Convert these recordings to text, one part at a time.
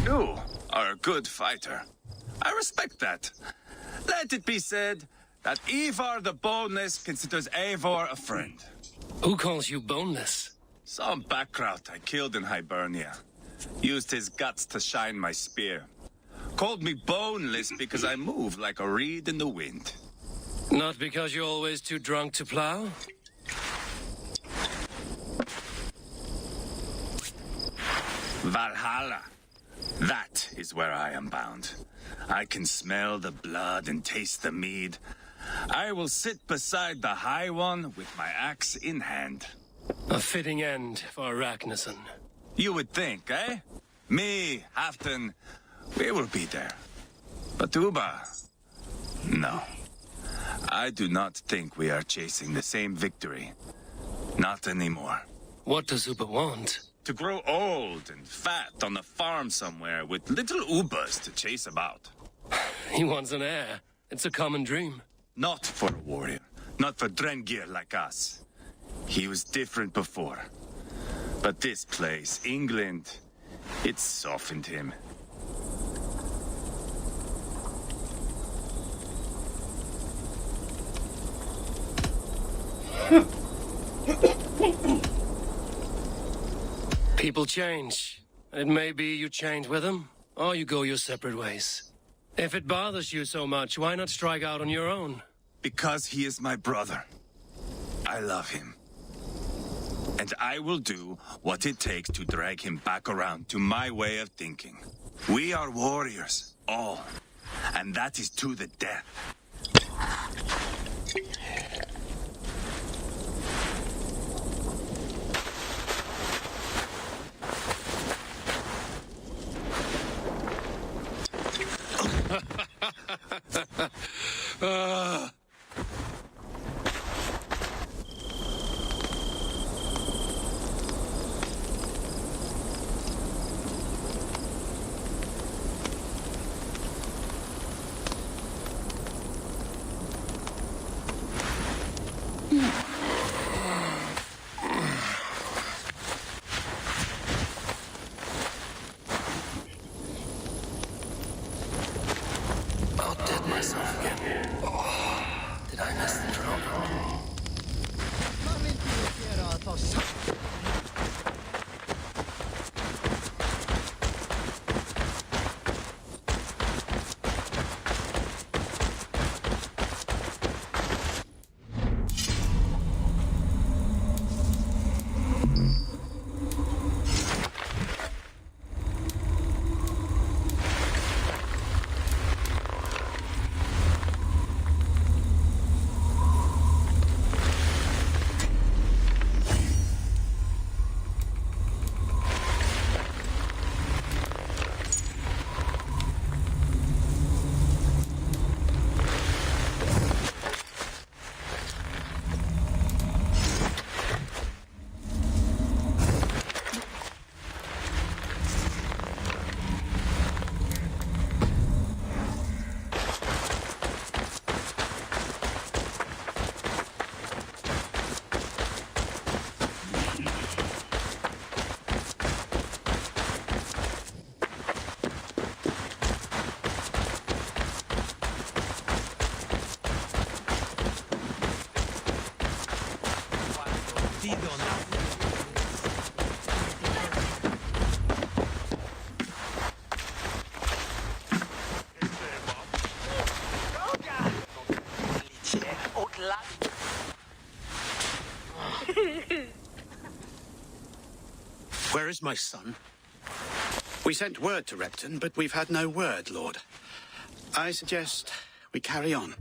You are a good fighter. I respect that. Let it be said that Ivar the Boneless considers Eivor a friend. Who calls you boneless? Some background I killed in Hibernia. Used his guts to shine my spear. Called me boneless because I move like a reed in the wind. Not because you're always too drunk to plow? Valhalla. That is where I am bound. I can smell the blood and taste the mead. I will sit beside the High One with my axe in hand. A fitting end for Arachneson. You would think, eh? Me, Halfdan, we will be there. But Uba, no. I do not think we are chasing the same victory. Not anymore. What does Uba want? To grow old and fat on a farm somewhere with little Ubas to chase about. He wants an heir. It's a common dream. Not for a warrior. Not for Drengir like us. He was different before. But this place, England, it softened him. People change. It may be you change with them, or you go your separate ways. If it bothers you so much, why not strike out on your own? Because he is my brother. I love him. And I will do what it takes to drag him back around to my way of thinking. We are warriors, all. And that is to the death. Outdid myself again. Oh, did I miss the drone? Where is my son? We sent word to Repton, but we've had no word, Lord. I suggest we carry on.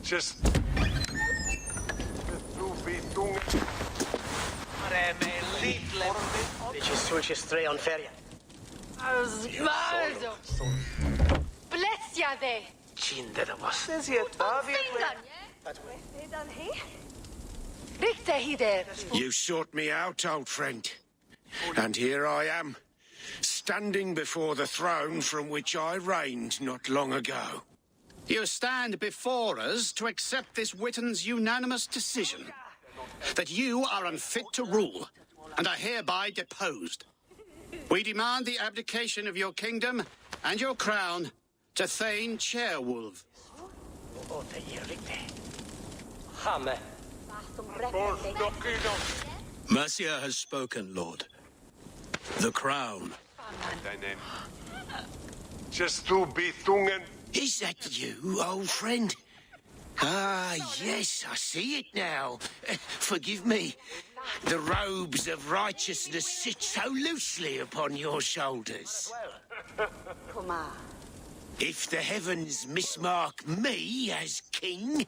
Just... You sought me out, old friend. And here I am, standing before the throne from which I reigned not long ago. You stand before us to accept this Witten's unanimous decision that you are unfit to rule and are hereby deposed. We demand the abdication of your kingdom and your crown to Thane Chairwolf. Mercia has spoken, Lord. The crown. Just to be tungen. Is that you, old friend? Ah, yes, I see it now. Forgive me. The robes of righteousness sit so loosely upon your shoulders. If the heavens mismark me as king,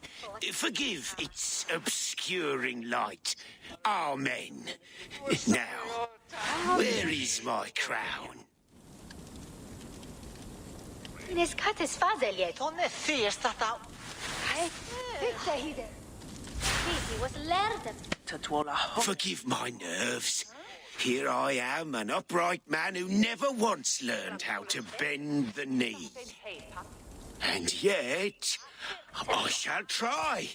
forgive its obscuring light. Amen. Now, where is my crown? Forgive my nerves. Here I am, an upright man who never once learned how to bend the knee. And yet, I shall try.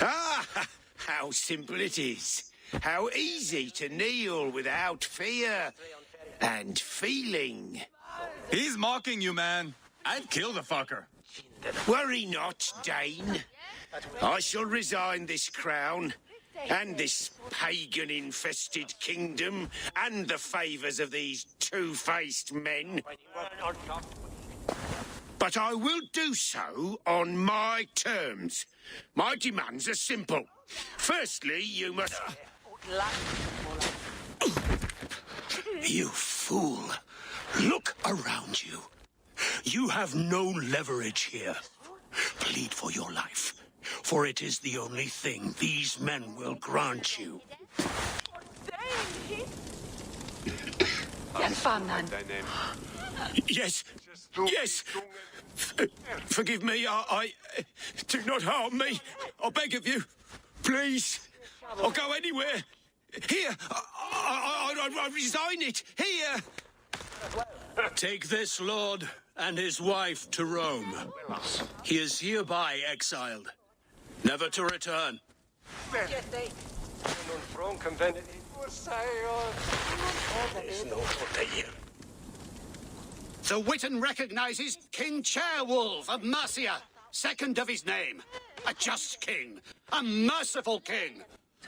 Ah, how simple it is. How easy to kneel without fear and feeling. He's mocking you, man. I'd kill the fucker. Worry not, Dane. I shall resign this crown, and this pagan-infested kingdom, and the favours of these two-faced men. But I will do so on my terms. My demands are simple. Firstly, you must... You fool. Look around you. You have no leverage here. Plead for your life, for it is the only thing these men will grant you. Yes, yes. Forgive me, I do not harm me. I beg of you. Please. I'll go anywhere. Here. I resign it. Here. Take this lord and his wife to Rome. He is hereby exiled, never to return. The Witan recognizes King Chairwolf of Mercia, second of his name. A just king, a merciful king.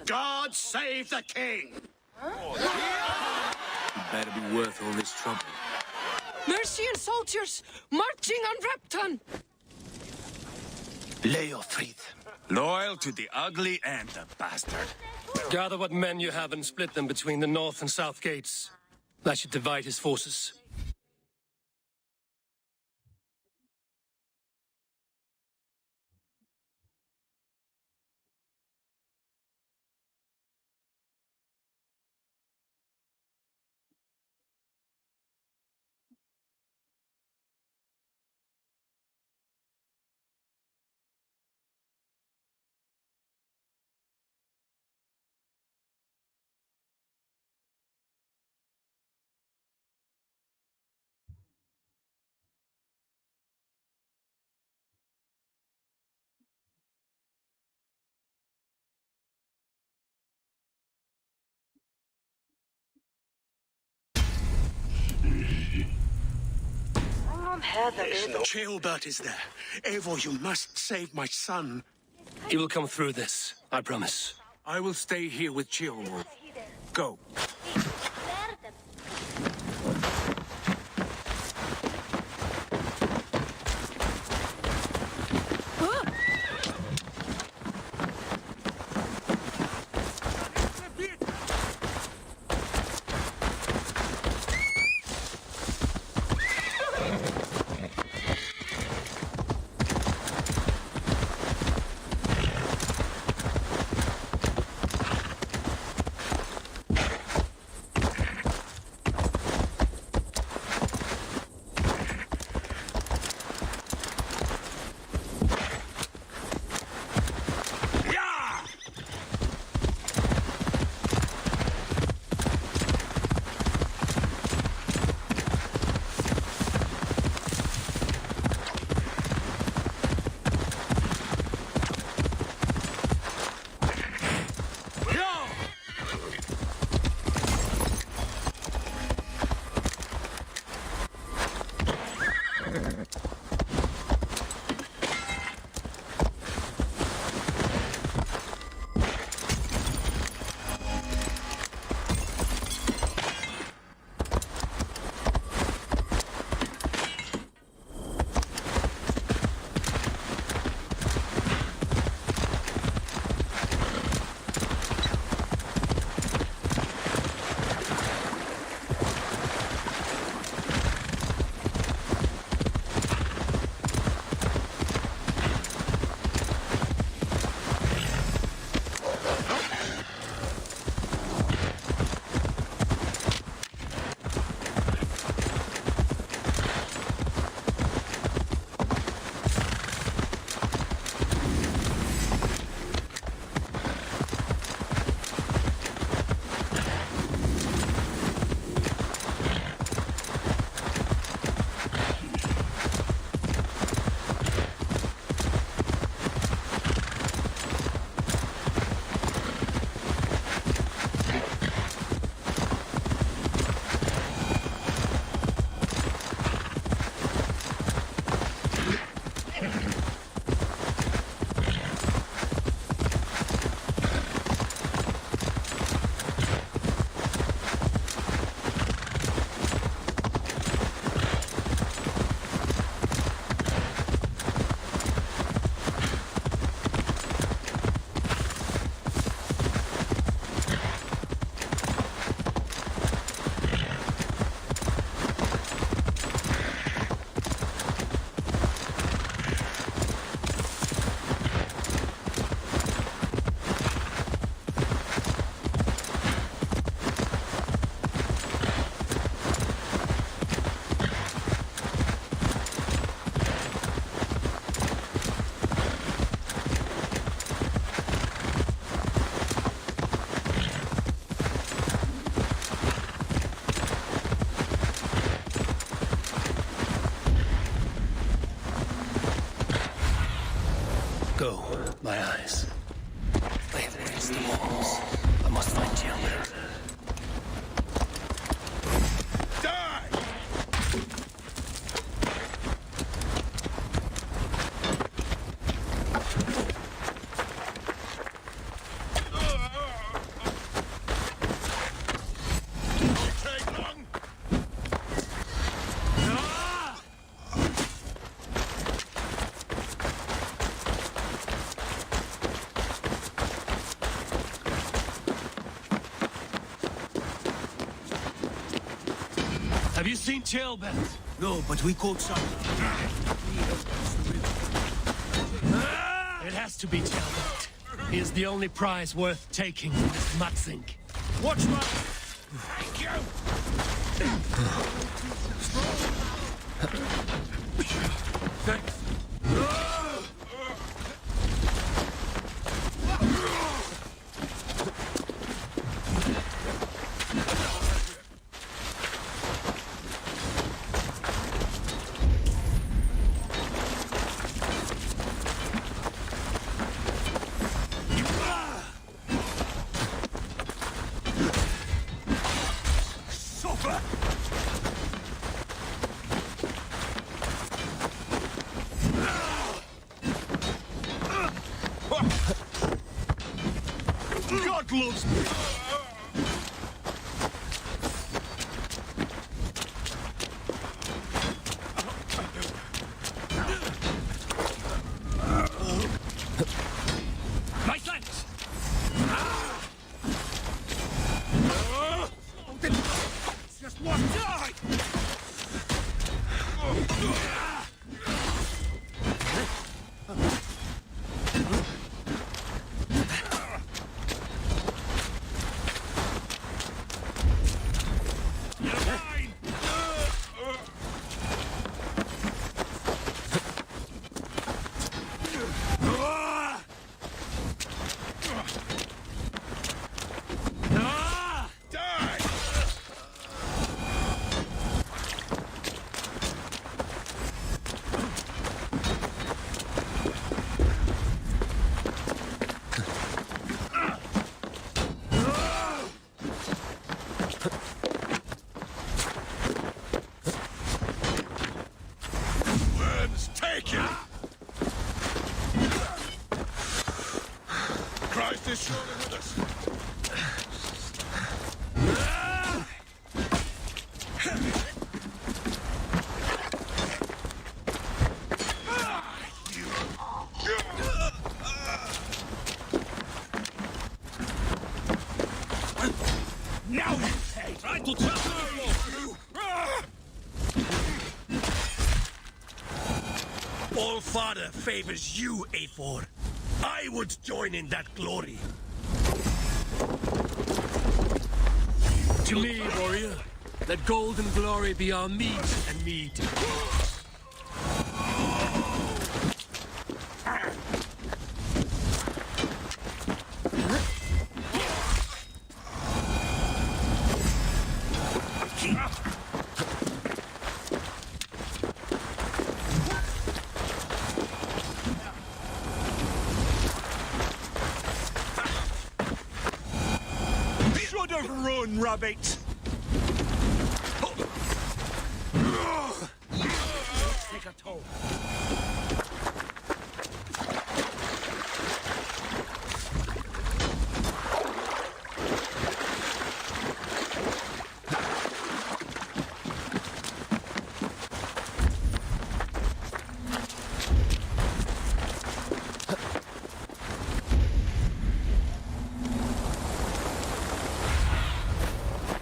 God save the king! Better be worth all this trouble. Mercian soldiers marching on Repton. Leofrid. Loyal to the ugly and the bastard. Gather what men you have and split them between the north and south gates. That should divide his forces. Chilbert is there. Eivor, you must save my son. He will come through this, I promise. I will stay here with Chilwolf. Go. you seen Tailbelt? No, but we caught some. It has to be Tailbelt. He is the only prize worth taking from this mudsink. Watch my... Thank you! Thanks. God loves me. My flanks! Just one die! Christ is surely with us. Now you pay! Untitled Chapter! All Father favors you, A4. I would join in that glory. To me, warrior, let gold and glory be our meat and mead. Should have run, rabbit! Take a toll.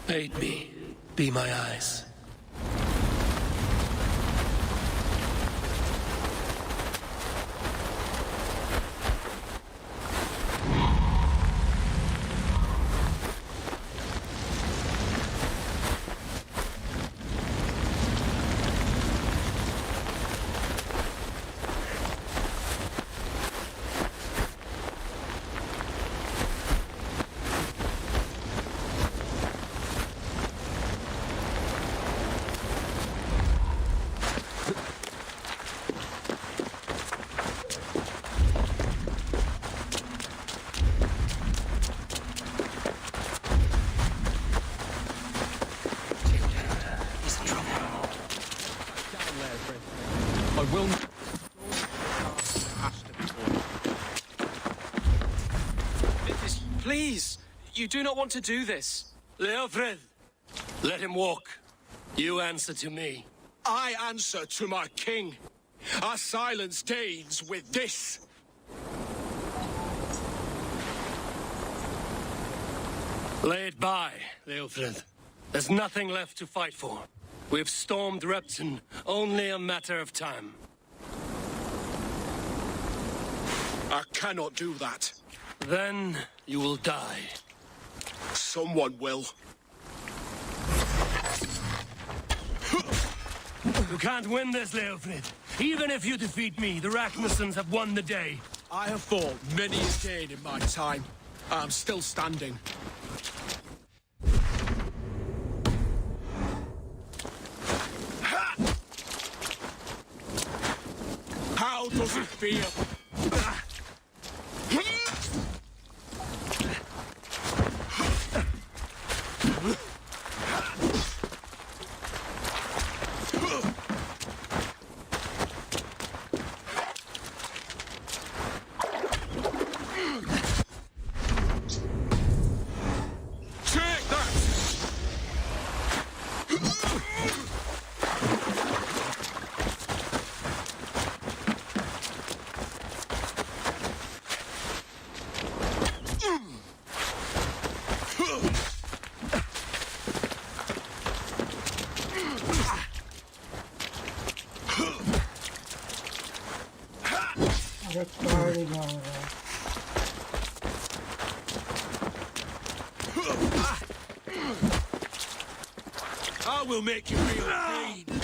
Aid me. Be my eyes. I will... Please, you do not want to do this. Leofred, let him walk. You answer to me. I answer to my king. Our silence deigns with this. Lay it by, Leofred. There's nothing left to fight for. We've stormed Repton, only a matter of time. I cannot do that. Then you will die. Someone will. You can't win this, Leofrid. Even if you defeat me, the Ragnarsons have won the day. I have fought many a day in my time. I'm still standing. How does it feel? I will make you feel pain.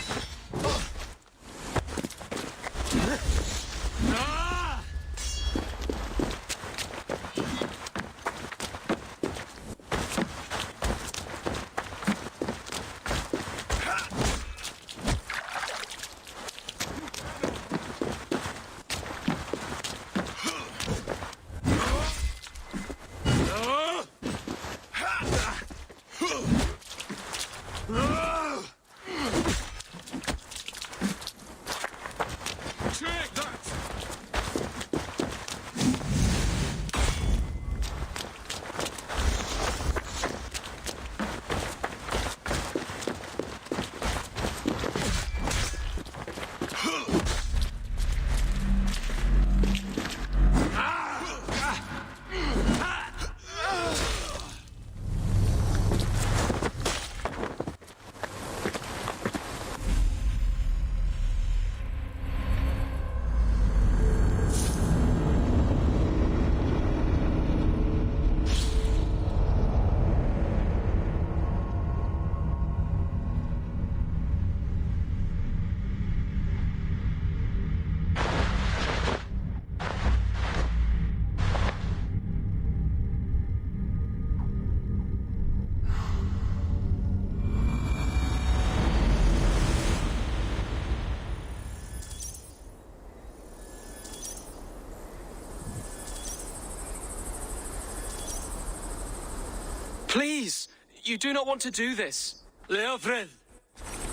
Please, you do not want to do this. Leofrid,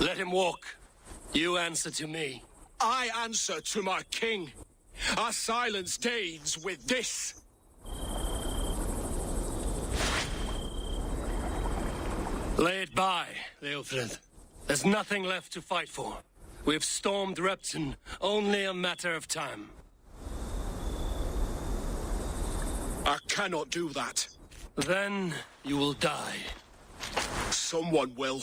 let him walk. You answer to me. I answer to my king. I silence Danes with this. Lay it by, Leofrid. There's nothing left to fight for. We've stormed Repton, only a matter of time. I cannot do that. Then you will die. Someone will.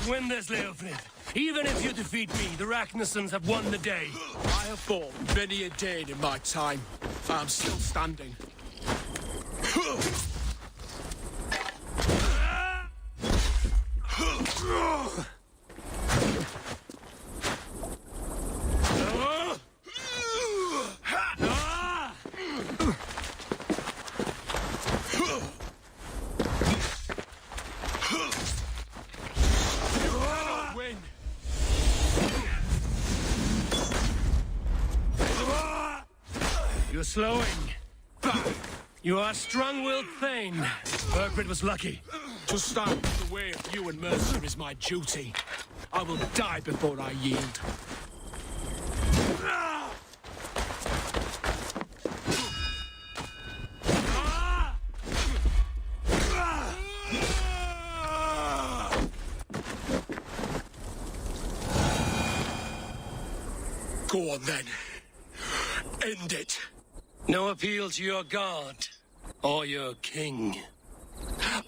Win this, Leofrid. Even if you defeat me, the Ragnarsons have won the day. I have fought many a day in my time. I'm still standing. You're slowing. You are strong-willed Thane. Burgred was lucky. To stand in the way of you and Mercer is my duty. I will die before I yield. Go on then. End it. No appeal to your god or your king.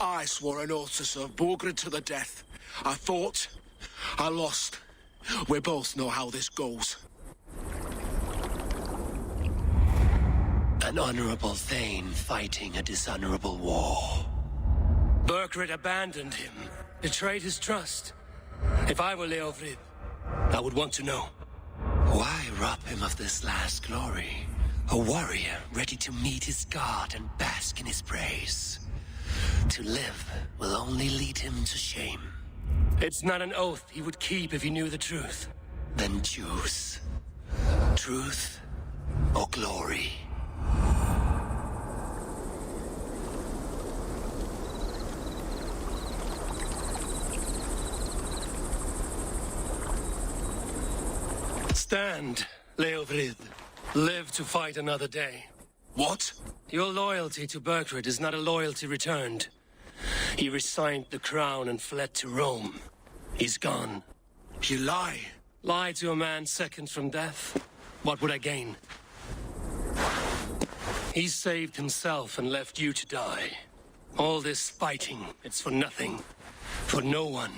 I swore an oath to serve Burgred to the death. I fought. I lost. We both know how this goes. An honorable Thane fighting a dishonorable war. Burgred abandoned him, betrayed his trust. If I were Leofrid, I would want to know. Why rob him of this last glory? A warrior ready to meet his god and bask in his praise. To live will only lead him to shame. It's not an oath he would keep if he knew the truth. Then choose. Truth or glory. Stand, Leofrid. Live to fight another day. What? Your loyalty to Burgred is not a loyalty returned. He resigned the crown and fled to Rome. He's gone. You lie. Lie to a man seconds from death? What would I gain? He saved himself and left you to die. All this fighting, it's for nothing. For no one.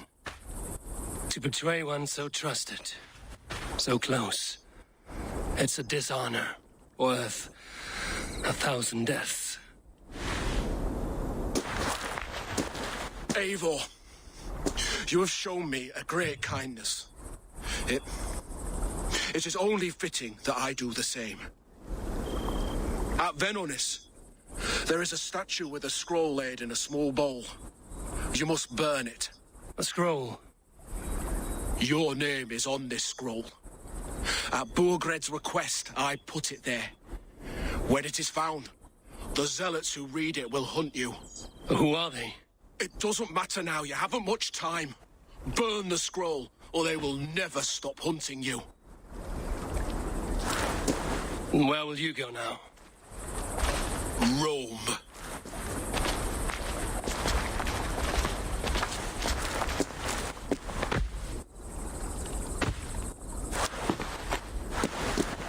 To betray one so trusted. So close. It's a dishonor worth 1,000 deaths. Eivor, you have shown me a great kindness. It is only fitting that I do the same. At Venonis, there is a statue with a scroll laid in a small bowl. You must burn it. A scroll? Your name is on this scroll. At Burgred's request, I put it there. When it is found, the zealots who read it will hunt you. Who are they? It doesn't matter now, you haven't much time. Burn the scroll, or they will never stop hunting you. Where will you go now? Rome.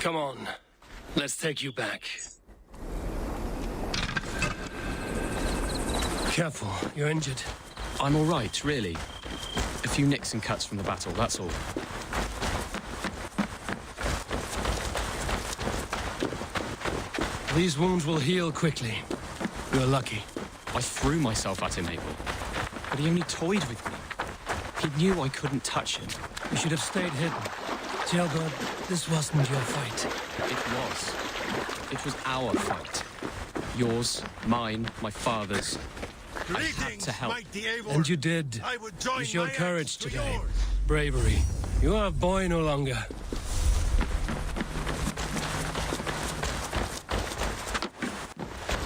Come on. Let's take you back. Careful, you're injured. I'm all right, really. A few nicks and cuts from the battle, that's all. These wounds will heal quickly. You're lucky. I threw myself at him, Abel. But he only toyed with me. He knew I couldn't touch him. You should have stayed hidden. Tjelgod, this wasn't your fight. It was. It was our fight. Yours, mine, my father's. I had to help. And you did. You showed courage today. Bravery. You are a boy no longer.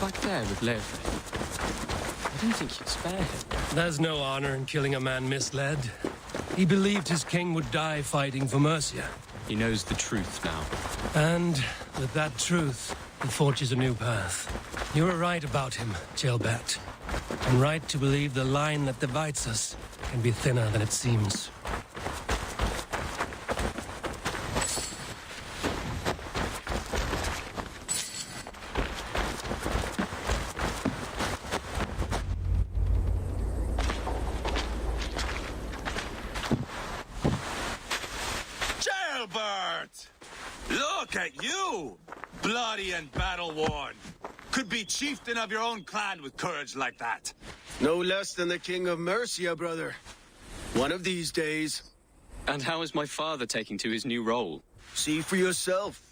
back there with Leofric. I didn't think you'd spare him. There's no honor in killing a man misled. He believed his king would die fighting for Mercia. He knows the truth now. And with that truth, he forges a new path. You were right about him, Jailbat. And right to believe the line that divides us can be thinner than it seems. Jailbird! Look at you! Bloody and battle-worn. Could be chieftain of your own clan with courage like that. No less than the King of Mercia, brother. One of these days. And how is my father taking to his new role? See for yourself.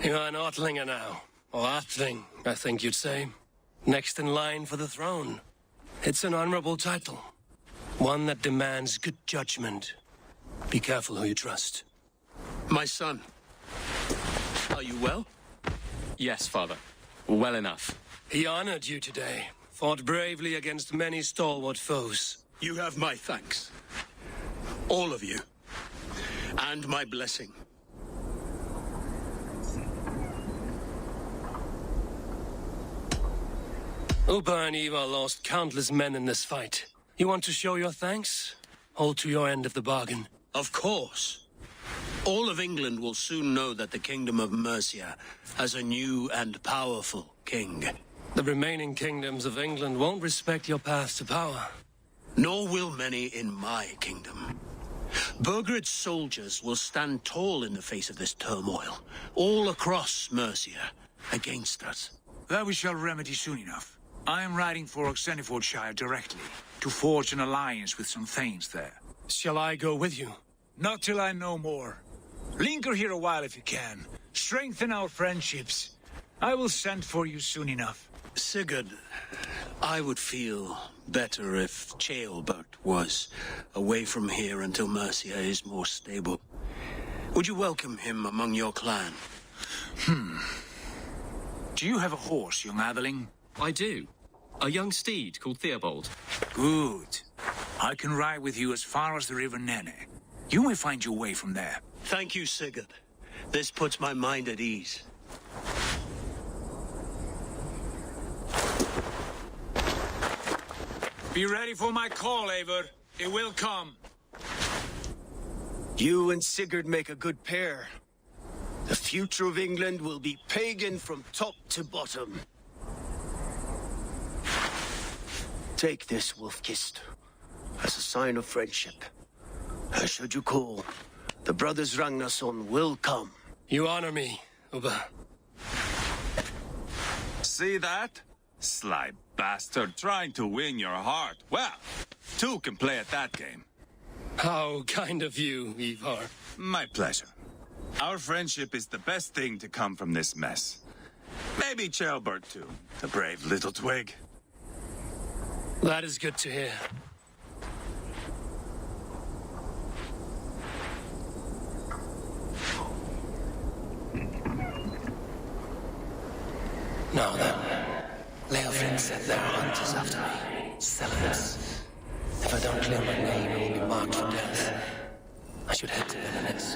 You're an Otlinger now. Or Atling, I think you'd say. Next in line for the throne. It's an honorable title. One that demands good judgment. Be careful who you trust. My son, are you well? Yes, father. Well enough. He honored you today. Fought bravely against many stalwart foes. You have my thanks. All of you. And my blessing. Upa and Eva lost countless men in this fight. You want to show your thanks? Hold to your end of the bargain. Of course. All of England will soon know that the Kingdom of Mercia has a new and powerful king. The remaining kingdoms of England won't respect your path to power. Nor will many in my kingdom. Burgred's soldiers will stand tall in the face of this turmoil, all across Mercia, against us. That we shall remedy soon enough. I am riding for Oxenifordshire directly, to forge an alliance with some thanes there. Shall I go with you? Not till I know more. Linger here a while if you can. Strengthen our friendships. I will send for you soon enough. Sigurd, I would feel better if Ceolbert was away from here until Mercia is more stable. Would you welcome him among your clan? Do you have a horse, young Atheling? I do. A young steed called Theobald. Good. I can ride with you as far as the River Nene. You may find your way from there. Thank you, Sigurd. This puts my mind at ease. Be ready for my call, Eivor. It will come. You and Sigurd make a good pair. The future of England will be pagan from top to bottom. Take this, Wolfkist, as a sign of friendship. Should you call, the brothers Ragnarsson will come. You honor me, Uba. See that? Sly bastard trying to win your heart. Well, two can play at that game. How kind of you, Ivar. My pleasure. Our friendship is the best thing to come from this mess. Maybe Ceolbert too, the brave little twig. That is good to hear. Now then, Leofric said there are hunters after me. Sellers. If I don't clear my name, I will be marked for death. I should head to Venice.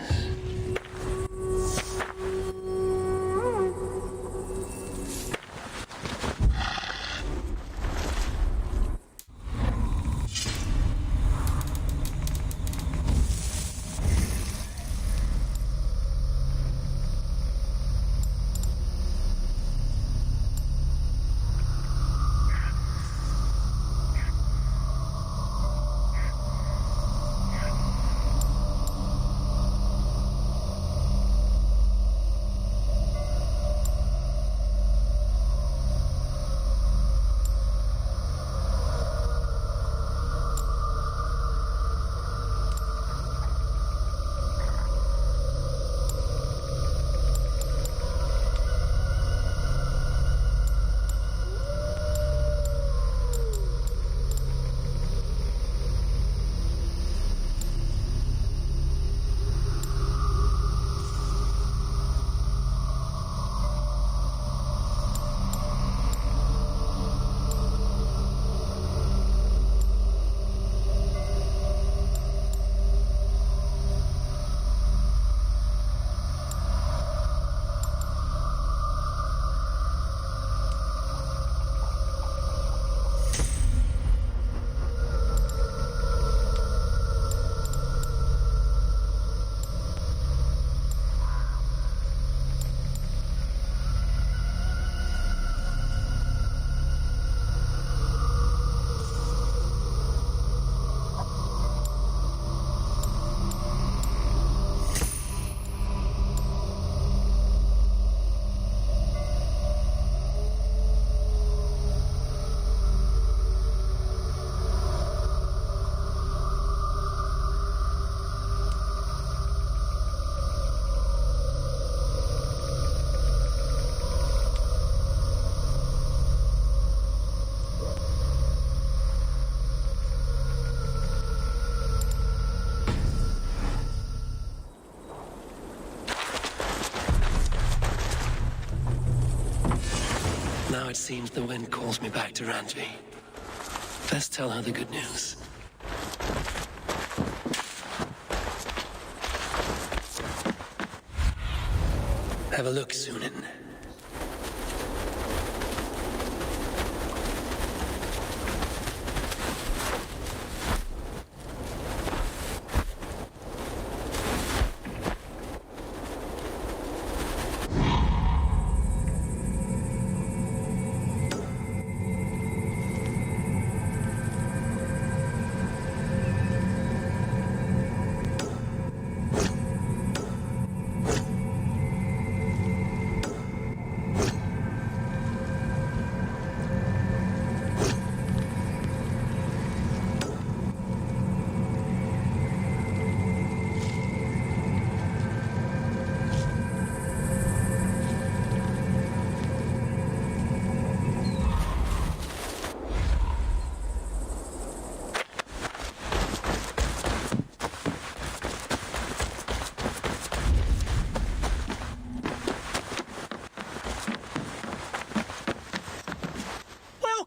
seems the wind calls me back to Randby. Best tell her the good news. Have a look, Sunan.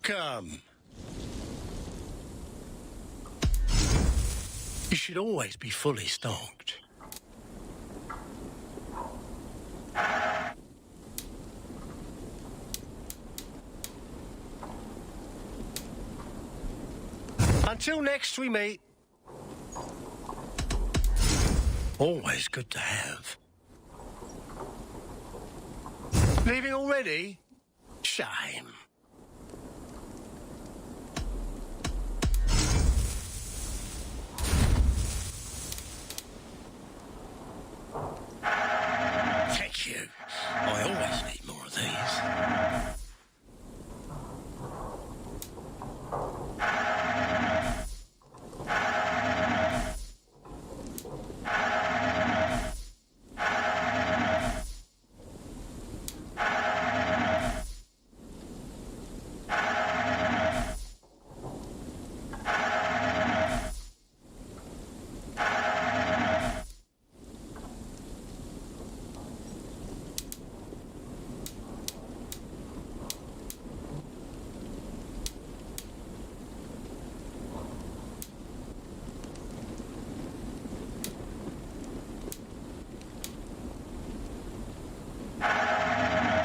Welcome. You should always be fully stocked. Until next we meet. Always good to have. Leaving already? Shame. Thank you. I always need more of these.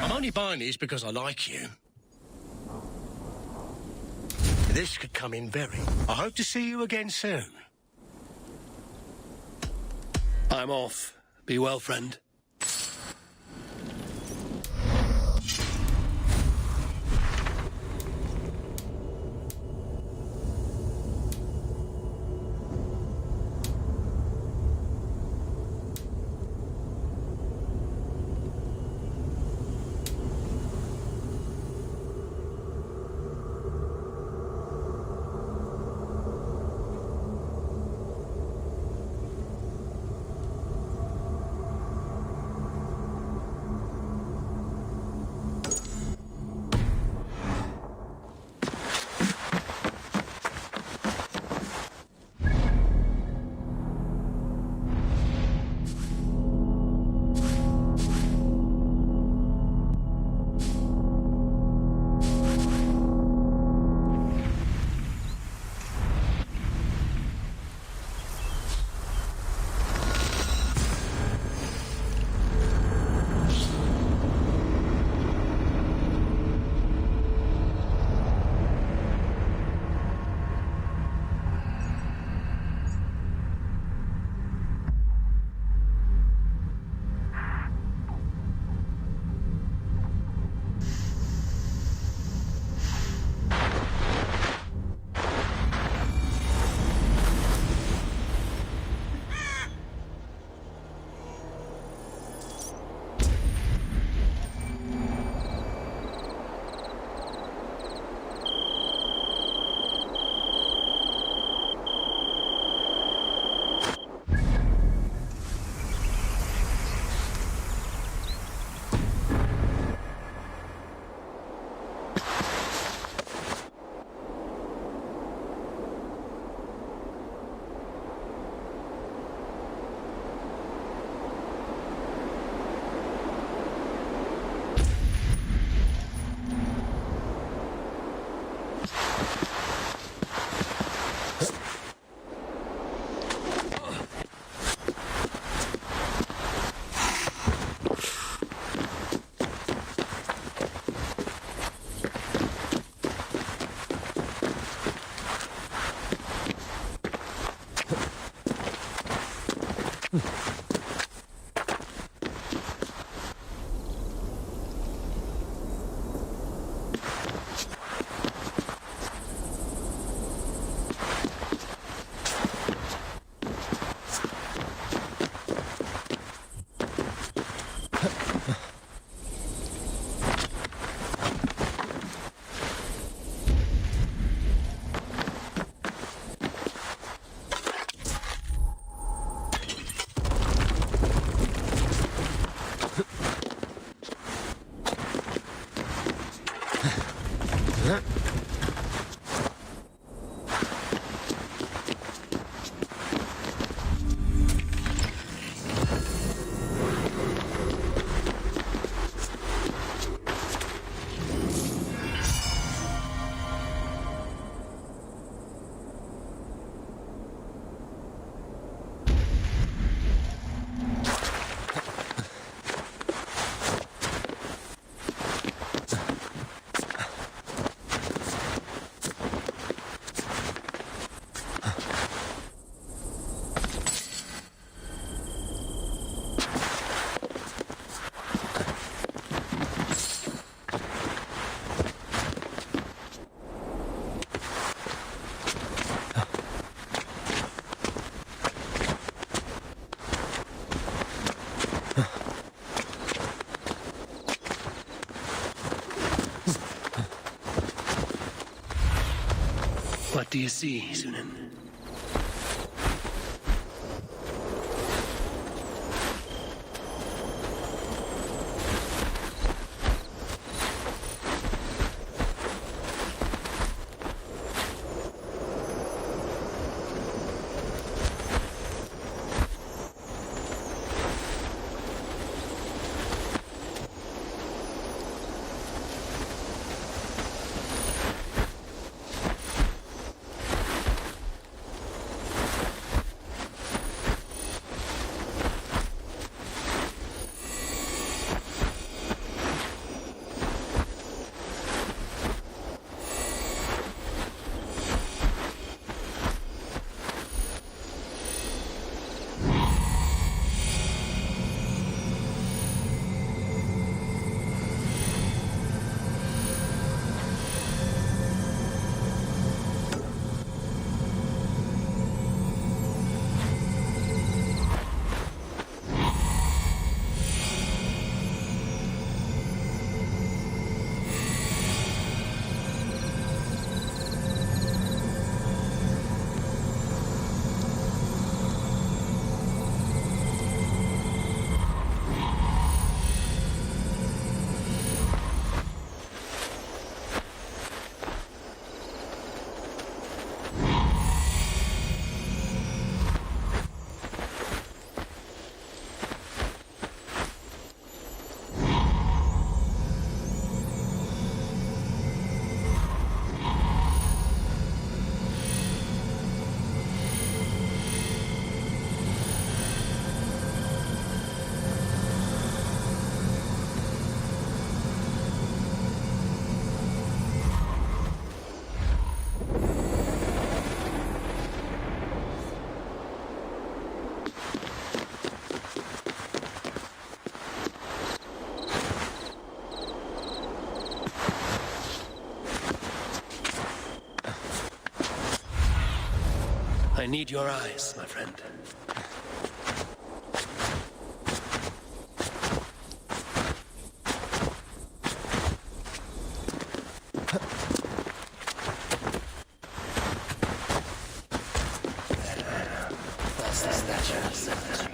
I'm only buying these because I like you. This could come in very. I hope to see you again soon. I'm off. Be well, friend. What do you see, Sunan? I need your eyes, my friend. That's the statue of Zephyrus.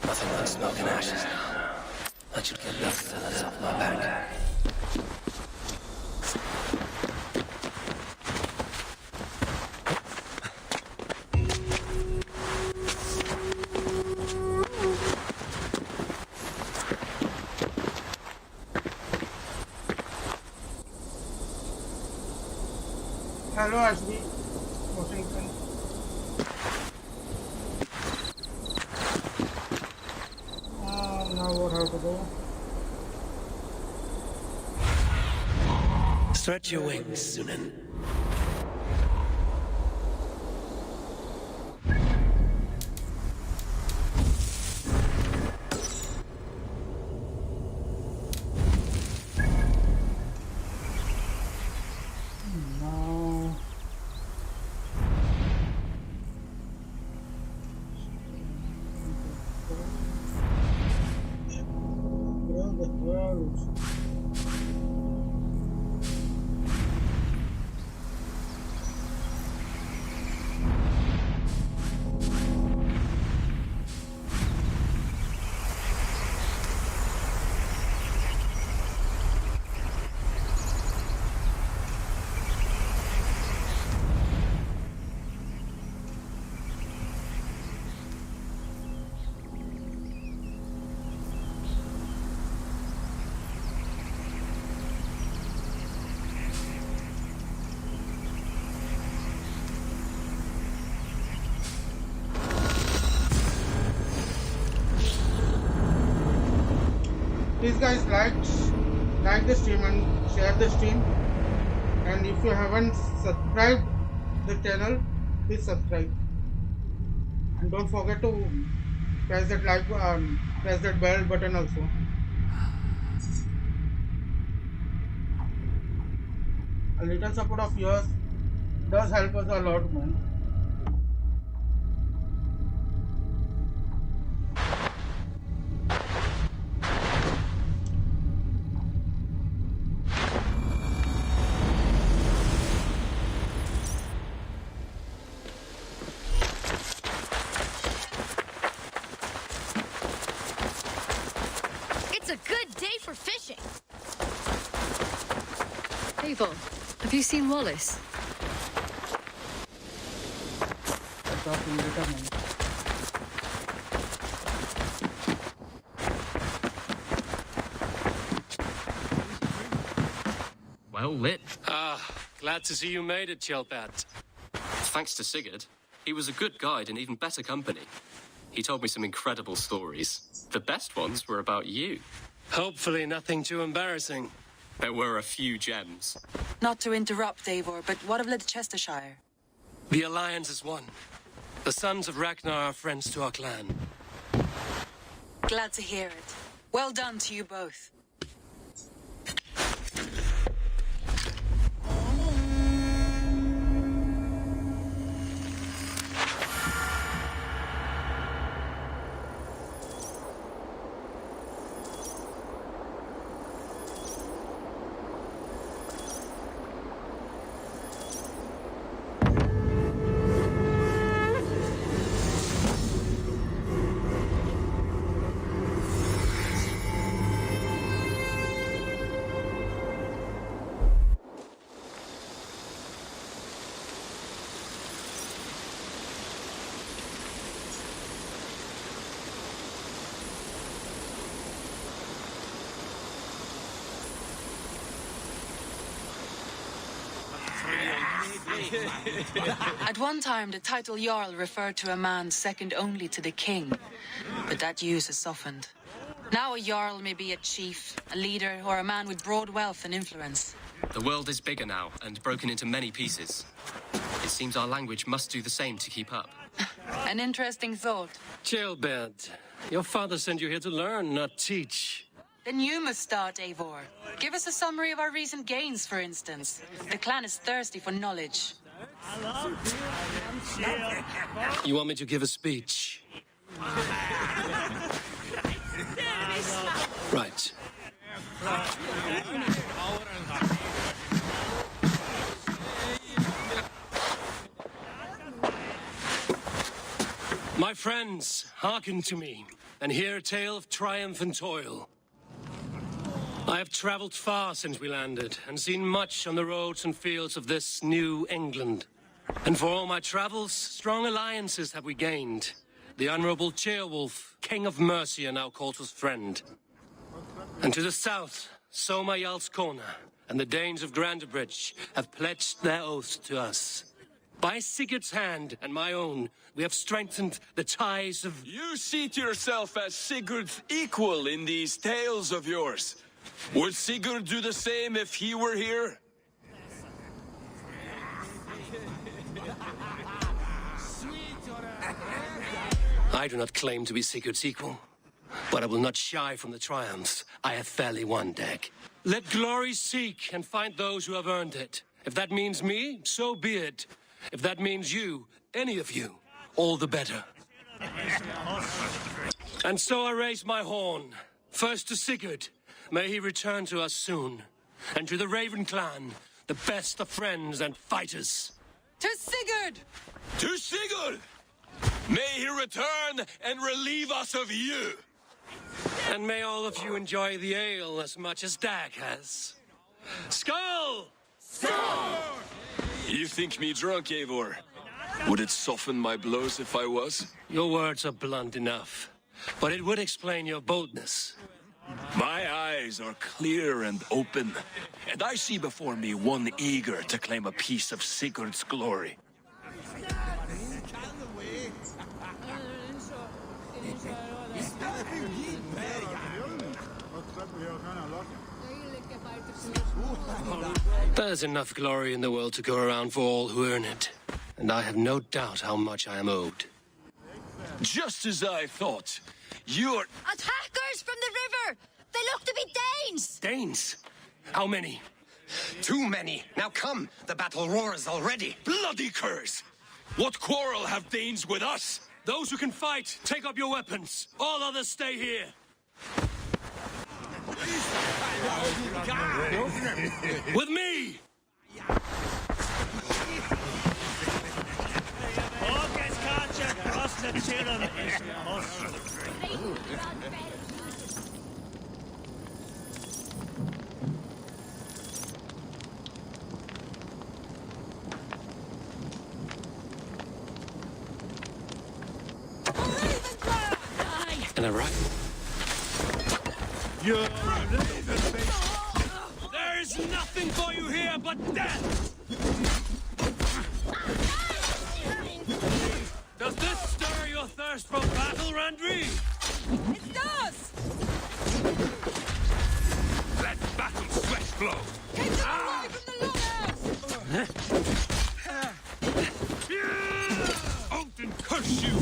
Nothing but smoke and ashes now. That should get dust feathers off my back. Hello, Ashby. Washington. Now what have to do? Stretch your wings, Sunan. Now. Where the hell is... Please guys like the stream and share the stream, and if you haven't subscribed the channel, please subscribe, and don't forget to press that like press that bell button also. A little support of yours does help us a lot, man. a good day for fishing. Eivor, have you seen Wallace? Well lit. Glad to see you made it, Chelpat. Thanks to Sigurd. He was a good guide and even better company. He told me some incredible stories. The best ones were about you. Hopefully nothing too embarrassing. There were a few gems. Not to interrupt, Eivor, but what of Leicestershire? The Alliance is one. The sons of Ragnar are friends to our clan. Glad to hear it. Well done to you both. At one time, the title Jarl referred to a man second only to the king, but that use has softened. Now a Jarl may be a chief, a leader, or a man with broad wealth and influence. The world is bigger now and broken into many pieces. It seems our language must do the same to keep up. An interesting thought. Chelpat, your father sent you here to learn, not teach. Then you must start, Eivor. Give us a summary of our recent gains, for instance. The clan is thirsty for knowledge. You want me to give a speech? Right. My friends, hearken to me, and hear a tale of triumph and toil. I have traveled far since we landed, and seen much on the roads and fields of this new England. And for all my travels, strong alliances have we gained. The Honorable Ceolwulf, King of Mercia, now calls us friend. And to the south, Soma Jarl's Corner, and the Danes of Grandebridge have pledged their oaths to us. By Sigurd's hand and my own, we have strengthened the ties of... You see to yourself as Sigurd's equal in these tales of yours. Would Sigurd do the same if he were here? I do not claim to be Sigurd's equal, but I will not shy from the triumphs I have fairly won, Dag. Let glory seek and find those who have earned it. If that means me, so be it. If that means you, any of you, all the better. And so I raise my horn. First to Sigurd. May he return to us soon. And to the Raven clan, the best of friends and fighters. To Sigurd! To Sigurd! May he return and relieve us of you! And may all of you enjoy the ale as much as Dag has. Skull! Skull! You think me drunk, Eivor? Would it soften my blows if I was? Your words are blunt enough, but it would explain your boldness. My eyes are clear and open, and I see before me one eager to claim a piece of Sigurd's glory. There's enough glory in the world to go around for all who earn it, and I have no doubt how much I am owed. Just as I thought. You're... Attackers from the river! They look to be Danes! Danes? How many? Too many. Now come, the battle roars already. Bloody curse! What quarrel have Danes with us? Those who can fight, take up your weapons. All others stay here. With me! Can I ride? You're leaving me. There is nothing for you here but death! Does this stir your thirst for battle, Randri? It does! Let battle sweat flow. Keep them away from the longhouse! Odin curse you!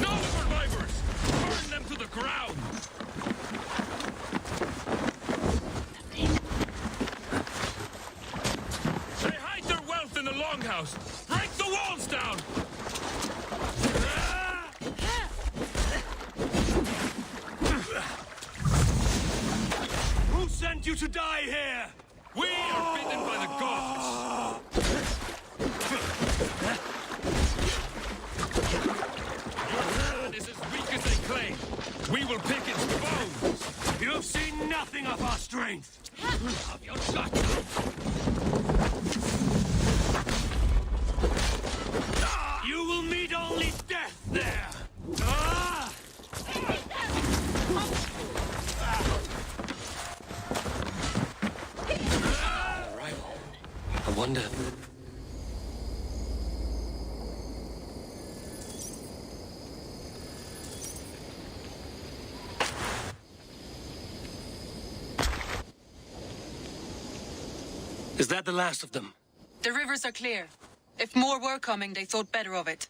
No survivors! Burn them to the ground! They hide their wealth in the longhouse! Break the walls down! Who sent you to die here? We are bidden by the gods! Is as weak as they claim. We will pick its bones. You've seen nothing of our strength. Of your shot. You will meet only death there. Arrival. I wonder. Is that the last of them? The rivers are clear. If more were coming, they thought better of it.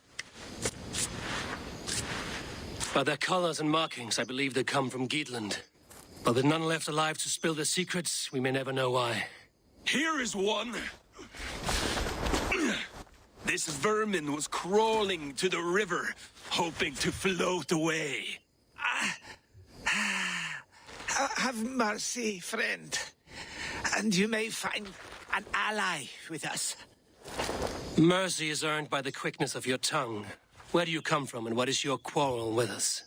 By their colors and markings, I believe they come from Geatland. But with none left alive to spill their secrets, we may never know why. Here is one. This vermin was crawling to the river, hoping to float away. Have mercy, friend. And you may find an ally with us. Mercy is earned by the quickness of your tongue. Where do you come from, and what is your quarrel with us?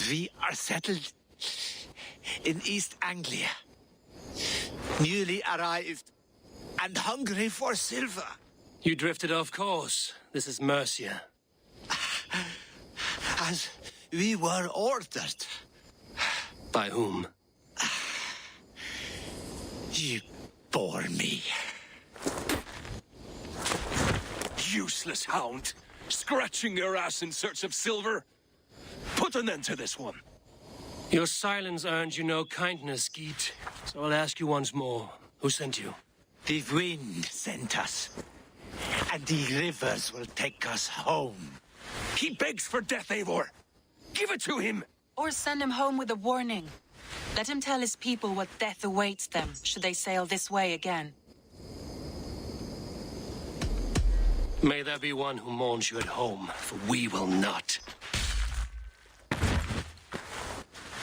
We are settled in East Anglia. Newly arrived and hungry for silver. You drifted off course. This is Mercia. As we were ordered. By whom? You bore me. Useless hound. Scratching your ass in search of silver. Put an end to this one. Your silence earned you no kindness, Geet. So I'll ask you once more. Who sent you? The wind sent us. And the rivers will take us home. He begs for death, Eivor. Give it to him. Or send him home with a warning. Let him tell his people what death awaits them, should they sail this way again. May there be one who mourns you at home, for we will not.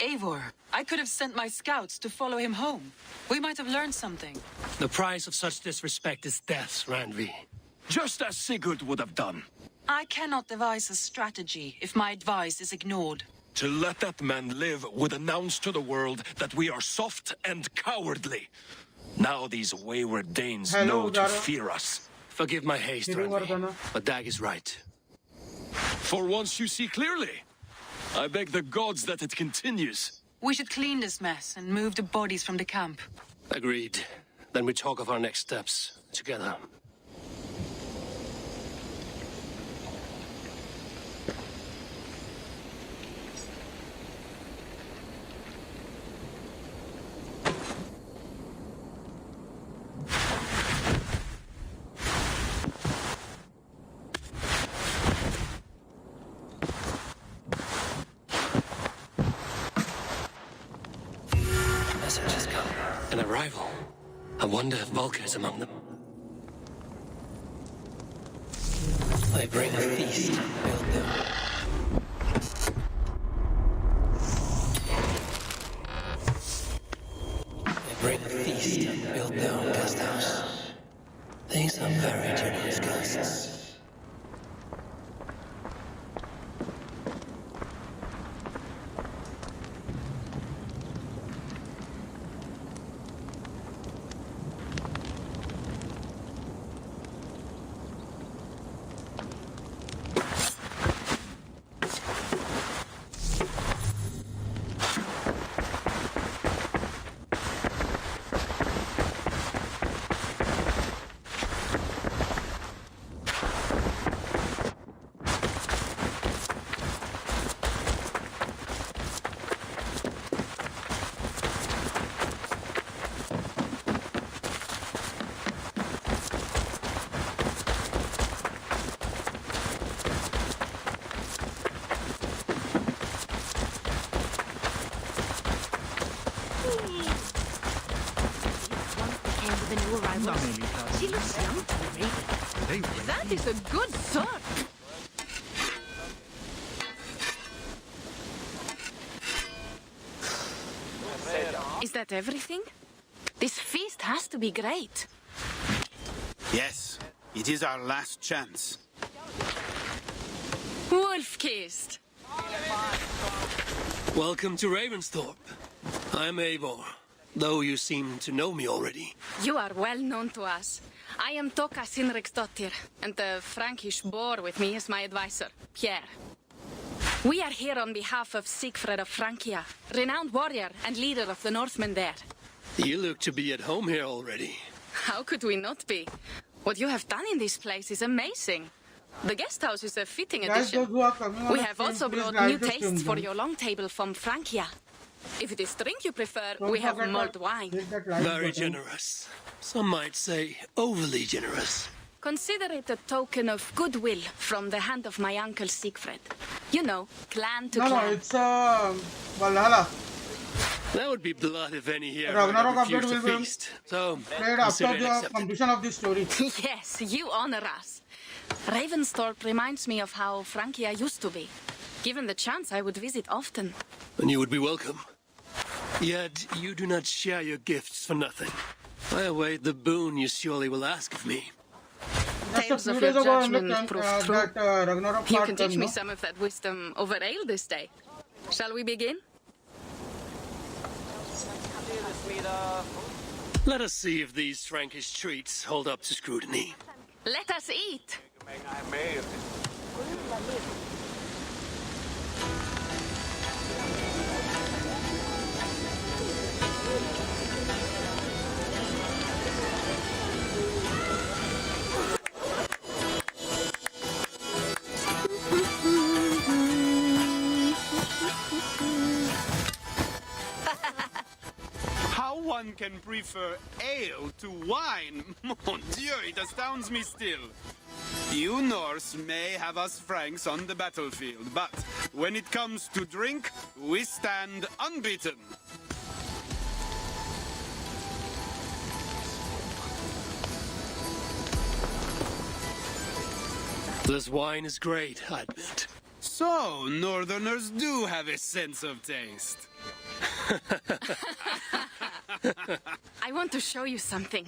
Eivor, I could have sent my scouts to follow him home. We might have learned something. The price of such disrespect is death, Randvi. Just as Sigurd would have done. I cannot devise a strategy if my advice is ignored. To let that man live would announce to the world that we are soft and cowardly. Now these wayward Danes know to fear us. Forgive my haste, Randvi, but Dag is right. For once you see clearly. I beg the gods that it continues. We should clean this mess and move the bodies from the camp. Agreed. Then we talk of our next steps, together. Message has come. An arrival. I wonder if Volker is among them. I bring a feast. Build them. I bring a feast and build their own guest house. These are very generous guests. She looks young to me. That is a good sort. Is that everything? This feast has to be great. Yes, it is our last chance. Wolf-kissed. Welcome to Ravensthorpe. I'm Eivor, though you seem to know me already. You are well known to us. I am Toka Sinriksdottir, and the Frankish boar with me is my advisor, Pierre. We are here on behalf of Sigfred of Francia, renowned warrior and leader of the Northmen there. You look to be at home here already. How could we not be? What you have done in this place is amazing. The guest house is a fitting addition. We have also brought new tastes for your long table from Francia. If it is drink you prefer, we have mulled wine. Very generous. Some might say overly generous. Consider it a token of goodwill from the hand of my uncle Siegfried. You know, clan to clan. No, it's Valhalla. That would be blood if any here Ragnarok refused update to will be feast. So, played after the completion of this story. Yes, you honor us. Ravensthorpe reminds me of how Francia used to be. Given the chance, I would visit often. And you would be welcome. Yet, you do not share your gifts for nothing. I await the boon you surely will ask of me. Tales of your judgment prove true. You can teach me some of that wisdom over ale this day. Shall we begin? Let us see if these Frankish treats hold up to scrutiny. Let us eat! How one can prefer ale to wine? Mon Dieu, it astounds me still. You Norse may have us Franks on the battlefield, but when it comes to drink, we stand unbeaten. This wine is great, I admit. So, Northerners do have a sense of taste. I want to show you something.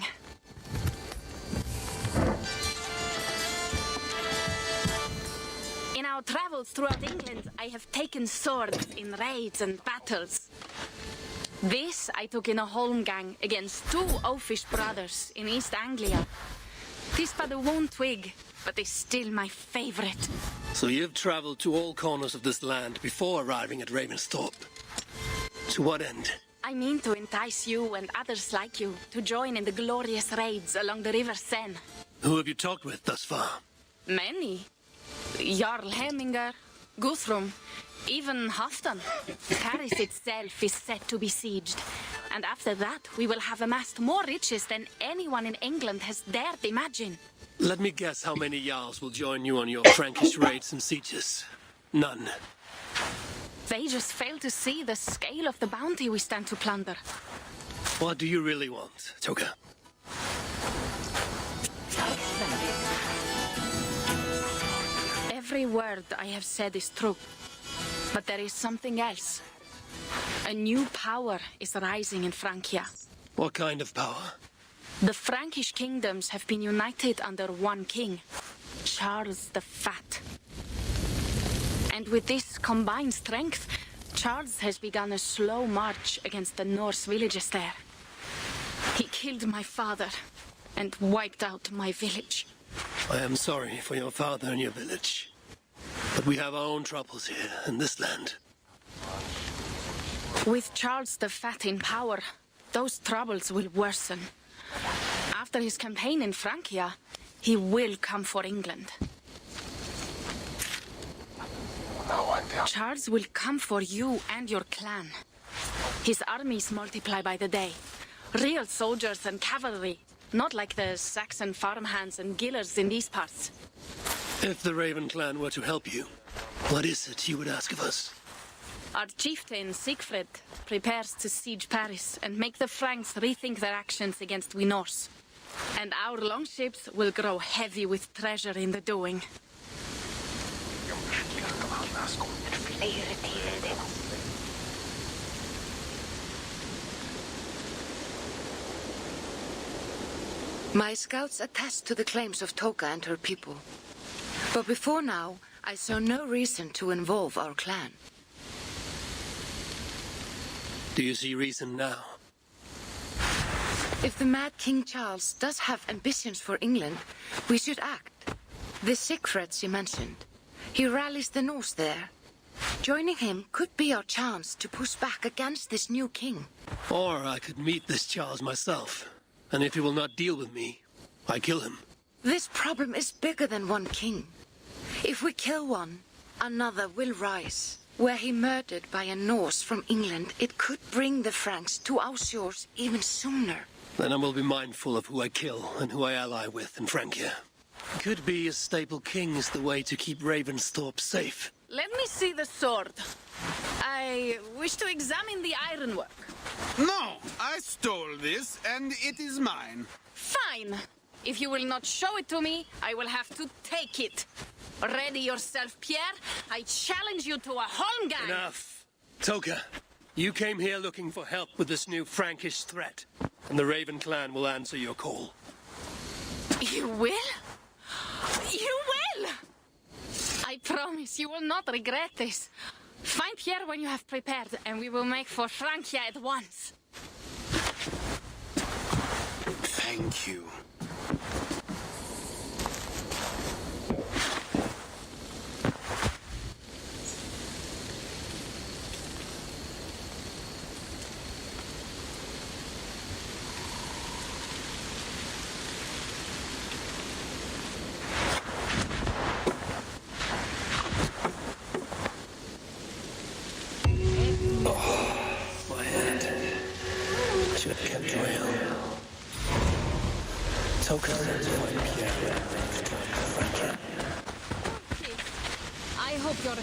In our travels throughout England, I have taken swords in raids and battles. This I took in a holmgang against two oafish brothers in East Anglia. This but a one twig, but is still my favorite. So you've traveled to all corners of this land before arriving at Ravensthorpe. To what end? I mean to entice you and others like you to join in the glorious raids along the River Seine. Who have you talked with thus far? Many. Jarl Hemminger, Guthrum, even Halfdan. Paris itself is set to be sieged. And after that, we will have amassed more riches than anyone in England has dared imagine. Let me guess how many Jarls will join you on your Frankish raids and sieges. None. They just fail to see the scale of the bounty we stand to plunder. What do you really want, Toka? Every word I have said is true. But there is something else. A new power is rising in Francia. What kind of power? The Frankish kingdoms have been united under one king, Charles the Fat. And with this combined strength, Charles has begun a slow march against the Norse villages there. He killed my father and wiped out my village. I am sorry for your father and your village. But we have our own troubles here in this land. With Charles the Fat in power, those troubles will worsen. After his campaign in Francia, he will come for England. Charles will come for you and your clan. His armies multiply by the day. Real soldiers and cavalry, not like the Saxon farmhands and gillers in these parts. If the Raven clan were to help you, what is it you would ask of us? Our chieftain, Siegfried, prepares to siege Paris and make the Franks rethink their actions against we Norse. And our longships will grow heavy with treasure in the doing. My scouts attest to the claims of Toka and her people. But before now, I saw no reason to involve our clan. Do you see reason now? If the mad King Charles does have ambitions for England, we should act. The Siegfried you mentioned, he rallies the Norse there. Joining him could be our chance to push back against this new king. Or I could meet this Charles myself. And if he will not deal with me, I kill him. This problem is bigger than one king. If we kill one, another will rise. Were he murdered by a Norse from England, it could bring the Franks to our shores even sooner. Then I will be mindful of who I kill and who I ally with in Francia. Could be a stable king is the way to keep Ravensthorpe safe. Let me see the sword. I wish to examine the ironwork. No, I stole this, and it is mine. Fine. If you will not show it to me, I will have to take it. Ready yourself, Pierre. I challenge you to a holmgang. Enough. Toka, you came here looking for help with this new Frankish threat, and the Raven clan will answer your call. You will? You will! I promise you will not regret this. Find Pierre when you have prepared, and we will make for Francia at once. Thank you. I hope you're...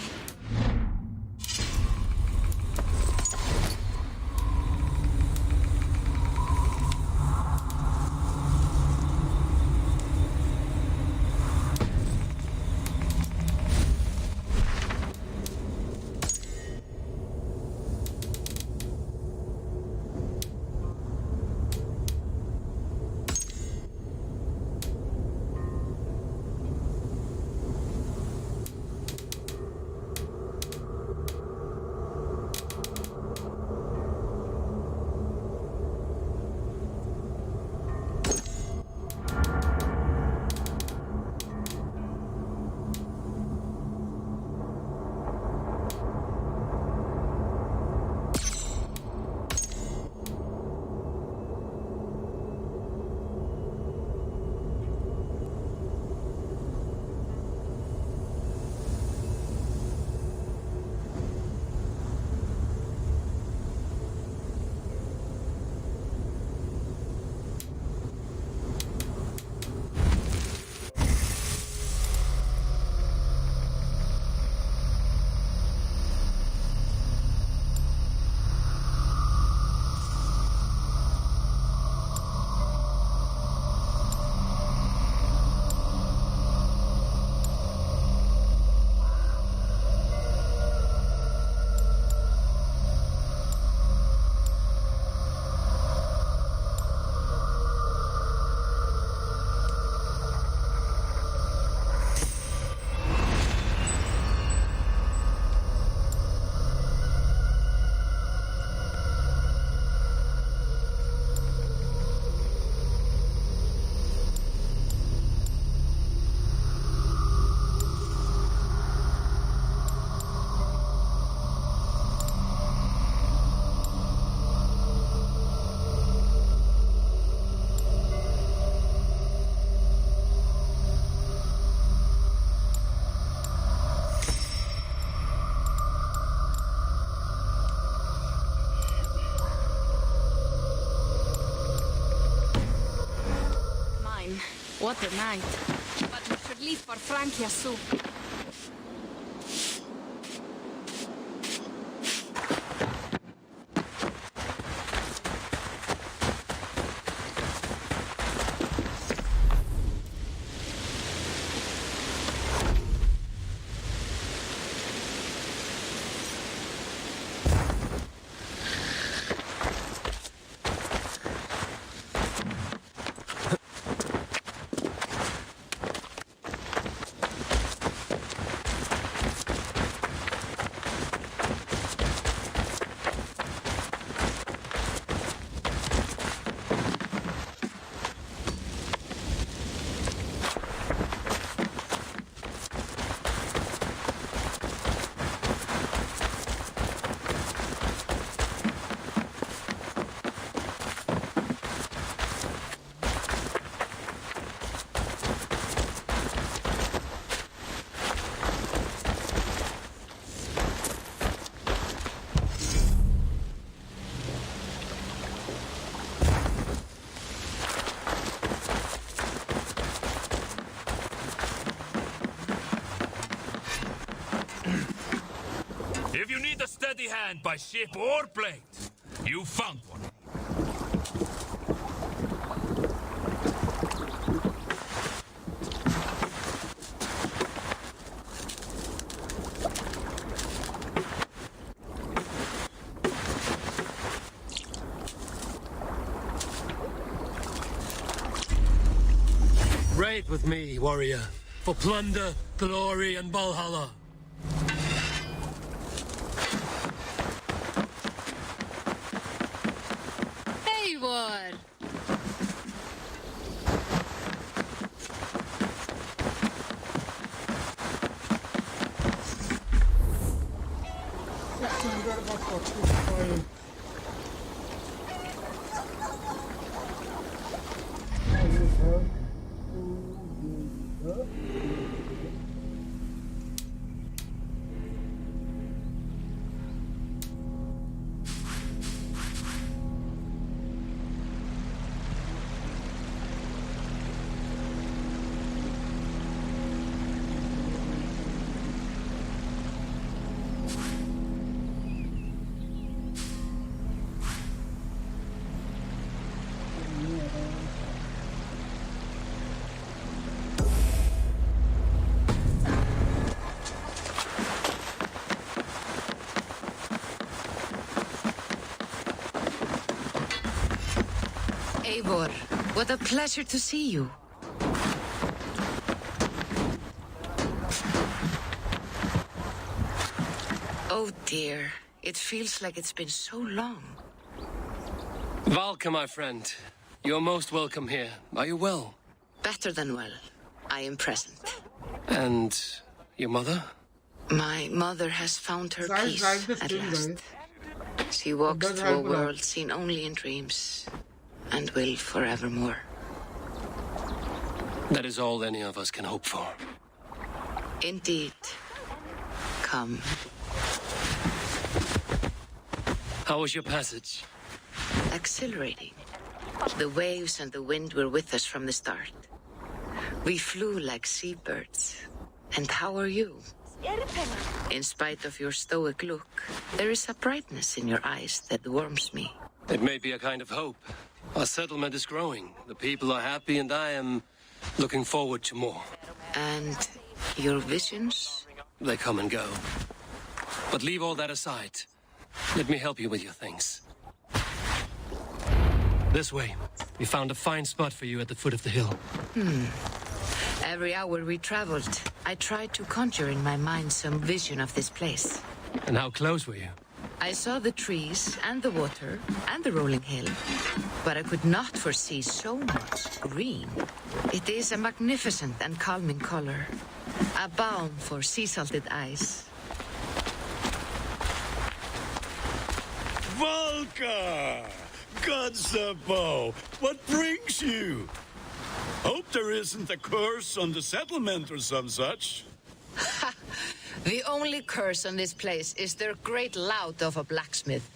What a night. But we should leave for Francia soon. If you need a steady hand by ship or plane, you found one. Raid with me, warrior, for plunder, glory, and Valhalla. Eivor! Eivor, what a pleasure to see you. Oh dear, it feels like it's been so long. Valka, my friend, you're most welcome here. Are you well? Better than well. I am present. And your mother? My mother has found her peace at last. She walks through a world seen only in dreams, and will forevermore. That is all any of us can hope for. Indeed. Come. How was your passage? Exhilarating. The waves and the wind were with us from the start. We flew like seabirds. And how are you? In spite of your stoic look, there is a brightness in your eyes that warms me. It may be a kind of hope. Our settlement is growing. The people are happy, and I am looking forward to more. And your visions? They come and go. But leave all that aside. Let me help you with your things. This way. We found a fine spot for you at the foot of the hill. Every hour we traveled, I tried to conjure in my mind some vision of this place. And how close were you? I saw the trees and the water and the rolling hill, but I could not foresee so much green. It is a magnificent and calming color, a balm for sea-salted eyes. Valka! Gods above, what brings you? Hope there isn't a curse on the settlement or some such. The only curse on this place is their great lout of a blacksmith.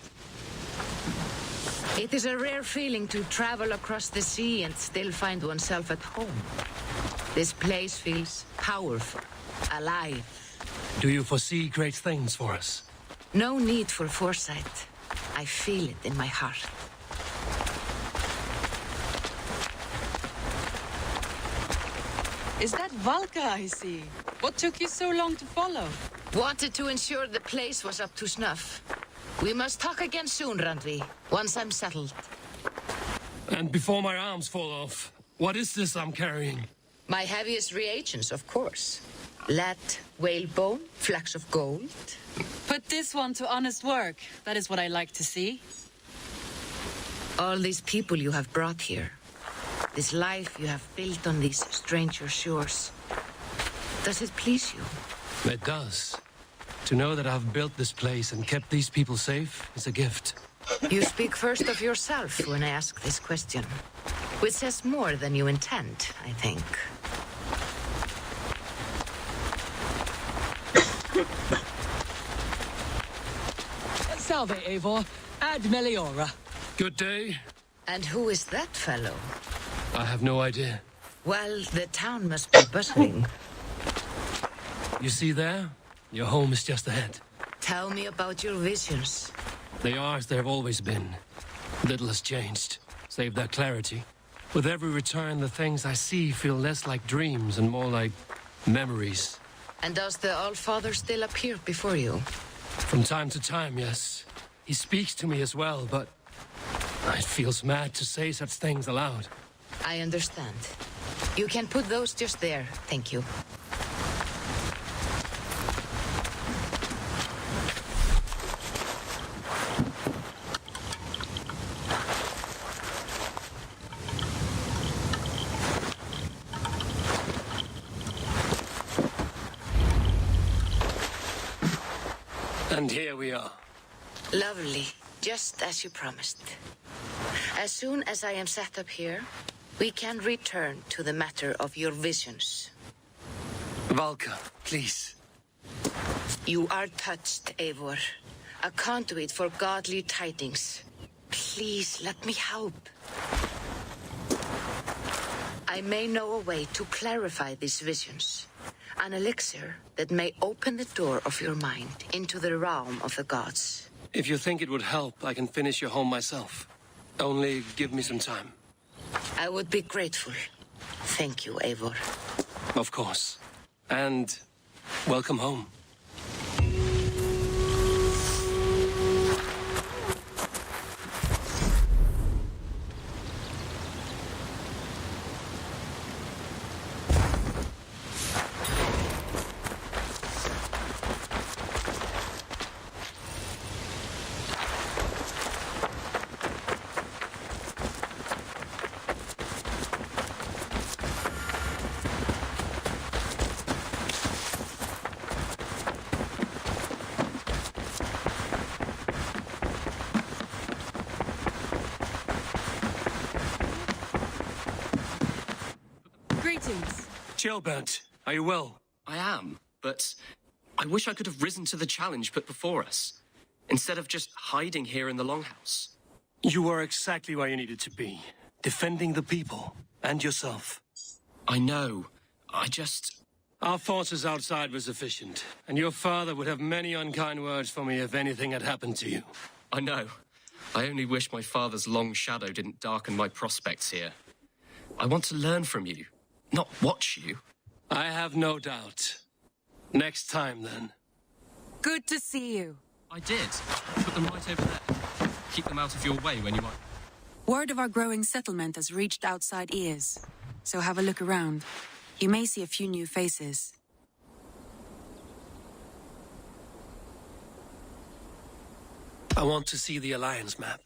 It is a rare feeling to travel across the sea and still find oneself at home. This place feels powerful, alive. Do you foresee great things for us? No need for foresight. I feel it in my heart. Is that Valka I see? What took you so long to follow? Wanted to ensure the place was up to snuff. We must talk again soon, Randvi, once I'm settled. And before my arms fall off, what is this I'm carrying? My heaviest reagents, of course. Lead, whalebone, flecks of gold. Put this one to honest work. That is what I like to see. All these people you have brought here. This life you have built on these stranger shores. Does it please you? It does. To know that I've built this place and kept these people safe is a gift. You speak first of yourself when I ask this question. Which says more than you intend, I think. Salve, Eivor. Ad Meliora. Good day. And who is that fellow? I have no idea. Well, the town must be bustling. You see there? Your home is just ahead. Tell me about your visions. They are as they have always been. Little has changed, save their clarity. With every return, the things I see feel less like dreams and more like memories. And does the Allfather still appear before you? From time to time, yes. He speaks to me as well, but it feels mad to say such things aloud. I understand. You can put those just there, thank you. And here we are. Lovely, just as you promised. As soon as I am set up here, we can return to the matter of your visions. Valka, please. You are touched, Eivor. A conduit for godly tidings. Please, let me help. I may know a way to clarify these visions. An elixir that may open the door of your mind into the realm of the gods. If you think it would help, I can finish your home myself. Only give me some time. I would be grateful. Thank you, Eivor. Of course. And welcome home. Greetings. Chilbert, are you well? I am, but I wish I could have risen to the challenge put before us, instead of just hiding here in the Longhouse. You were exactly where you needed to be, defending the people and yourself. I know. Our forces outside were sufficient, and your father would have many unkind words for me if anything had happened to you. I know. I only wish my father's long shadow didn't darken my prospects here. I want to learn from you, not watch you. I have no doubt. Next time, then. Good to see you. I did. Put them right over there. Keep them out of your way when you want. Word of our growing settlement has reached outside ears, so have a look around. You may see a few new faces. I want to see the Alliance map.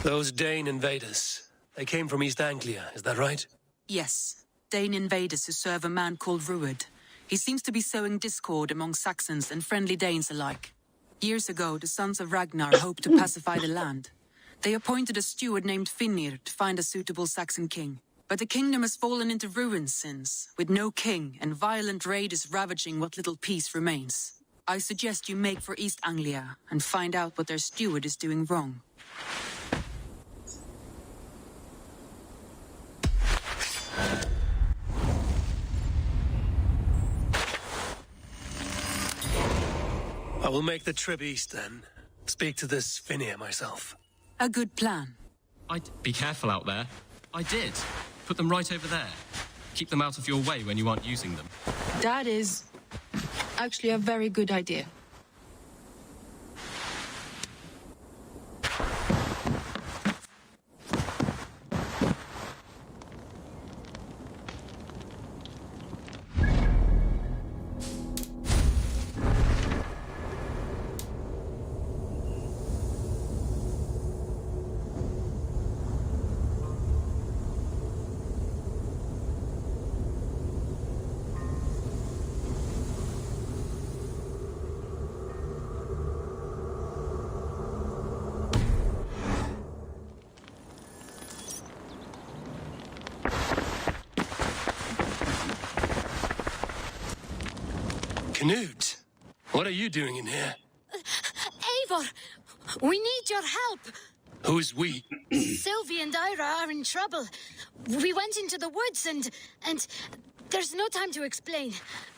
Those Dane invaders, they came from East Anglia, is that right? Yes, Dane invaders who serve a man called Ruud. He seems to be sowing discord among Saxons and friendly Danes alike. Years ago, the sons of Ragnar hoped to pacify the land. They appointed a steward named Finnir to find a suitable Saxon king. But the kingdom has fallen into ruins since, with no king and violent raiders ravaging what little peace remains. I suggest you make for East Anglia and find out what their steward is doing wrong. I will make the trip east then. Speak to this Finnir myself. A good plan. I'd be careful out there. I did. Put them right over there. Keep them out of your way when you aren't using them. That is actually a very good idea. Knut, what are you doing in here? Eivor, we need your help. Who's we? Sylvie and Ira are in trouble. We went into the woods and there's no time to explain.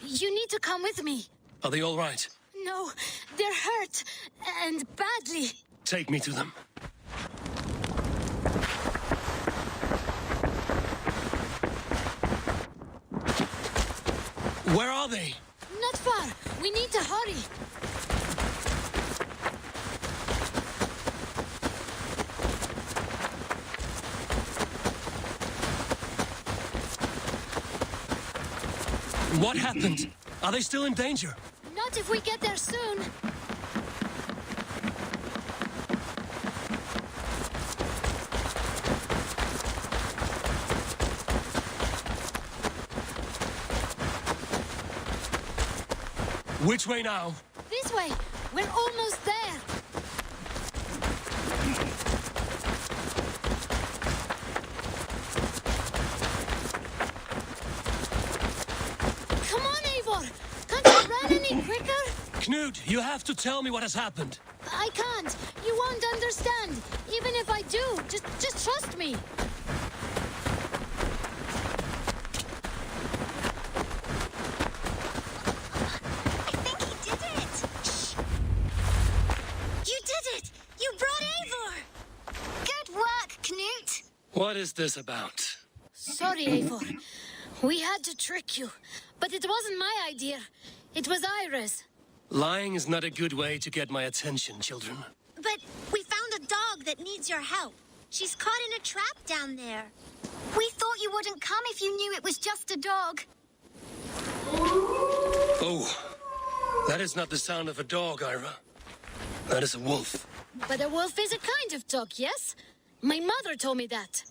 You need to come with me. Are they all right? No, they're hurt and badly. Take me to them. Where are they? Not far. We need to hurry. What happened? Are they still in danger? Not if we get there soon. Which way now? This way. We're almost there. Come on, Eivor. Can't you run any quicker? Knut, you have to tell me what has happened. I can't. You won't understand. Even if I do, just trust me. What is this about? Sorry, Eivor. We had to trick you. But it wasn't my idea. It was Ira's. Lying is not a good way to get my attention, children. But we found a dog that needs your help. She's caught in a trap down there. We thought you wouldn't come if you knew it was just a dog. Oh, that is not the sound of a dog, Ira. That is a wolf. But a wolf is a kind of dog, yes? My mother told me that.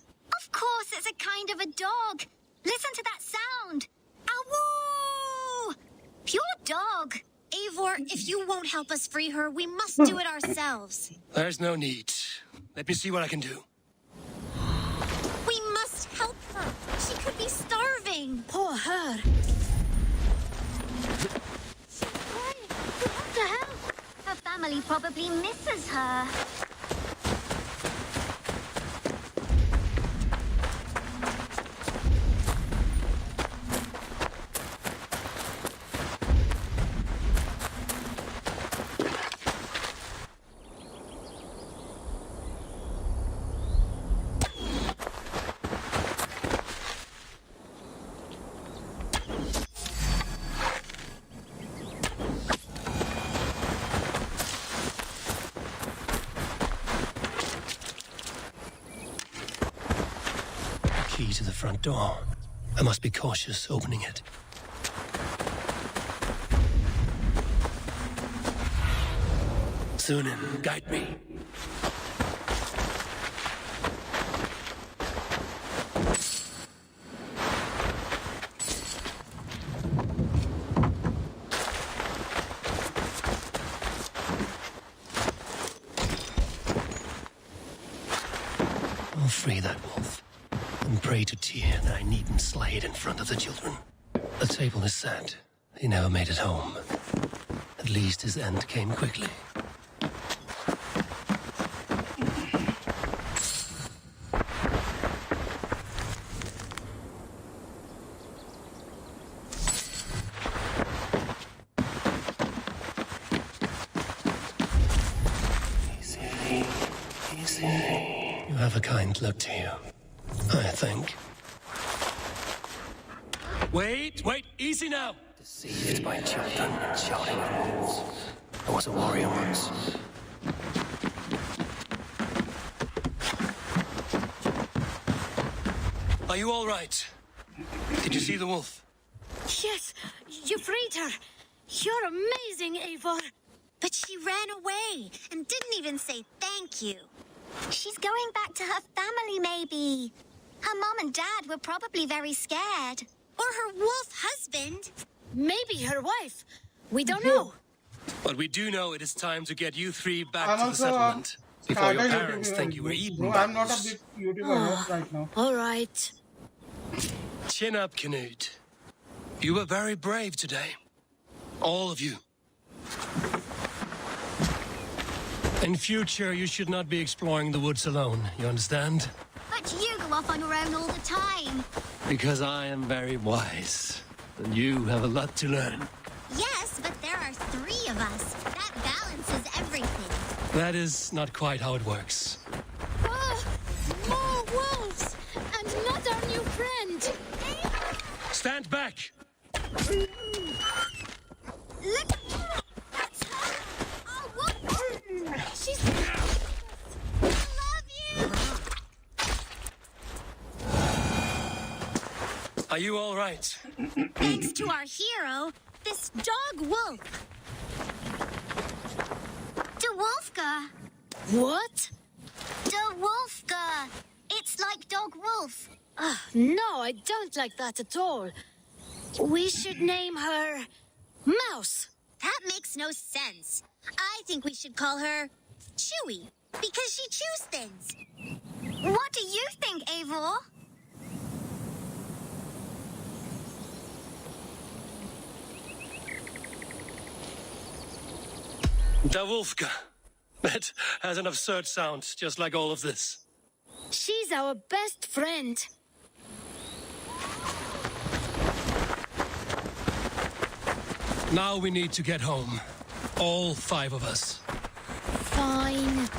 Of course it's a kind of a dog. Listen to that sound. Awoo! Pure dog. Eivor, if you won't help us free her, we must do it ourselves. There's no need. Let me see what I can do. We must help her. She could be starving. Poor her. What the hell? Her family probably misses her. Key to the front door. I must be cautious opening it. Sunan, guide me. I'll free that wolf, and pray to Tyr that I needn't slay it in front of the children. The table is set. He never made it home. At least his end came quickly. You have a kind look to you, I think. Wait, easy now! Deceived by children and shouting at wolves. I was a warrior once. Are you all right? Did you see the wolf? Yes, you freed her. You're amazing, Eivor. But she ran away and didn't even say thank you. She's going back to her family, maybe. Her mom and dad were probably very scared. Or her wolf husband. Maybe her wife. We don't know. But we do know it is time to get you three back I'm to the also settlement. Before your started parents YouTubing think you were eaten bro. by I'm not a wolves. big YouTuber right now. All right. Chin up, Canute. You were very brave today. All of you. In future, you should not be exploring the woods alone, you understand? But you go off on your own all the time. Because I am very wise, and you have a lot to learn. Yes, but there are 3 of us. That balances everything. That is not quite how it works. More wolves! And not our new friend! Stand back! Look! That's her! Oh, what? She's... I love you! Are you all right? Thanks to our hero, this dog wolf. De Wolfka. What? De Wolfka. It's like dog wolf. No, I don't like that at all. We should name her Mouse. That makes no sense. I think we should call her Chewy, because she chews things. What do you think, Eivor? Davulfka. That has an absurd sound, just like all of this. She's our best friend. Now we need to get home. All 5 of us. Fine.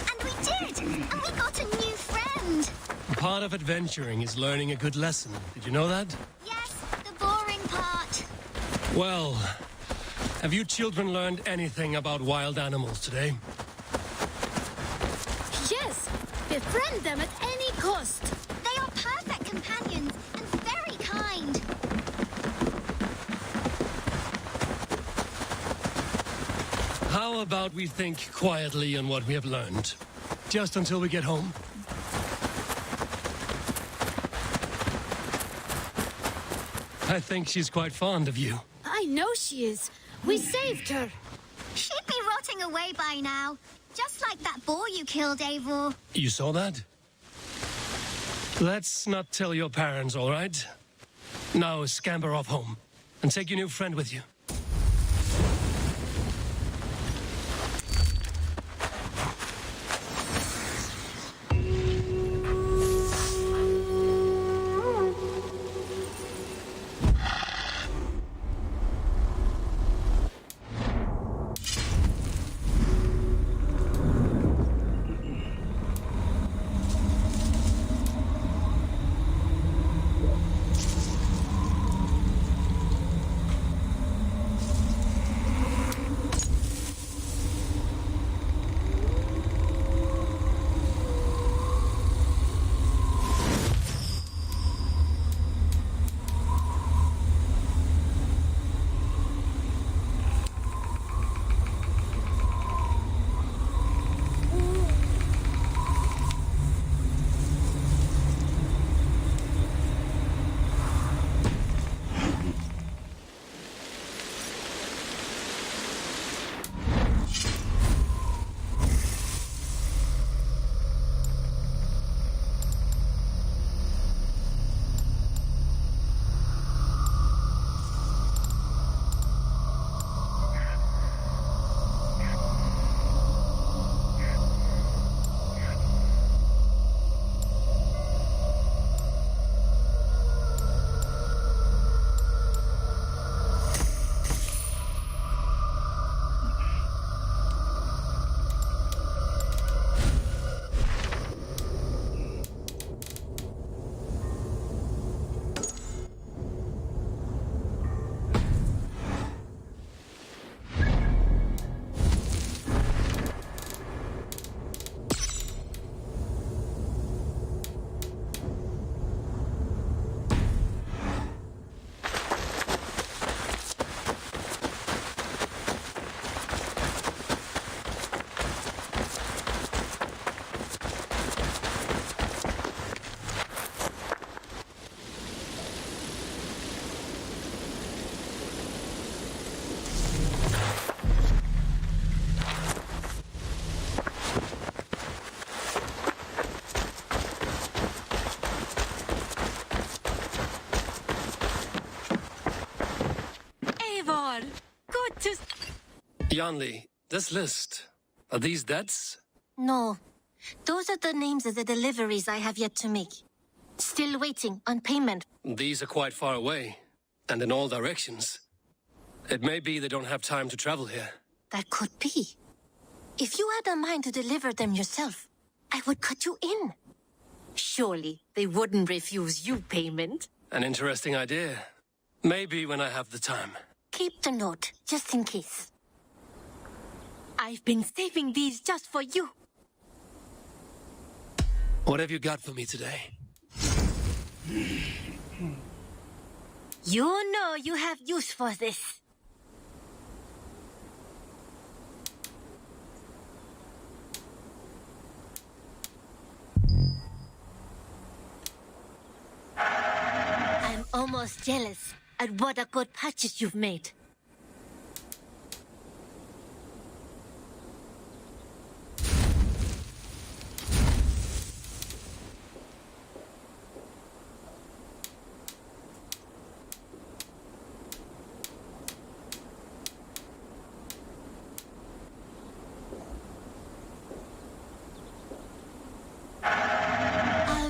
And we did! And we got a new friend! Part of adventuring is learning a good lesson. Did you know that? Yes, the boring part. Well, have you children learned anything about wild animals today? Yes, befriend them at any cost. They are perfect companions and very kind. How about we think quietly on what we have learned? Just until we get home? I think she's quite fond of you. I know she is. We saved her. She'd be rotting away by now. Just like that boar you killed, Eivor. You saw that? Let's not tell your parents, all right? Now scamper off home and take your new friend with you. Yanli, this list, are these debts? No. Those are the names of the deliveries I have yet to make. Still waiting on payment. These are quite far away, and in all directions. It may be they don't have time to travel here. That could be. If you had a mind to deliver them yourself, I would cut you in. Surely they wouldn't refuse you payment. An interesting idea. Maybe when I have the time. Keep the note, just in case. I've been saving these just for you. What have you got for me today? You know you have use for this. I'm almost jealous at what a good purchase you've made.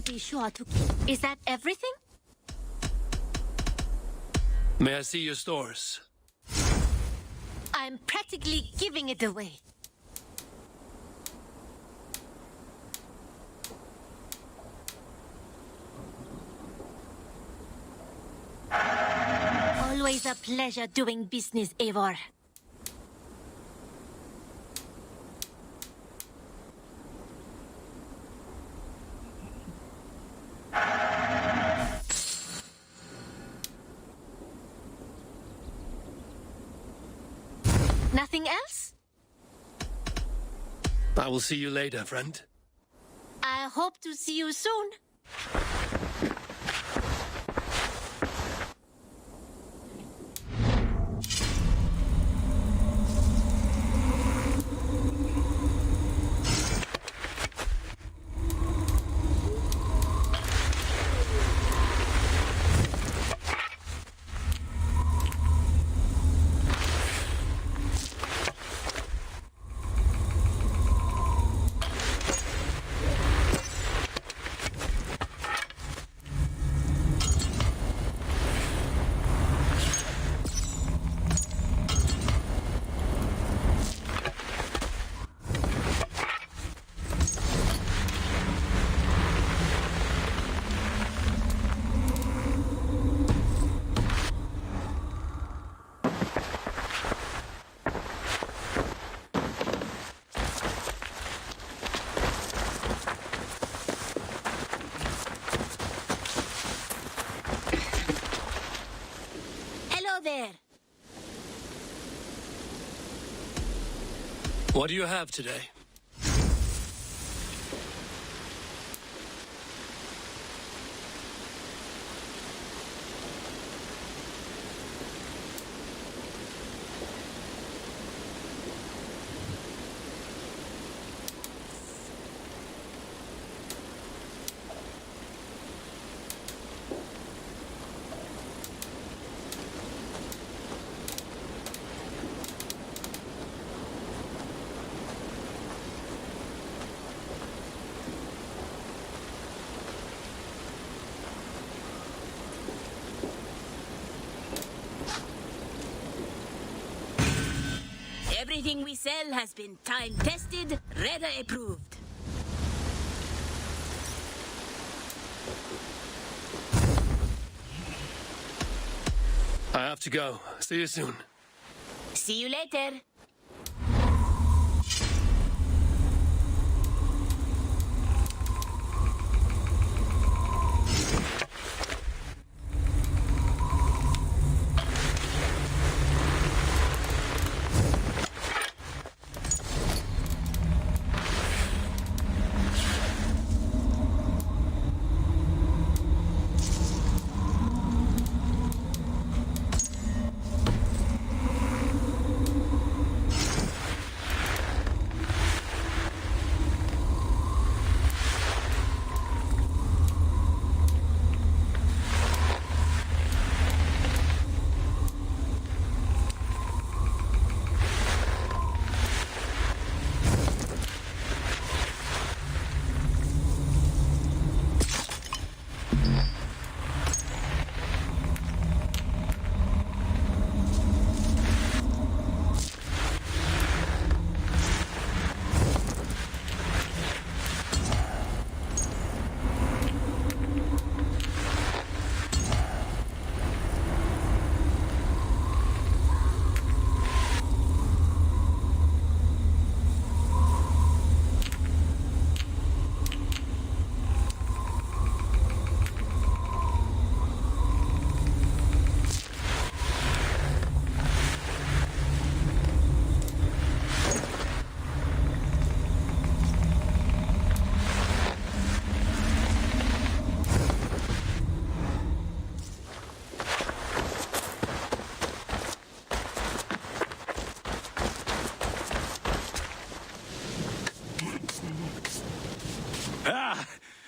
Be sure to keep. Is that everything? May I see your stores? I'm practically giving it away. Always a pleasure doing business, Eivor. Nothing else? I will see you later, friend. I hope to see you soon. There. What do you have today? Everything we sell has been time-tested, Reda approved. I have to go. See you soon. See you later.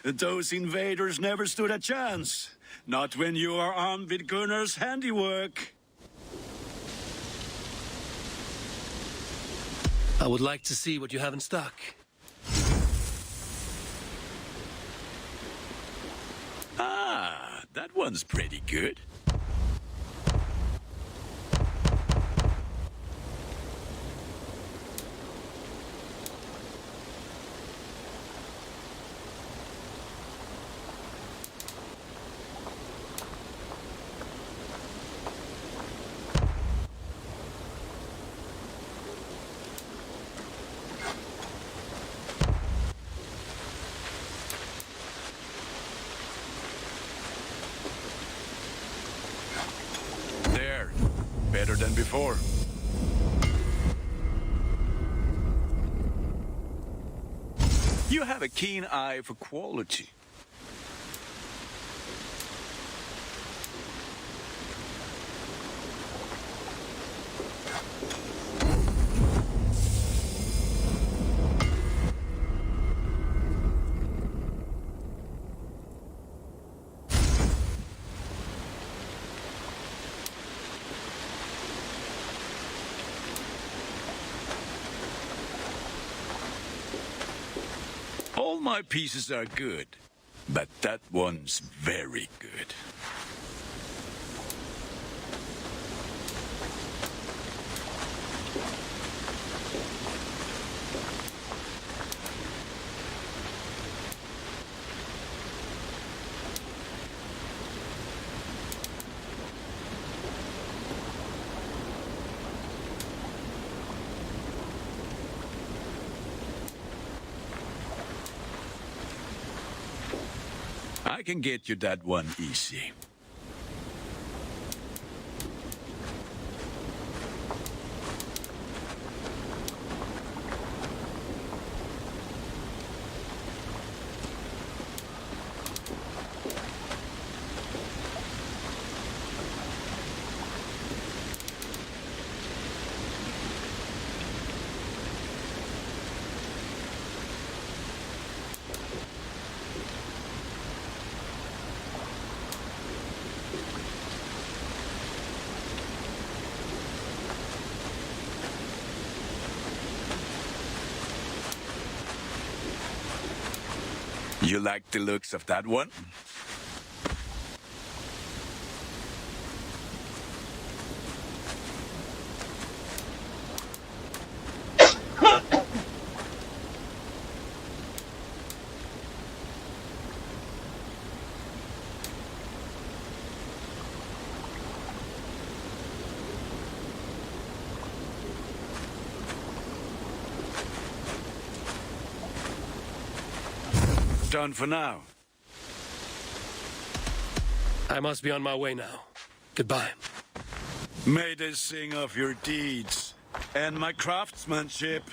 Those invaders never stood a chance. Not when you are armed with Gunnar's handiwork. I would like to see what you have in stock. Ah, that one's pretty good. Better than before. You have a keen eye for quality. All my pieces are good, but that one's very good. I can get you that one easy. You like the looks of that one? Done for now. I must be on my way now. Goodbye. May they sing of your deeds and my craftsmanship.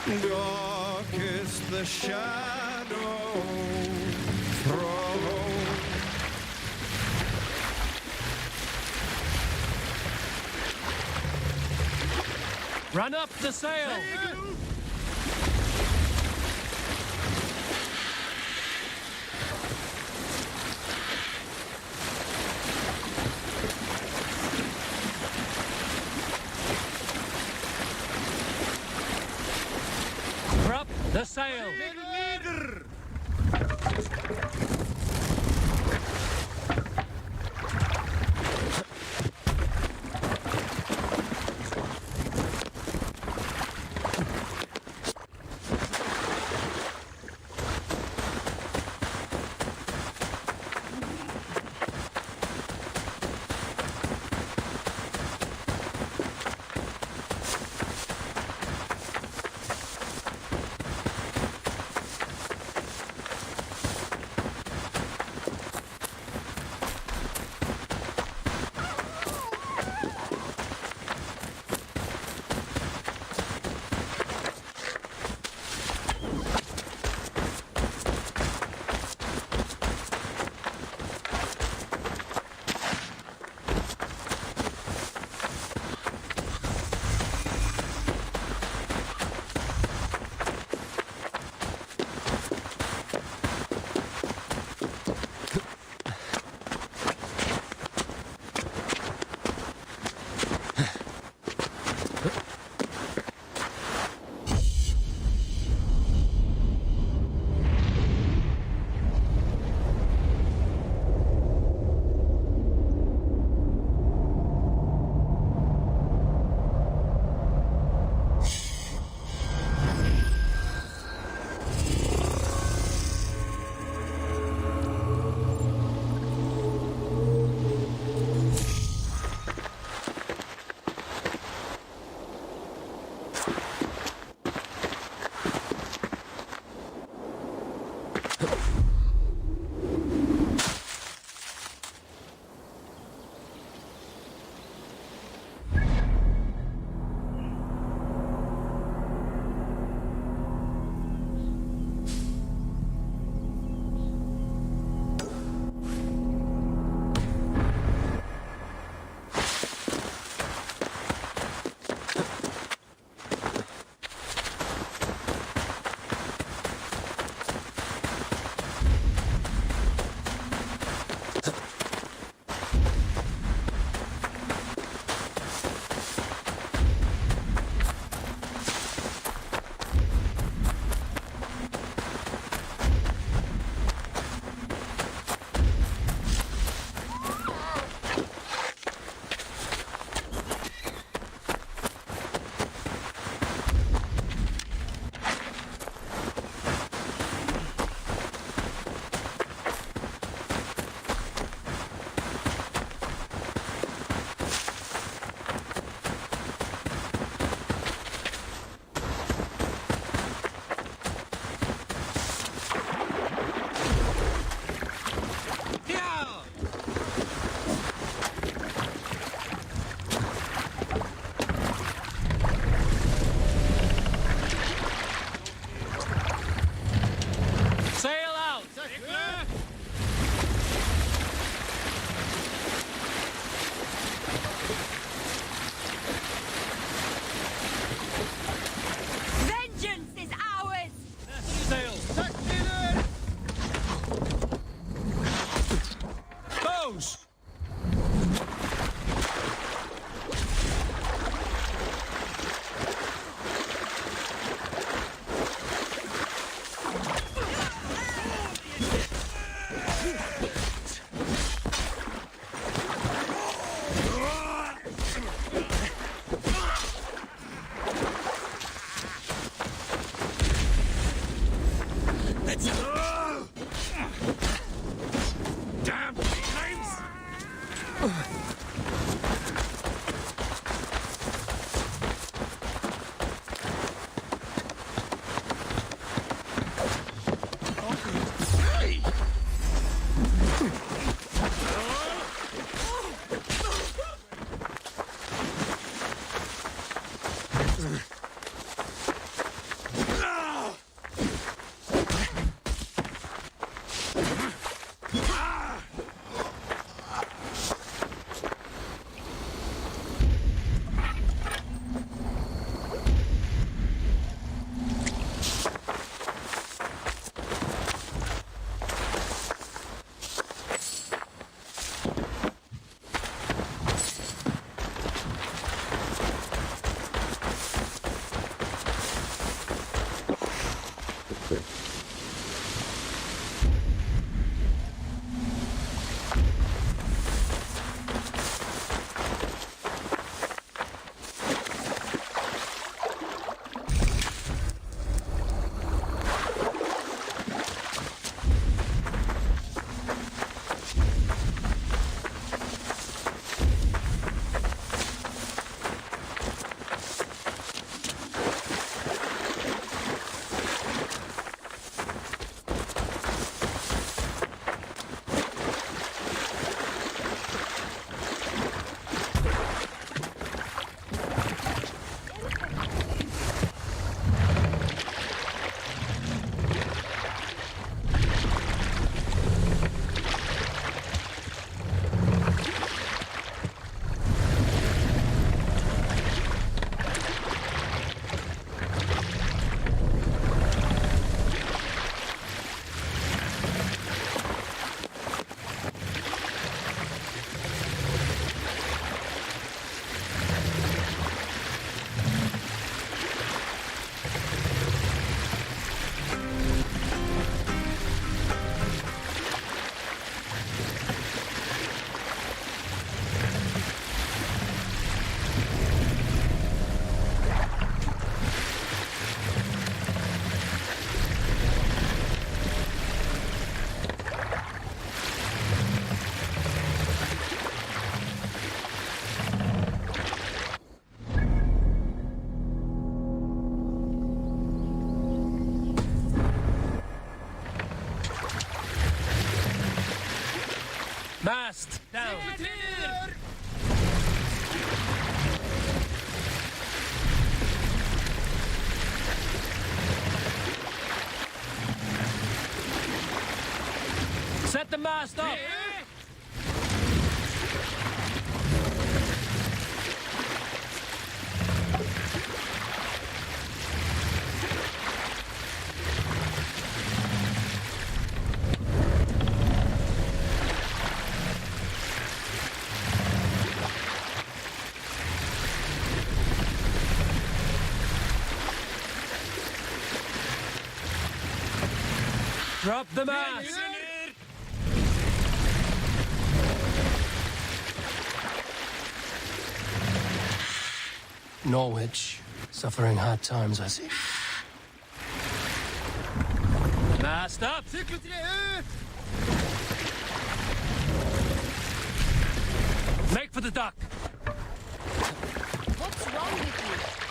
Dark is the shadow thrown. Run up the sail! Drop the sail! sail! Set the mast up! Drop the mast! Norwich, suffering hard times, I see. Mast up! Make for the dock! What's wrong with you?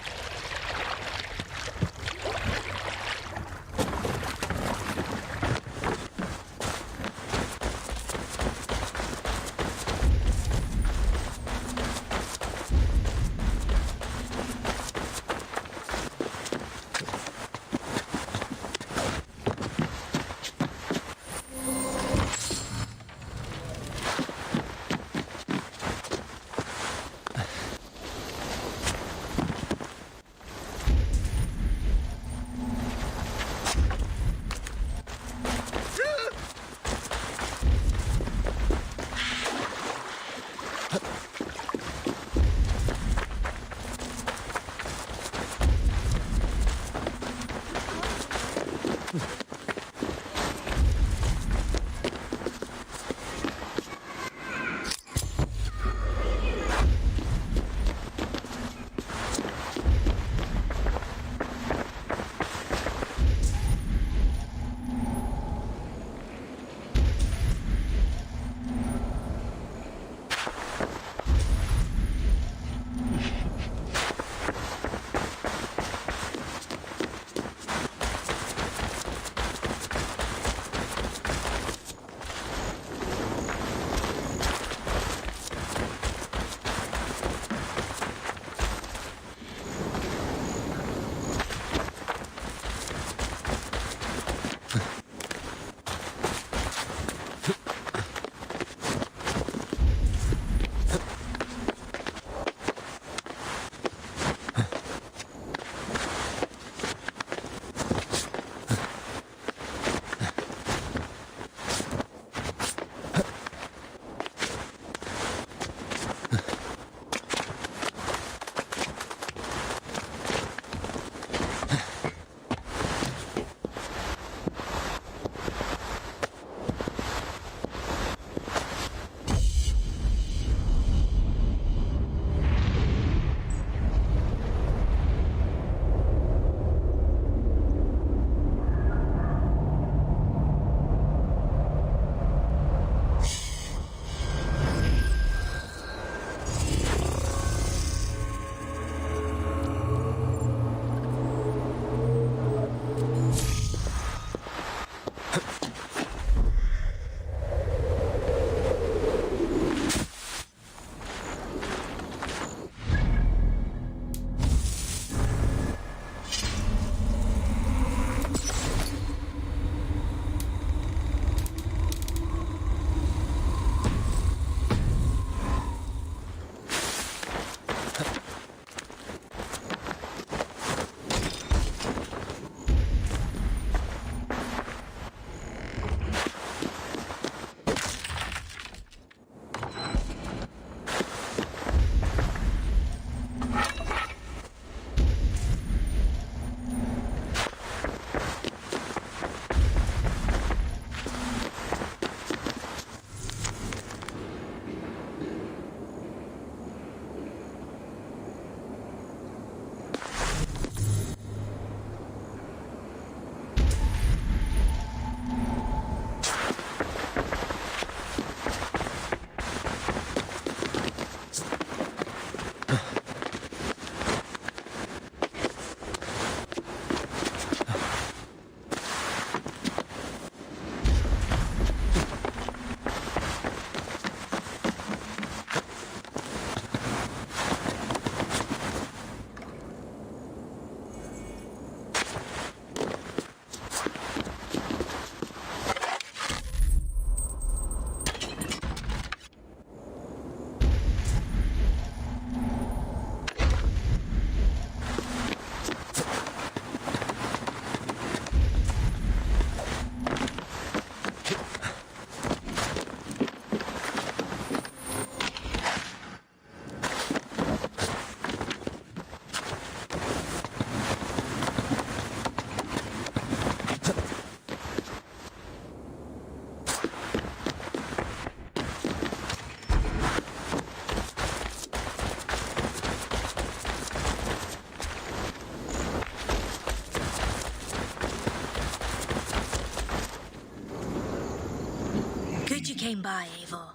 came by, Eivor.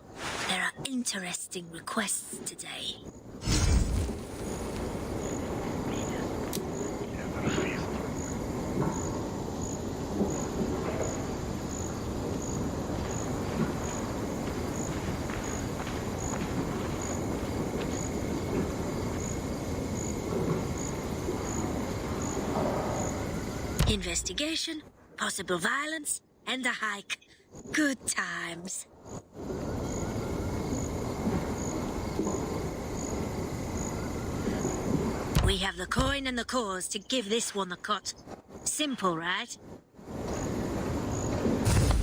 There are interesting requests today. Investigation, possible violence, and a hike. Good times. We have the coin and the cause to give this one the cut. Simple, right?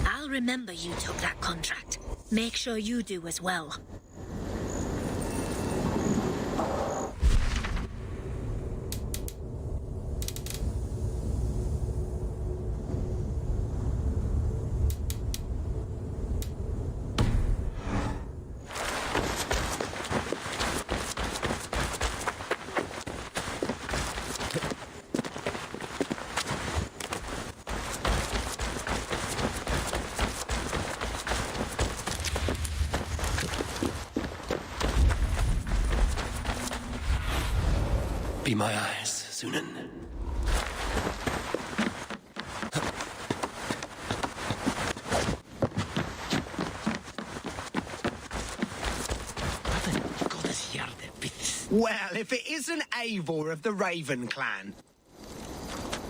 I'll remember you took that contract. Make sure you do as well. Be my eyes, Sunan. Well, if it isn't Eivor of the Raven clan.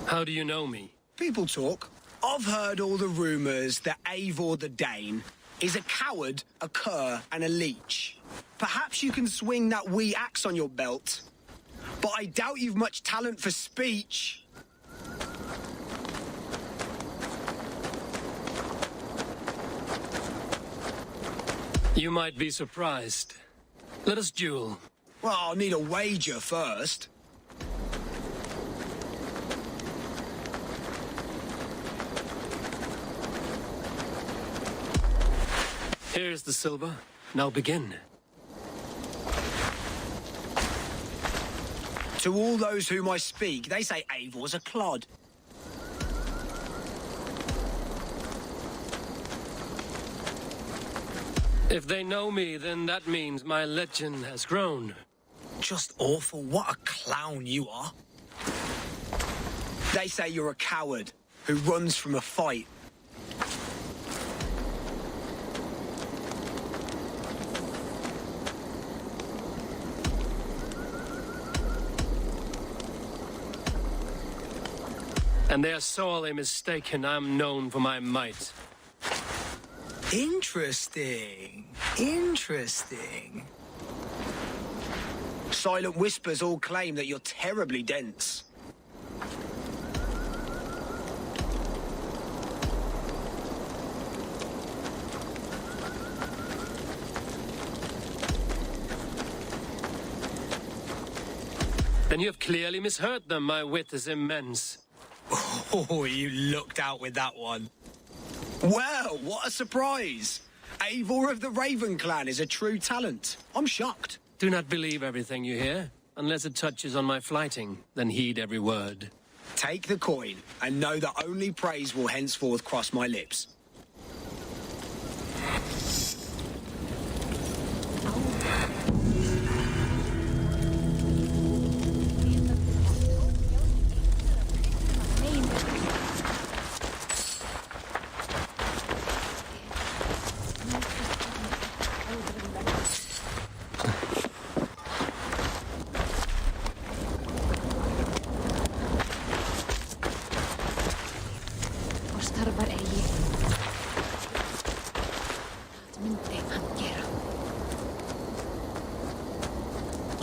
How do you know me? People talk. I've heard all the rumours that Eivor the Dane is a coward, a cur, and a leech. Perhaps you can swing that wee axe on your belt. But I doubt you've much talent for speech. You might be surprised. Let us duel. Well, I'll need a wager first. Here's the silver. Now begin. To all those whom I speak, they say Eivor's a clod. If they know me, then that means my legend has grown. Just awful. What a clown you are. They say you're a coward who runs from a fight. And they are sorely mistaken. I'm known for my might. Interesting. Interesting. Silent whispers all claim that you're terribly dense. Then you have clearly misheard them. My wit is immense. Oh, you looked out with that one. Well, what a surprise! Eivor of the Raven clan is a true talent. I'm shocked. Do not believe everything you hear. Unless it touches on my flighting, then heed every word. Take the coin, and know that only praise will henceforth cross my lips.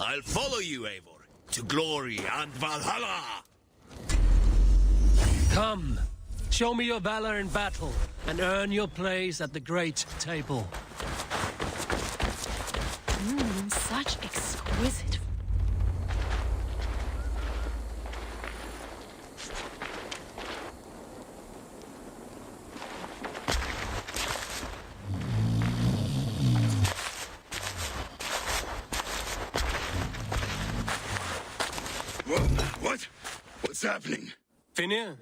I'll follow you, Eivor, to glory and Valhalla! Come, show me your valor in battle, and earn your place at the great table. Such exquisite. What? What's happening? Finir?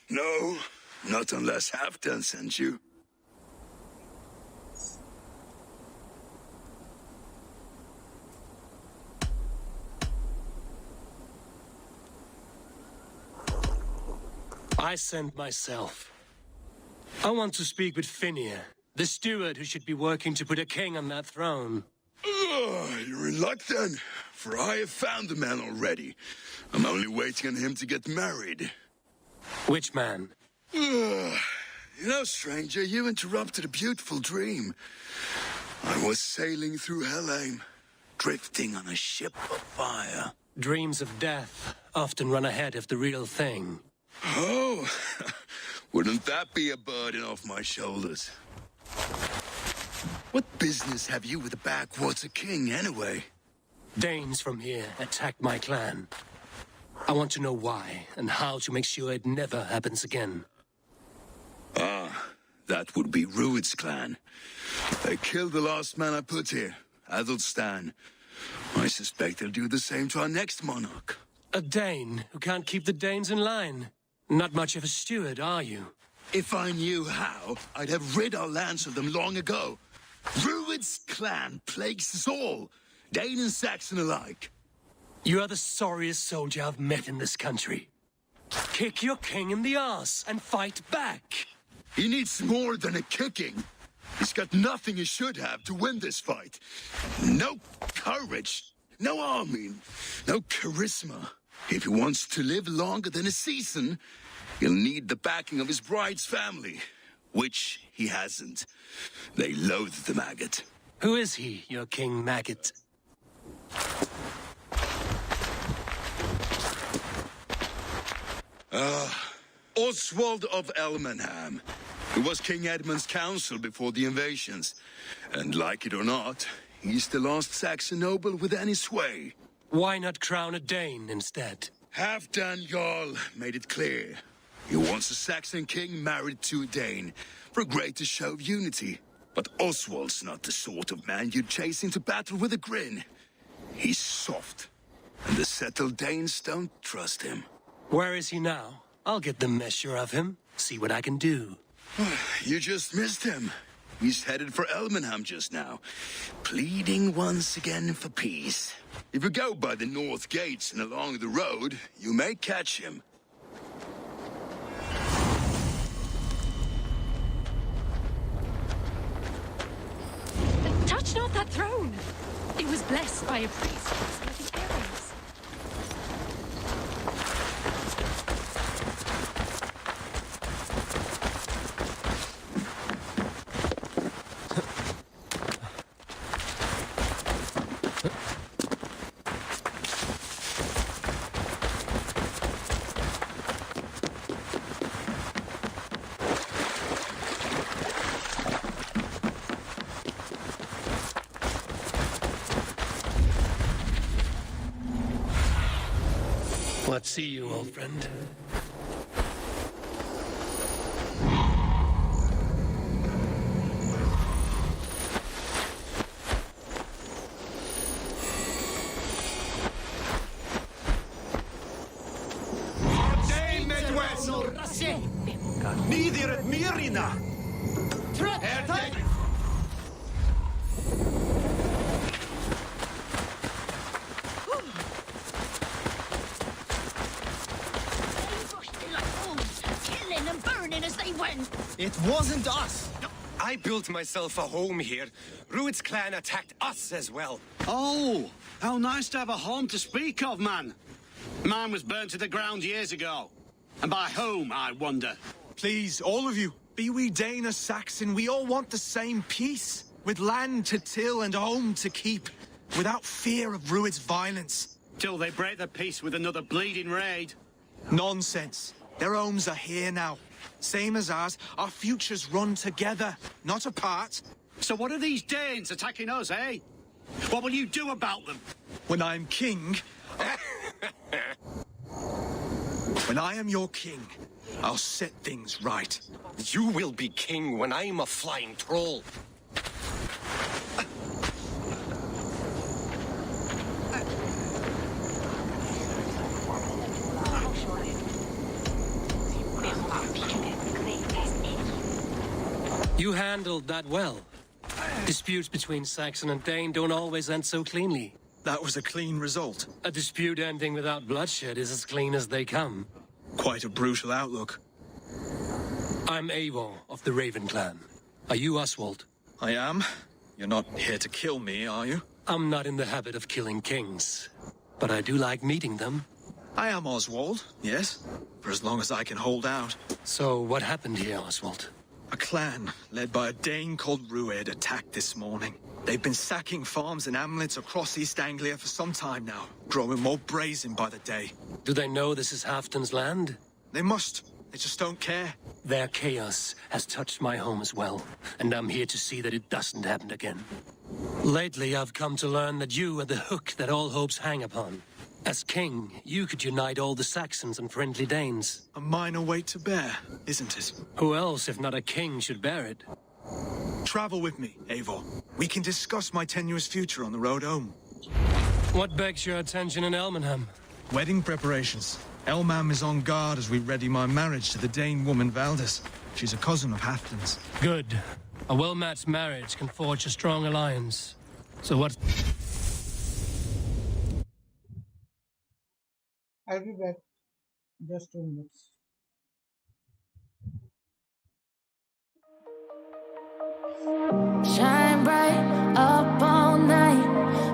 No. Not unless Halfdan sent you. I sent myself. I want to speak with Finir, the steward who should be working to put a king on that throne. You're in luck then, for I have found the man already. I'm only waiting on him to get married. Which man? You know, stranger, you interrupted a beautiful dream. I was sailing through Helheim, drifting on a ship of fire. Dreams of death often run ahead of the real thing. Oh, wouldn't that be a burden off my shoulders? What business have you with the backwater king, anyway? Danes from here attacked my clan. I want to know why, and how to make sure it never happens again. Ah, that would be Rued's clan. They killed the last man I put here, Adelstan. I suspect they'll do the same to our next monarch. A Dane who can't keep the Danes in line. Not much of a steward, are you? If I knew how, I'd have rid our lands of them long ago. Rued's clan plagues us all, Dane and Saxon alike. You are the sorriest soldier I've met in this country. Kick your king in the arse and fight back. He needs more than a kicking. He's got nothing he should have to win this fight. No courage, no army, no charisma. If he wants to live longer than a season, he'll need the backing of his bride's family, which he hasn't. They loathe the maggot. Who is he, your King Maggot? Oswald of Elmenham. He was King Edmund's counsel before the invasions. And like it or not, he's the last Saxon noble with any sway. Why not crown a Dane instead? Halfdan Jarl made it clear. He wants a Saxon king married to a Dane for a greater show of unity. But Oswald's not the sort of man you'd chase into battle with a grin. He's soft, and the settled Danes don't trust him. Where is he now? I'll get the measure of him, see what I can do. You just missed him. He's headed for Elmenham just now, pleading once again for peace. If you go by the north gates and along the road, you may catch him. Touch not that throne! It was blessed by a priest with earrings. What see you, old friend? Neither at Mirina. Killing and burning as they went. It wasn't us. I built myself a home here. Rued's clan attacked us as well. Oh, how nice to have a home to speak of, man. Mine was burnt to the ground years ago. And by whom, I wonder? Please, all of you, be we Dane or Saxon, we all want the same peace. With land to till and a home to keep. Without fear of Rued's violence. Till they break the peace with another bleeding raid. Nonsense. Their homes are here now. Same as ours, our futures run together, not apart. So what are these Danes attacking us, eh? What will you do about them? When I'm king... When I am your king, I'll set things right. You will be king when I'm a flying troll. You handled that well. Disputes between Saxon and Dane don't always end so cleanly. That was a clean result. A dispute ending without bloodshed is as clean as they come. Quite a brutal outlook. I'm Eivor of the Raven clan. Are you Oswald? I am. You're not here to kill me, are you? I'm not in the habit of killing kings, but I do like meeting them. I am Oswald, yes. For as long as I can hold out. So what happened here, Oswald? A clan, led by a Dane called Rued, attacked this morning. They've been sacking farms and hamlets across East Anglia for some time now, growing more brazen by the day. Do they know this is Halfdan's land? They must. They just don't care. Their chaos has touched my home as well, and I'm here to see that it doesn't happen again. Lately, I've come to learn that you are the hook that all hopes hang upon. As king, you could unite all the Saxons and friendly Danes. A minor weight to bear, isn't it? Who else, if not a king, should bear it? Travel with me, Eivor. We can discuss my tenuous future on the road home. What begs your attention in Elmenham? Wedding preparations. Elmam is on guard as we ready my marriage to the Dane woman Valdis. She's a cousin of Halfdan's. Good. A well-matched marriage can forge a strong alliance. So what... I'll be back. Just 2 minutes. Shine bright up all night.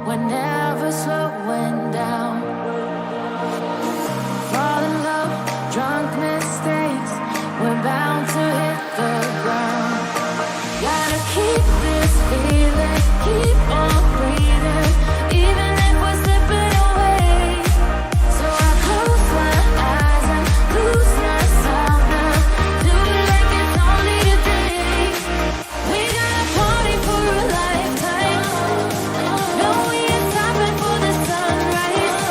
We're never slowing down. Fall in love, drunk mistakes. We're bound to hit the ground. Gotta keep this feeling, keep on breathing, even if we're slipping away. So I close my eyes and lose myself now. Do it like it's only today. We got a party for a lifetime. No, we ain't stopping for the sunrise.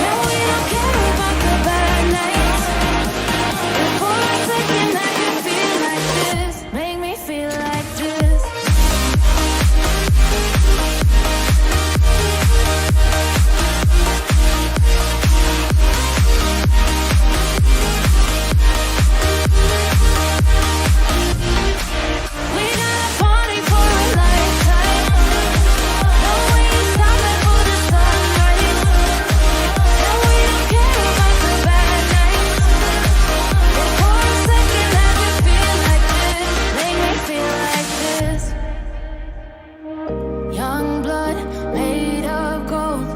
And we don't care about the bad nights. And for a second I can feel like this. Make me feel like this. We got a party for a lifetime. No, we ain't stopping for the sunrise. And we don't care about the bad nights. And for a second I can feel like this. Make me feel like this. Young blood made of gold,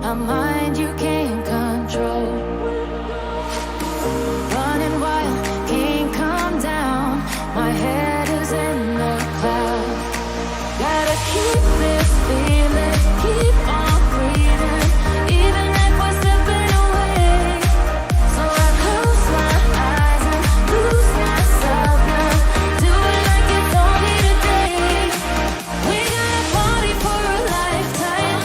a mind you can't control. Running wild, can't come down. My head is in the clouds. Gotta keep this feeling, keep on breathing, even if we're slipping away. So I close my eyes and lose myself now. Do it like it's only today. We got a party for a lifetime.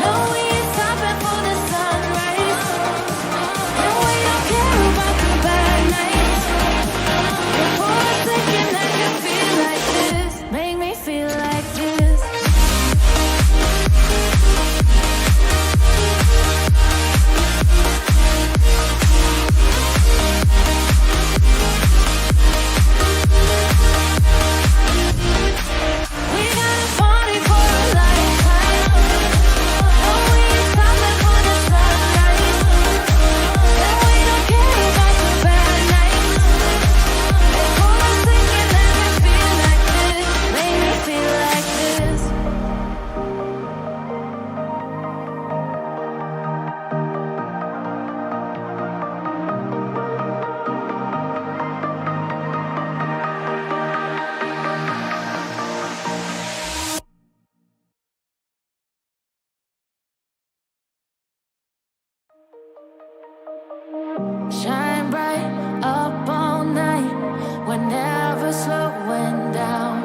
No, we ain't stopping for the sunrise. And we don't care about the bad nights. And for a second I can feel like this. Make me feel like this. We got a party for a lifetime. No, we ain't stopping for the sunrise. And we don't care about the bad nights. And for a second I can feel like this. Make me feel like this. Shine bright up all night. We're never slowing down.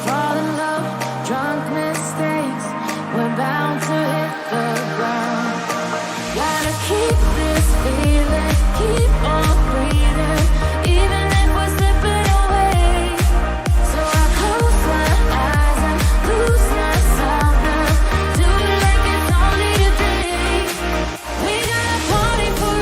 Fall in love, drunk mistakes. We're bound to hit the ground. Gotta keep this feeling, keep on breathing, even if we're slipping away. So I close my eyes and lose myself now. Do it like it's only today. We got a party for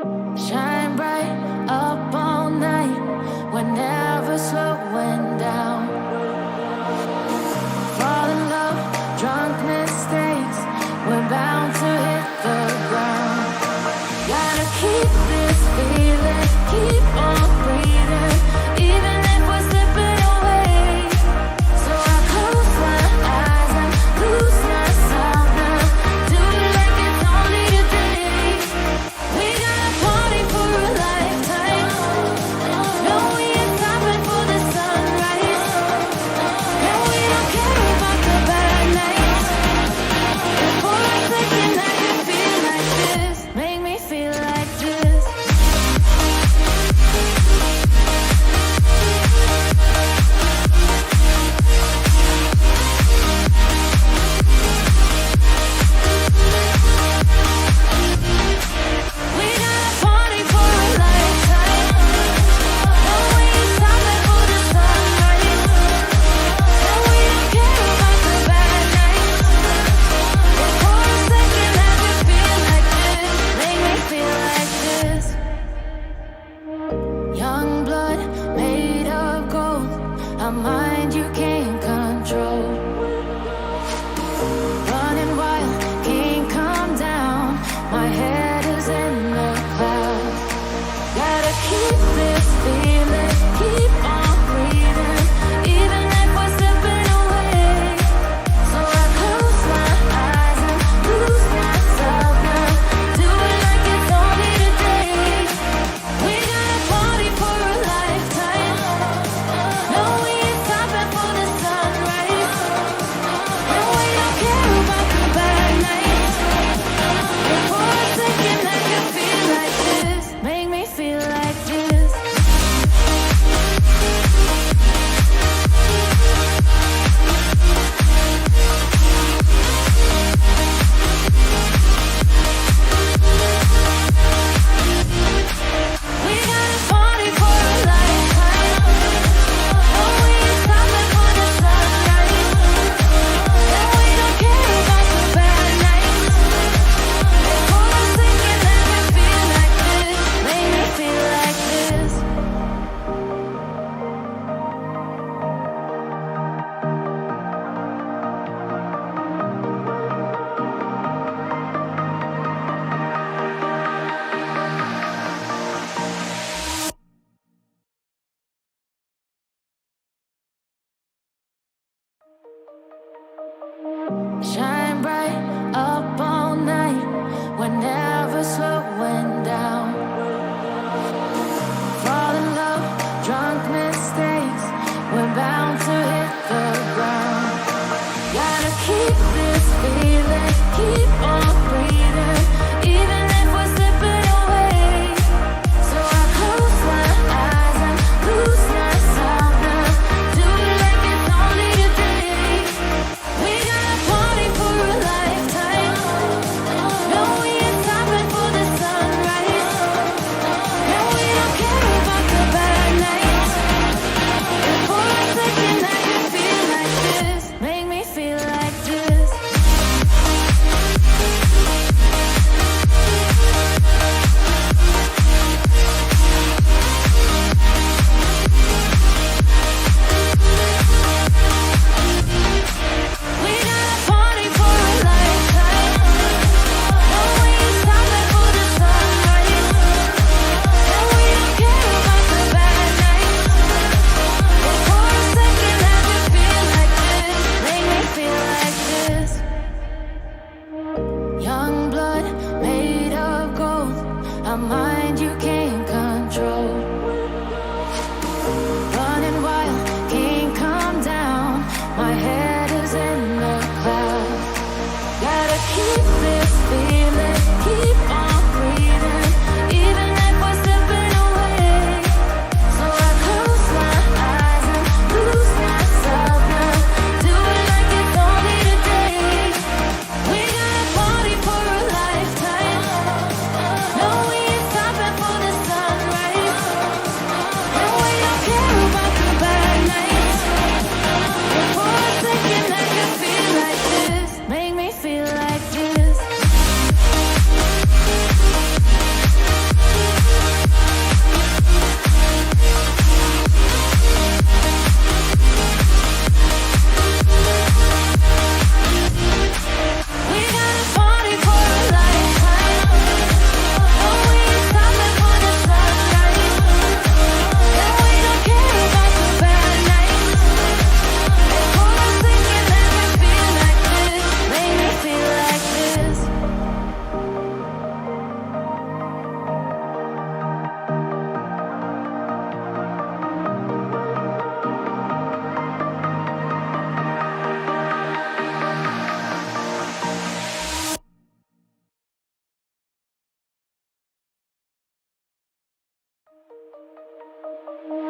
Shine bright up all night. We're never slowing down. Fall in love, drunk mistakes. We're bound to hit the ground. Gotta keep this feeling, keep on breathing, even if we're slipping away. So I close my eyes and lose myself now. Do it like it's only today. We got a party for a lifetime. No, we ain't stopping for the sunrise. No, we don't care about the bad nights. For a second I can feel like this. Make me feel like this. We got a party for a lifetime. No, we ain't stopping for the sunrise. No, we don't care about the bad nights. For a second I can feel like this. Make me feel like this. Young blood made of gold. A mind you can't control. Running wild, can't come down. My head is in the clouds. Gotta keep this feeling, keep on breathing, even if we're slipping away. So I close my eyes and lose myself now. Do it like it's only today. We got a party for a lifetime. No, we ain't stopping for the sunrise. No, we don't care about the bad nights. For a second I can feel like this. Make me feel like this. We got a party for a lifetime. No, we ain't stopping for the sunrise. No, we don't care about the bad nights. For a second I can feel like this. Make me feel like this. Shine bright up all night. We're never slowing down. Fall in love, drunk mistakes. We're bound to hit the ground. Gotta keep this feeling, keep on breathing, even if we're slipping away. So I close my eyes and lose myself now. Do it like it's only today. We got a party for a lifetime. No, we ain't stopping for the sunrise.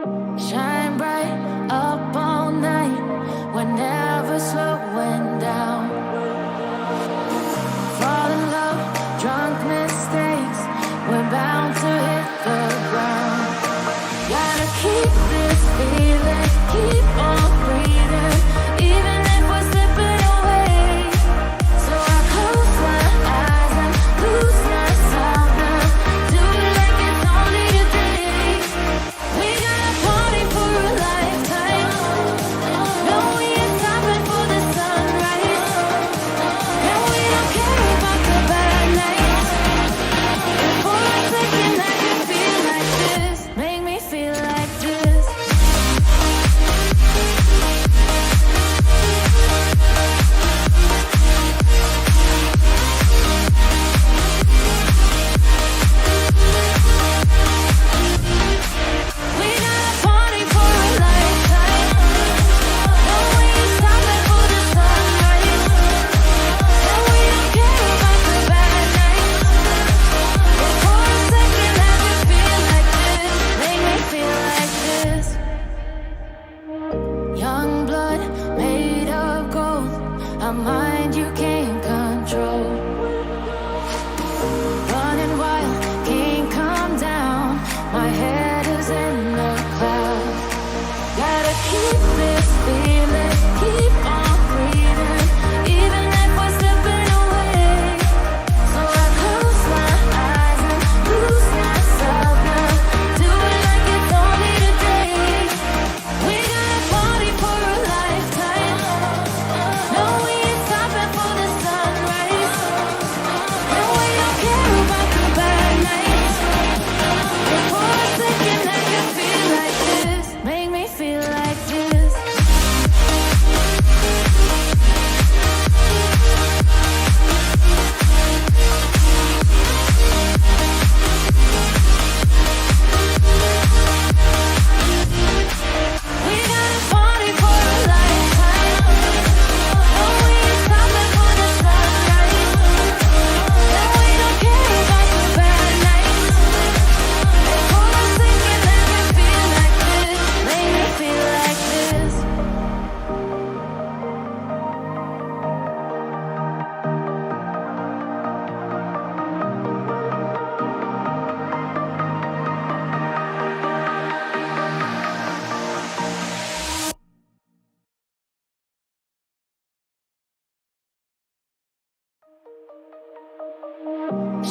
Shine bright up all night. We're never slowing down. Fall in love, drunk mistakes. We're bound to hit the ground. Gotta keep this feeling, keep on breathing, even if we're slipping away. So I close my eyes and lose myself now. Do it like it's only today. We got a party for a lifetime. No, we ain't stopping for the sunrise. No, we don't care about the bad nights. For a second I can feel like this. Make me feel like this. We got a party for a lifetime. No, we ain't stopping for the sunrise. No, we don't care about the bad nights. For a second I can feel like this. Make me feel like this. Young blood made of gold. A mind you can't control. Running wild, can't calm down. My head is in the clouds. Gotta keep this feeling, keep on breathing, even if we're slipping away. So I close my eyes and lose myself now. Do it like it's only today. We got a party for a lifetime. No, we ain't stopping for the sunrise. No, we don't care about the bad nights. For a second I can feel like this. Make me feel like this. We got a party for a lifetime. No, we ain't stopping for the sunrise. No, we don't care about the bad nights. For a second I can feel like this. Make me feel like this.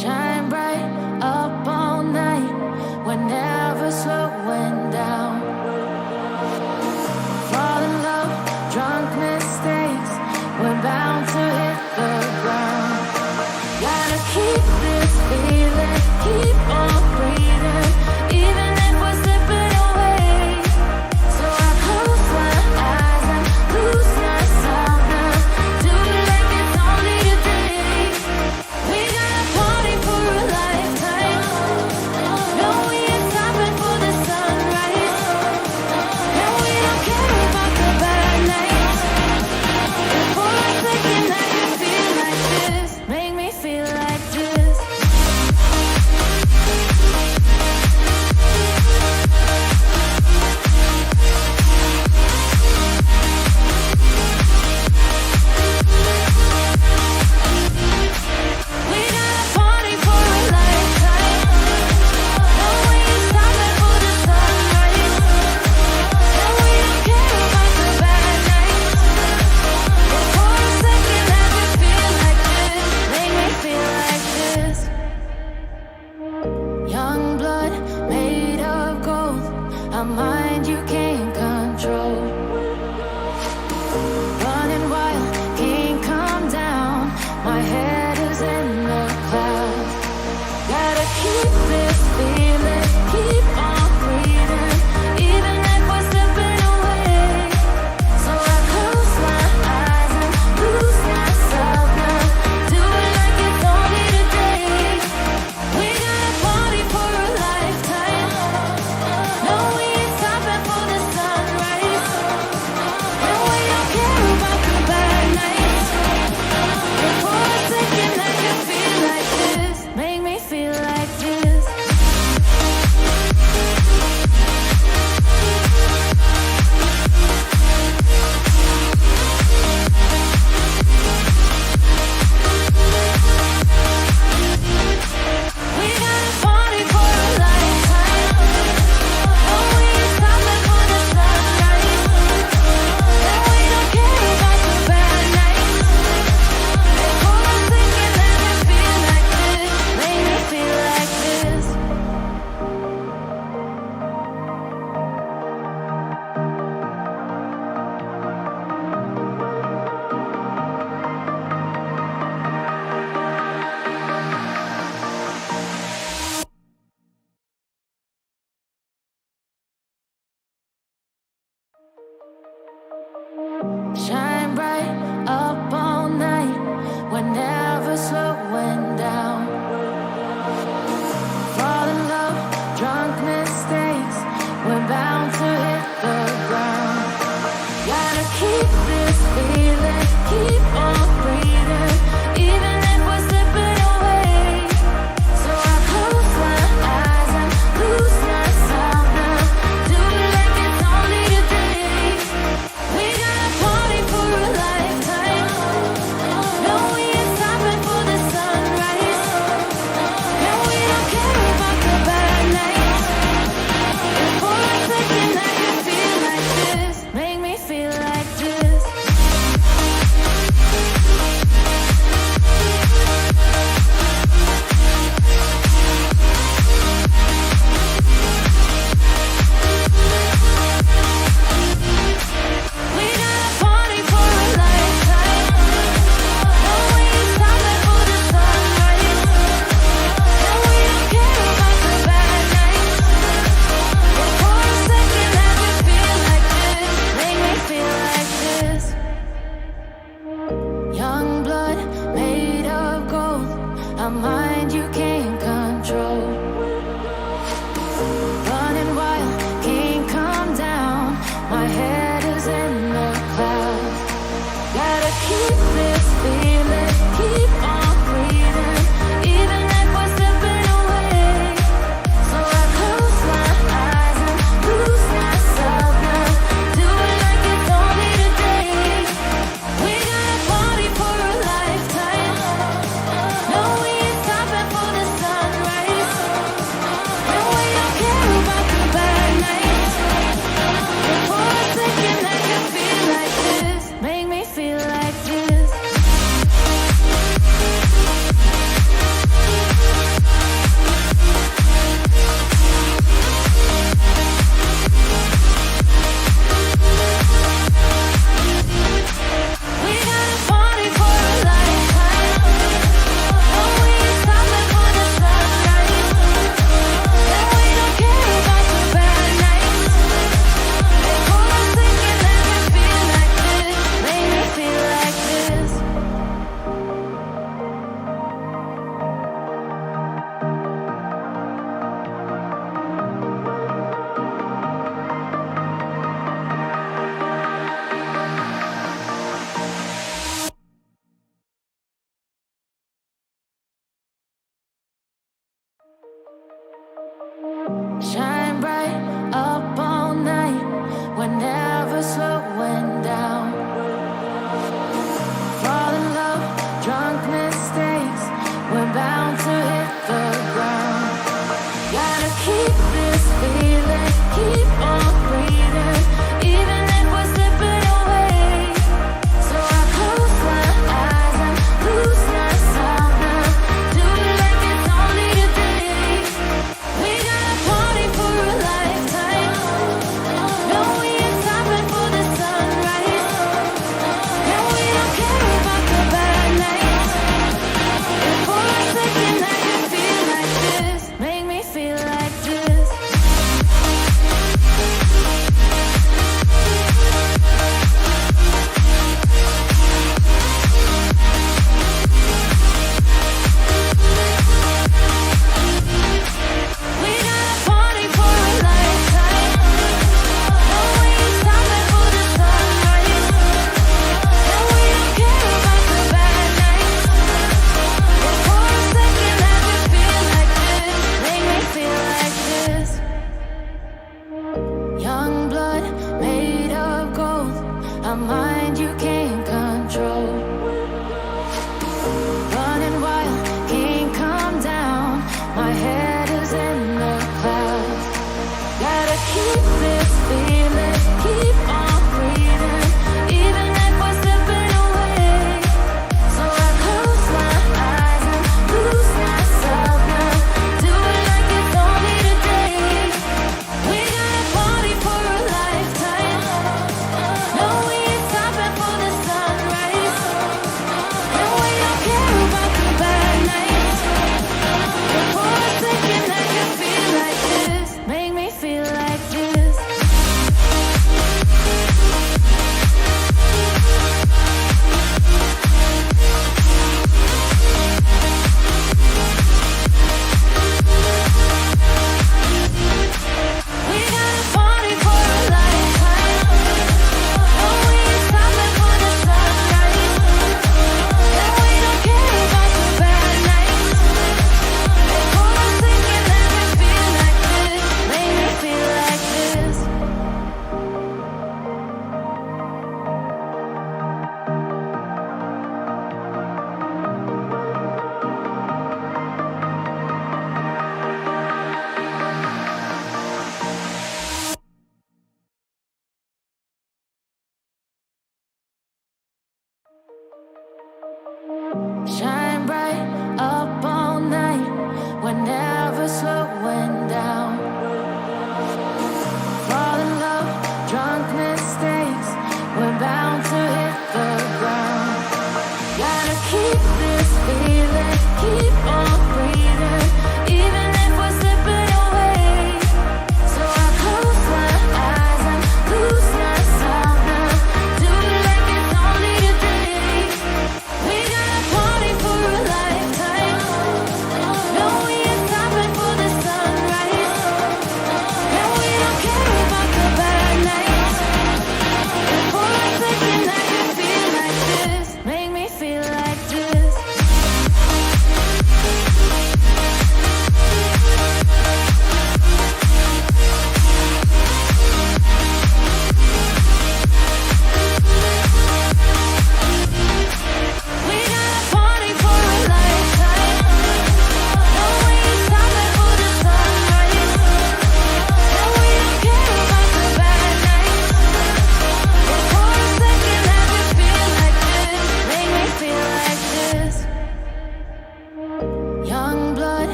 Shine bright up all night. We're never slowing down. Fall in love, drunk mistakes. We're bound to hit the ground. Gotta keep this feeling, keep on breathing, even if we're slipping away. So I close my eyes and lose myself now. Do it like it's only today. We got a party for a lifetime. No, we ain't stopping for the sunrise. No, we don't care about the bad nights. For a second I can feel like this. Make me feel like this. We got a party for a lifetime. No, we ain't stopping for the sunrise. No, we don't care about the bad nights. For a second I can feel like this. Make me feel like this. Young blood made of gold. A mind you can't control. Running wild, can't calm down. My head is in the clouds. Gotta keep this feeling, keep on breathing, even if we're slipping away. So I close my eyes and lose myself now. Do it like it's only today. We got a party for a lifetime. No, we ain't stopping for the sunrise. No, we don't care about the bad nights. For a second I can feel like this. Make me feel like this. Shine bright up all night. We're never slowing down. Fall in love, drunk mistakes. We're bound to hit the ground. Gotta keep this feeling, keep on breathing, even if we're slipping away. So I close my eyes and lose myself now. Do it like it's only today. We got a party for a lifetime. No, we ain't stopping for the sunrise. No, we don't care about the bad nights. And for a second I can feel like this. Make me feel like this. We got a party for a lifetime. No, we ain't stopping for the sunrise. No, we don't care about the bad nights. But for a second I can feel like this. Make me feel like this. Young blood made of gold. A mind you can't control. Running wild, can't come down. My head is in the clouds. Gotta keep this feeling, keep on breathing, even if we're slipping away. So I close my eyes and lose myself now. Do it like it's only today. We got a party for a lifetime. No, we ain't stopping for the sunrise. No, we don't care about the bad nights. But for a second I can feel like this. Make me feel like this. We got a party for a lifetime. No, we ain't stopping for the sunrise. No, we don't care about the bad nights. And for a second I can feel like this. Make me feel like this. Shine bright up all night. We're never slowing down. Fall in love, drunk mistakes. We're bound to hit the ground. Gotta keep this feeling, keep on breathing, even if we're slipping away. So I close my eyes and lose myself now. Do it like it's only today. We got a party for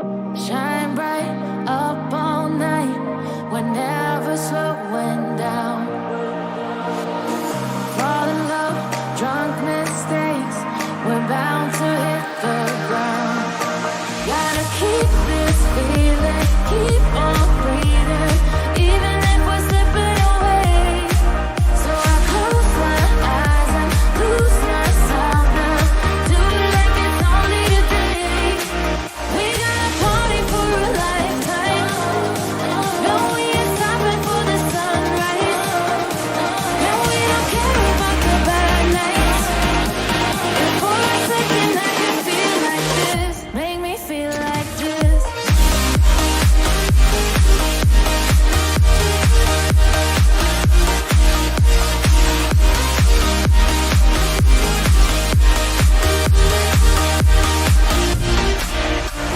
Shine bright up all night. We're never slowing down. Fall in love, drunk mistakes. We're bound to hit the ground. Gotta keep this feeling, keep on breathing, even if we're slipping away. So I close my eyes and lose myself now. Do it like it's only today. We got a party for a lifetime. No, we ain't stopping for the sunrise. No, we don't care about the bad nights. And for a second I can feel like this. Make me feel like this.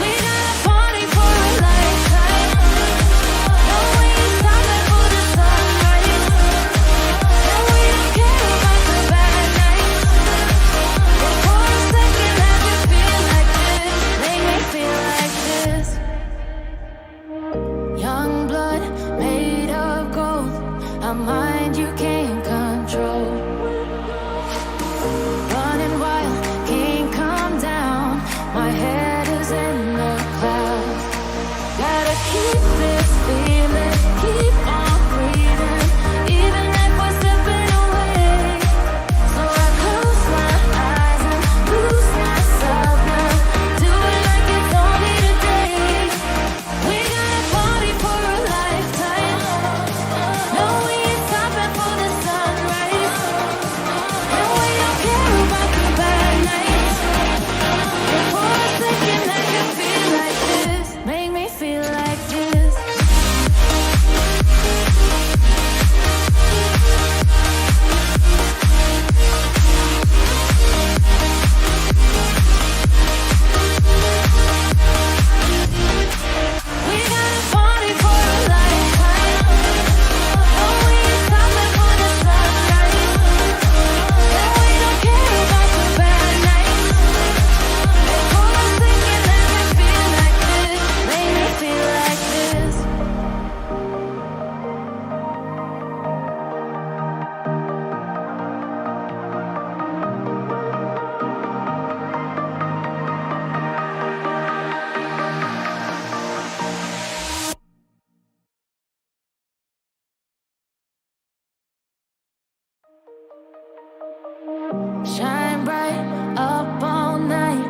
We got a party for a lifetime. No, we ain't stopping for the sunrise. No, we don't care about the bad nights. But for a second I can feel like this. Make me feel like this. Young blood made of gold. A mind you can't control. Running wild, can't calm down. My head is in the clouds. Gotta keep this feeling, keep on breathing, even if we're slipping away. So I close my eyes and lose myself now. Do it like it's only today. We got a party for a lifetime. No, we ain't stopping for the sunrise. No, we don't care about the bad nights. But for a second I can feel like this. Make me feel like this. We got a party for a lifetime. No, we ain't stopping for the sunrise. No, we don't care about the bad nights. And for a second I can feel like this. Make me feel like this. Shine bright up all night.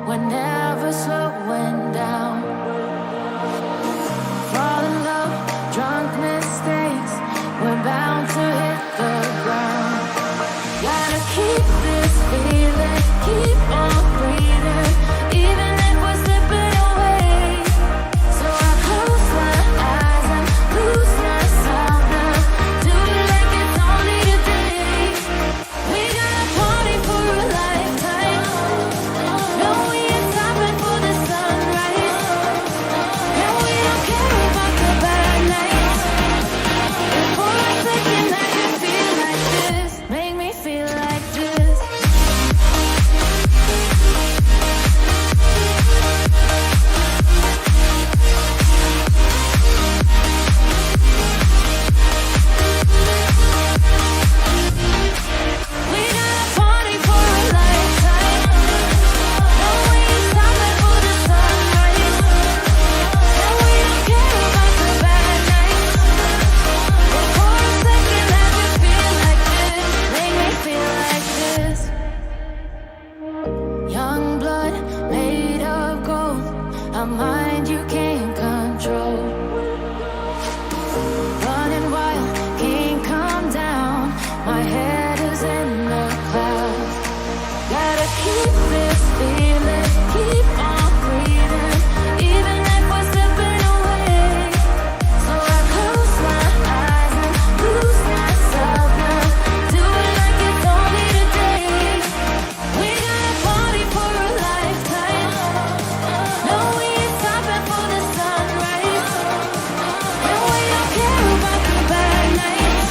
We're never slowing down. Fall in love, drunk mistakes. We're bound to hit the ground. Gotta keep this feeling, keep on breathing, even if we're slipping away. So I close my eyes and lose myself now. Do it like it's only today. We got a party for a lifetime. No, we ain't stopping for the sunrise. No, we don't care about the bad nights. And for a second I can feel like this. Make me feel like this. We got a party for a lifetime. No, we ain't stopping for the sunrise. No, we don't care about the bad nights. But for a second I can feel like this. Make me feel like this. Young blood made of gold. A mind you can't control. Running wild, can't calm down. My head is in the clouds. Gotta keep this feeling, keep on breathing, even if we're slipping away. So I close my eyes and lose myself now. Do it like it's only today. We got a party for a lifetime. No, we ain't stopping for the sunrise. No, we don't care about the bad nights.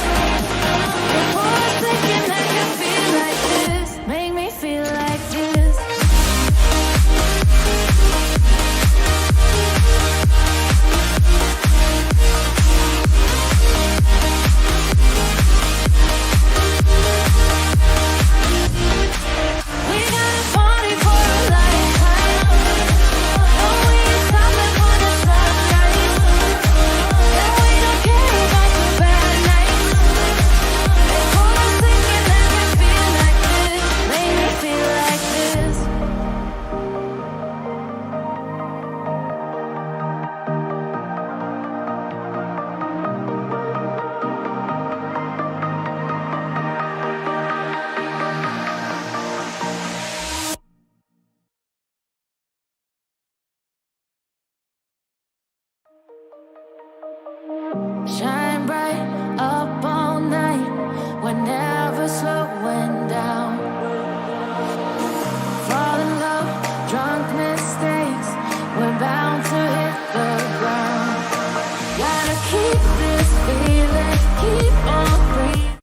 But for a second I can feel like this. Make me feel like this. shine bright up all night. We're never slowing down. Fall in love, drunk mistakes. We're bound to hit the ground. Gotta keep this feeling, keep on breathing.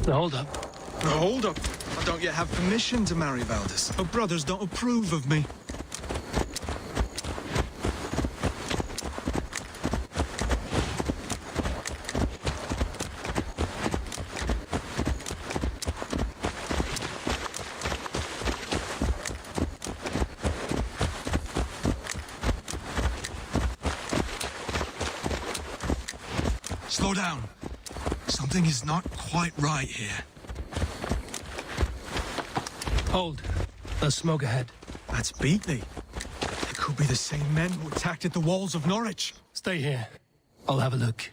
Hold up. Hold up. I don't yet have permission to marry Valdis. Her brothers don't approve of me. Slow down. Something is not quite right here. Hold. There's smoke ahead. That's Beatley. It could be the same men who attacked at the walls of Norwich. Stay here. I'll have a look.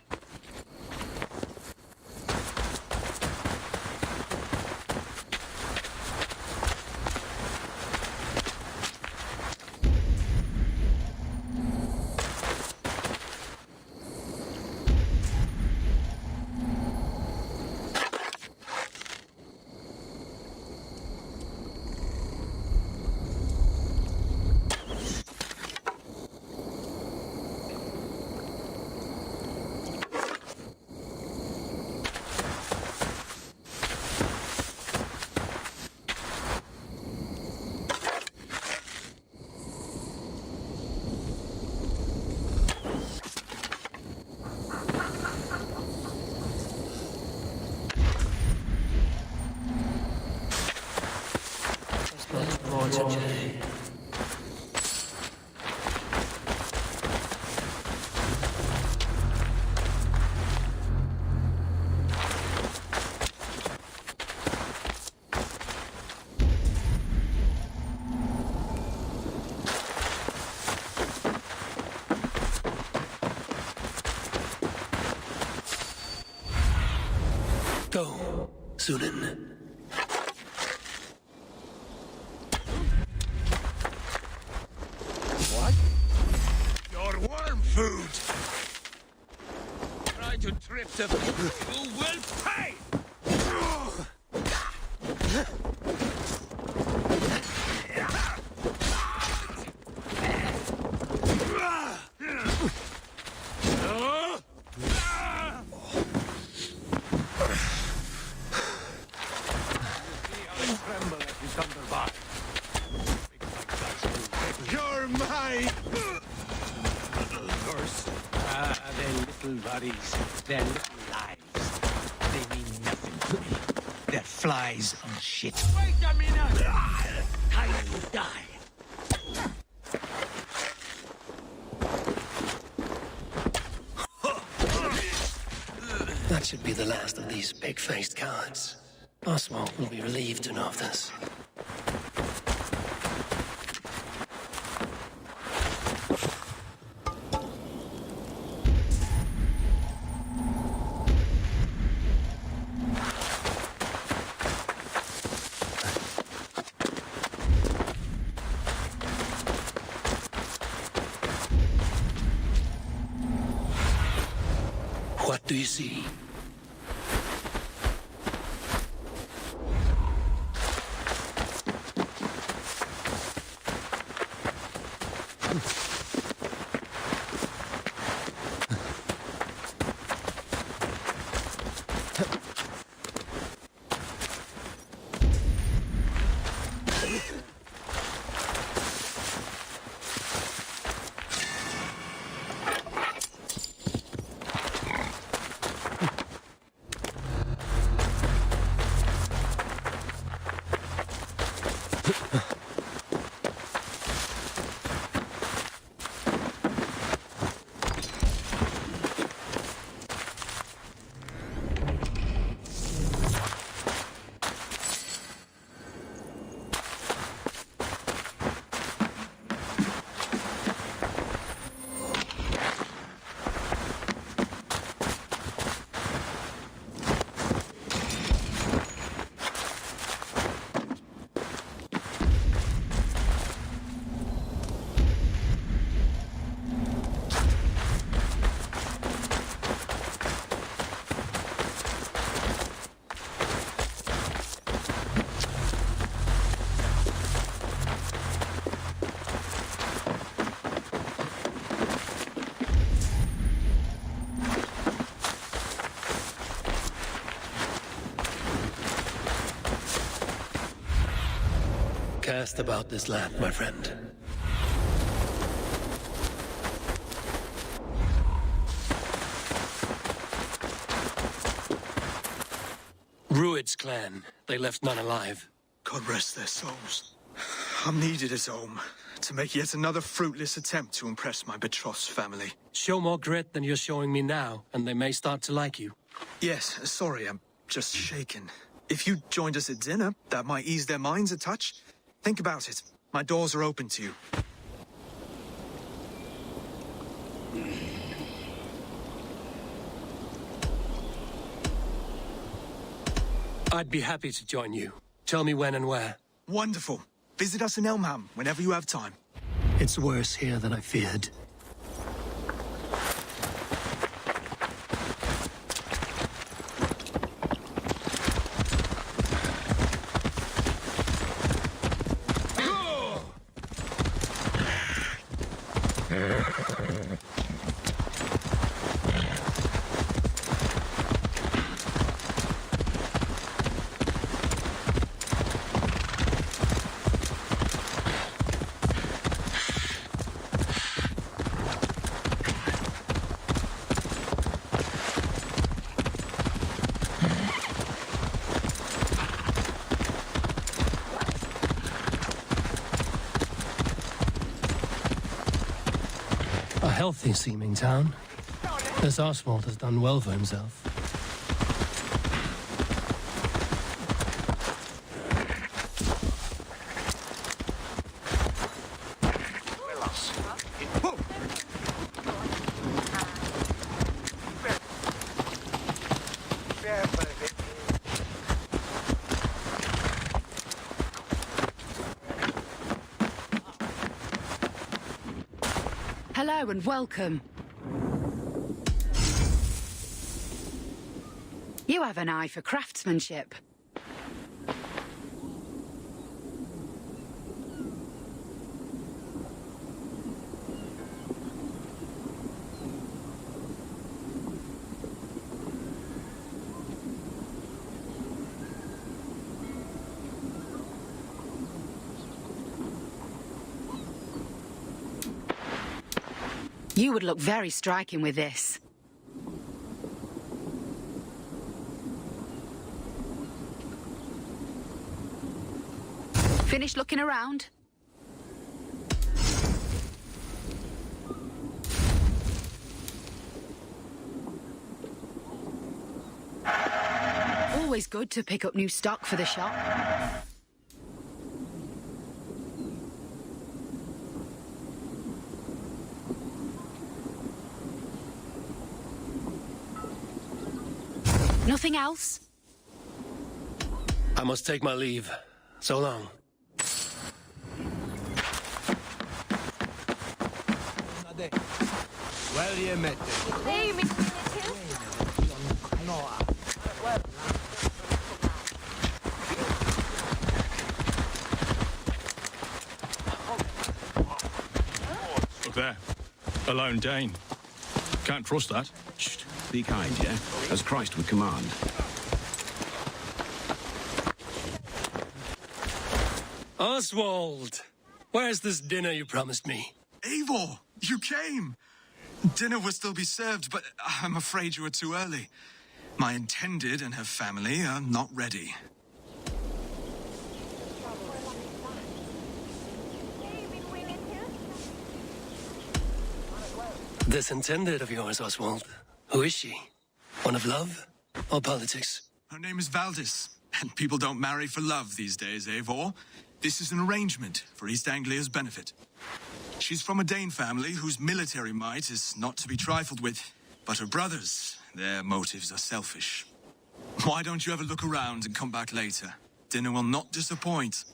Go, Sunan. What? Your worm food! Try to trip the... You will pay! You're my... curse. little worries, their little lives, they mean nothing to me. They're flies on shit. Wait a minute! Time to die. That should be the last of these pig-faced cowards. Oswald will be relieved to know of this. What do you see? Cast about this land, my friend. Rued's clan. They left none alive. God rest their souls. I'm needed as home to make yet another fruitless attempt to impress my betrothed family. Show more grit than you're showing me now, and they may start to like you. Yes, sorry, I'm just shaken. If you joined us at dinner, that might ease their minds a touch. Think about it. My doors are open to you. I'd be happy to join you. Tell me when and where. Wonderful. Visit us in Elmham whenever you have time. It's worse here than I feared. A healthy-seeming town. This Oswald has done well for himself. Hello and welcome. You have an eye for craftsmanship. You would look very striking with this. Finished looking around? Always good to pick up new stock for the shop. Nothing else? I must take my leave. So long. Well, you met Look there. A lone Dane. Can't trust that. Shh. Be kind, yeah? As Christ would command. Oswald! Where's this dinner you promised me? Eivor, you came! Dinner will still be served, but I'm afraid you were too early. My intended and her family are not ready. This intended of yours, Oswald. Who is she? One of love or politics? Her name is Valdis, and people don't marry for love these days, Eivor. This is an arrangement for East Anglia's benefit. She's from a Dane family whose military might is not to be trifled with, but her brothers, their motives are selfish. Why don't you have a look around and come back later? Dinner will not disappoint.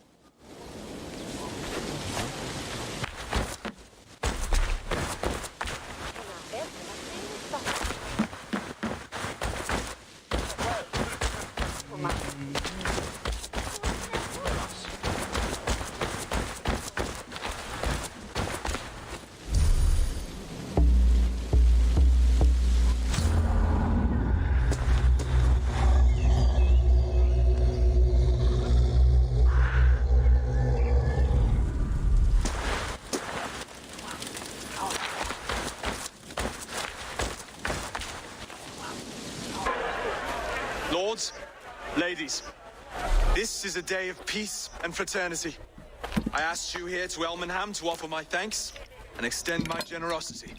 Lords, ladies, this is a day of peace and fraternity. I asked you here to Elmenham to offer my thanks and extend my generosity.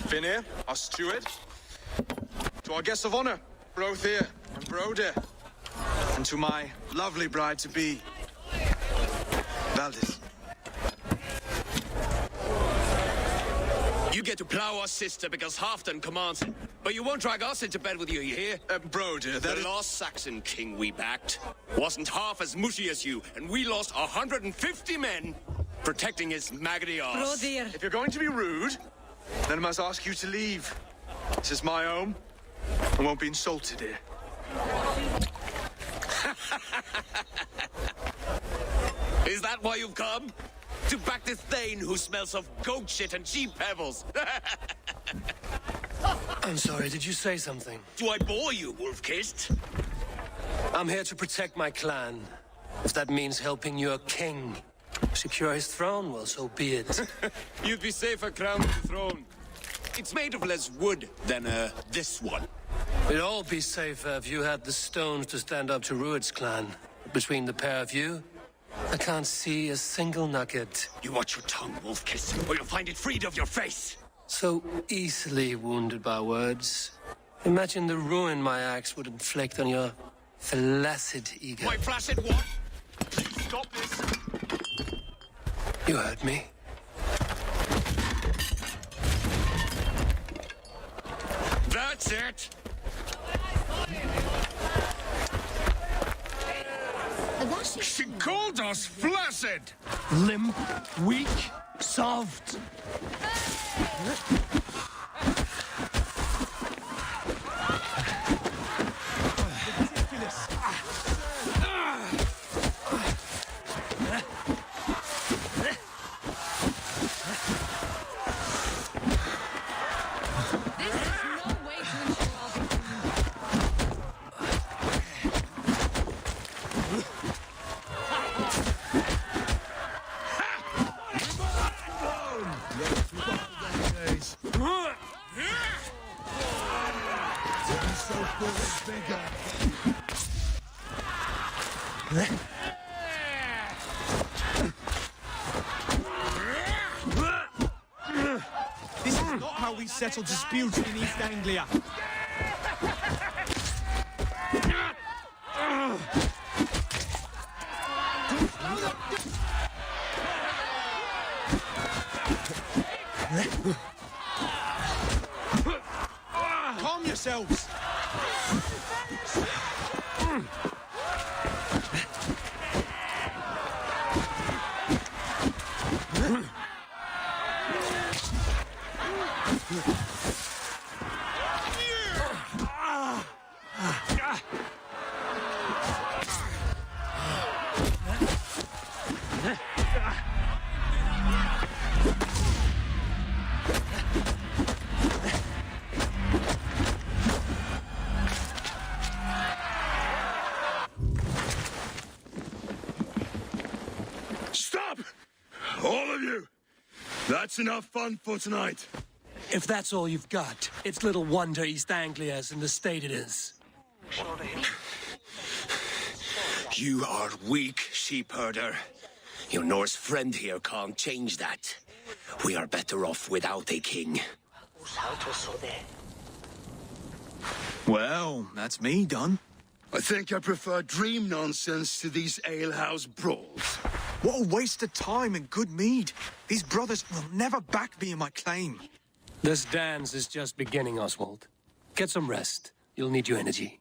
Finir, our steward, to our guests of honor, Brothir and Broder, and to my lovely bride-to-be, Valdis. You get to plow our sister because Halfdan commands it. But you won't drag us into bed with you hear? Broder, the last Saxon king we backed wasn't half as mushy as you, and we lost 150 men protecting his maggoty arse. If you're going to be rude, then I must ask you to leave. This is my home. I won't be insulted here. Is that why you've come? To back this Thane who smells of goat shit and cheap pebbles? I'm sorry, did you say something? Do I bore you, wolf-kissed? I'm here to protect my clan. If that means helping your king secure his throne, well, so be it. You'd be safer crowned the throne. It's made of less wood than, this one. We'd all be safer if you had the stones to stand up to Rued's clan. Between the pair of you, I can't see a single nugget. You watch your tongue, wolf-kiss, or you'll find it freed of your face. So easily wounded by words. Imagine the ruin my axe would inflict on your flaccid ego. My flaccid what? Please stop this. You heard me. That's it. She called us flaccid! Limp, weak, soft. how we settle disputes in East Anglia. Calm yourselves. Stop! All of you! That's enough fun for tonight. If that's all you've got, it's little wonder East Anglia is in the state it is. You are weak, sheep herder. Your Norse friend here can't change that. We are better off without a king. Well, that's me done. I think I prefer dream nonsense to these alehouse brawls. What a waste of time and good mead. These brothers will never back me in my claim. This dance is just beginning, Oswald. Get some rest. You'll need your energy.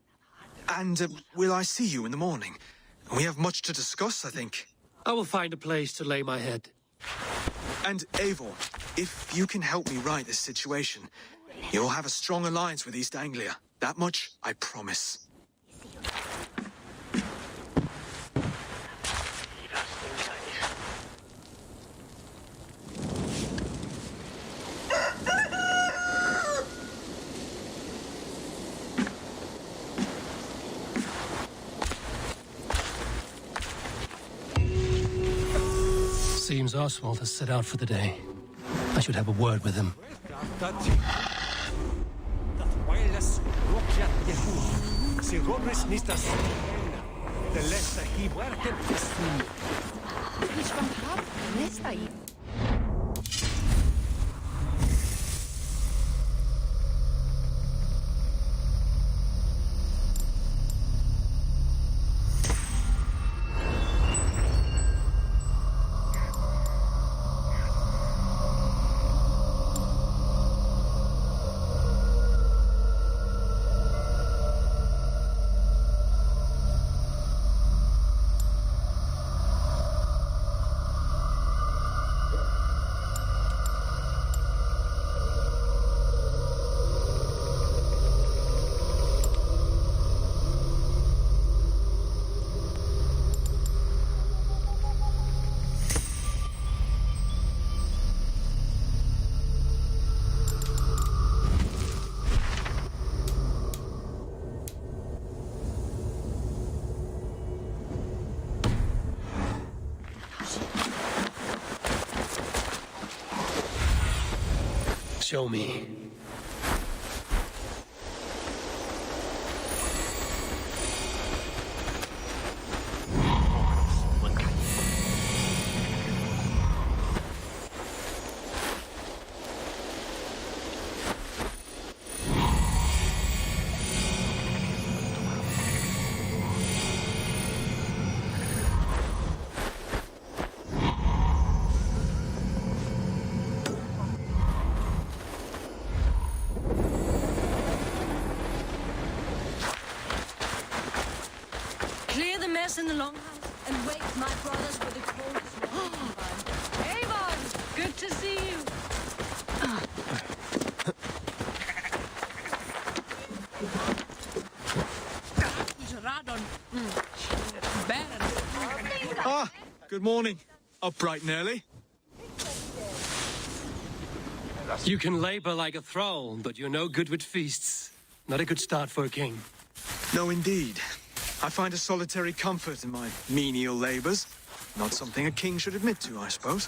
And will I see you in the morning? We have much to discuss, I think. I will find a place to lay my head. And Eivor, if you can help me right this situation, you'll have a strong alliance with East Anglia. That much, I promise. Seems Oswald has set out for the day. I should have a word with him. Show me. In the longhouse and wake my brothers with the coldest water. Avon, good to see you. Ah, good morning. Up bright and early. You can labor like a thrall, but you're no good with feasts. Not a good start for a king. No, indeed. I find a solitary comfort in my menial labors. Not something a king should admit to, I suppose.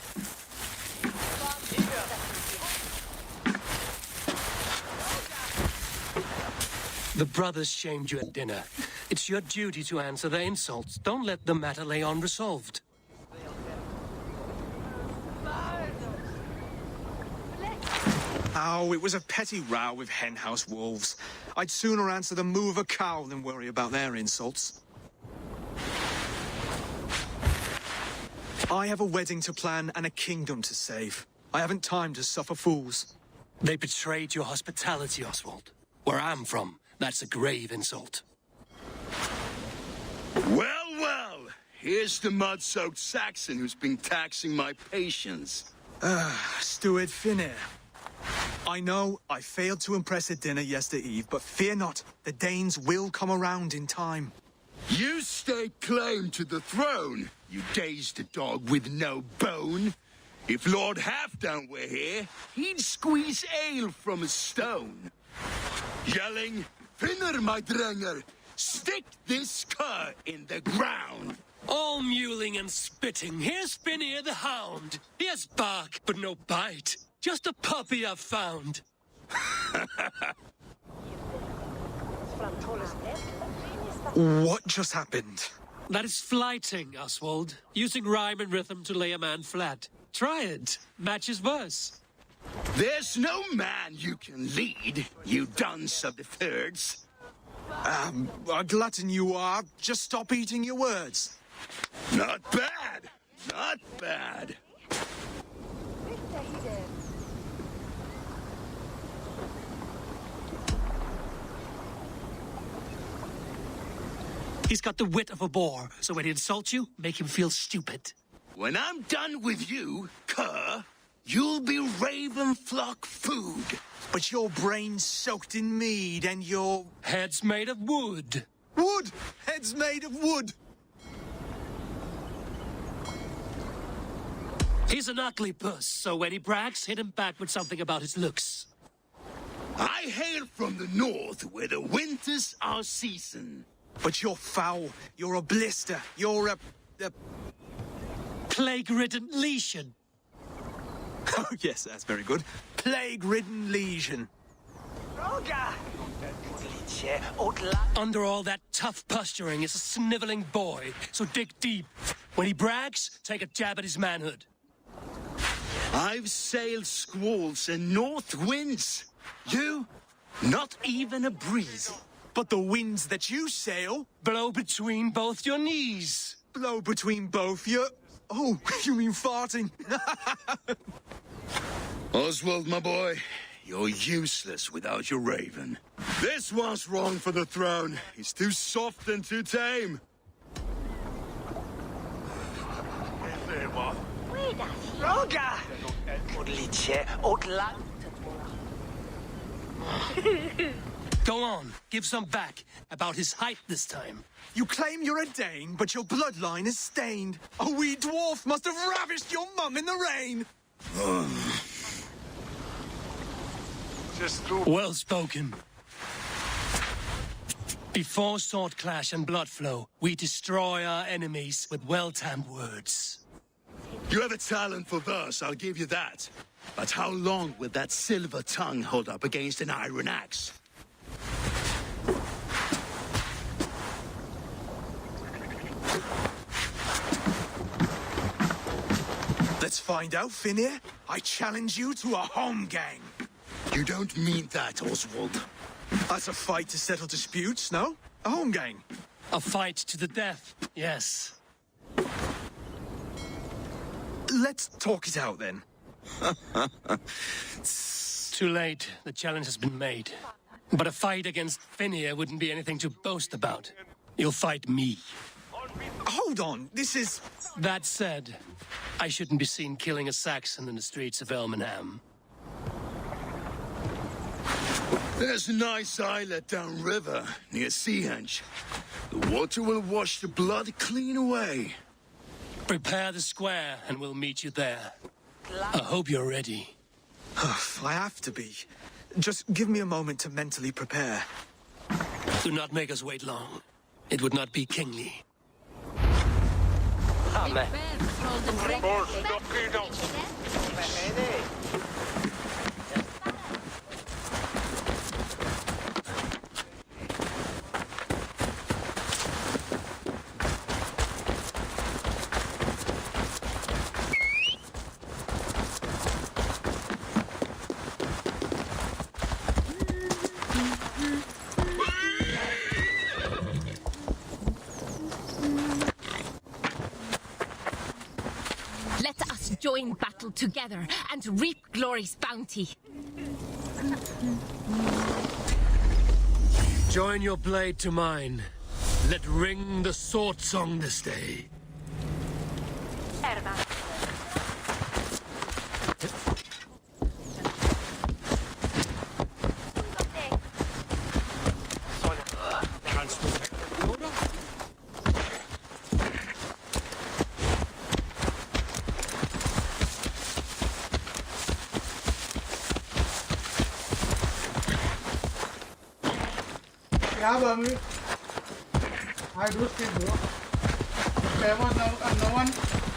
The brothers shamed you at dinner. It's your duty to answer their insults. Don't let the matter lay unresolved. Oh, it was a petty row with henhouse wolves. I'd sooner answer the moo of a cow than worry about their insults. I have a wedding to plan and a kingdom to save. I haven't time to suffer fools. They betrayed your hospitality, Oswald. Where I'm from, that's a grave insult. Well, well. Here's the mud-soaked Saxon who's been taxing my patience. Steward Finnair. I know I failed to impress at dinner yesterday eve, but fear not, the Danes will come around in time. You stake claim to the throne, you dazed dog with no bone. If Lord Halfdown were here, he'd squeeze ale from a stone. Yelling, Finner, my drenger, stick this cur in the ground. All mewling and spitting, here's Finnear the Hound. He has bark, but no bite. Just a puppy I've found. What just happened? That is flighting, Oswald. Using rhyme and rhythm to lay a man flat. Try it. Matches verse. There's no man you can lead, you dunce of the thirds. A glutton you are. Just stop eating your words. Not bad. Not bad. He's got the wit of a boar, so when he insults you, make him feel stupid. When I'm done with you, cur, you'll be raven flock food. But your brain's soaked in mead and your... Head's made of wood. Wood! Head's made of wood! He's an ugly puss, so when he brags, hit him back with something about his looks. I hail from the north, where the winters are season. But you're foul. You're a blister. You're a... Plague-ridden lesion. Oh, yes, that's very good. Plague-ridden lesion. Under all that tough posturing is a sniveling boy, so dig deep. When he brags, take a jab at his manhood. I've sailed squalls and north winds. You, not even a breeze. But the winds that you sail... Blow between both your knees. Blow between both your... Oh, you mean farting? Oswald, my boy, you're useless without your raven. This one's wrong for the throne. He's too soft and too tame. Go on, give some back. About his height this time. You claim you're a Dane, but your bloodline is stained. A wee dwarf must have ravished your mum in the rain. Well spoken. Before sword clash and blood flow, we destroy our enemies with well-timed words. You have a talent for verse, I'll give you that. But how long will that silver tongue hold up against an iron axe? Let's find out, Finnear. I challenge you to a home gang. You don't mean that, Oswald. That's a fight to settle disputes, no? A home gang. A fight to the death, yes. Let's talk it out, then. Too late. The challenge has been made. But a fight against Finnear wouldn't be anything to boast about. You'll fight me. Hold on, this is... That said, I shouldn't be seen killing a Saxon in the streets of Elmenham. There's a nice islet downriver, near Seahenge. The water will wash the blood clean away. Prepare the square, and we'll meet you there. I hope you're ready. I have to be. Just give me a moment to mentally prepare. Do not make us wait long. It would not be kingly. join battle together and reap glory's bounty. Join your blade to mine. Let ring the sword song this day. Yeah, Bami. I do still do. There was no one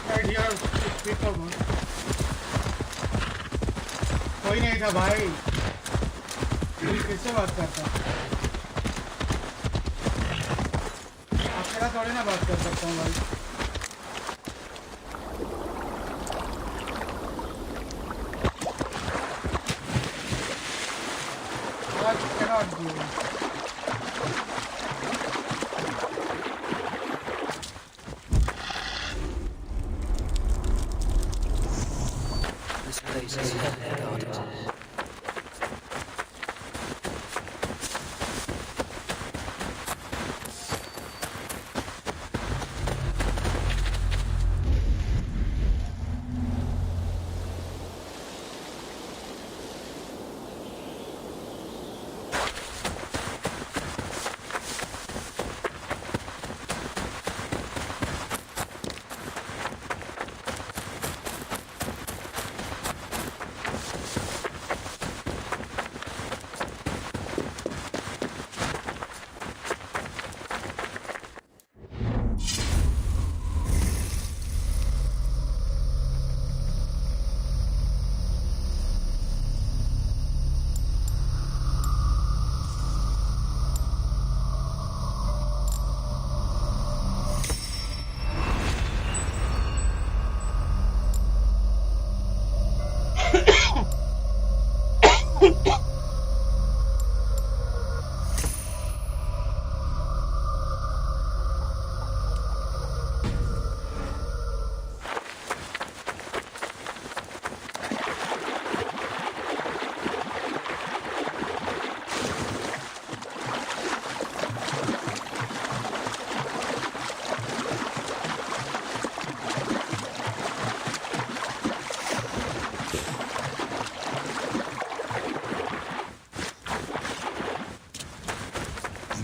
right here to speak about. कोई नहीं था भाई. किससे बात करता? अकेला थोड़ी ना बात कर सकता हूँ भाई. What cannot do?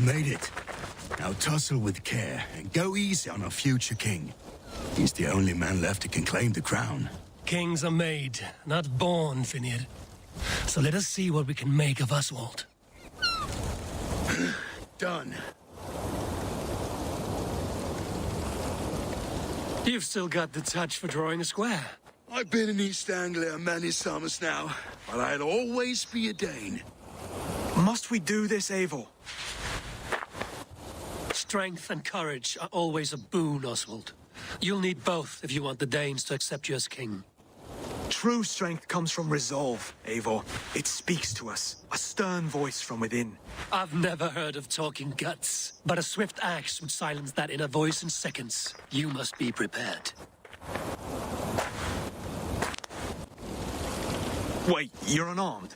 Made it. Now tussle with care and go easy on our future king. He's the only man left who can claim the crown. Kings are made, not born, Finir. So let us see what we can make of Oswald. Done. You've still got the touch for drawing a square. I've been in East Anglia many summers now, but I'll always be a Dane. Must we do this, Eivor? Strength and courage are always a boon, Oswald. You'll need both if you want the Danes to accept you as king. True strength comes from resolve, Eivor. It speaks to us, a stern voice from within. I've never heard of talking guts, but a swift axe would silence that inner voice in seconds. You must be prepared. Wait, you're unarmed?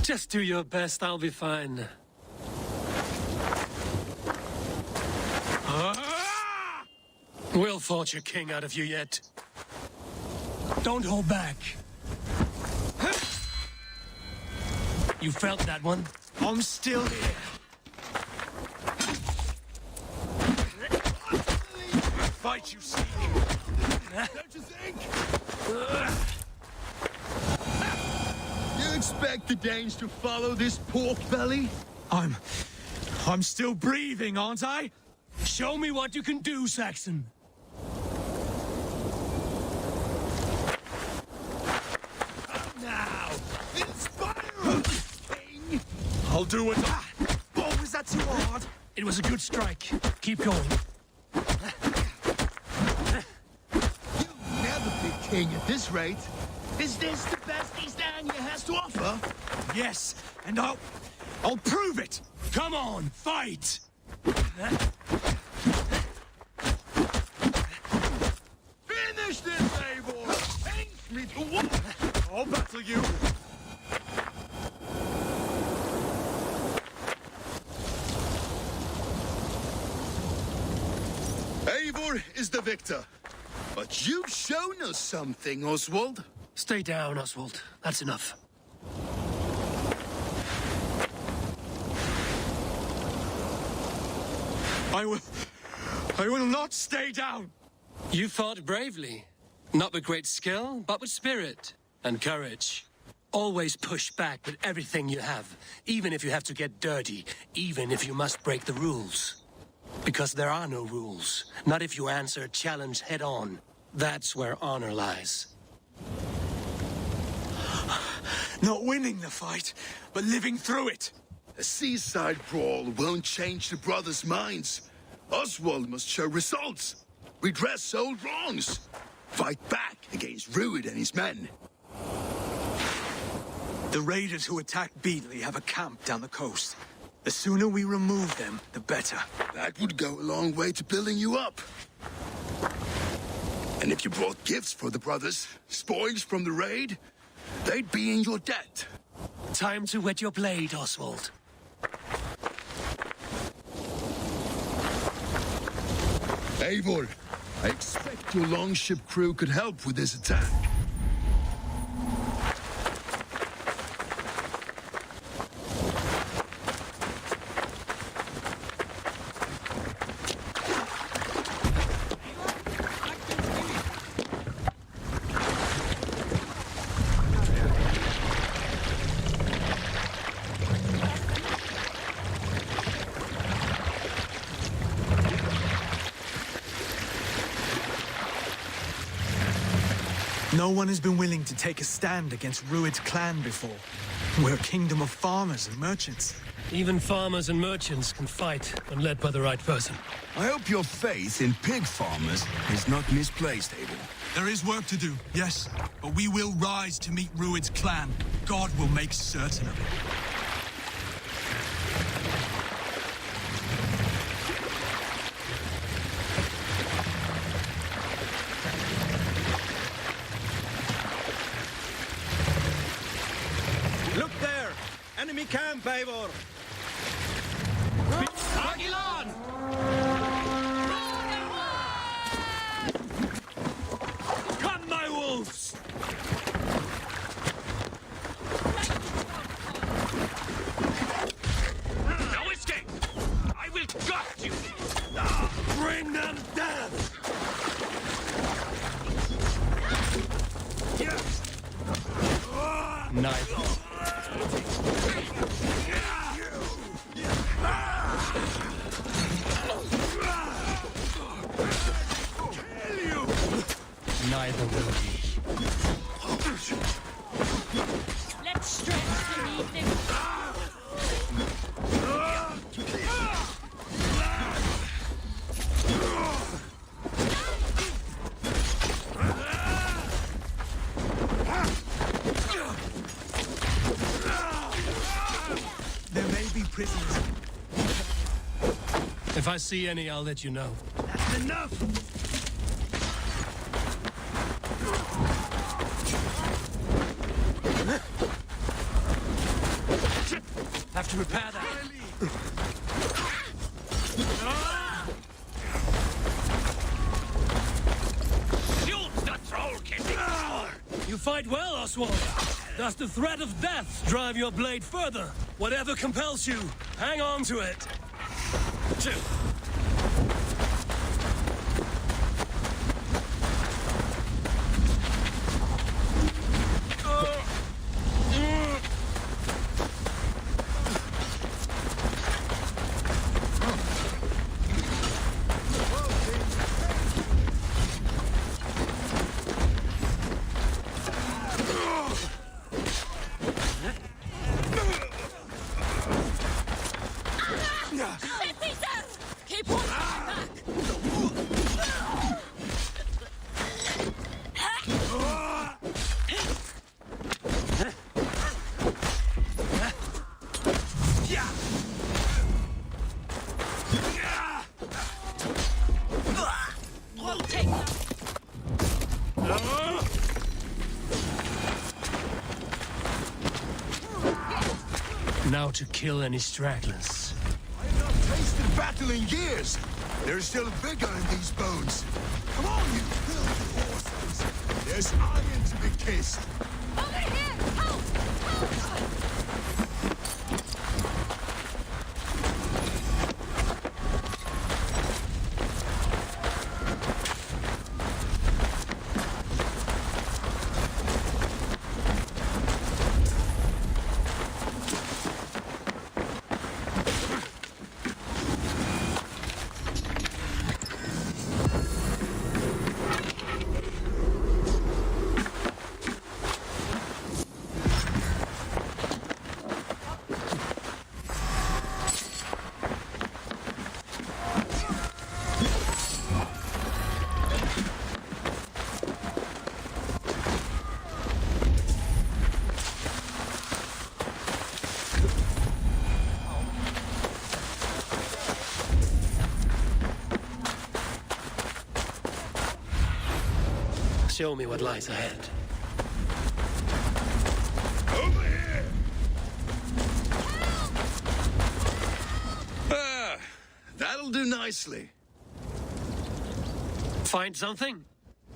Just do your best, I'll be fine. We'll forge a king out of you yet. Don't hold back. You felt that one? I'm still here. Fight, you see. Don't you think? You expect the Danes to follow this pork belly? I'm still breathing, aren't I? Show me what you can do, Saxon. Now, inspire us, king. I'll do it. Oh, was that too hard? It was a good strike. Keep going. You'll never king at this rate. Is this the best East Anglia has to offer? Yes, and I'll prove it! Come on, fight! Finish this, Eivor! Take me to what? I'll battle you! Eivor is the victor. But you've shown us something, Oswald. Stay down, Oswald. That's enough. I will not stay down! You fought bravely. Not with great skill, but with spirit and courage. Always push back with everything you have, even if you have to get dirty, even if you must break the rules. Because there are no rules. Not if you answer a challenge head on. That's where honor lies. Not winning the fight, but living through it. A seaside brawl won't change the brothers' minds. Oswald must show results. Redress old wrongs. Fight back against Rued and his men. The raiders who attacked Beatley have a camp down the coast. The sooner we remove them, the better. That would go a long way to building you up. And if you brought gifts for the brothers, spoils from the raid, they'd be in your debt. Time to wet your blade, Oswald. Eivor, I expect your longship crew could help with this attack. No one has been willing to take a stand against Rued's clan before. We're a kingdom of farmers and merchants. Even farmers and merchants can fight when led by the right person. I hope your faith in pig farmers is not misplaced, Eivor. There is work to do, yes. But we will rise to meet Rued's clan. God will make certain of it. Look there! Enemy camp, Eivor! Aguilan! Come, my wolves! No escape! I will gut you! Bring them down! Knife. Neither will we. Let's stretch the evening. There may be prisoners. If I see any, I'll let you know. That's enough! Have to repair that. Shoot the troll kissing! You fight well, Oswald. Does the threat of death drive your blade further? Whatever compels you, hang on to it. Now to kill any stragglers. I have not tasted battle in years. There's still vigor in these bones. Come on, you filthy horses. There's iron to be kissed. Over here! Help! Help! Show me what lies ahead. Over here! Ah, that'll do nicely. Find something?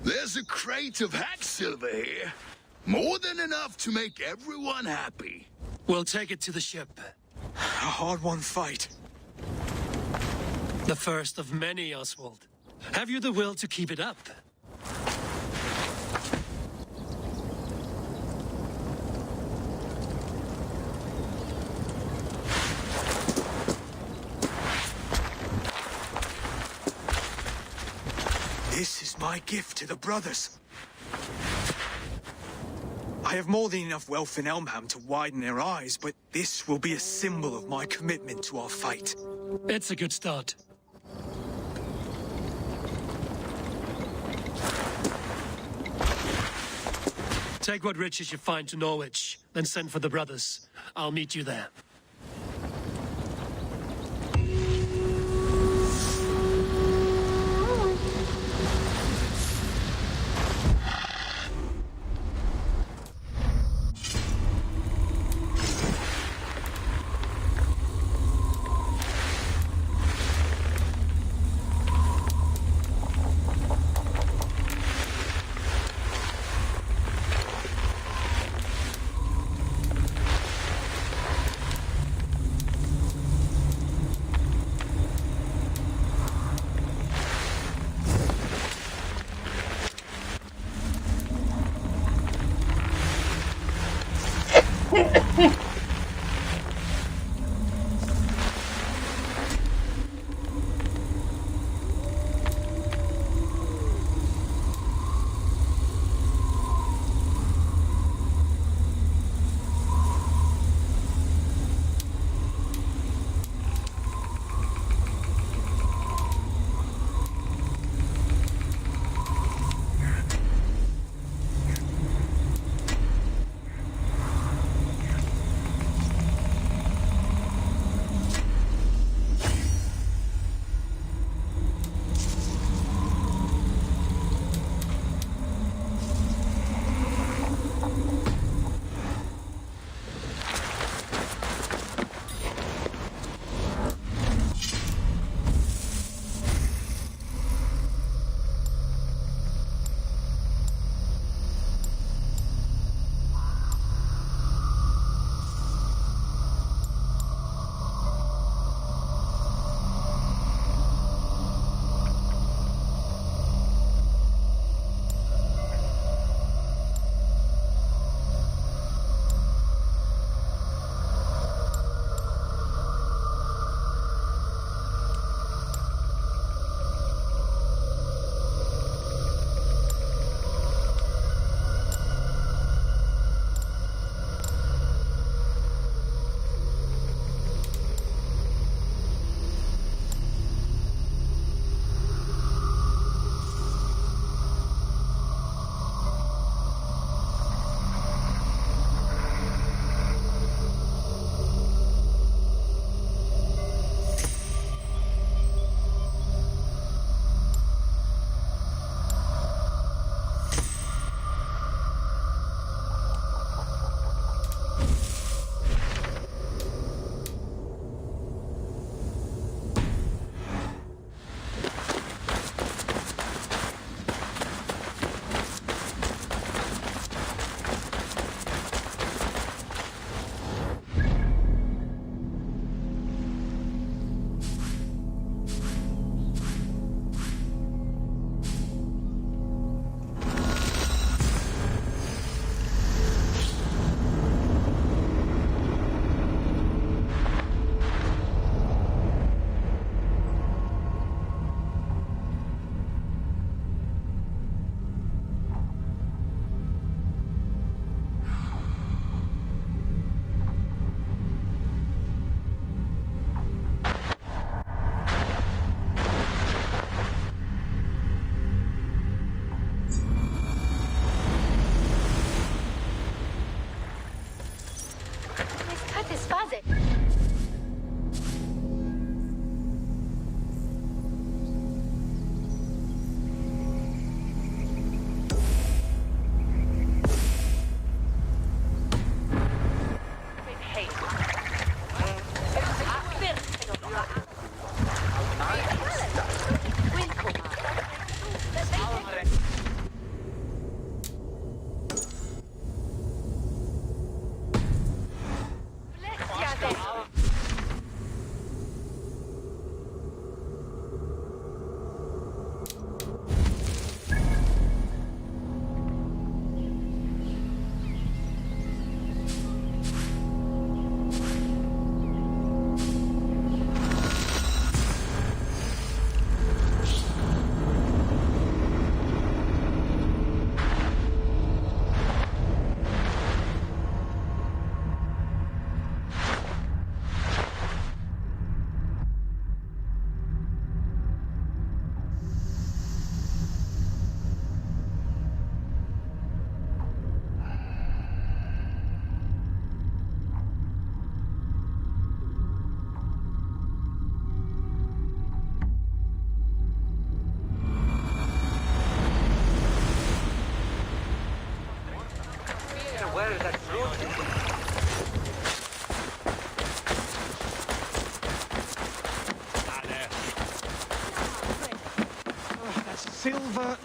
There's a crate of hack silver here. More than enough to make everyone happy. We'll take it to the ship. A hard-won fight. The first of many, Oswald. Have you the will to keep it up? This is my gift to the brothers. I have more than enough wealth in Elmham to widen their eyes, but this will be a symbol of my commitment to our fight. It's a good start. Take what riches you find to Norwich, then send for the brothers. I'll meet you there.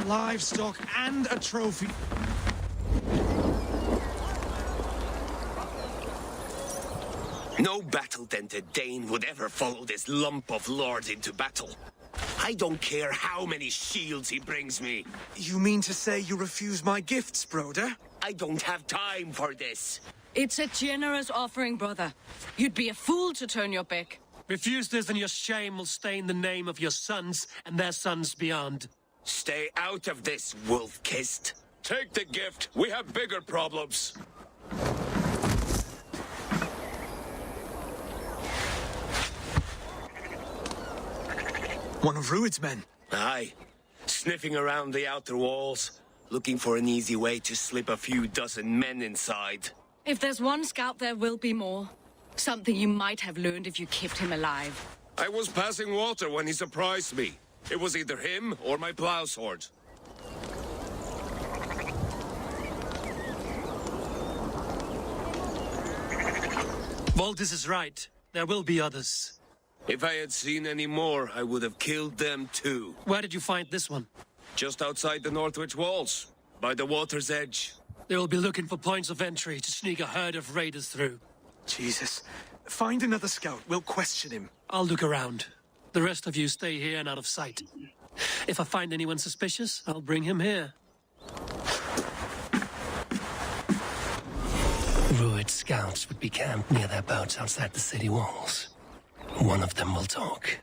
livestock, and a trophy. No battle-dented Dane would ever follow this lump of lord into battle. I don't care how many shields he brings me. You mean to say you refuse my gifts, Broder? I don't have time for this. It's a generous offering, brother. You'd be a fool to turn your back. Refuse this and your shame will stain the name of your sons and their sons beyond. Stay out of this, wolf-kissed. Take the gift. We have bigger problems. One of Rued's men. Aye. Sniffing around the outer walls, looking for an easy way to slip a few dozen men inside. If there's one scout, there will be more. Something you might have learned if you kept him alive. I was passing water when he surprised me. It was either him or my plow sword. Valdis is right. There will be others. If I had seen any more, I would have killed them too. Where did you find this one? Just outside the Northwich walls, by the water's edge. They will be looking for points of entry to sneak a herd of raiders through. Jesus. Find another scout. We'll question him. I'll look around. The rest of you stay here and out of sight. If I find anyone suspicious, I'll bring him here. Rued scouts would be camped near their boats outside the city walls. One of them will talk.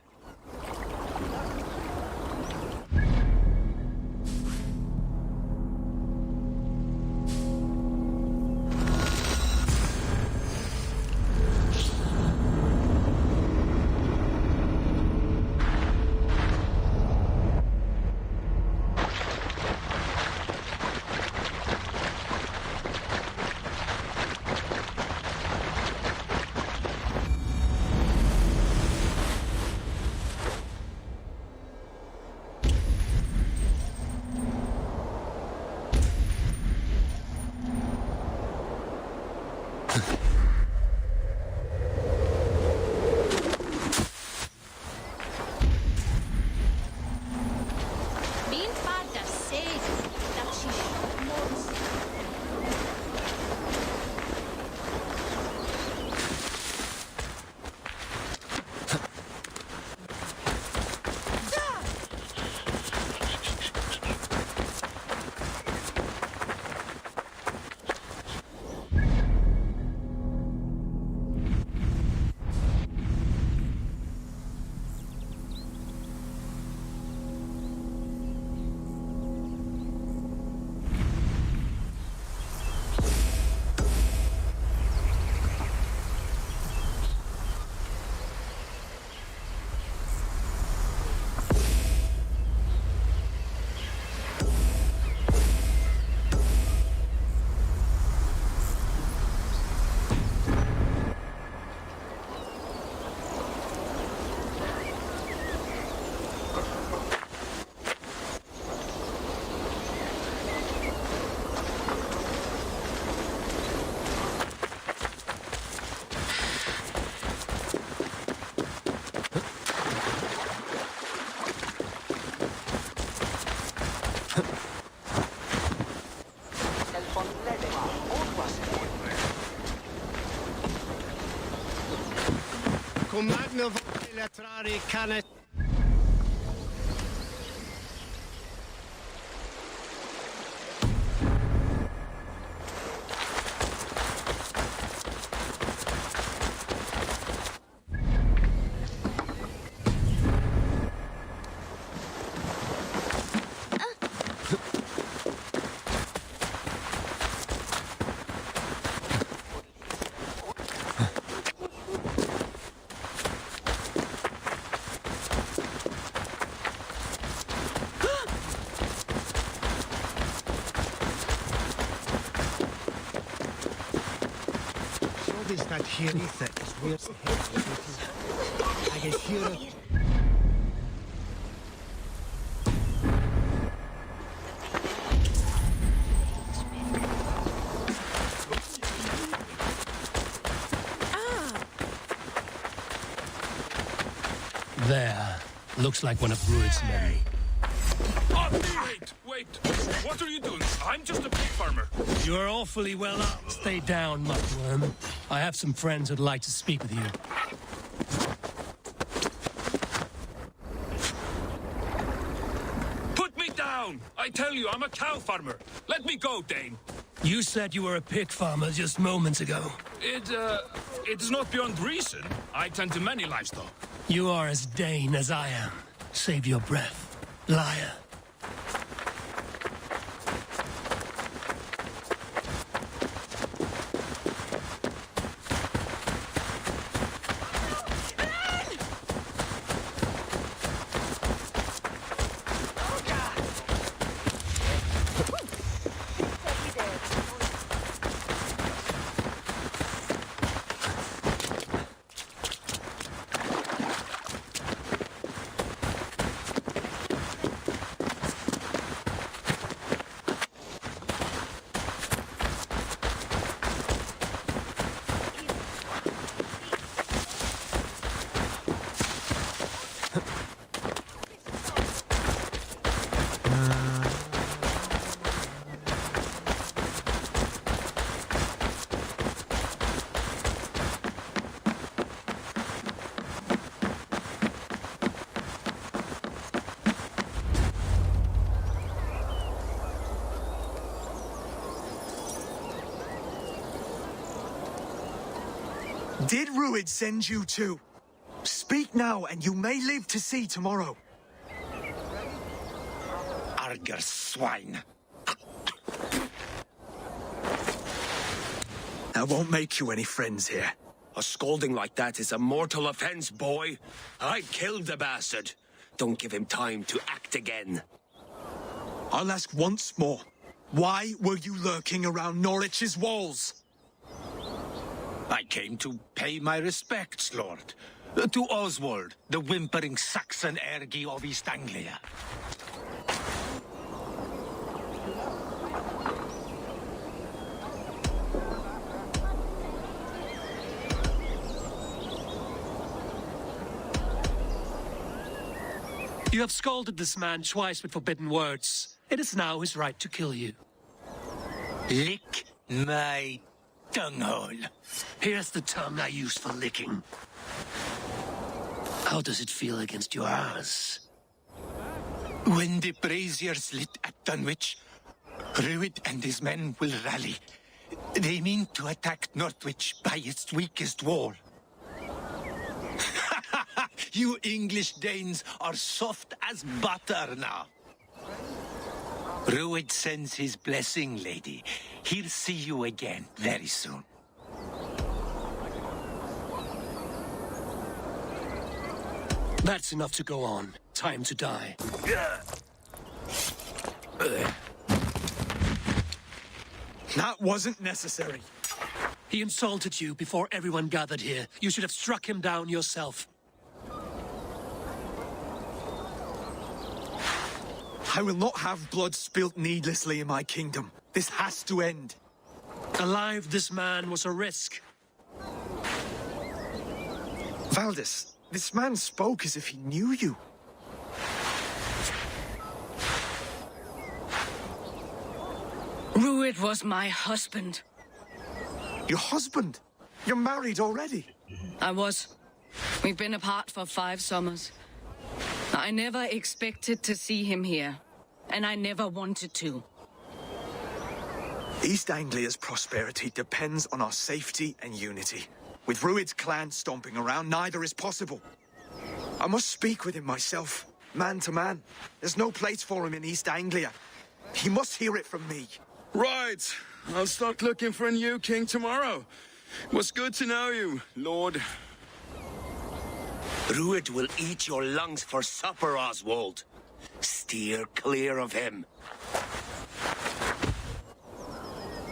Comagno laterali cane. Is not here either. It's weird. I can hear it. There. Looks like one of Rued's men. Oh, wait! What are you doing? I'm just a pig farmer. You're awfully well up. Stay down, muckworm. I have some friends who'd like to speak with you. Put me down! I tell you, I'm a cow farmer. Let me go, Dane. You said you were a pig farmer just moments ago. It is not beyond reason. I tend to many livestock. You are as Dane as I am. Save your breath, liar. Did Ruid send you too? Speak now, and you may live to see tomorrow. Arger swine. That won't make you any friends here. A scolding like that is a mortal offense, boy. I killed the bastard. Don't give him time to act again. I'll ask once more. Why were you lurking around Norwich's walls? I came to pay my respects, Lord. To Oswald, the whimpering Saxon ergi of East Anglia. You have scolded this man twice with forbidden words. It is now his right to kill you. Lick my tonguehole. Here's the tongue I used for licking. How does it feel against your ass? When the braziers lit at Dunwich, Ruid and his men will rally. They mean to attack Northwich by its weakest wall. You English Danes are soft as butter now. Ruid sends his blessing, lady. He'll see you again very soon. That's enough to go on. Time to die. That wasn't necessary. He insulted you before everyone gathered here. You should have struck him down yourself. I will not have blood spilt needlessly in my kingdom. This has to end. Alive, this man was a risk. Valdis, this man spoke as if he knew you. Ruid was my husband. Your husband? You're married already? I was. We've been apart for 5 summers. I never expected to see him here, and I never wanted to. East Anglia's prosperity depends on our safety and unity. With Ruid's clan stomping around, neither is possible. I must speak with him myself, man to man. There's no place for him in East Anglia. He must hear it from me. Right. I'll start looking for a new king tomorrow. It was good to know you, Lord. Ruid will eat your lungs for supper, Oswald. Steer clear of him.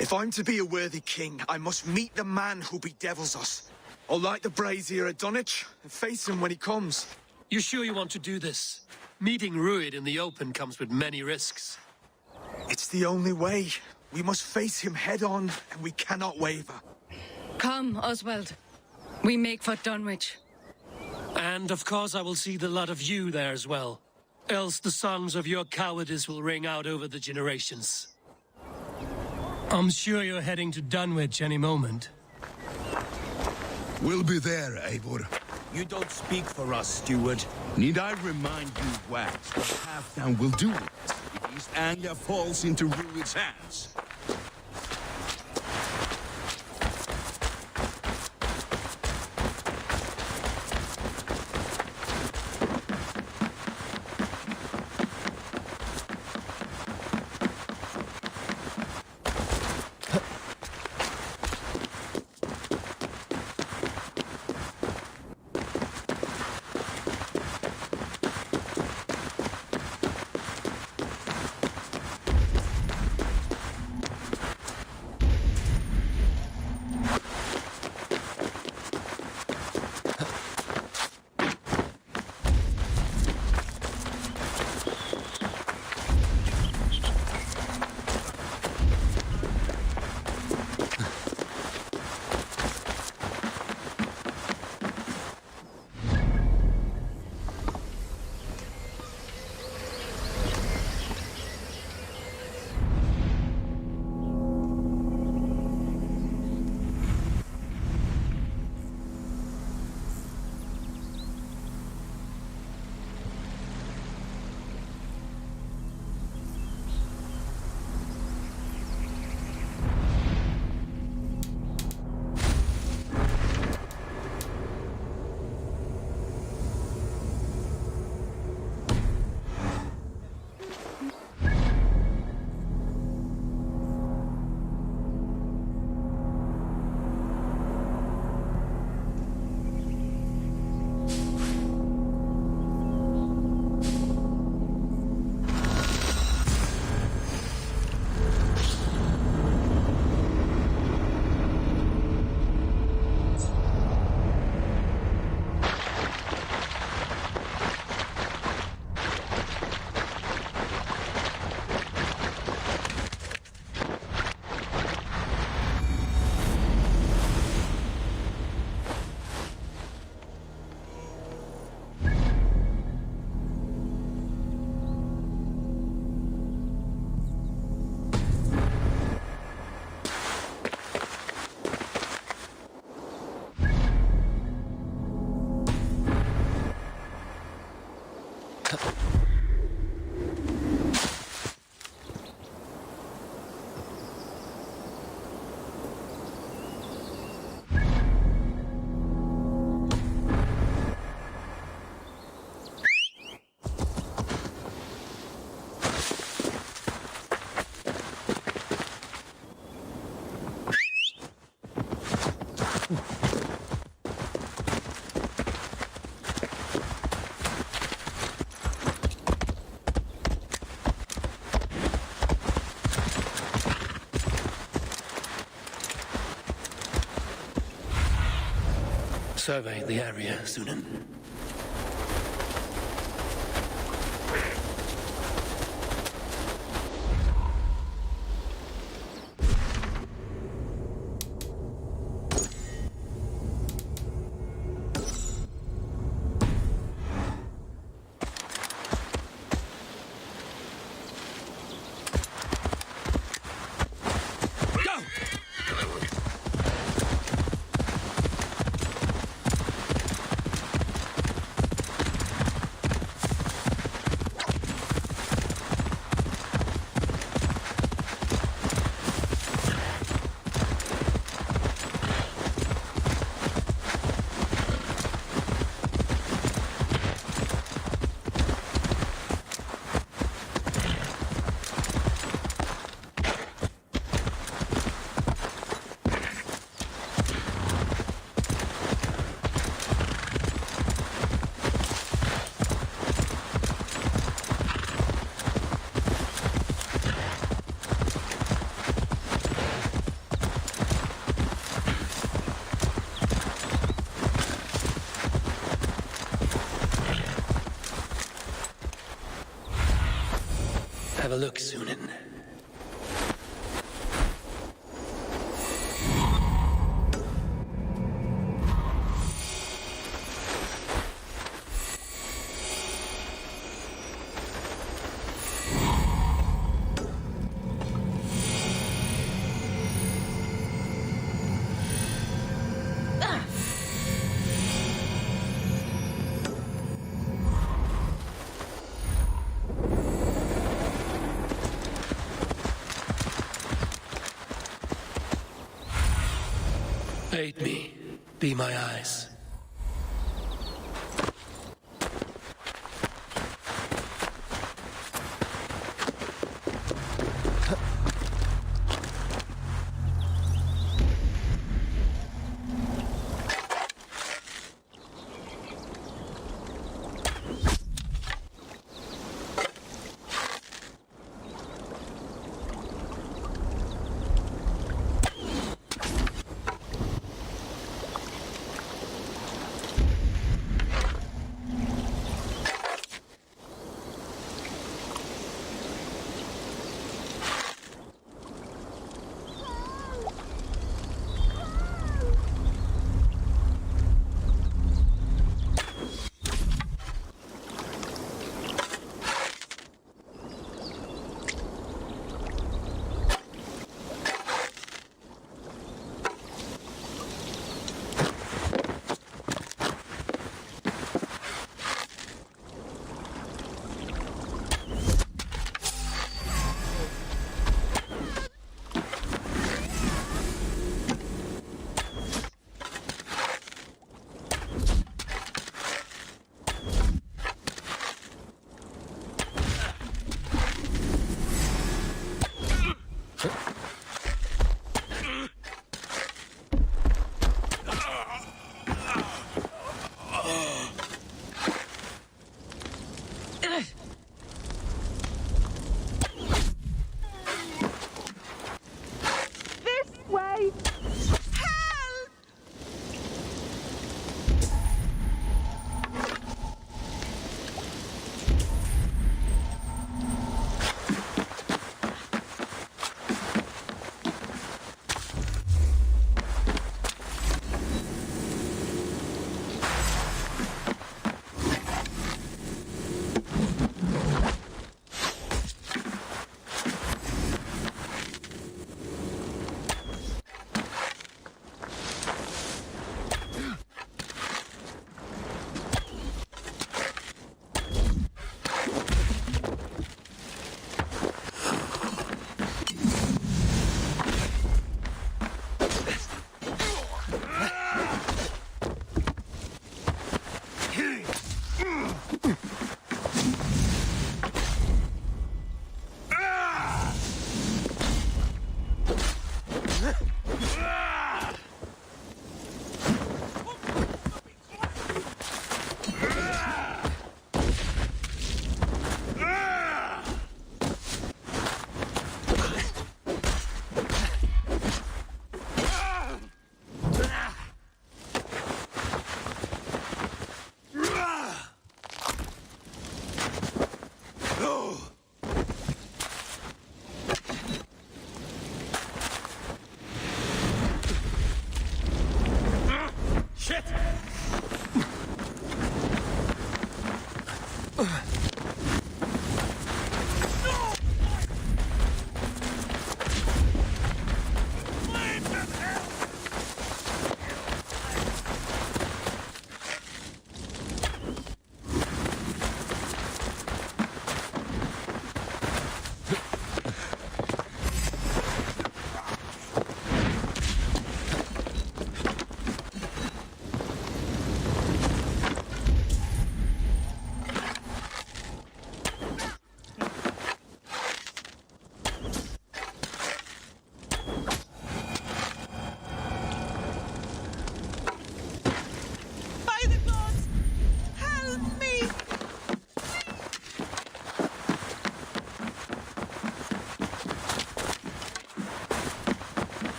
If I'm to be a worthy king, I must meet the man who bedevils us. I'll light the brazier at Dunwich and face him when he comes. You sure you want to do this? Meeting Ruid in the open comes with many risks. It's the only way. We must face him head-on, and we cannot waver. Come, Oswald. We make for Dunwich. And of course I will see the lot of you there as well. Else the songs of your cowardice will ring out over the generations. I'm sure you're heading to Dunwich any moment. We'll be there, Eivor. You don't speak for us, steward. Need I remind you, Wax, that Halfdown will do it if East Anglia falls into Rued's hands? Survey the area, Sunan. Have a look, Sunan. Aid me. Be my eyes.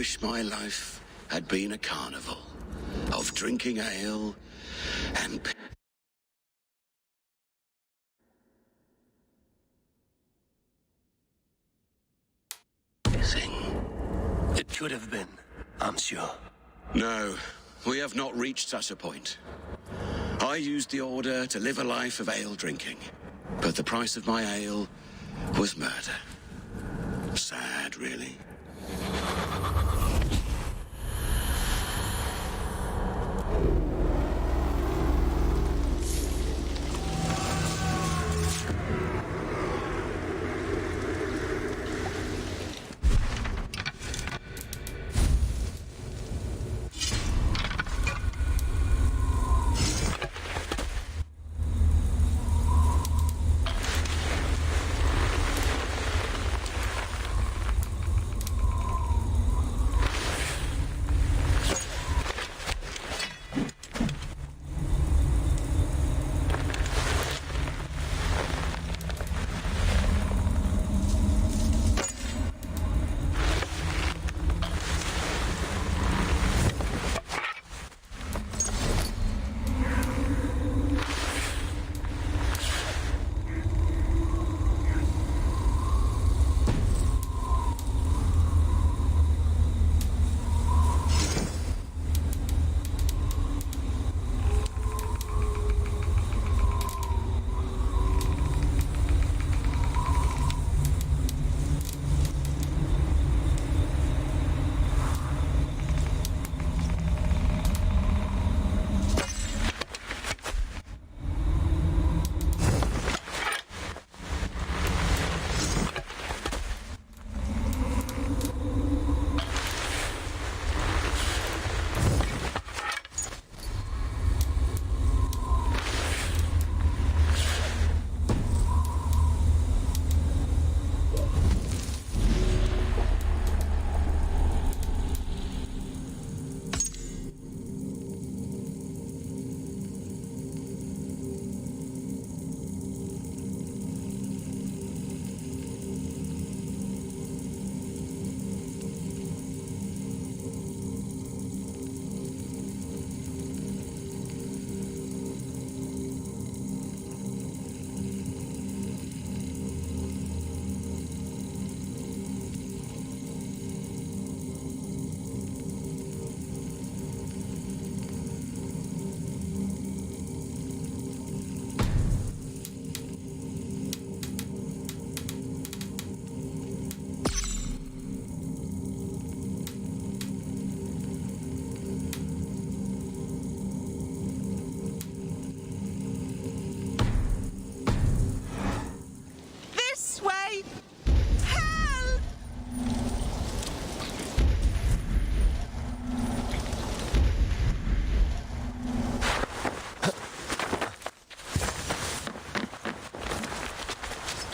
wish my life had been a carnival of drinking ale and... It could have been, I'm sure. No, we have not reached such a point. I used the order to live a life of ale drinking. But the price of my ale was murder. Sad, really.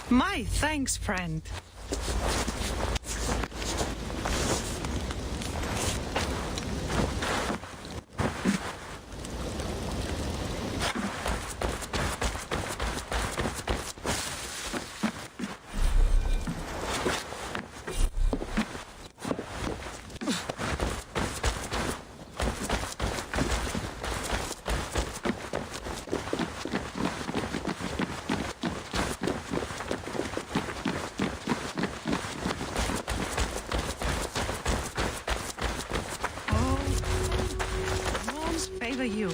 My thanks, friend. You.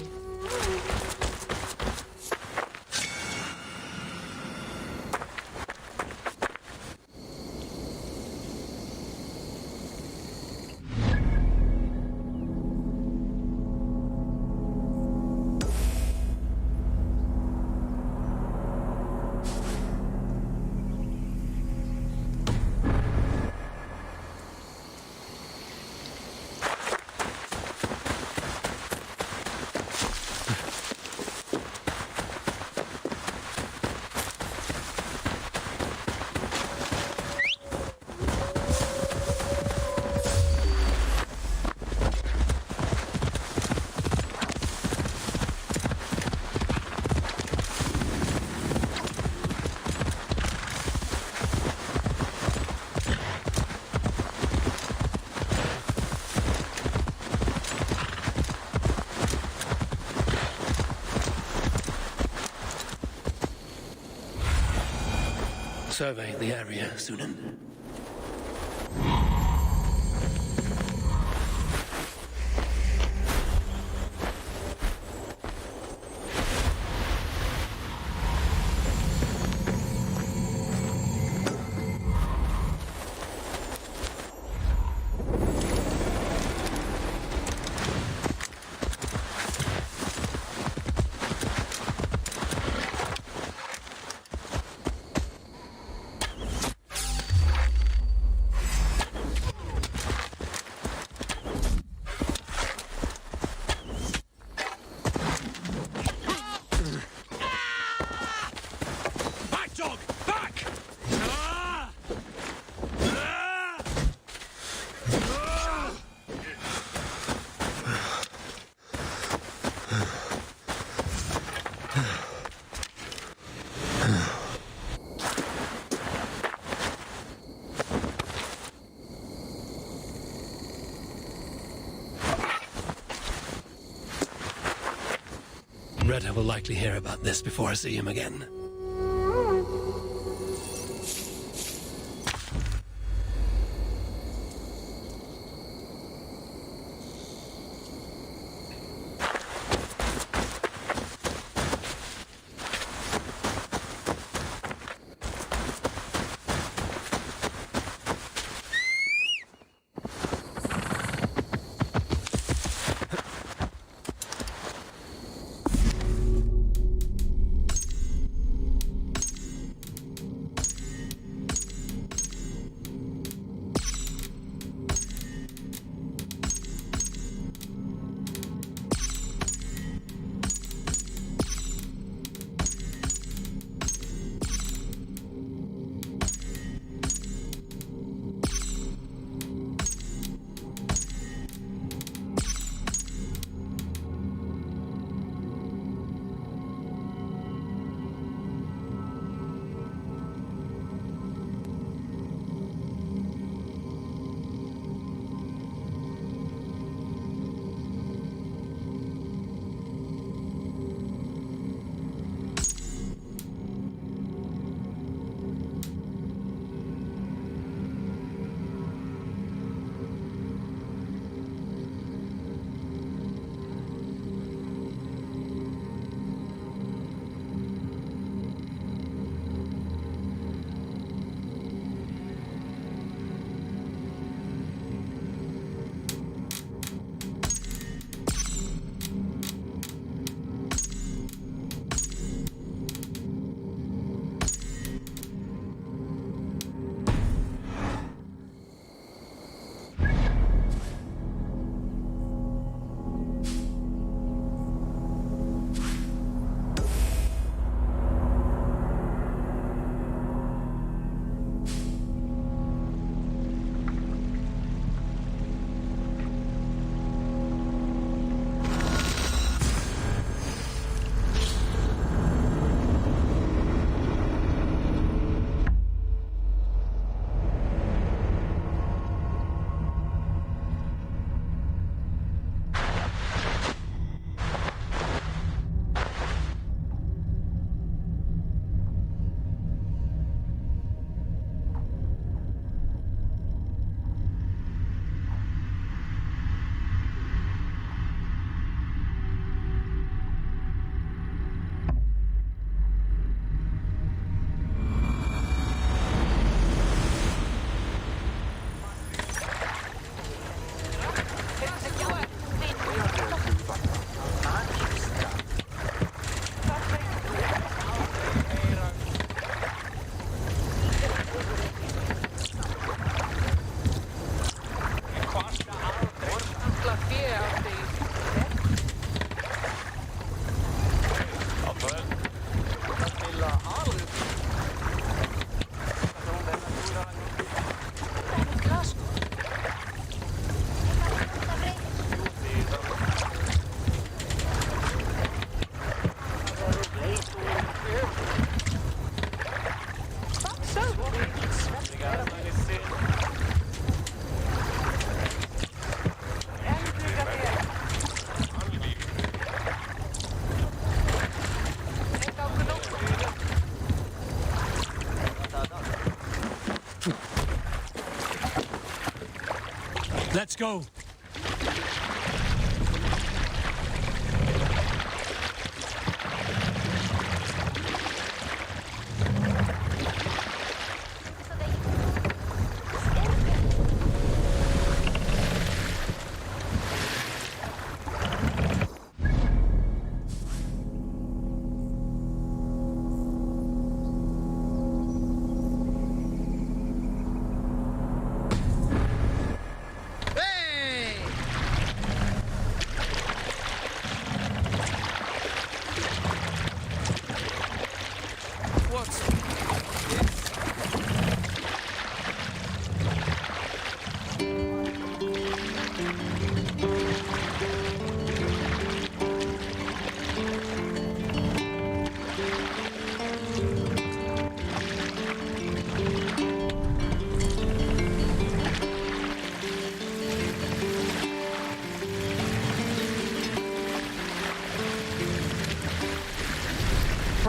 Survey the area, Sunan. Retta will likely hear about this before I see him again. Let's go.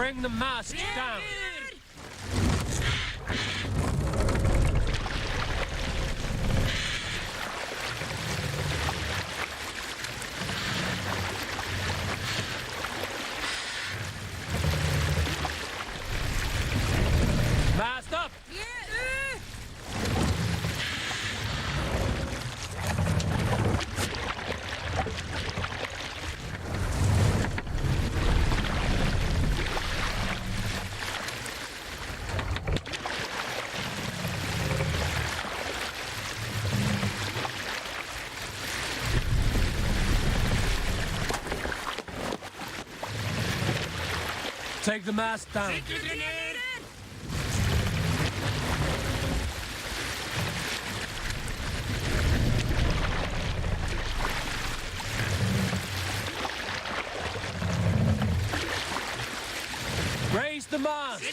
Bring the mast down. Mast up! Take the mast down. Raise the mast.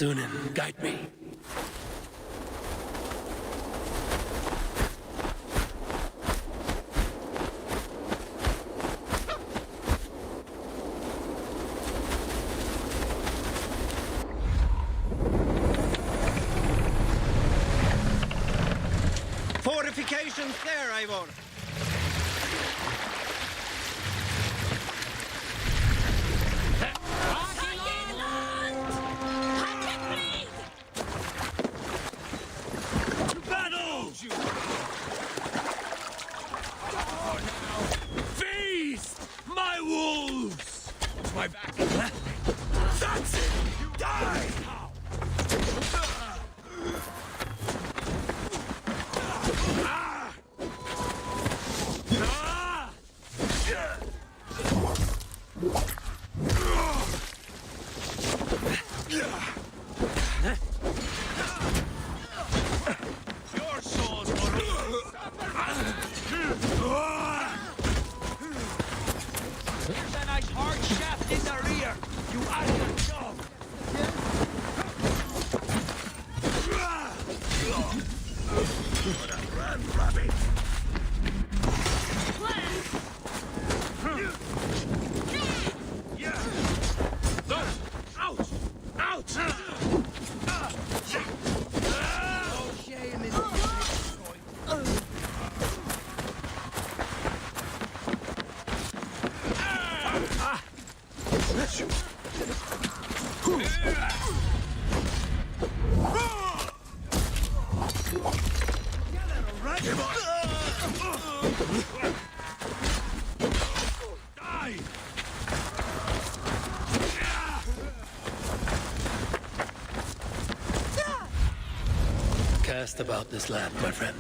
Sunan, guide me. Fortifications there, Eivor. Feast! My wolves! To my back. That's it! Die! Your souls Here's a nice hard shaft in the rear. You are your job. Run, rabbit. Yeah. Out! Out! No shame in Cast about this land, my friend.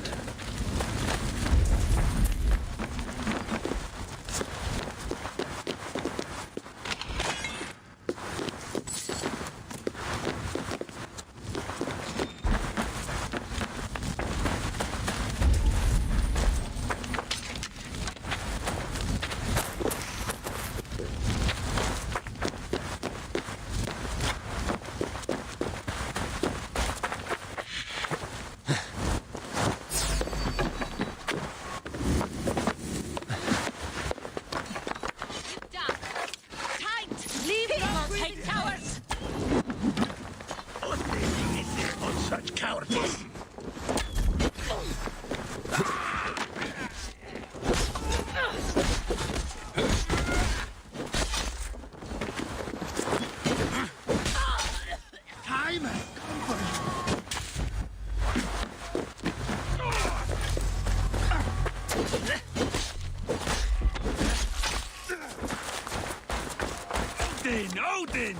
Such cowardice! Time has come for you! Odin!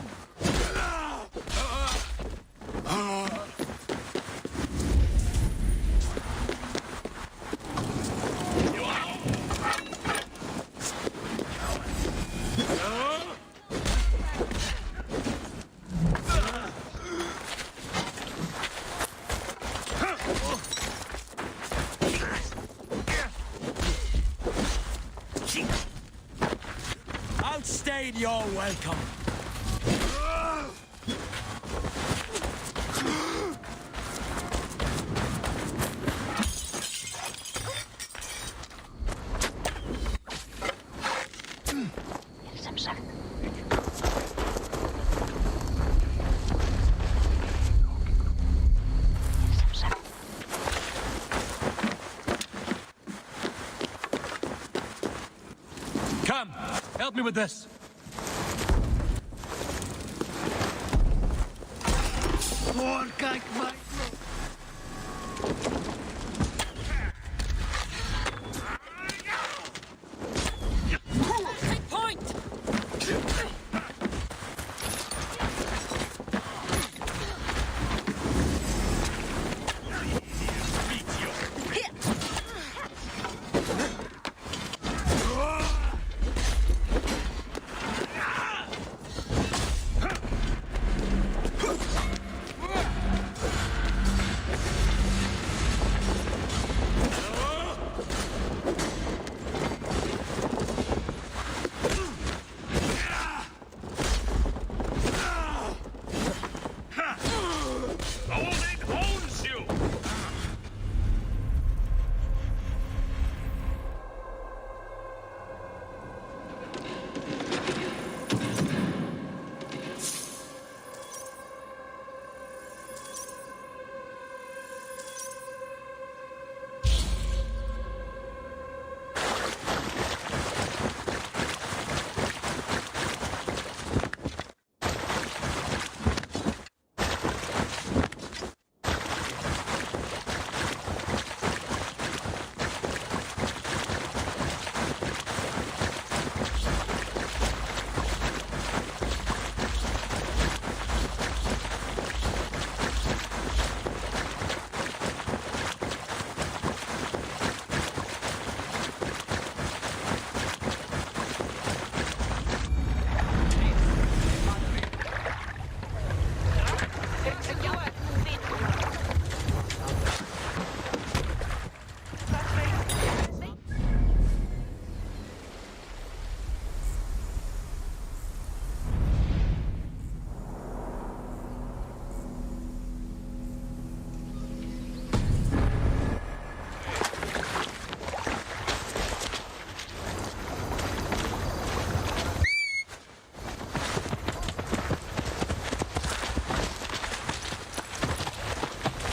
Outstayed your welcome. Come, help me with this. Take point!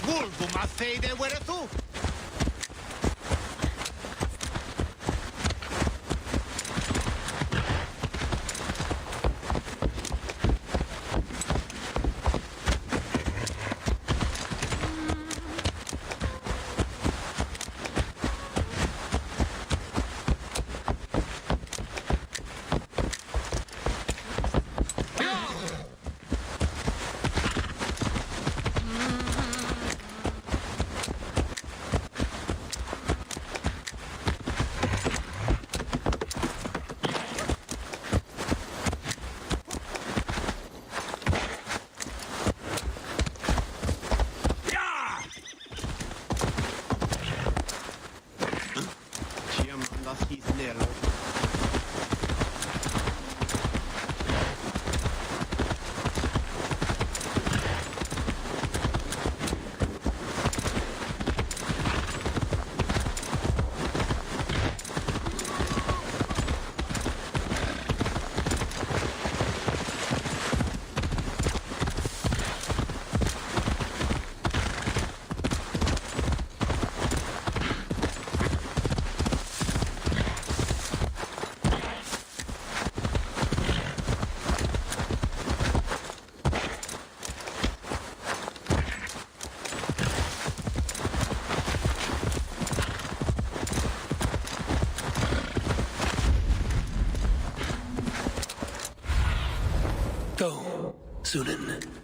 Vulgo, ma fede, where tu? Sunan.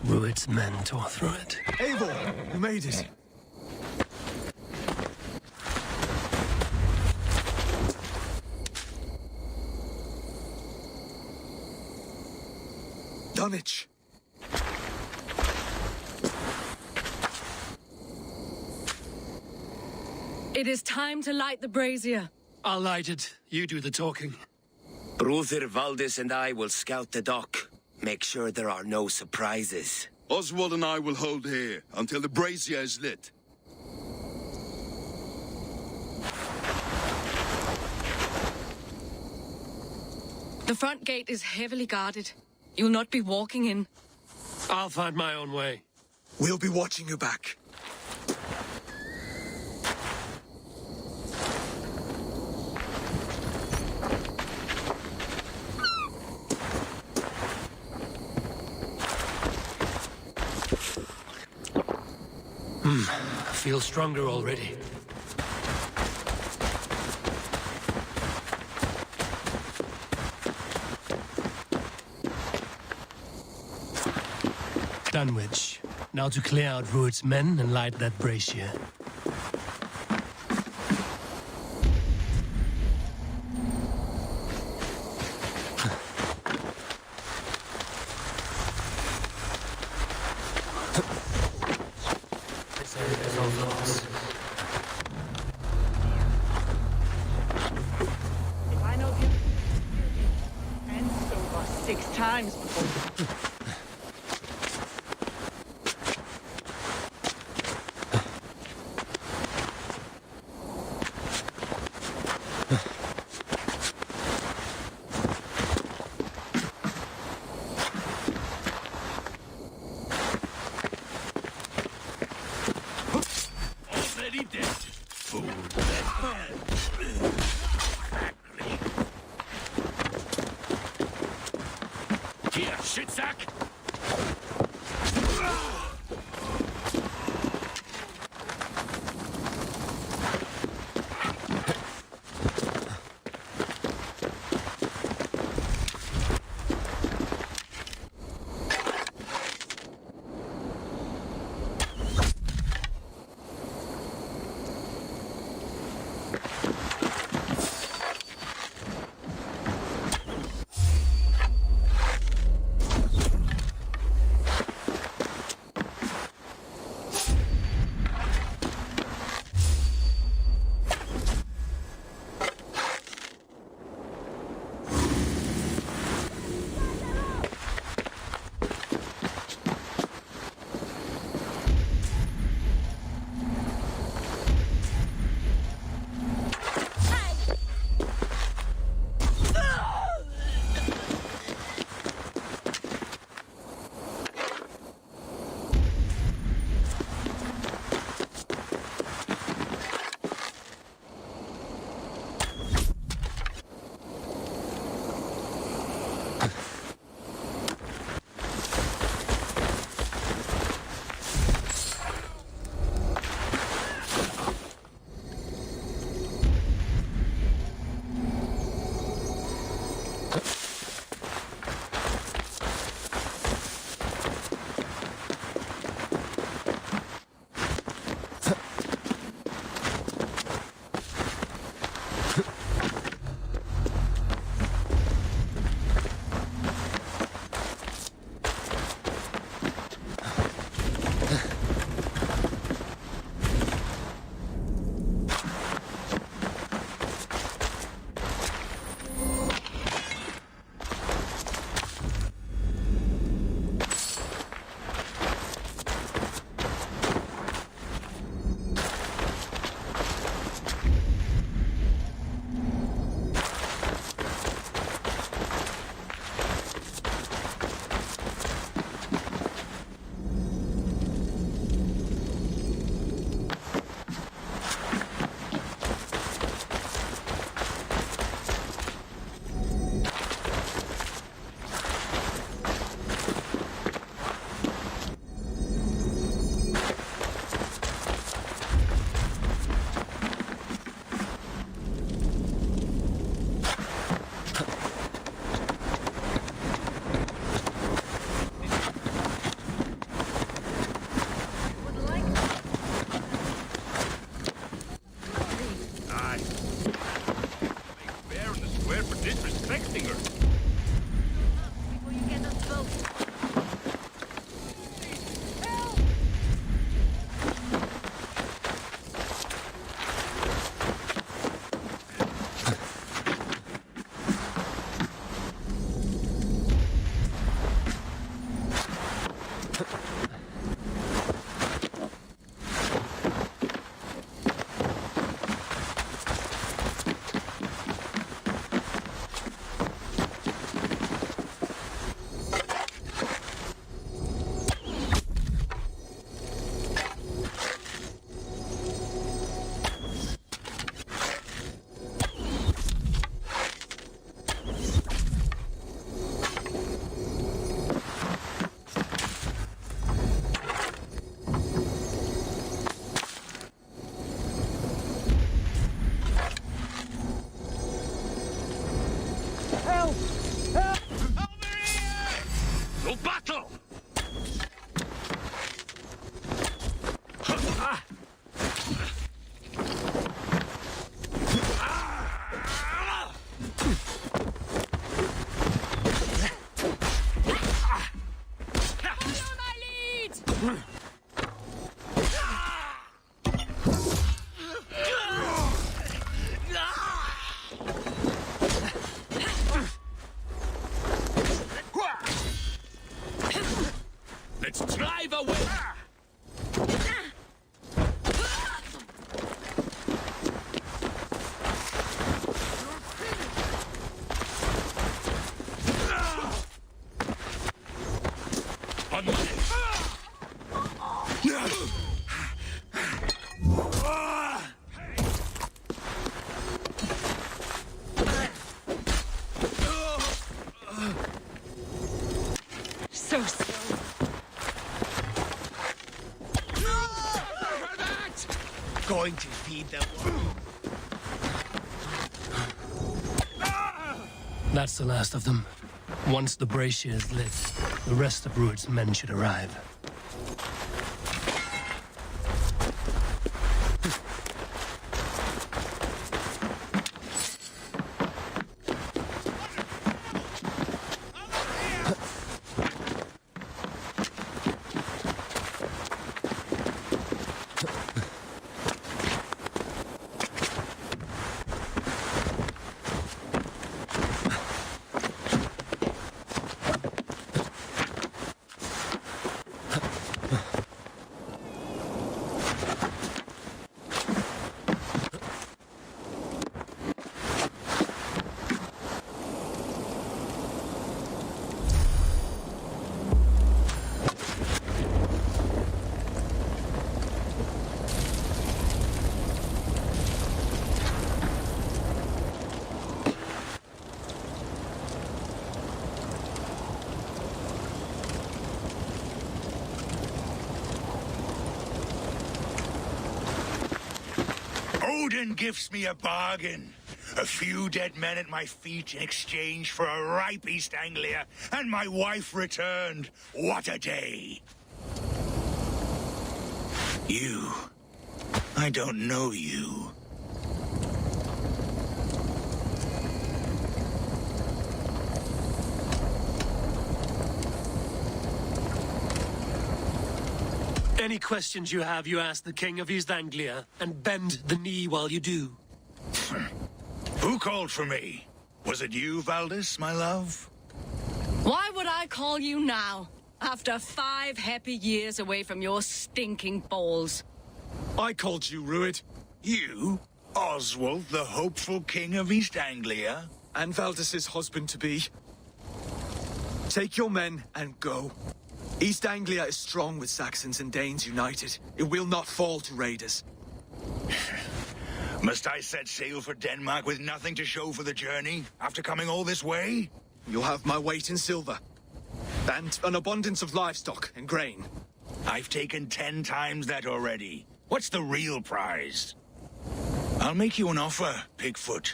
Rued's men tore through it. Eivor, you made it. Dunwich. It is time to light the brazier. I'll light it. You do the talking. Brother Valdis and I will scout the dock. Make sure there are no surprises. Oswald and I will hold here until the brazier is lit. The front gate is heavily guarded. You'll not be walking in. I'll find my own way. We'll be watching you back. I feel stronger already. Dunwich. Now to clear out Rued's men and light that brazier. flaws. If I know you, and over 6 times before. Here, shitsack! going to feed them. That's the last of them. Once the brazier is lit, the rest of Rued's men should arrive. Odin gives me a bargain. A few dead men at my feet in exchange for a ripe East Anglia, and my wife returned. What a day! You. I don't know you. Any questions you have, you ask the King of East Anglia, and bend the knee while you do. Who called for me? Was it you, Valdis, my love? Why would I call you now, after 5 happy years away from your stinking balls? I called you, Rued. You? Oswald, the hopeful king of East Anglia? And Valdis's husband-to-be. Take your men and go. East Anglia is strong with Saxons and Danes united. It will not fall to raiders. Must I set sail for Denmark with nothing to show for the journey, after coming all this way? You'll have my weight in silver. And an abundance of livestock and grain. I've taken 10 times that already. What's the real prize? I'll make you an offer, Pigfoot.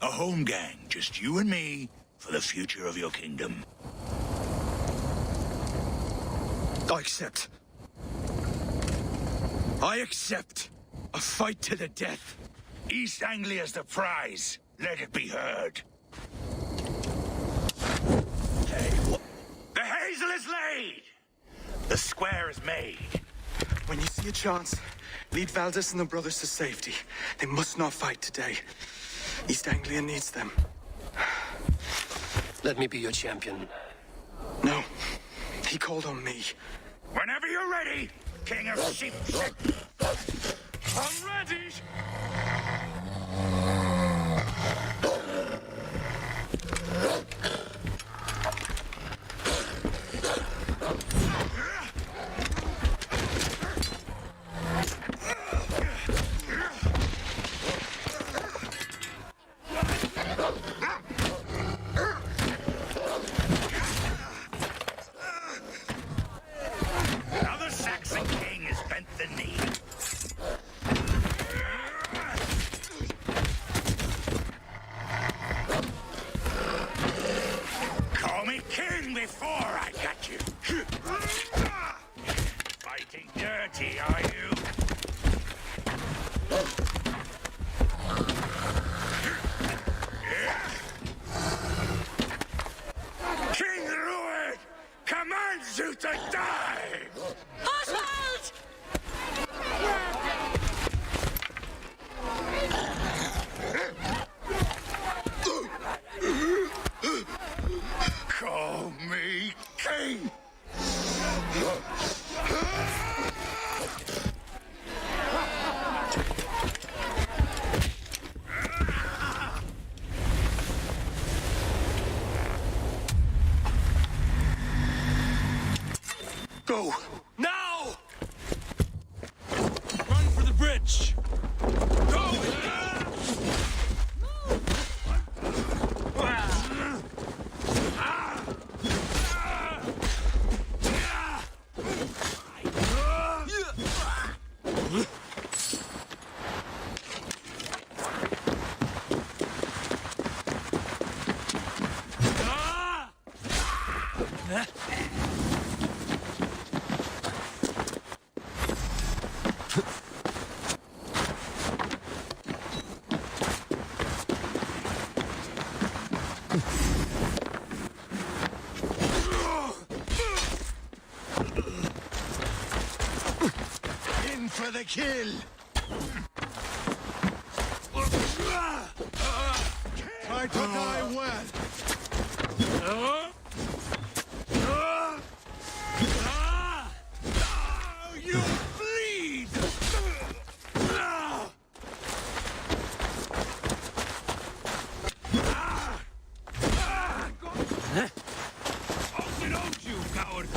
A home gang, just you and me, for the future of your kingdom. I accept. I accept. A fight to the death. East Anglia's the prize. Let it be heard. The hazel is laid! The square is made. When you see a chance, lead Valdis and the brothers to safety. They must not fight today. East Anglia needs them. Let me be your champion. No. He called on me. Whenever you're ready, King of Sheep. I'm ready! Go! Now! Run for the bridge! Go! In for the kill! Try to die well! You bleed! Open out, you coward!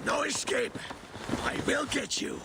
No escape! I will get you!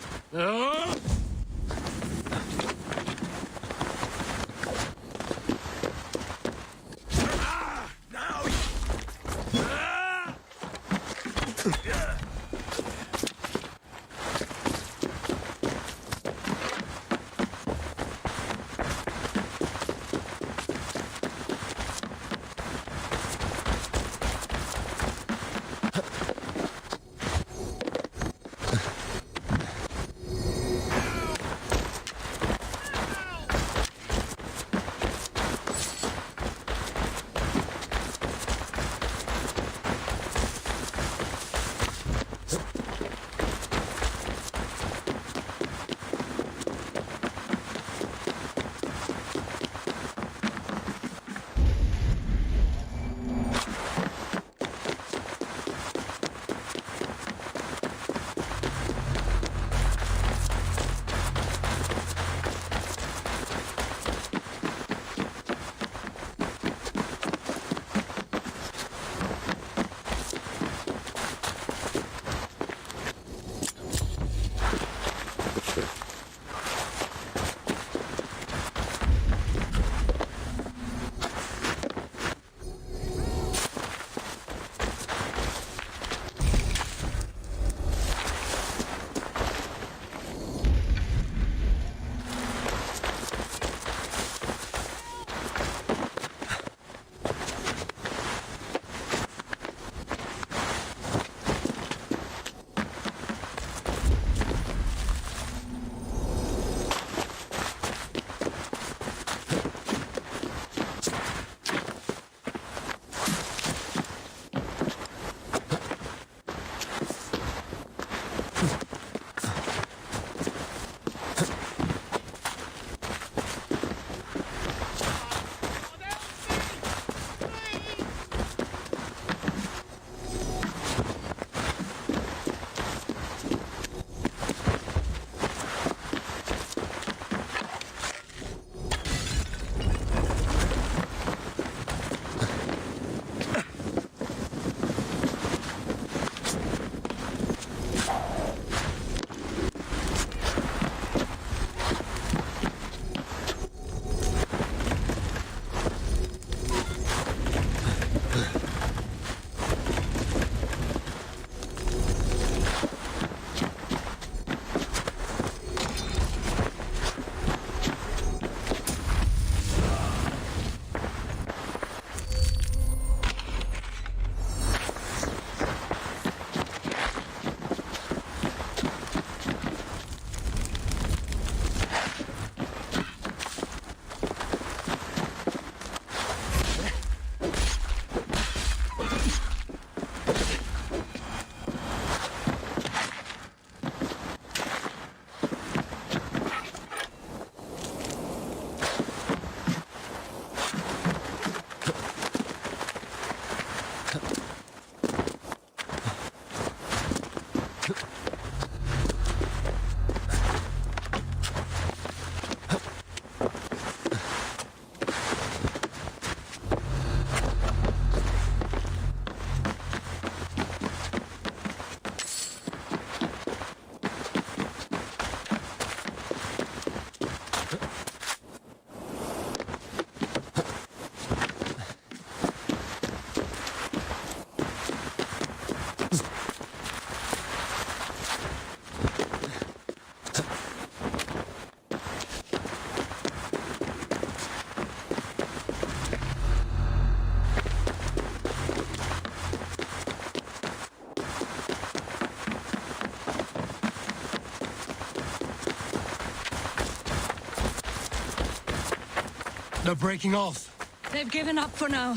They're breaking off. They've given up for now.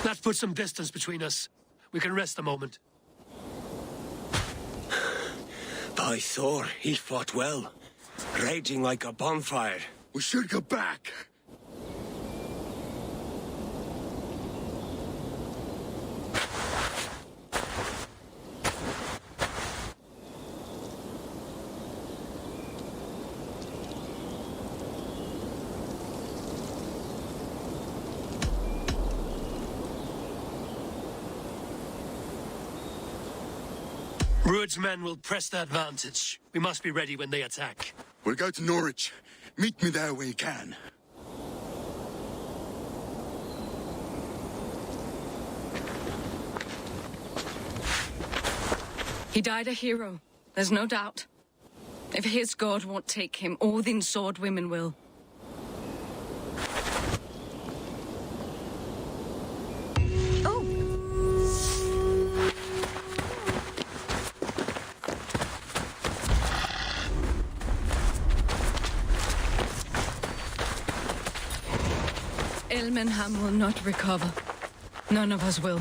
That puts some distance between us. We can rest a moment. By Thor, he fought well. Raging like a bonfire. We should go back. Rued's men will press the advantage. We must be ready when they attack. We'll go to Norwich. Meet me there when you can. He died a hero, there's no doubt. If his god won't take him, Odin's sword women will. Elmenham will not recover. None of us will.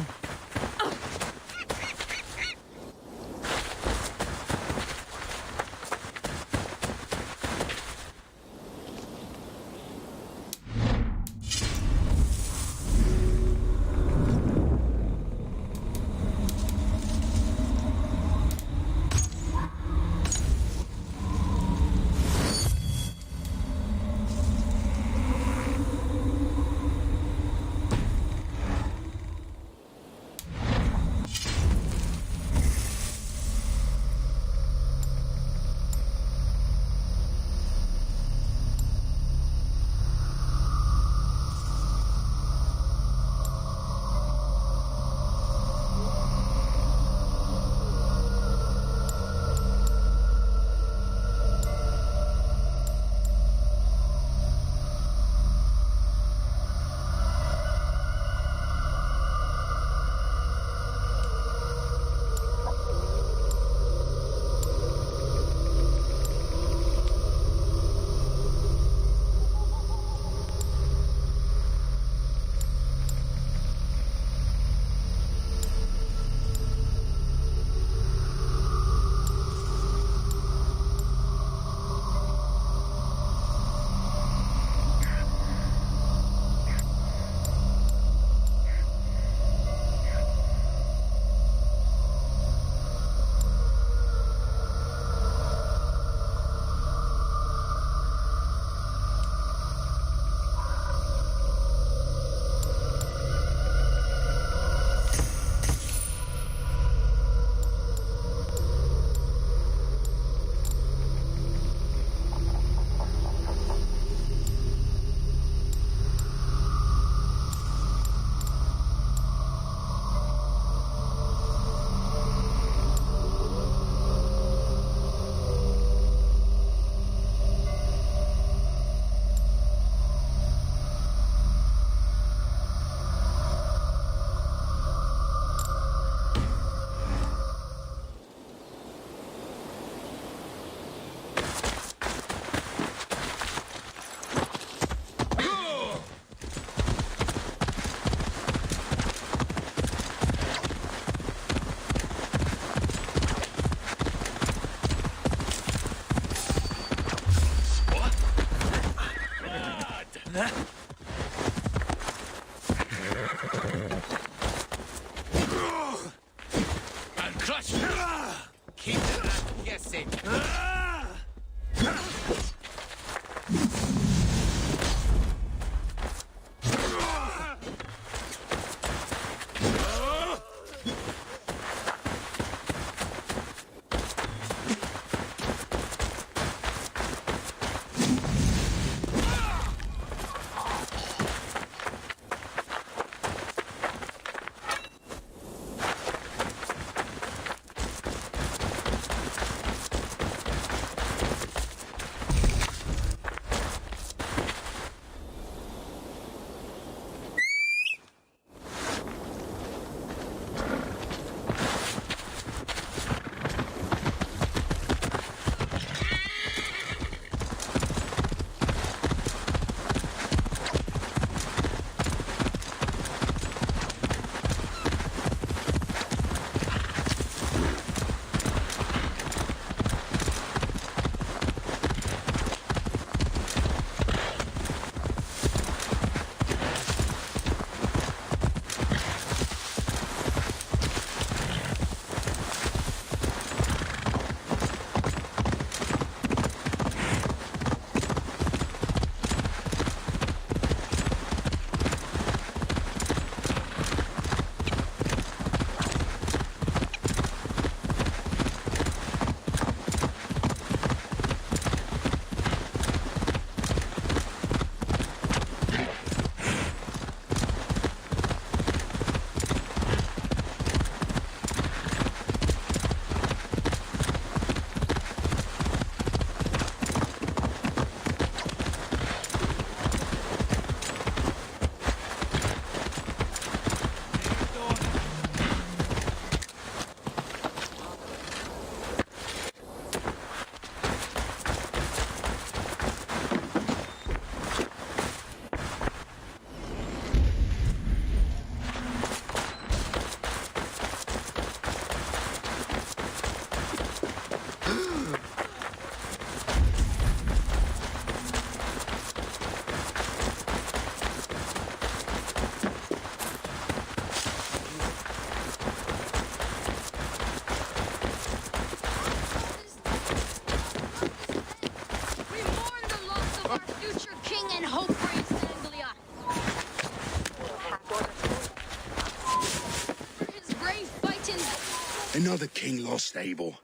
Another king lost, Abel.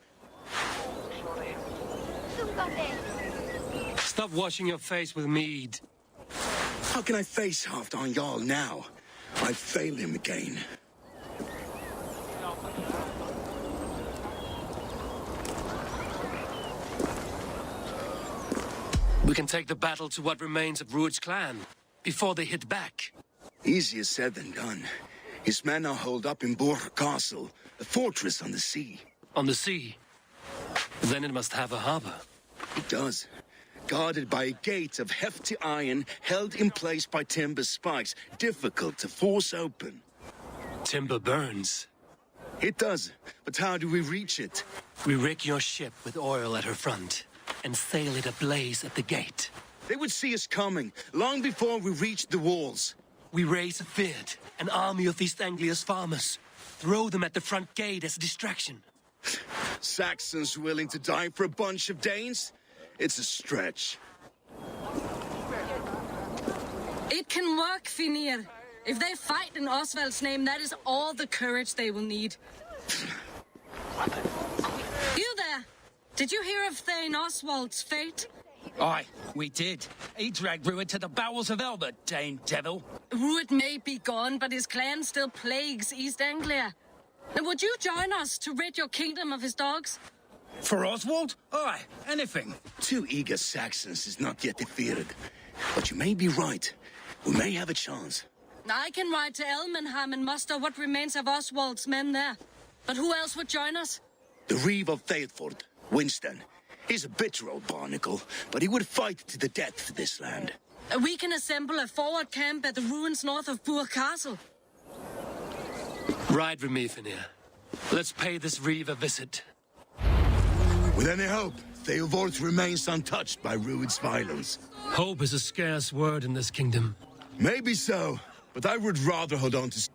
Stop washing your face with mead. How can I face Halfdan Jarl now? I failed him again. We can take the battle to what remains of Rued's clan before they hit back. Easier said than done. His men are holed up in Borg Castle, a fortress on the sea. On the sea? Then it must have a harbor. It does. Guarded by a gate of hefty iron, held in place by timber spikes, difficult to force open. Timber burns. It does, but how do we reach it? We rig your ship with oil at her front, and sail it ablaze at the gate. They would see us coming, long before we reached the walls. We raise a Fyrd, an army of East Anglia's farmers. Throw them at the front gate as a distraction. Saxons willing to die for a bunch of Danes? It's a stretch. It can work, Finir. If they fight in Oswald's name, that is all the courage they will need. You there! Did you hear of Thane Oswald's fate? Aye, we did. He dragged Rued to the bowels of Elbert, Dane devil. Rued may be gone, but his clan still plagues East Anglia. Now, would you join us to rid your kingdom of his dogs? For Oswald? Aye, anything. 2 eager Saxons is not yet defeated. But you may be right. We may have a chance. I can ride to Elmenham and muster what remains of Oswald's men there. But who else would join us? The Reeve of Thetford, Winston. He's a bitter old barnacle, but he would fight to the death for this land. We can assemble a forward camp at the ruins north of Burg Castle. Ride with me, Finir. Let's pay this Reeve a visit. With any hope, Theodort remains untouched by Rued's violence. Hope is a scarce word in this kingdom. Maybe so, but I would rather hold on to...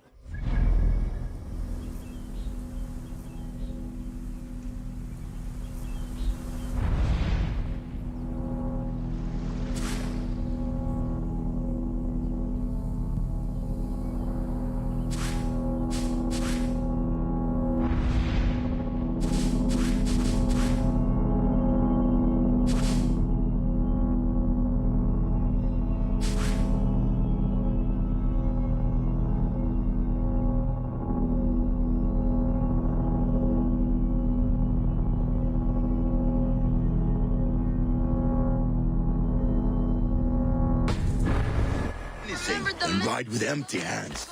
and ride with empty hands.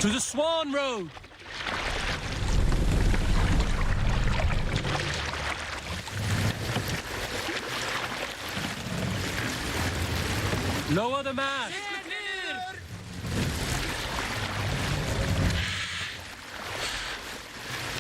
To the Swan Road! Lower the mast!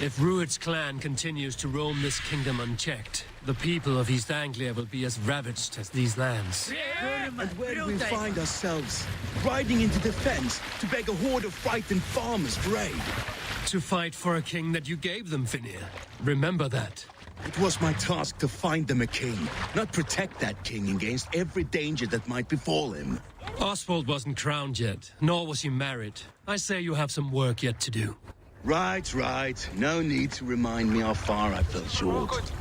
If Rued's clan continues to roam this kingdom unchecked, the people of East Anglia will be as ravaged as these lands. And where do we find ourselves? Riding into defense to beg a horde of frightened farmers for aid. To fight for a king that you gave them, Finir. Remember that. It was my task to find them a king, not protect that king against every danger that might befall him. Oswald wasn't crowned yet, nor was he married. I say you have some work yet to do. Right, right. No need to remind me how far I fell short.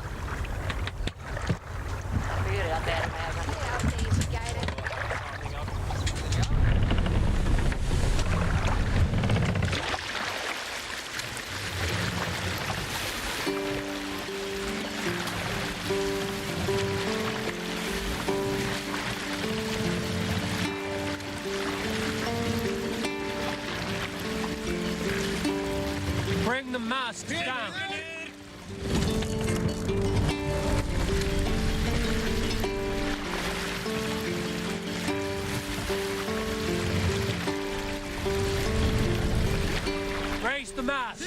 Bring the masts down! the mast!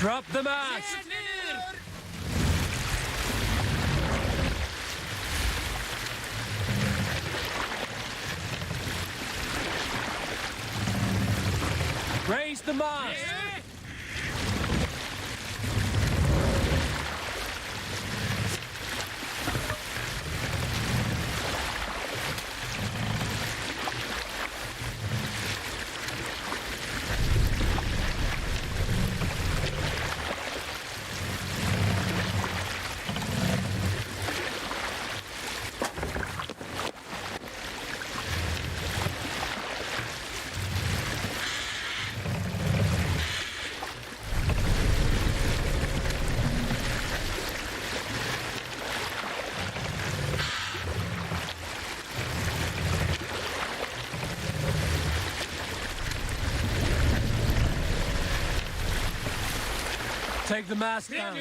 Drop the mast! Raise the mast! Take the mast down.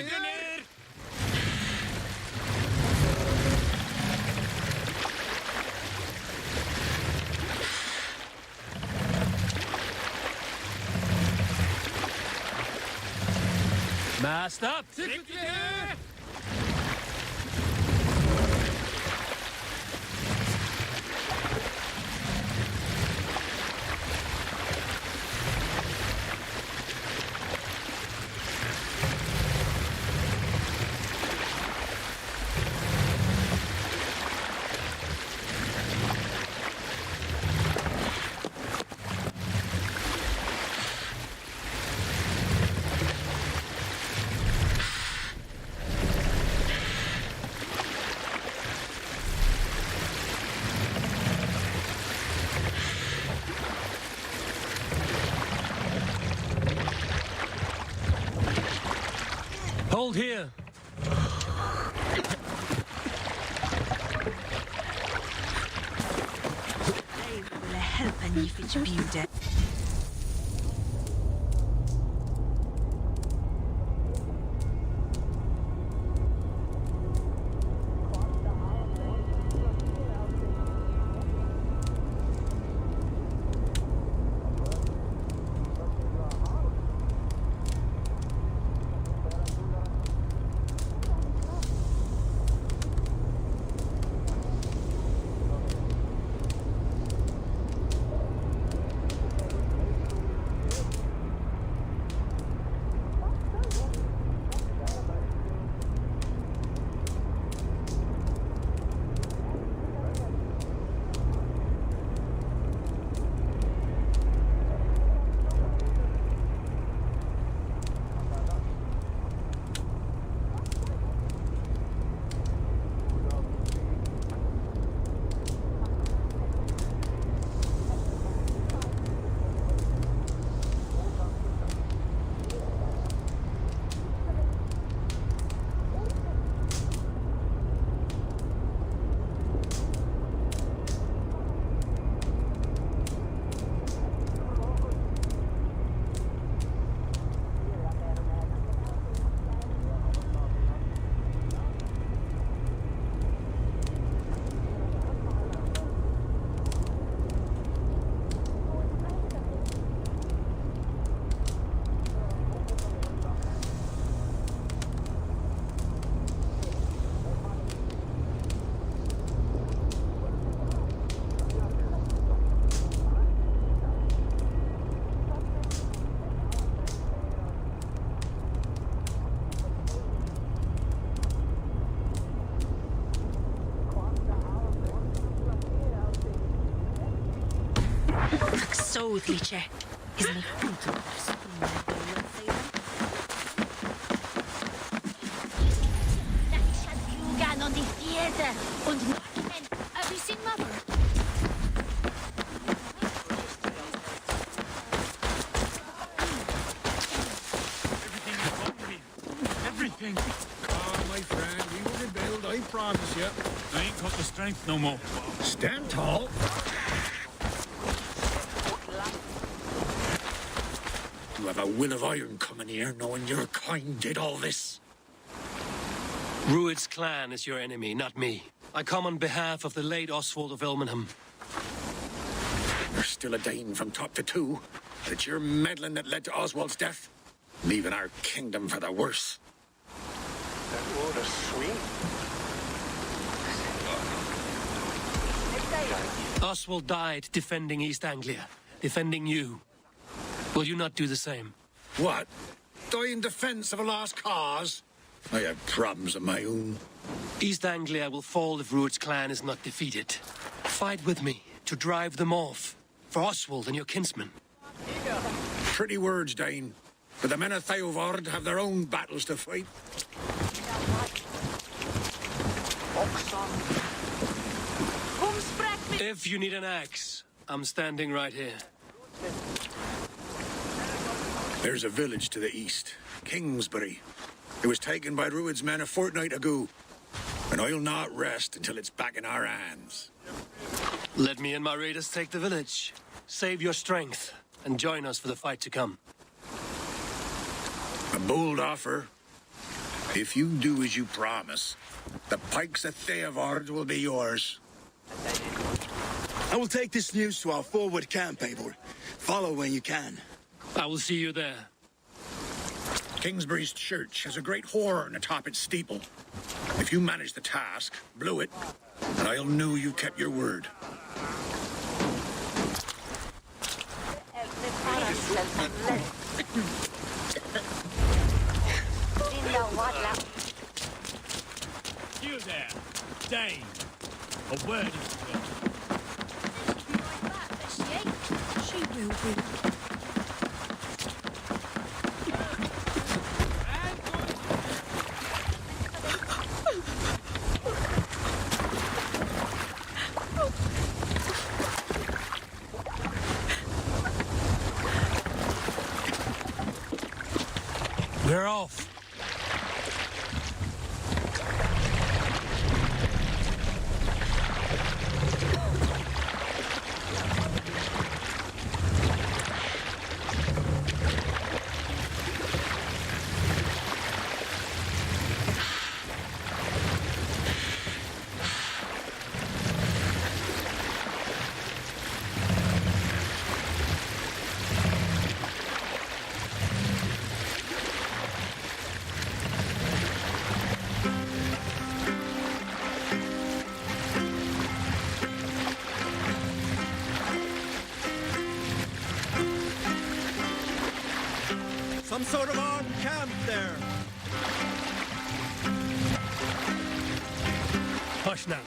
Mast up. Hold here. They will help any if it's beauty. oath, Liche. Isn't he? Have you seen Mother? Everything. Ah, my friend, we will rebuild, I promise you. I ain't got the strength no more. Stand tall. You have a will of iron coming here, knowing your kind did all this. Rued's clan is your enemy, not me. I come on behalf of the late Oswald of Elmenham. You're still a Dane from top to two. It's your meddling that led to Oswald's death, leaving our kingdom for the worse. That water's sweet. Oswald died defending East Anglia, defending you. Will you not do the same? What? Die in defense of a lost cause? I have problems of my own. East Anglia will fall if Rued's clan is not defeated. Fight with me to drive them off, for Oswald and your kinsmen. Pretty words, Dane. But the men of Theovard have their own battles to fight. If you need an axe, I'm standing right here. There's a village to the east, Kingsbury. It was taken by Rued's men a fortnight ago. And I'll not rest until it's back in our hands. Let me and my raiders take the village. Save your strength, and join us for the fight to come. A bold offer. If you do as you promise, the pikes of Theovard will be yours. I will take this news to our forward camp, Eivor. Follow when you can. I will see you there. Kingsbury's church has a great horn atop its steeple. If you manage the task, blow it, and I'll know you kept your word. You there, Dane. A word is spoken. She will be. We're off. Some sort of armed camp there. Hush now.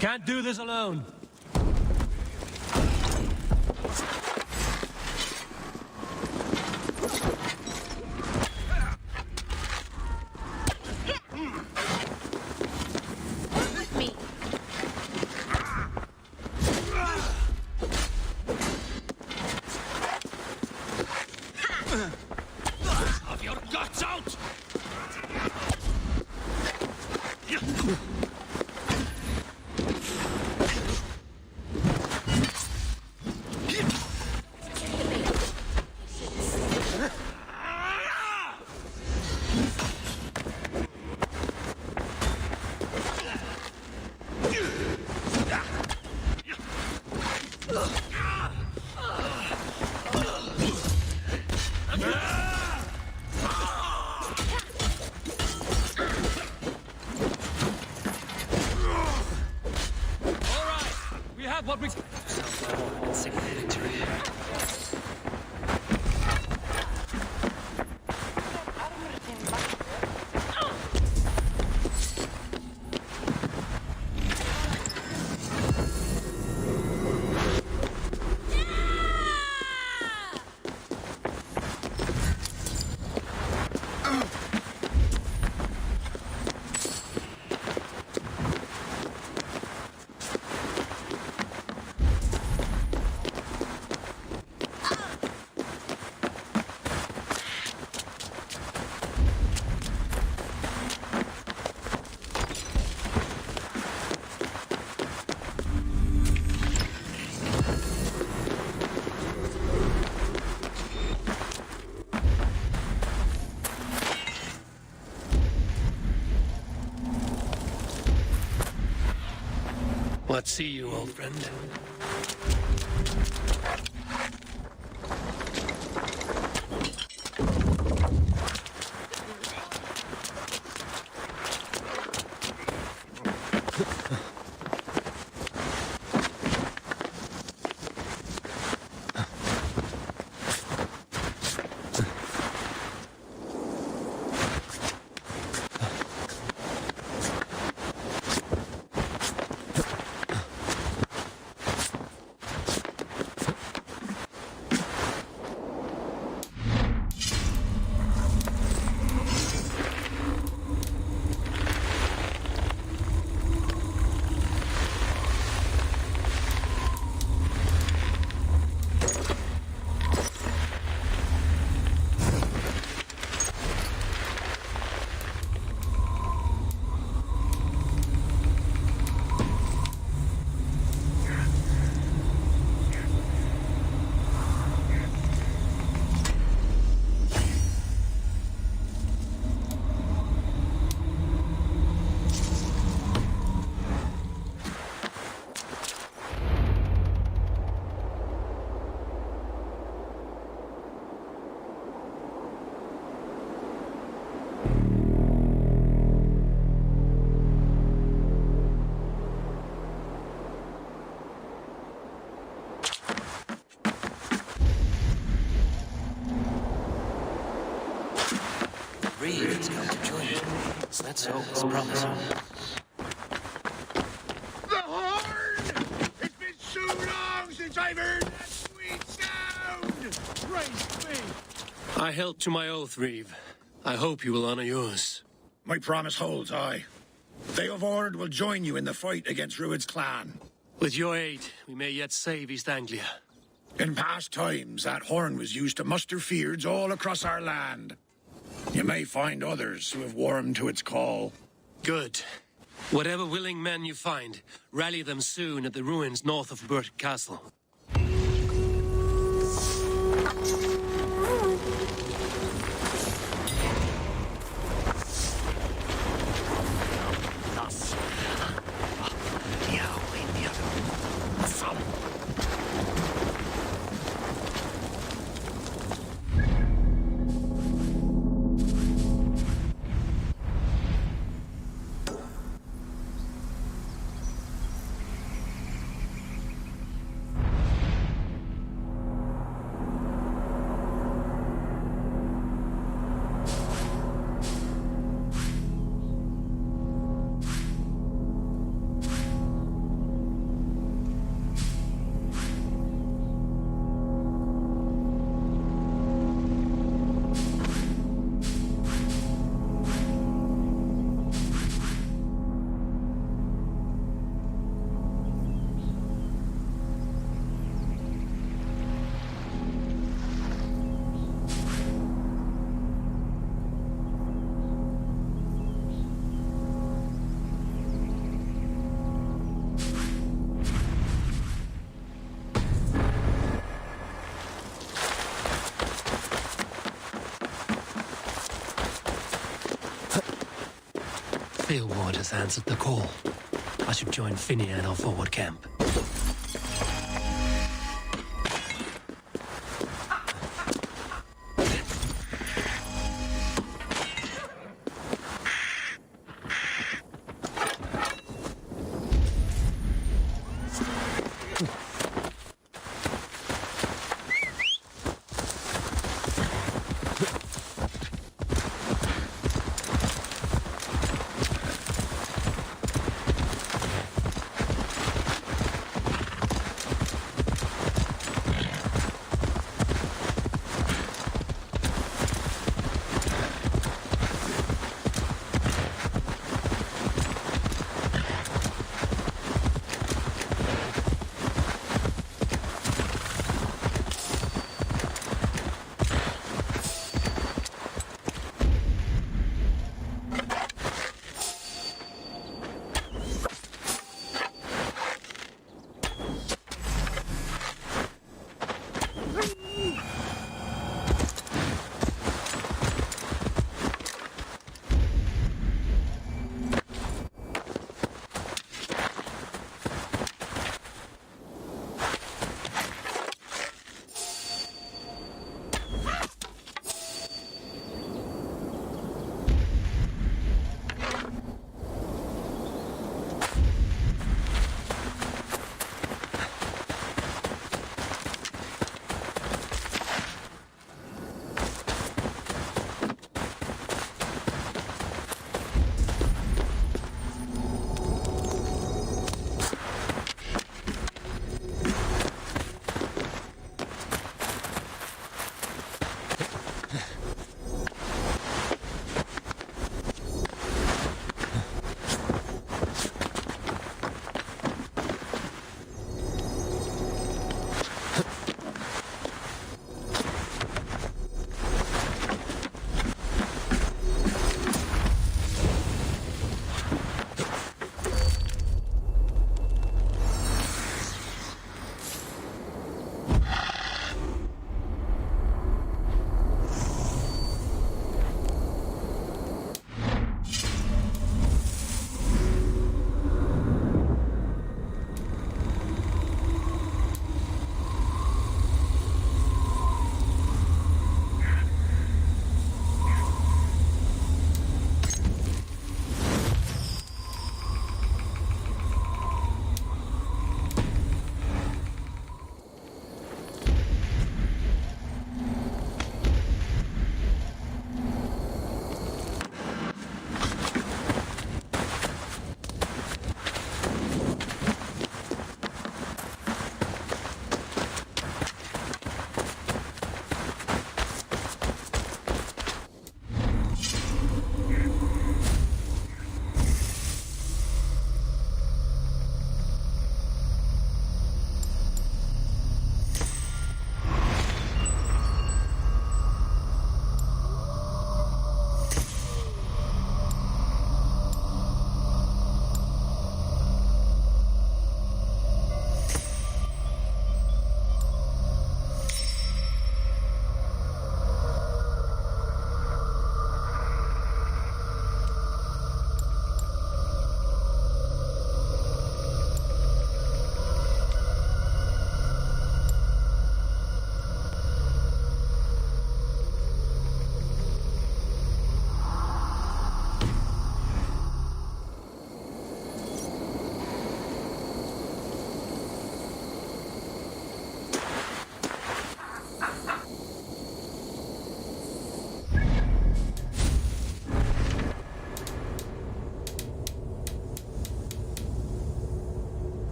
Can't do this alone. Have your guts out! What we... Single victory. Let's see you, old friend. Reeve has come to join us. Let's hope it's promising. The horn! It's been so long since I've heard that sweet sound! Praise me! I held to my oath, Reeve. I hope you will honor yours. My promise holds, aye. Theodord will join you in the fight against Rued's clan. With your aid, we may yet save East Anglia. In past times, that horn was used to muster feards all across our land. You may find others who have warmed to its call. Good. Whatever willing men you find, rally them soon at the ruins north of Burt Castle. Pale Ward has answered the call. I should join Finney at our forward camp.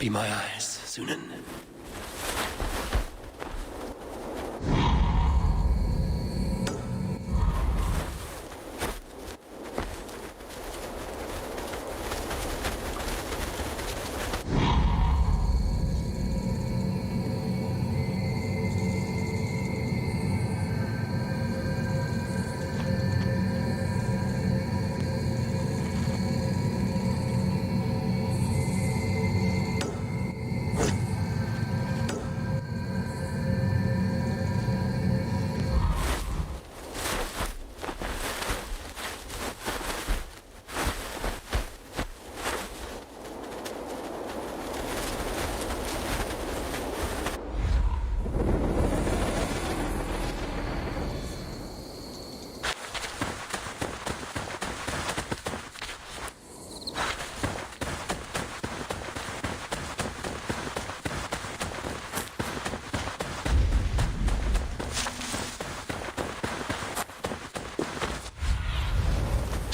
Be my eyes, Sunan.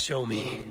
Show me.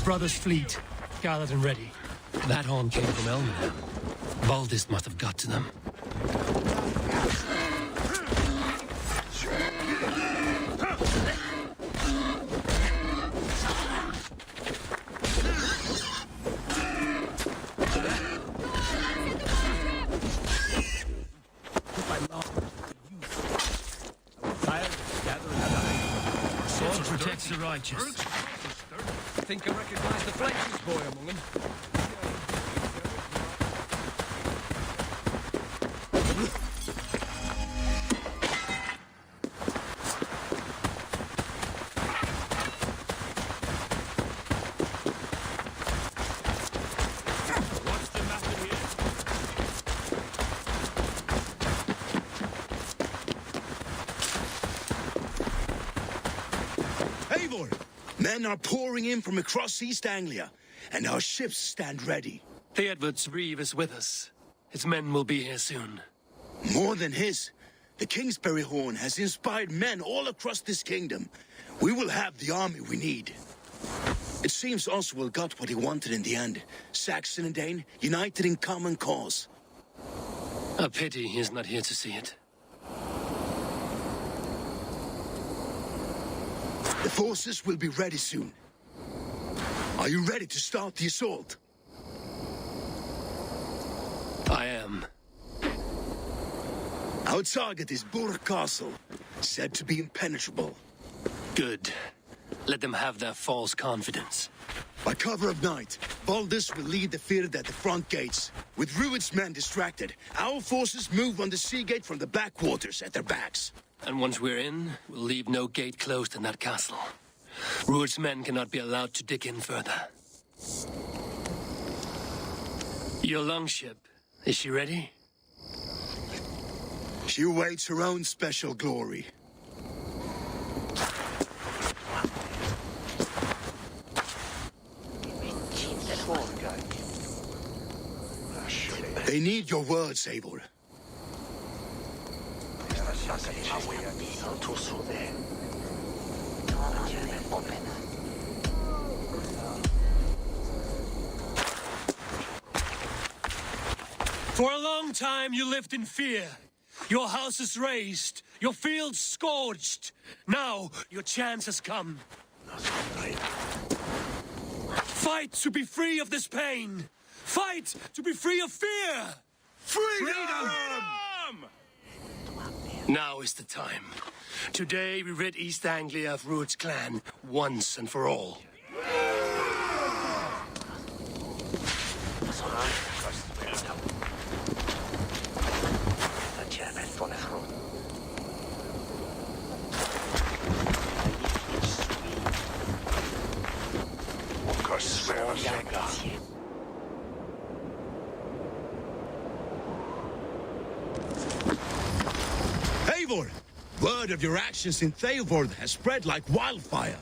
Brothers' fleet, gathered and ready. That horn came from Elmenham. Baldist must have got to them. protects the righteous. I think I recognize the Fletcher's boy among them. Men are pouring in from across East Anglia, and our ships stand ready. The Edward's Reeve is with us. His men will be here soon. More than his, the Kingsbury Horn has inspired men all across this kingdom. We will have the army we need. It seems Oswald got what he wanted in the end. Saxon and Dane united in common cause. A pity he's not here to see it. The forces will be ready soon. Are you ready to start the assault? I am. Our target is Burg Castle, said to be impenetrable. Good. Let them have their false confidence. By cover of night, Baldus will lead the Fird at the front gates. With Rued's men distracted, our forces move on the sea gate from the backwaters at their backs. And once we're in, we'll leave no gate closed in that castle. Rued's men cannot be allowed to dig in further. Your longship, is she ready? She awaits her own special glory. They need your words, Eivor. For a long time you lived in fear. Your houses razed, your fields scorched. Now your chance has come. Fight to be free of this pain. Fight to be free of fear. Freedom! Now is the time. Today we rid East Anglia of Rued's clan once and for all. Eivor! Word of your actions in Theodord has spread like wildfire.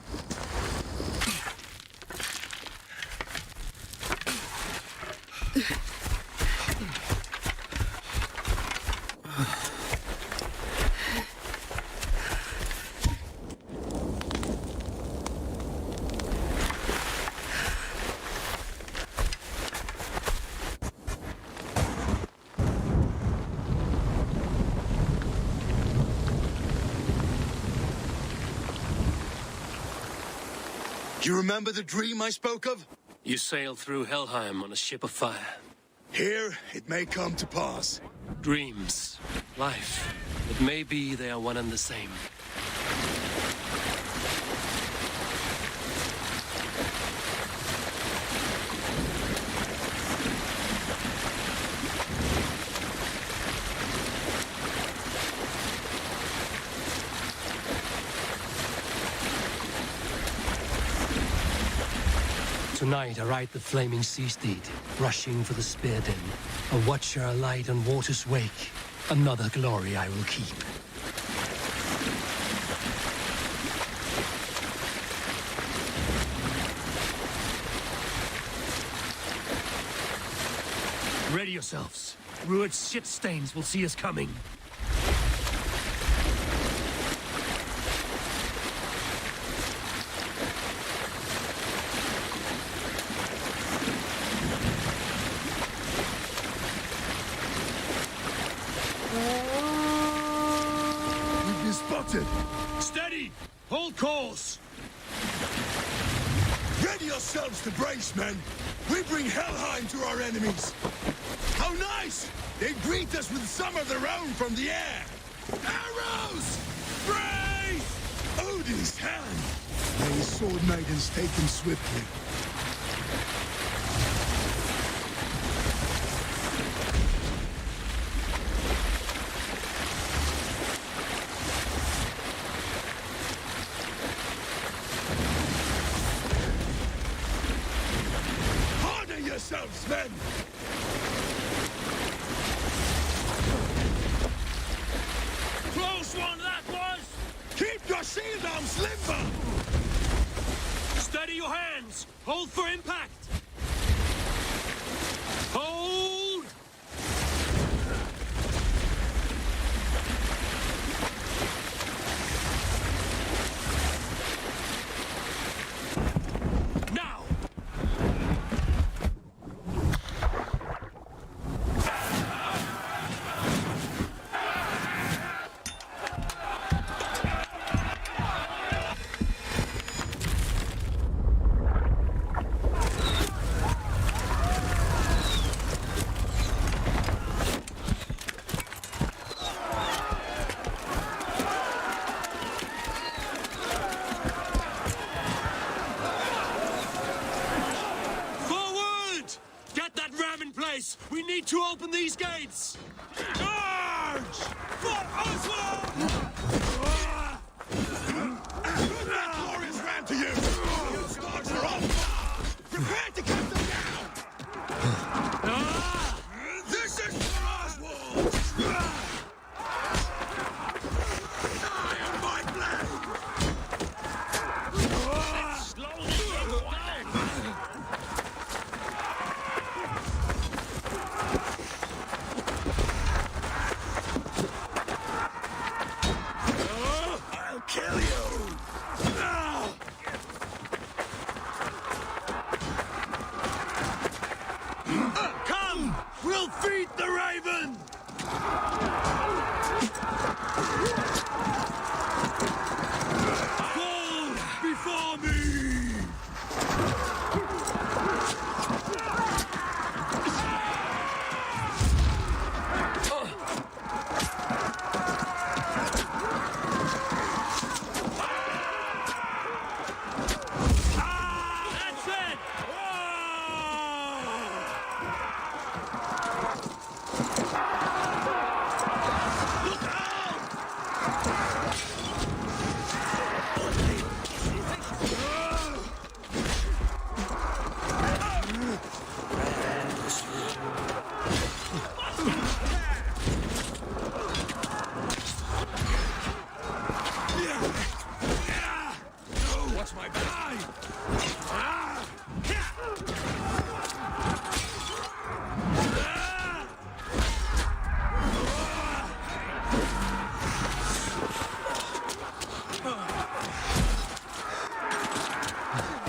You remember the dream I spoke of? You sailed through Helheim on a ship of fire. Here, it may come to pass. Dreams, life, it may be they are one and the same. Tonight I ride the flaming sea steed, rushing for the spear den. A watcher alight on water's wake. Another glory I will keep. Ready yourselves. Rued's shit stains will see us coming. Steady! Hold course! Ready yourselves to brace, men! We bring Helheim to our enemies! How nice! They greet us with some of their own from the air! Arrows! Brace! Odin's hand! May his sword maidens take him swiftly. Honor yourselves, men! Close one, that was! Keep your shield arms limber! Steady your hands! Hold for impact! Hold! Now! Forward! Get that ram in place! We need to open these gates! Charge! For Oswald! Put that glorious ram to you! Your sparks are off! Prepare to cut them down! This is for Oswald! Die on my blade! I'll kill you! Come! We'll feed the raven! Fall before me! That's it! Watch my back!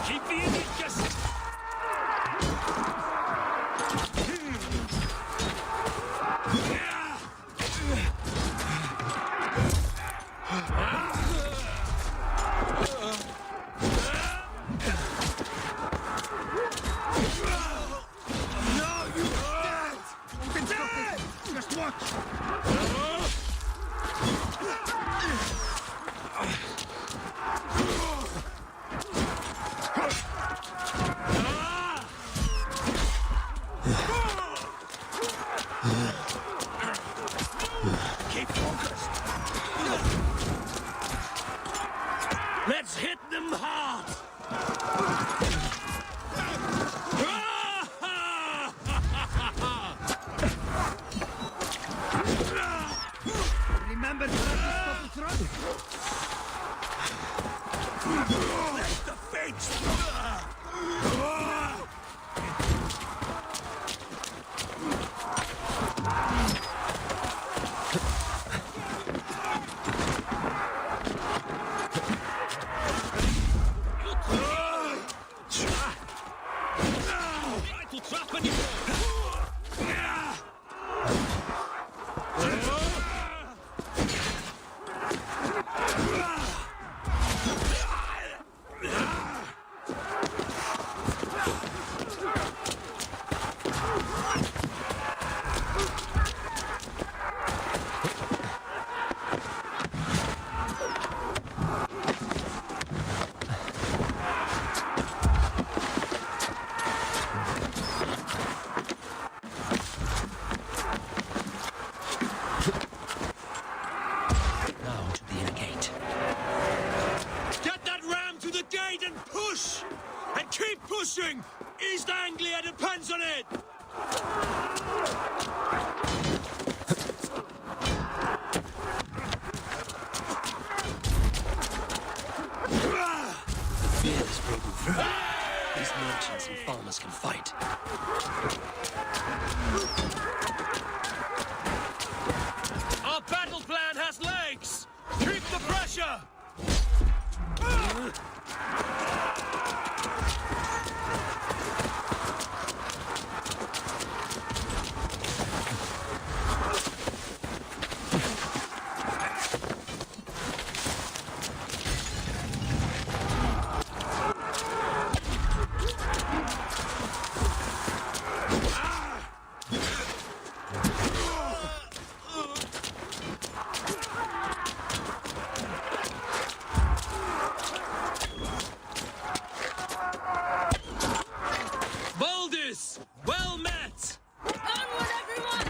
Keep the Indian just... Just watch! Keep focused! Let's hit them hard! Remember to stop the truck? Let the fates! farmers can fight. Our battle plan has legs! Keep the pressure! Well met! Onward, everyone!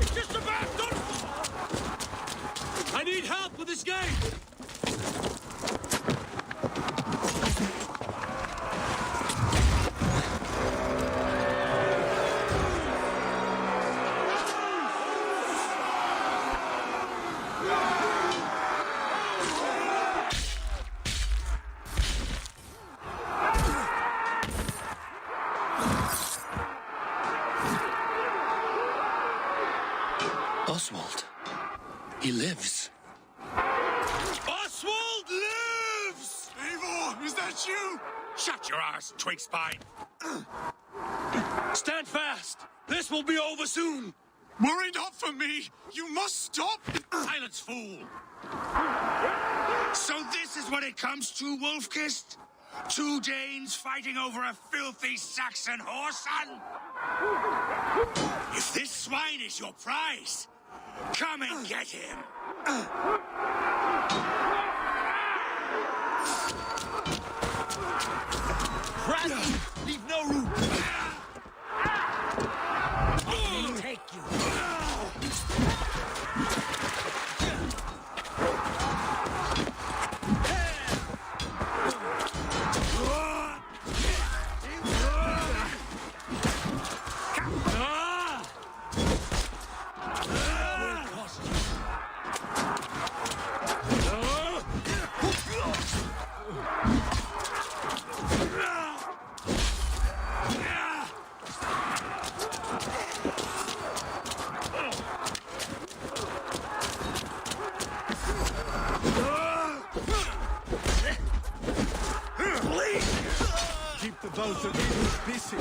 It's just about done! I need help with this gate! Oswald. He lives. Oswald lives! Eivor, is that you? Shut your ass, twig spine. Stand fast! This will be over soon! Worry not for me. You must stop. Silence, fool. So this is what it comes to, Wolf-Kissed? 2 Danes fighting over a filthy Saxon whoreson? If this swine is your prize, come and get him. Raz, leave no room! Let me take you. Keep the both of you busy.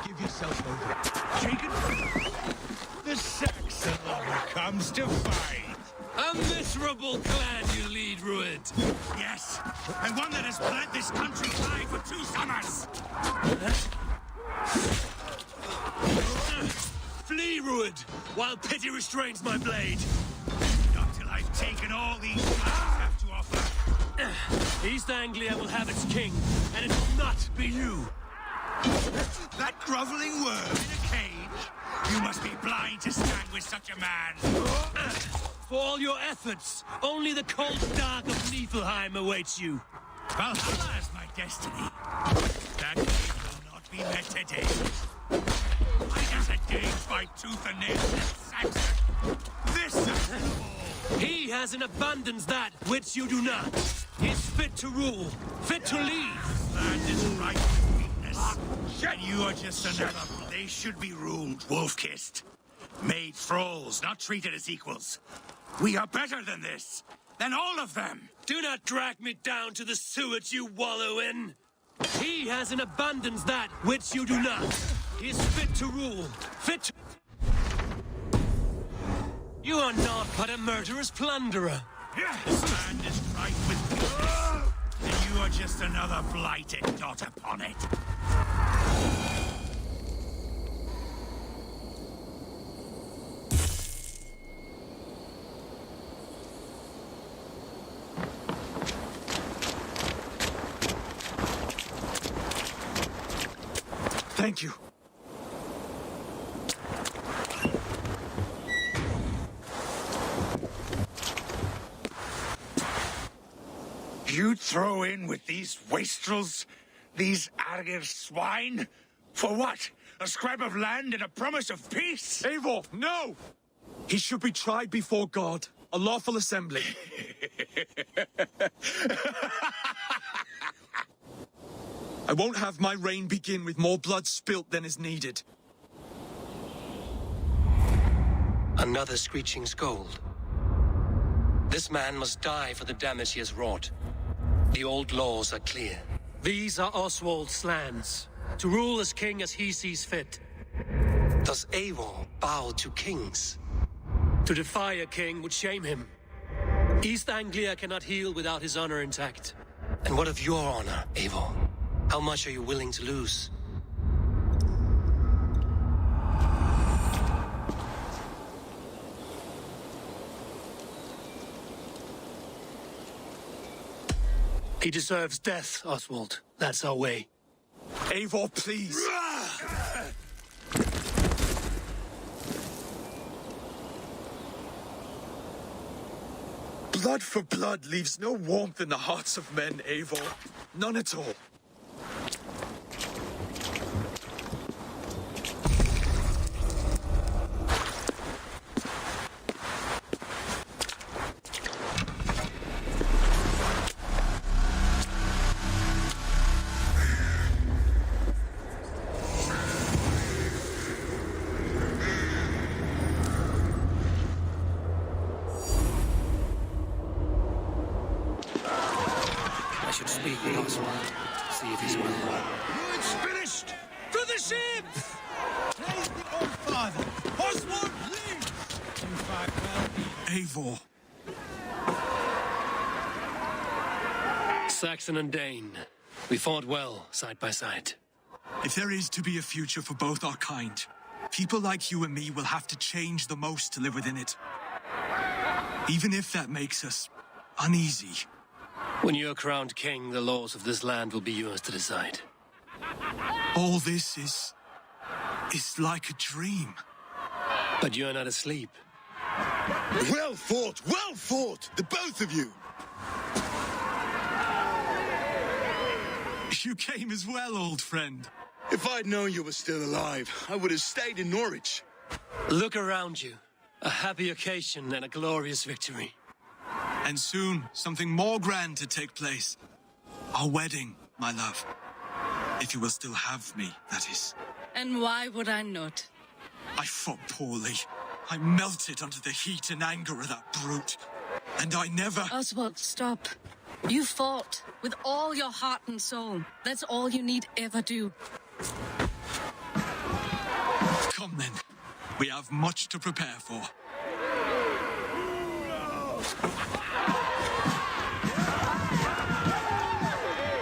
Give yourself over. Jacob, the Saxon lover comes to fight. A miserable clan you lead, Ruid. Yes, and one that has bled this country dry for 2 summers. Flee, Ruid, while pity restrains my blade. Not till I've taken all these I have to offer. East Anglia will have its king, and it will not be you. That groveling worm in a cage? You must be blind to stand with such a man. For all your efforts, only the cold dark of Niflheim awaits you. Valhalla is my destiny. That fate will not be met today. Why does a Dane fight tooth and nail with Saxon? This is all. He has in abundance that which you do not. He's fit to rule, fit to lead. Land is ripe with weakness. And you are just another. They should be ruled, Wolf-Kissed. Made thralls, not treated as equals. We are better than this. Than all of them. Do not drag me down to the sewage you wallow in. He has in abundance that which you do not. He is fit to rule, fit to... You are naught but a murderous plunderer. This land is rife with weakness, and you are just another blighted dot upon it. Thank you. You'd throw in with these wastrels? These Argir swine? For what? A scrap of land and a promise of peace? Eivor, no! He should be tried before God. A lawful assembly. I won't have my reign begin with more blood spilt than is needed. Another screeching scold. This man must die for the damage he has wrought. The old laws are clear. These are Oswald's lands, to rule as king as he sees fit. Does Eivor bow to kings? To defy a king would shame him. East Anglia cannot heal without his honor intact. And what of your honor, Eivor? How much are you willing to lose? He deserves death, Oswald. That's our way. Eivor, please. Blood for blood leaves no warmth in the hearts of men, Eivor. None at all. I should speak with Oswald. See if he's well. It's finished! To the ships! Praise the old father. Oswald, please! You fight well, Eivor. Saxon and Dane. We fought well, side by side. If there is to be a future for both our kind, people like you and me will have to change the most to live within it. Even if that makes us uneasy. When you're crowned king, the laws of this land will be yours to decide. All this is like a dream. But you're not asleep. Well fought! Well fought! The both of you! You came as well, old friend. If I'd known you were still alive, I would have stayed in Norwich. Look around you. A happy occasion and a glorious victory. And soon, something more grand to take place. Our wedding, my love. If you will still have me, that is. And why would I not? I fought poorly. I melted under the heat and anger of that brute. And I never... Oswald, stop. You fought with all your heart and soul. That's all you need ever do. Come then. We have much to prepare for.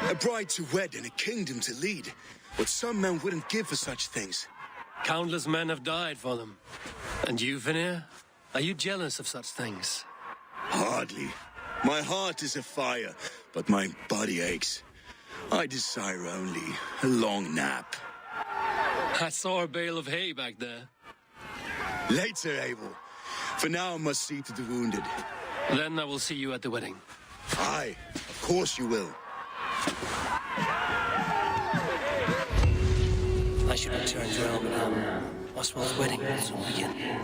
A bride to wed and a kingdom to lead. What some men wouldn't give for such things. Countless men have died for them. And you, Vanir? Are you jealous of such things? Hardly. My heart is afire, but my body aches. I desire only a long nap. I saw a bale of hay back there. Later, Abel. For now, I must see to the wounded. Then I will see you at the wedding. Aye, of course you will. I should return to Elmenham. Oswald's wedding will soon begin.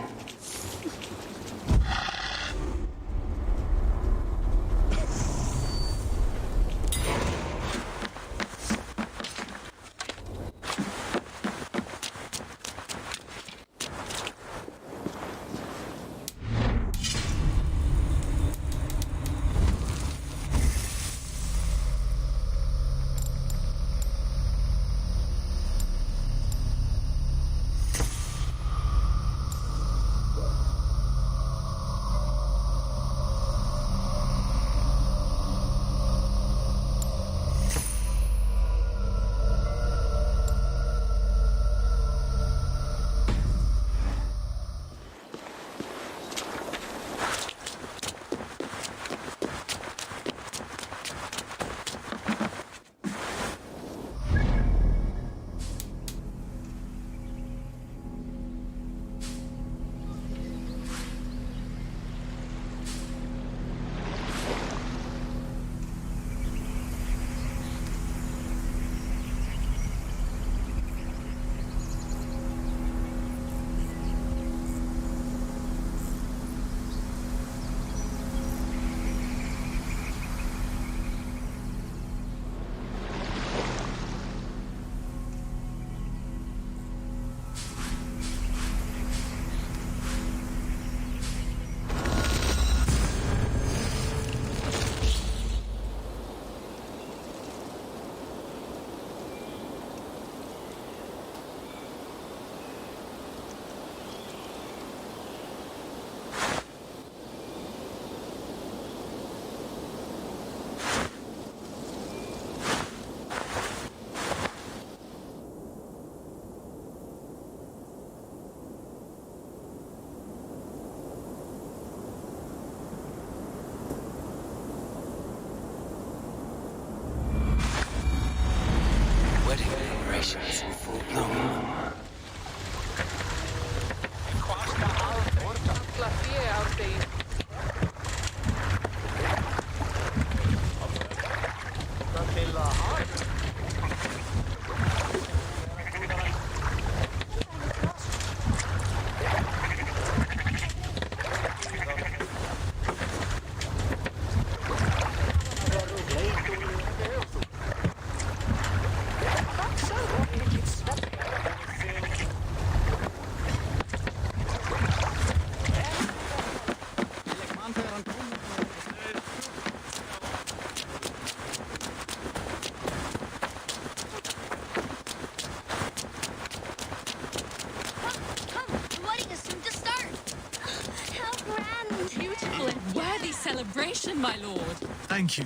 celebration, my lord. Thank you.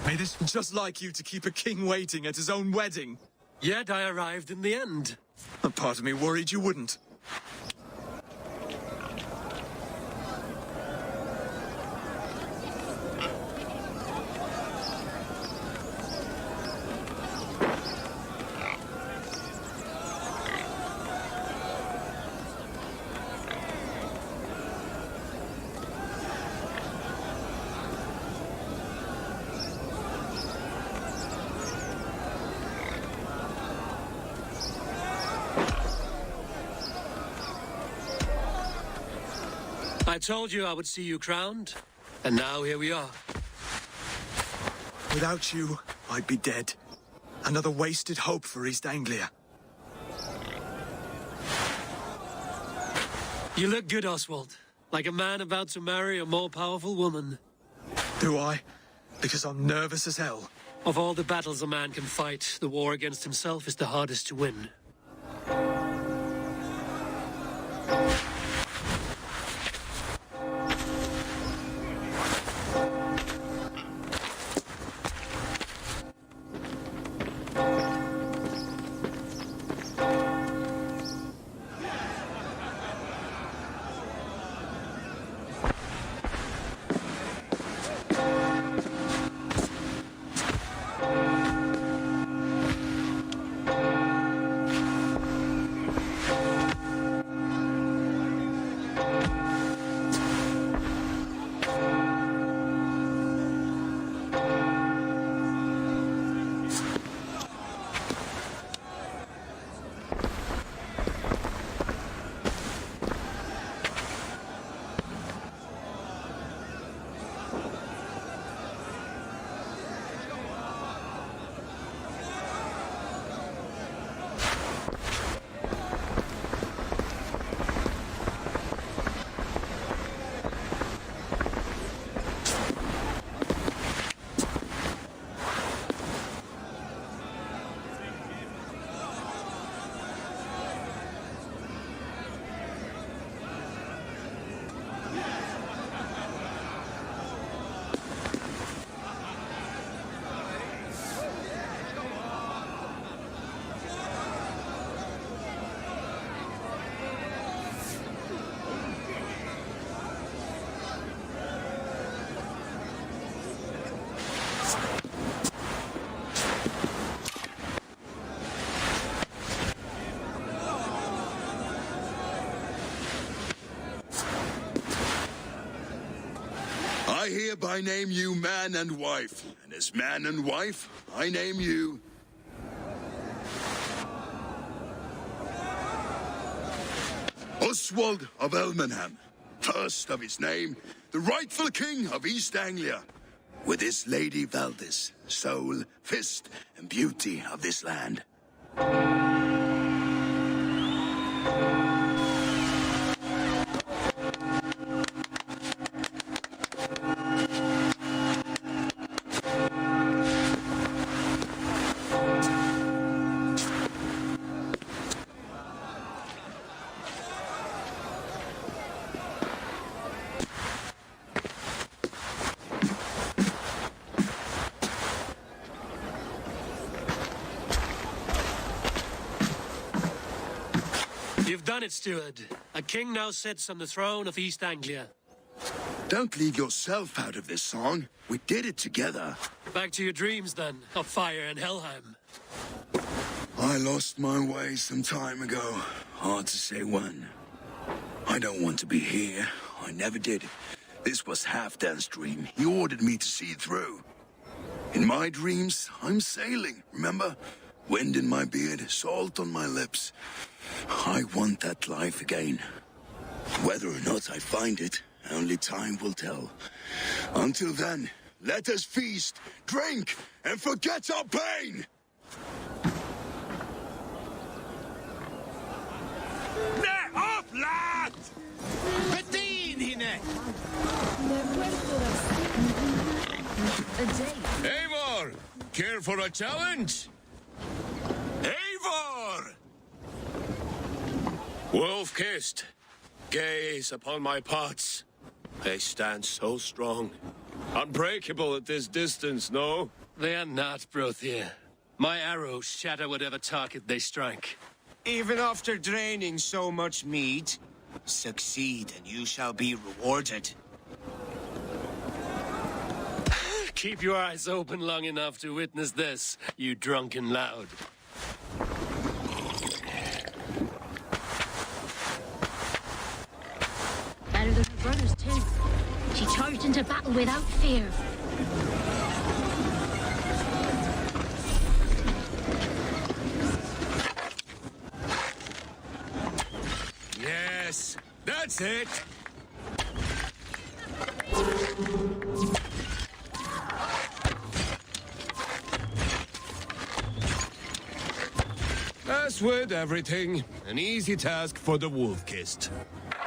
May this just like you to keep a king waiting at his own wedding. Yet I arrived in the end. A part of me worried you wouldn't. I told you I would see you crowned, and now here we are. Without you, I'd be dead. Another wasted hope for East Anglia. You look good, Oswald. Like a man about to marry a more powerful woman. Do I? Because I'm nervous as hell. Of all the battles a man can fight, the war against himself is the hardest to win. I hereby name you man and wife, and as man and wife, I name you... Oswald of Elmenham, first of his name, the rightful king of East Anglia, with his lady Valdis, soul, fist, and beauty of this land. You've done it, steward. A king now sits on the throne of East Anglia. Don't leave yourself out of this song. We did it together. Back to your dreams, then, of fire and Helheim. I lost my way some time ago. Hard to say when. I don't want to be here. I never did. This was Halfdan's dream. He ordered me to see it through. In my dreams, I'm sailing, remember? Wind in my beard, salt on my lips. I want that life again. Whether or not I find it, only time will tell. Until then, let us feast, drink, and forget our pain! Nej, upp, lad! Bedin henne! Eivor, care for a challenge? Eivor! Wolf-kissed, gaze upon my parts. They stand so strong. Unbreakable at this distance, no? They are not, Brothier. My arrows shatter whatever target they strike. Even after draining so much meat, succeed and you shall be rewarded. Keep your eyes open long enough to witness this, you drunken loud. Better than her brothers, too. She charged into battle without fear. Yes, that's it. As with everything, an easy task for the wolf-kissed.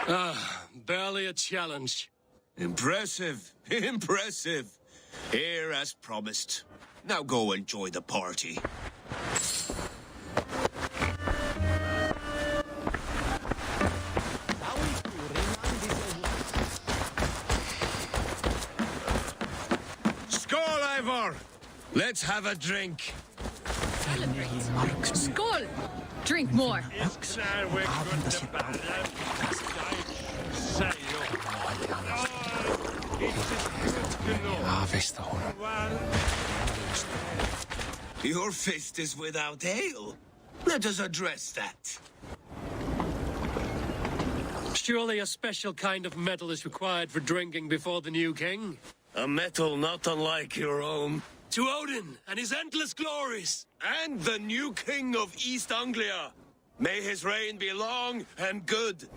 Ah, barely a challenge. Impressive, impressive. Here as promised. Now go enjoy the party. Skål, Eivor! Let's have a drink. Skål! Drink more. Your fist is without ale. Let us address that. Surely a special kind of metal is required for drinking before the new king? A metal not unlike your own. To Odin and his endless glories! And the new king of East Anglia. May his reign be long and good.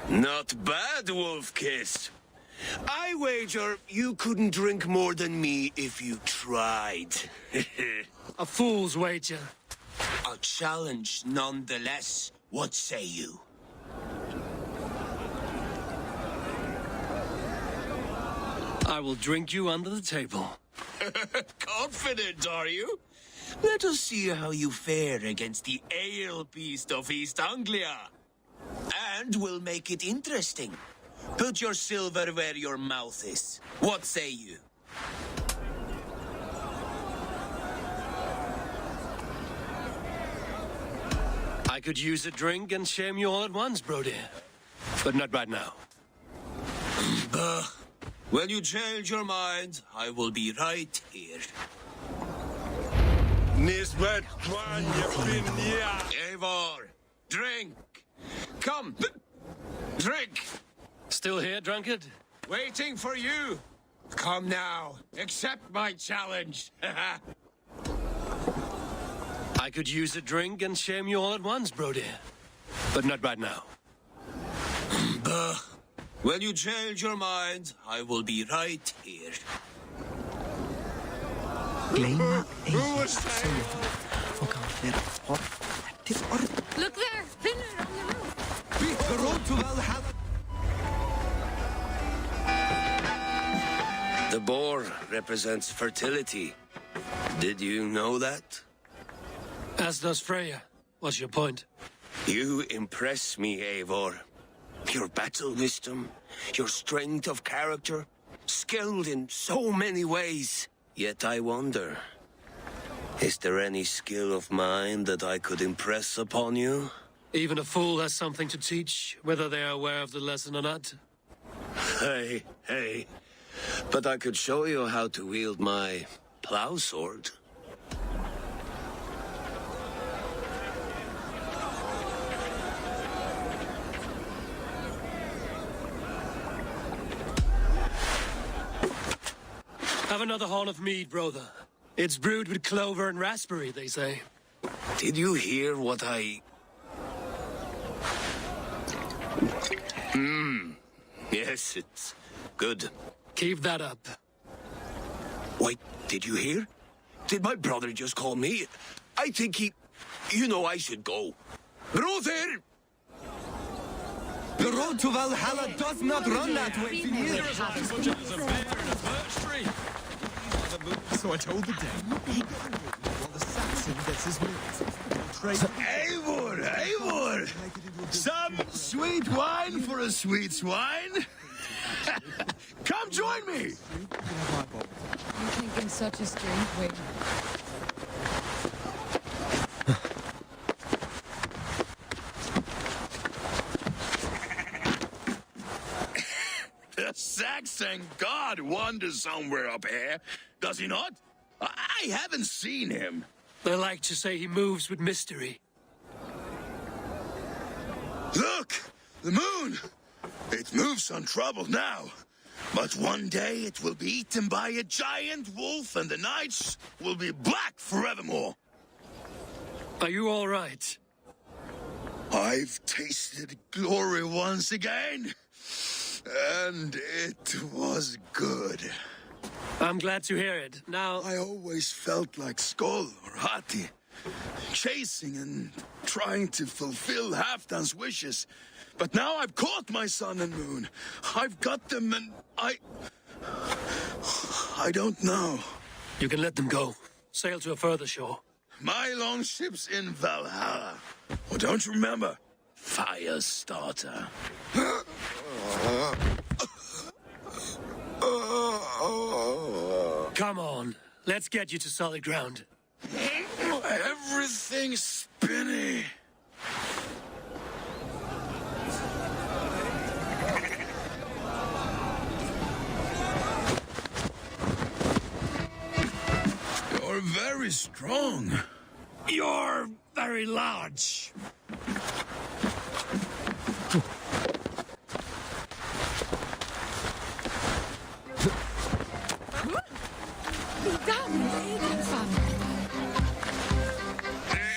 Not bad, Wolf-Kiss. I wager you couldn't drink more than me if you tried. A fool's wager. A challenge nonetheless. What say you? I will drink you under the table. Confident, are you? Let us see how you fare against the ale beast of East Anglia. And we'll make it interesting. Put your silver where your mouth is. What say you? I could use a drink and shame you all at once, Brody. But not right now. When you change your mind, I will be right here. Eivor, drink. Come, drink. Still here, drunkard? Waiting for you. Come now, accept my challenge. I could use a drink and shame you all at once, Brody. But not right now. When you change your mind, I will be right here. Look there! Thinner on the roof! The road to Valhalla! The boar represents fertility. Did you know that? As does Freya. What's your point? You impress me, Eivor. Your battle wisdom, your strength of character, skilled in so many ways. Yet I wonder, is there any skill of mine that I could impress upon you? Even a fool has something to teach, whether they are aware of the lesson or not. Hey. But I could show you how to wield my plow sword. Have another horn of mead, brother. It's brewed with clover and raspberry, they say. Did you hear what I... Yes, it's good. Keep that up. Wait, did you hear? Did my brother just call me? I think he... You know, I should go. Brother! The road to Valhalla does not run that way. So I told the Dane, while the Saxon gets his meat. Eivor, Eivor! Some sweet wine for a sweet swine? Come join me! You think in such a strange way. The Saxon god wanders somewhere up here, does he not? I haven't seen him. They like to say he moves with mystery. Look! The moon! It moves untroubled now. But one day it will be eaten by a giant wolf and the nights will be black forevermore. Are you all right? I've tasted glory once again. And it was good. I'm glad to hear it. Now... I always felt like Skoll or Hati, chasing and trying to fulfill Halfdan's wishes. But now I've caught my sun and moon. I've got them and I don't know. You can let them go. Sail to a further shore. My longship's in Valhalla. Oh, don't you remember? Firestarter. Come on. Let's get you to solid ground. Everything's spinny. You're very strong. You're very large.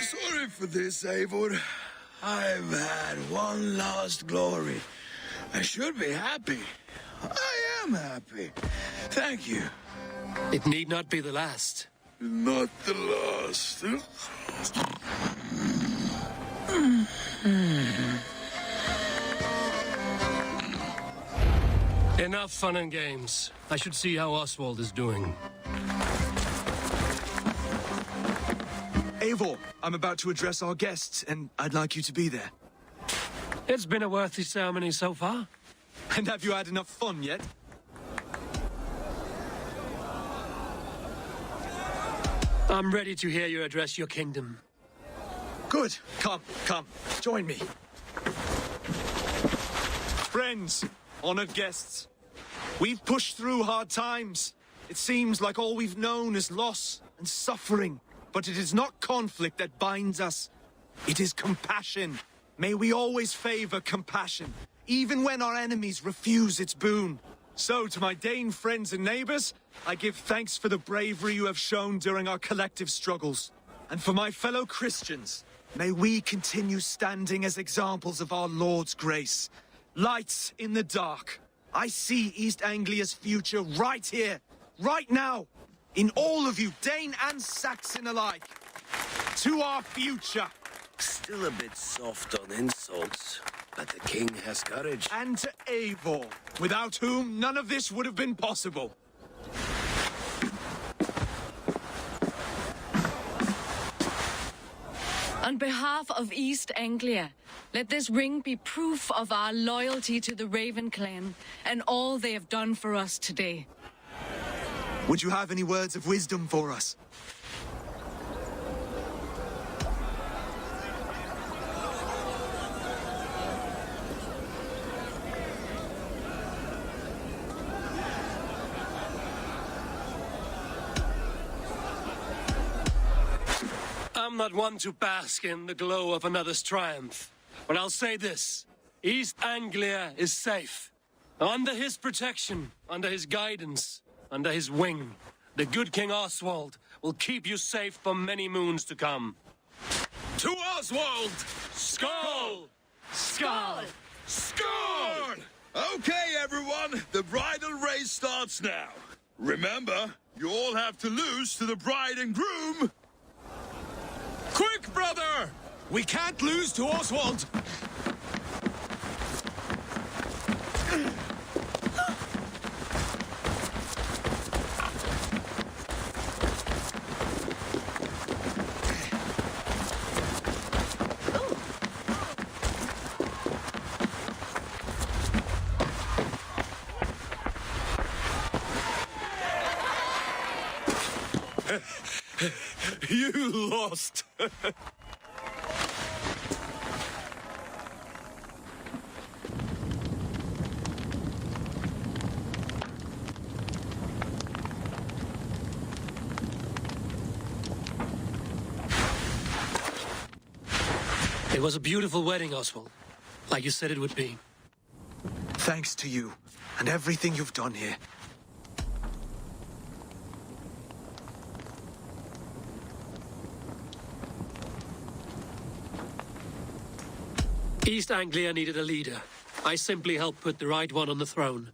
Sorry for this, Eivor. I've had one last glory. I should be happy. I am happy. Thank you. It need not be the last. Not the last. Enough fun and games. I should see how Oswald is doing. Eivor, I'm about to address our guests, and I'd like you to be there. It's been a worthy ceremony so far. And have you had enough fun yet? I'm ready to hear you address your kingdom. Good. Come, join me. Friends, honored guests, we've pushed through hard times. It seems like all we've known is loss and suffering. But it is not conflict that binds us. It is compassion. May we always favor compassion, even when our enemies refuse its boon. So, to my Dane friends and neighbors, I give thanks for the bravery you have shown during our collective struggles. And for my fellow Christians, may we continue standing as examples of our Lord's grace. Lights in the dark. I see East Anglia's future right here, right now. In all of you, Dane and Saxon alike. To our future. Still a bit soft on insults, but the king has courage. And to Eivor, without whom none of this would have been possible. On behalf of East Anglia, let this ring be proof of our loyalty to the Raven clan and all they have done for us today. Would you have any words of wisdom for us? I'm not one to bask in the glow of another's triumph, but I'll say this. East Anglia is safe. Under his protection, under his guidance, under his wing, the good King Oswald will keep you safe for many moons to come. To Oswald! Skull! Skull! Score! Okay, everyone, the bridal race starts now. Remember, you all have to lose to the bride and groom. Quick, brother! We can't lose to Oswald! You lost. It was a beautiful wedding, Oswald. Like you said it would be. Thanks to you, and everything you've done here. East Anglia needed a leader. I simply helped put the right one on the throne.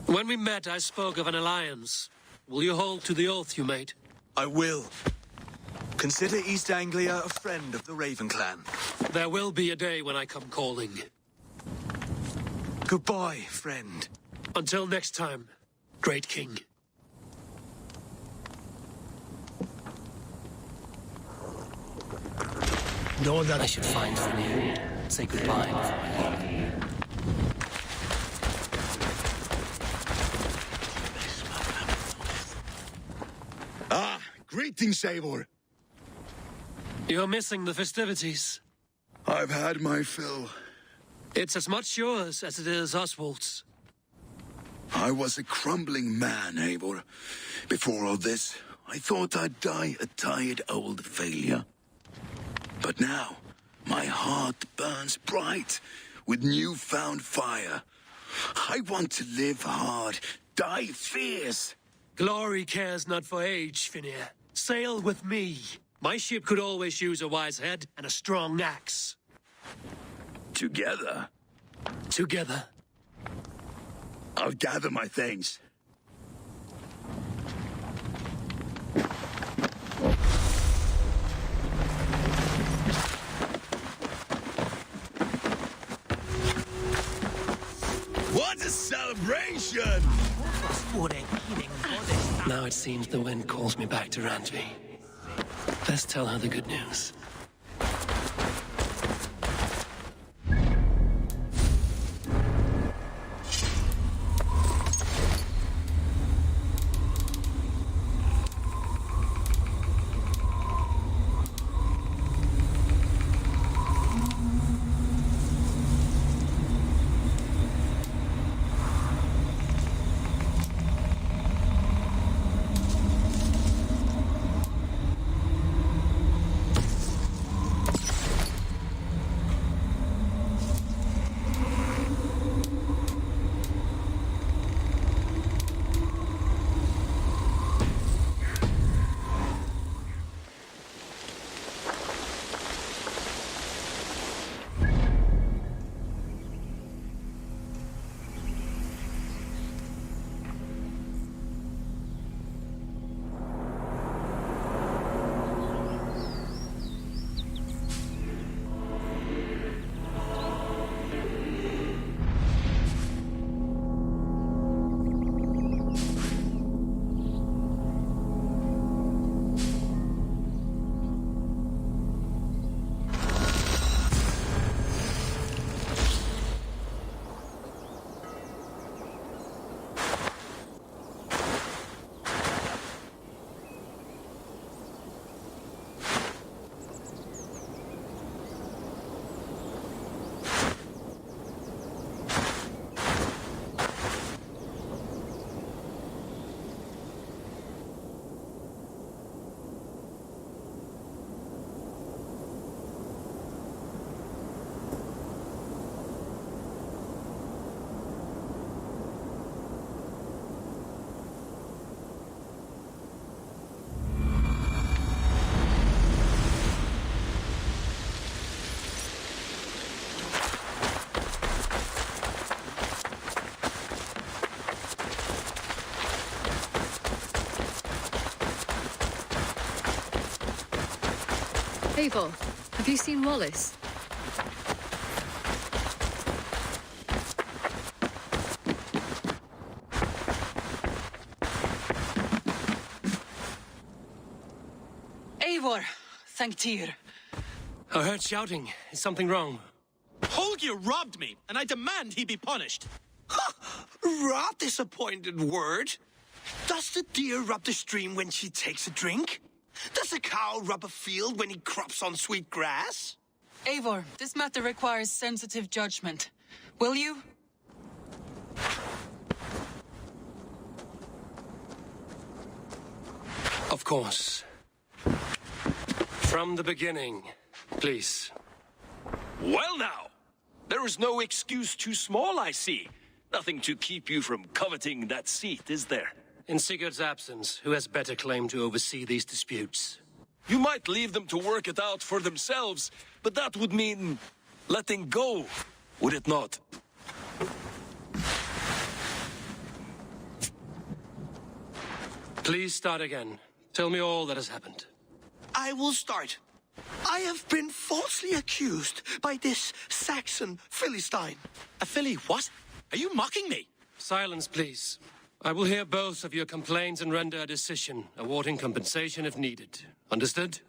When we met, I spoke of an alliance. Will you hold to the oath you made? I will. Consider East Anglia a friend of the Raven clan. There will be a day when I come calling. Goodbye, friend. Until next time, Great King. No, that I should find Finny. Say goodbye before I leave. Ah, greetings, Eivor. You're missing the festivities. I've had my fill. It's as much yours as it is Oswald's. I was a crumbling man, Eivor. Before all this, I thought I'd die a tired old failure. But now, my heart burns bright with newfound fire. I want to live hard, die fierce. Glory cares not for age, Finir. Sail with me. My ship could always use a wise head and a strong axe. Together? Together. I'll gather my things. What a celebration! Now it seems the wind calls me back to Randvi. Let's tell her the good news. Eivor, have you seen Wallace? Eivor, thank Tyr. I heard shouting. Is something wrong? Holger robbed me, and I demand he be punished. Rot disappointed word. Does the deer rub the stream when she takes a drink? Does a cow rub a field when he crops on sweet grass? Eivor, this matter requires sensitive judgment. Will you? Of course. From the beginning, please. Well now, there is no excuse too small, I see. Nothing to keep you from coveting that seat, is there? In Sigurd's absence, who has better claim to oversee these disputes? You might leave them to work it out for themselves, but that would mean letting go, would it not? Please start again. Tell me all that has happened. I will start. I have been falsely accused by this Saxon Philistine. A Philly what? Are you mocking me? Silence, please. I will hear both of your complaints and render a decision, awarding compensation if needed. Understood?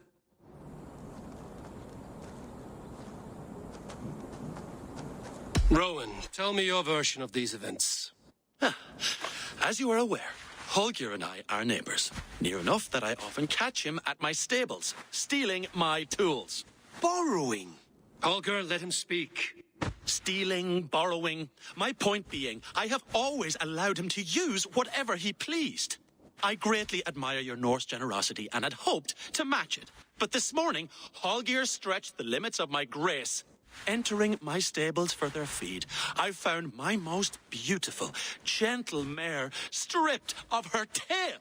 Rowan, tell me your version of these events. As you are aware, Holger and I are neighbors. Near enough that I often catch him at my stables, stealing my tools. Borrowing. Holger, let him speak. Stealing, borrowing. My point being, I have always allowed him to use whatever he pleased. I greatly admire your Norse generosity and had hoped to match it. But this morning, Holger stretched the limits of my grace. Entering my stables for their feed, I found my most beautiful, gentle mare stripped of her tail.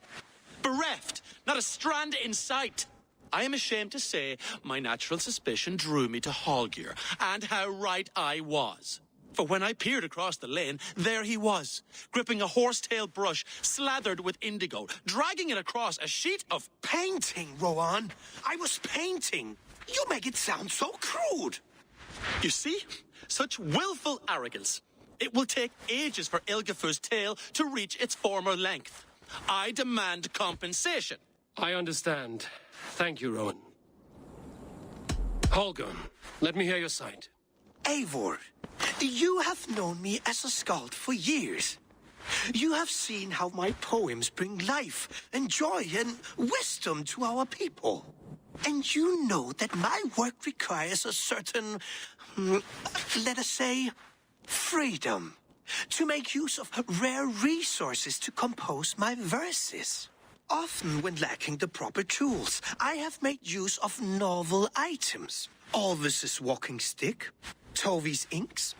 Bereft, not a strand in sight. I am ashamed to say my natural suspicion drew me to Holger, and how right I was. For when I peered across the lane, there he was, gripping a horsetail brush slathered with indigo, dragging it across a sheet of painting, Rowan. I was painting. You make it sound so crude. You see? Such willful arrogance. It will take ages for Ilgafur's tail to reach its former length. I demand compensation. I understand. Thank you, Rowan. Holger, let me hear your side. Eivor, you have known me as a skald for years. You have seen how my poems bring life and joy and wisdom to our people. And you know that my work requires a certain, let us say, freedom to make use of rare resources to compose my verses. Often when lacking the proper tools, I have made use of novel items. Alvis's walking stick, Tovy's inks,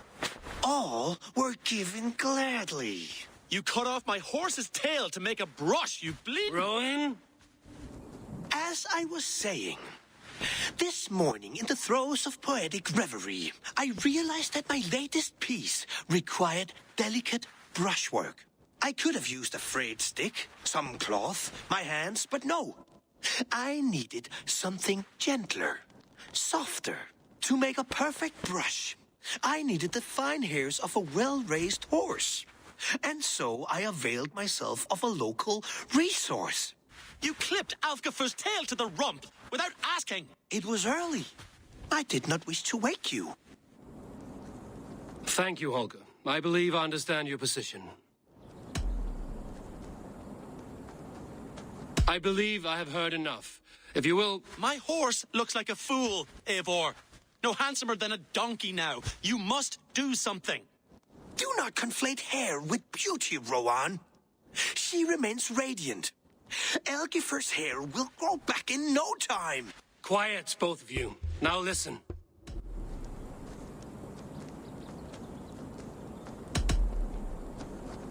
all were given gladly. You cut off my horse's tail to make a brush, you bleed. Rowan? As I was saying, this morning in the throes of poetic reverie, I realized that my latest piece required delicate brushwork. I could have used a frayed stick, some cloth, my hands, but no. I needed something gentler, softer. To make a perfect brush, I needed the fine hairs of a well-raised horse. And so I availed myself of a local resource. You clipped Alfgafur's tail to the rump without asking. It was early. I did not wish to wake you. Thank you, Holger. I believe I understand your position. I believe I have heard enough. If you will... My horse looks like a fool, Eivor. No handsomer than a donkey now. You must do something. Do not conflate hair with beauty, Rowan. She remains radiant. Elgifur's hair will grow back in no time. Quiet, both of you. Now listen.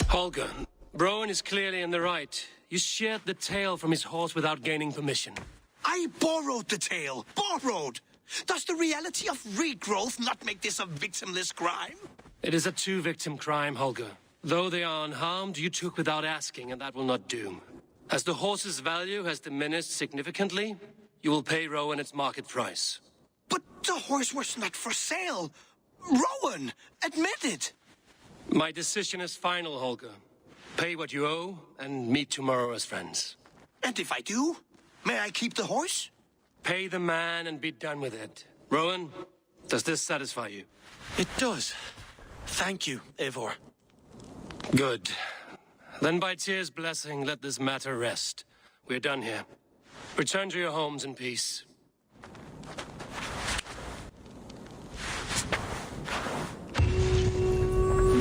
Holger, Rowan is clearly in the right. You sheared the tail from his horse without gaining permission. I borrowed the tail. Borrowed! Does the reality of regrowth not make this a victimless crime? It is a two-victim crime, Holger. Though they are unharmed, you took without asking, and that will not do. As the horse's value has diminished significantly, you will pay Rowan its market price. But the horse was not for sale. Rowan, admit it. My decision is final, Holger. Pay what you owe, and meet tomorrow as friends. And if I do, may I keep the horse? Pay the man and be done with it. Rowan, does this satisfy you? It does. Thank you, Eivor. Good. Then by Tyr's blessing, let this matter rest. We're done here. Return to your homes in peace.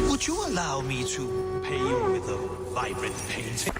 Would you allow me to pay you with a vibrant painting?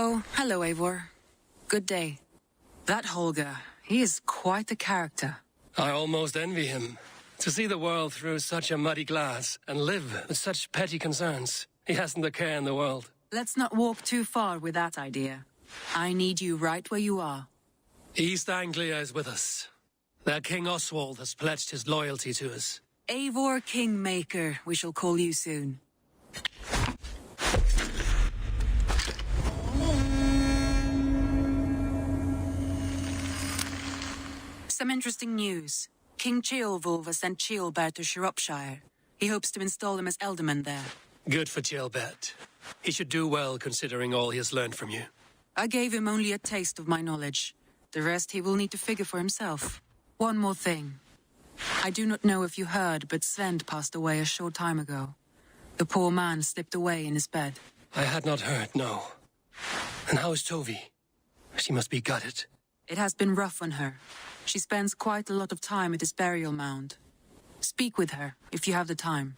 Oh, hello, Eivor. Good day. That Holger, he is quite the character. I almost envy him. To see the world through such a muddy glass and live with such petty concerns. He hasn't a care in the world. Let's not walk too far with that idea. I need you right where you are. East Anglia is with us. Their King Oswald has pledged his loyalty to us. Eivor Kingmaker, we shall call you soon. Some interesting news. King Ceolwulf has sent Ceolbert to Shropshire. He hopes to install him as Elderman there. Good for Ceolbert. He should do well considering all he has learned from you. I gave him only a taste of my knowledge. The rest he will need to figure for himself. One more thing. I do not know if you heard, but Sven passed away a short time ago. The poor man slipped away in his bed. I had not heard, no. And how is Tovi? She must be gutted. It has been rough on her. She spends quite a lot of time at his burial mound. Speak with her, if you have the time.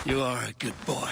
You are a good boy.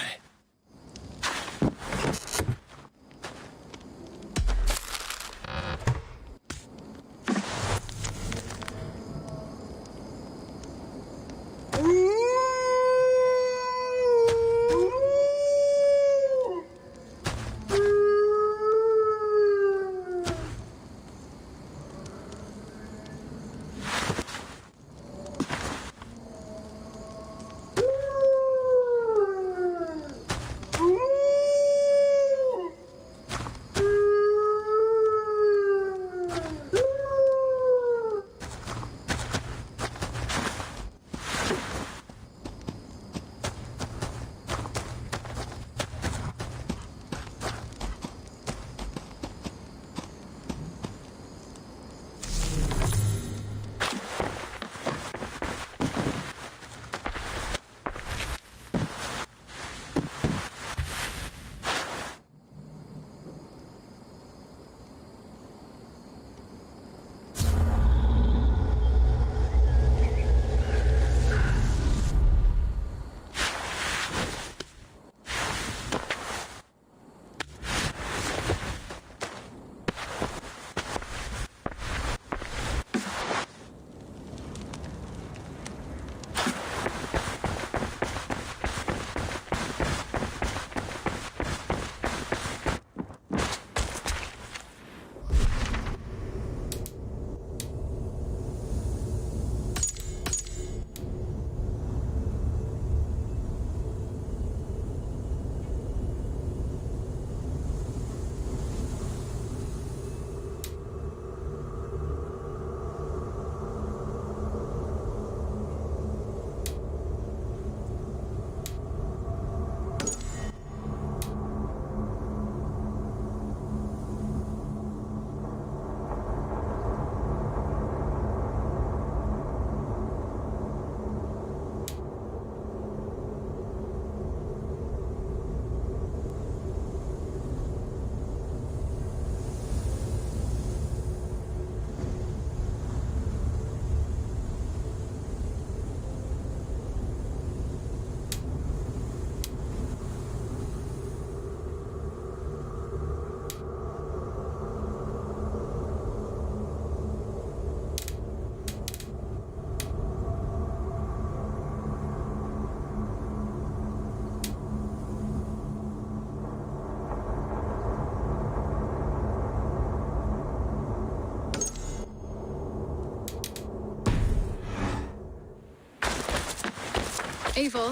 Eivor,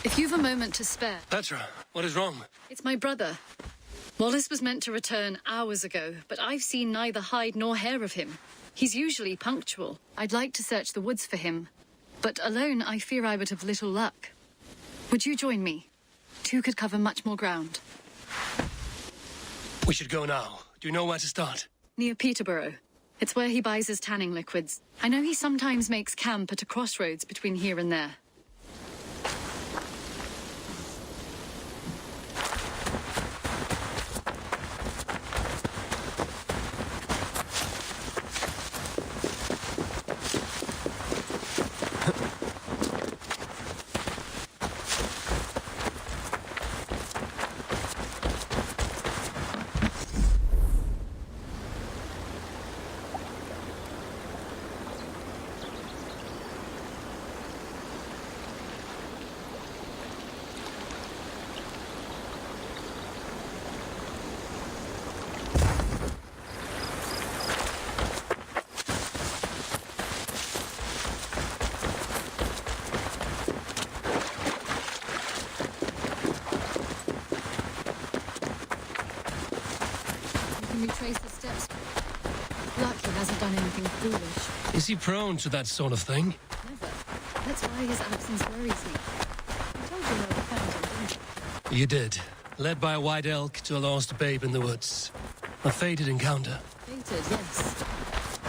if you've a moment to spare... Petra, what is wrong? It's my brother. Wallace was meant to return hours ago, but I've seen neither hide nor hair of him. He's usually punctual. I'd like to search the woods for him, but alone I fear I would have little luck. Would you join me? Two could cover much more ground. We should go now. Do you know where to start? Near Peterborough. It's where he buys his tanning liquids. I know he sometimes makes camp at a crossroads between here and there. Retrace the steps. Luck he hasn't done anything foolish. Is he prone to that sort of thing? Never. That's why his absence worries me. I told you where we found him, didn't You did. Led by a white elk to a lost babe in the woods. A fated encounter. Fated, yes.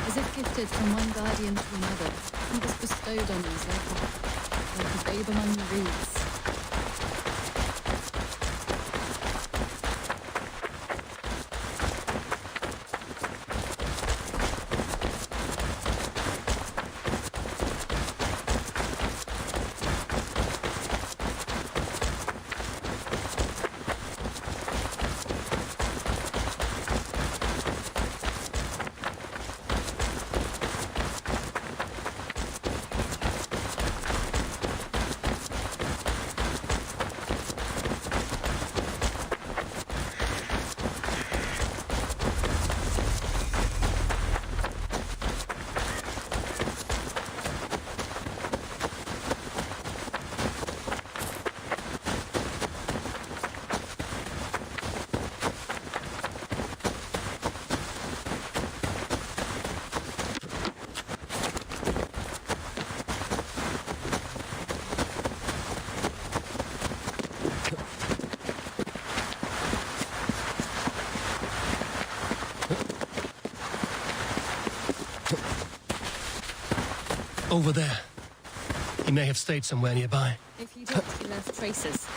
As if gifted from one guardian to another, he was bestowed on us like a babe among the reeds. Over there. He may have stayed somewhere nearby. If he did, he left traces.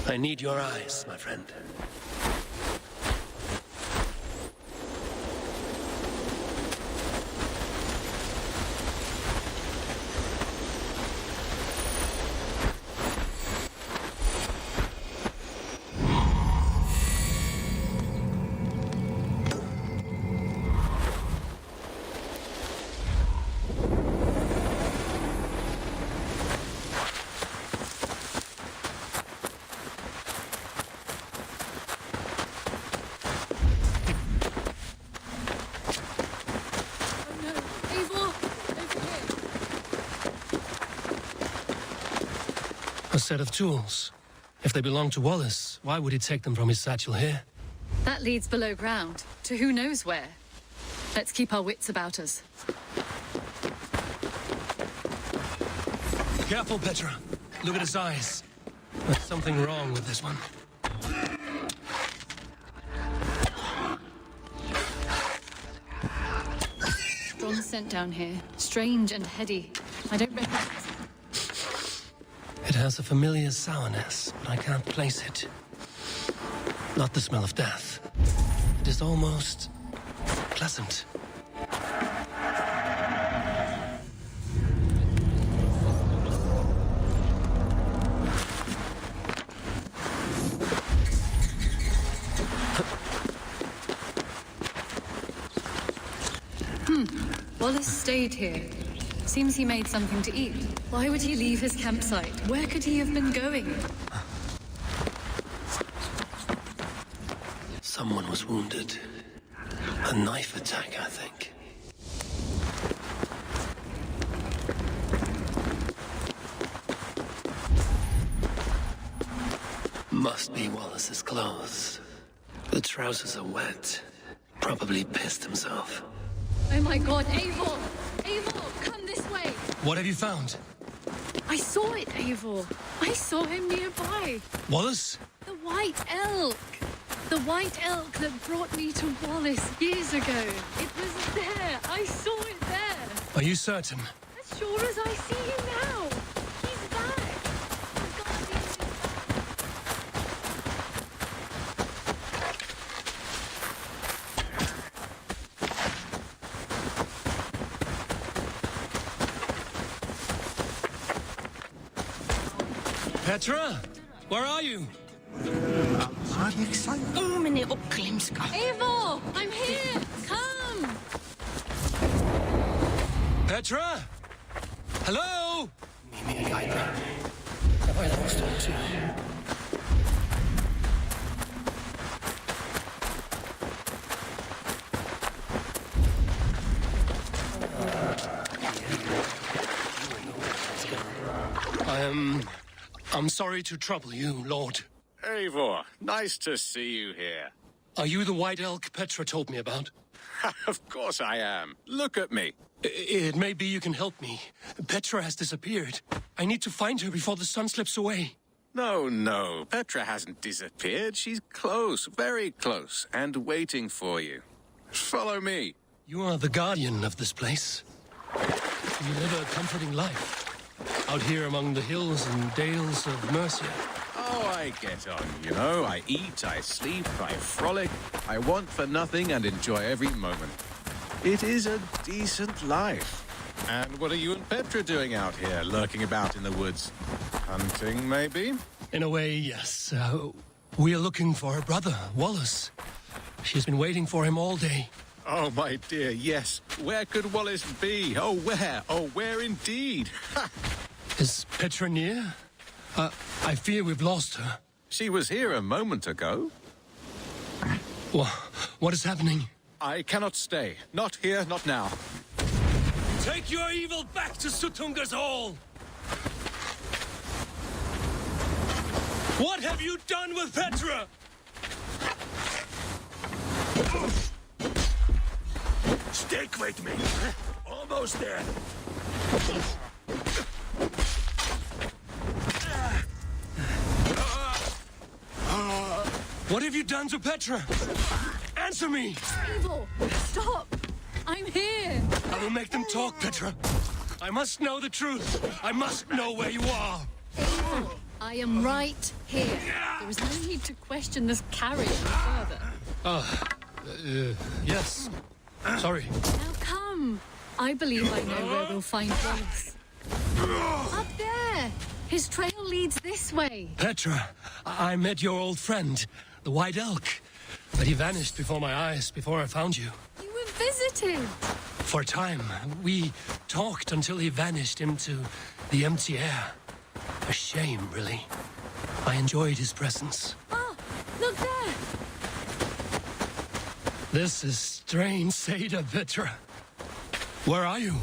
I need your eyes, my friend. A set of tools. If they belong to Wallace, why would he take them from his satchel here? That leads below ground, to who knows where. Let's keep our wits about us. Careful, Petra. Look at his eyes. There's something wrong with this one. Strong scent down here. Strange and heady. I don't recognize it. It has a familiar sourness, but I can't place it. Not the smell of death. It is almost pleasant. Wallace stayed here. Seems he made something to eat. Why would he leave his campsite? Where could he have been going? was wounded. A knife attack, I think. Must be Wallace's clothes. The trousers are wet. Probably pissed himself. Oh my god, Eivor! Eivor, come this way! What have you found? I saw it, Eivor. I saw him nearby. Wallace? The White Elk. The White Elk that brought me to Wallace years ago. It was there. I saw it there. Are you certain? As sure as I see him now. He's back. The Guardian is back. Petra? Where are you? Eivor, I'm here. Come. Petra? Hello? I'm sorry to trouble you, Lord. Eivor, nice to see you here. Are you the White Elk Petra told me about? Of course I am. Look at me. It may be you can help me. Petra has disappeared. I need to find her before the sun slips away. No. Petra hasn't disappeared. She's close, very close, and waiting for you. Follow me. You are the guardian of this place. You live a comforting life. Out here among the hills and dales of Mercia. Oh, I get on, you know. I eat, I sleep, I frolic. I want for nothing and enjoy every moment. It is a decent life. And what are you and Petra doing out here, lurking about in the woods? Hunting, maybe? In a way, yes. We are looking for her brother, Wallace. She's been waiting for him all day. Oh, my dear, yes. Where could Wallace be? Oh, where? Oh, where indeed? Is Petra near? I fear we've lost her. She was here a moment ago. What is happening? I cannot stay. Not here, not now. Take your evil back to Sutunga's Hall! What have you done with Petra? Stick with me. Almost there. What have you done to Petra? Answer me! Eivor, stop! I'm here! I will make them talk, Petra. I must know the truth. I must know where you are. Eivor, I am right here. There is no need to question this carrion further. Yes. Sorry. Now come. I believe I know where we'll find Wallace. Up there! His trail leads this way. Petra, I met your old friend, the White Elk. But he vanished before my eyes, before I found you. You were visited. For a time, we talked until he vanished into the empty air. A shame, really. I enjoyed his presence. Ah, look there! This is strange, Seda, Petra. Where are you?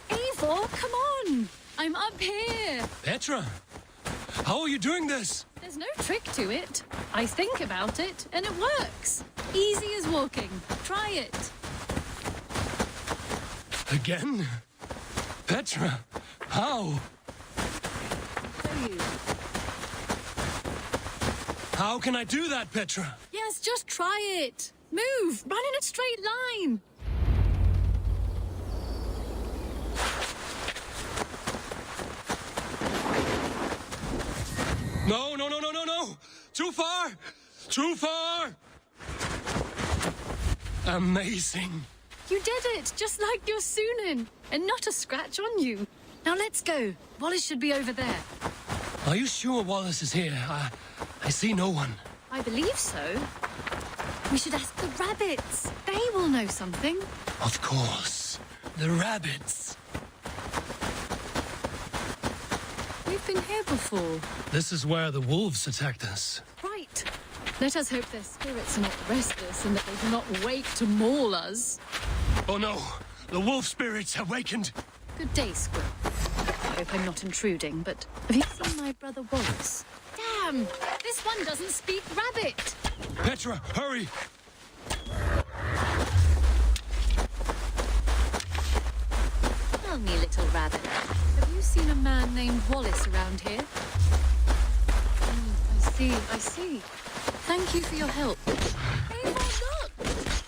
Eivor, come on! I'm up here! Petra, how are you doing this? There's no trick to it. I think about it, and it works. Easy as walking. Try it. Again? Petra, how? How can I do that, Petra? Yes, just try it. Move! Run in a straight line! No! Too far! Too far! Amazing. You did it, just like your Sunan, and not a scratch on you. Now let's go. Wallace should be over there. Are you sure Wallace is here? I see no one. I believe so. We should ask the rabbits. They will know something. Of course. The rabbits. We've been here before. This is where the wolves attacked us. Right. Let us hope their spirits are not restless and that they do not wake to maul us. Oh no! The wolf spirits have wakened! Good day, Squirrel. I hope I'm not intruding, but have you seen my brother Wallace? Damn! This one doesn't speak rabbit! Petra, hurry! Tell me, little rabbit, have you seen a man named Wallace around here? I see. Thank you for your help. Eivor, look!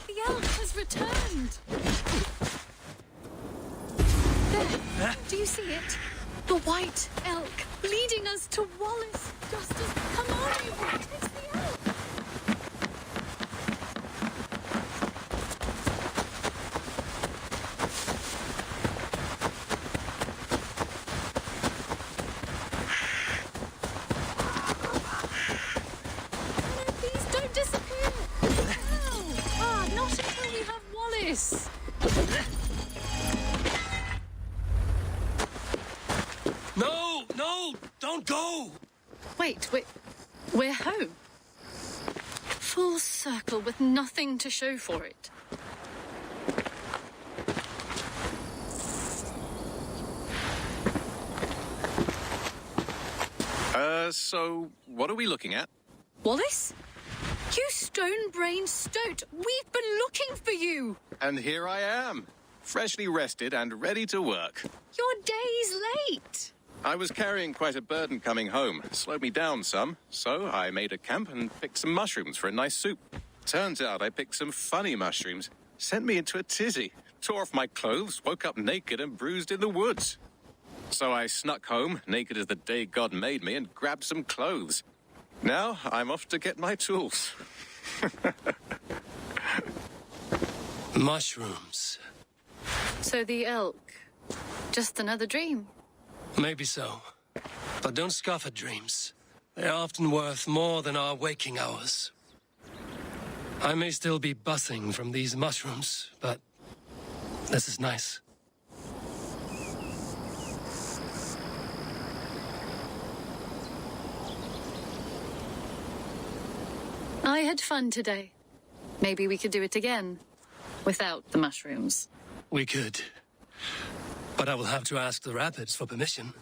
The elk has returned! There, do you see it? The white elk leading us to Wallace. Just as... Come on, Eivor, it's the elk! No! Don't go! Wait, we're home. Full circle with nothing to show for it. So what are we looking at? Wallace? You stone-brained stoat! We've been looking for you! And here I am, freshly rested and ready to work. You're days late! I was carrying quite a burden coming home. Slowed me down some, so I made a camp and picked some mushrooms for a nice soup. Turns out I picked some funny mushrooms. Sent me into a tizzy. Tore off my clothes, woke up naked and bruised in the woods. So I snuck home, naked as the day God made me, and grabbed some clothes. Now I'm off to get my tools. Mushrooms. So the elk, just another dream? Maybe so. But don't scoff at dreams. They're often worth more than our waking hours. I may still be buzzing from these mushrooms, but this is nice. I had fun today. Maybe we could do it again. Without the mushrooms. We could. But I will have to ask the rabbits for permission.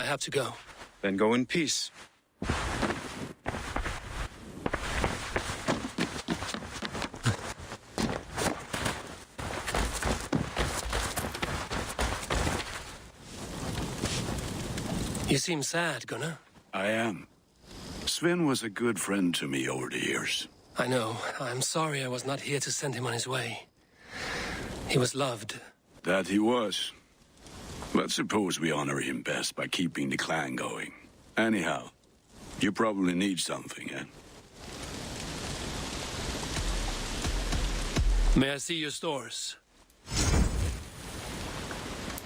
have to go. Then go in peace. You seem sad, Gunnar. I am. Sven was a good friend to me over the years. I know. I'm sorry I was not here to send him on his way. He was loved. That he was. But suppose we honor him best by keeping the clan going. Anyhow, you probably need something, eh? May I see your stores?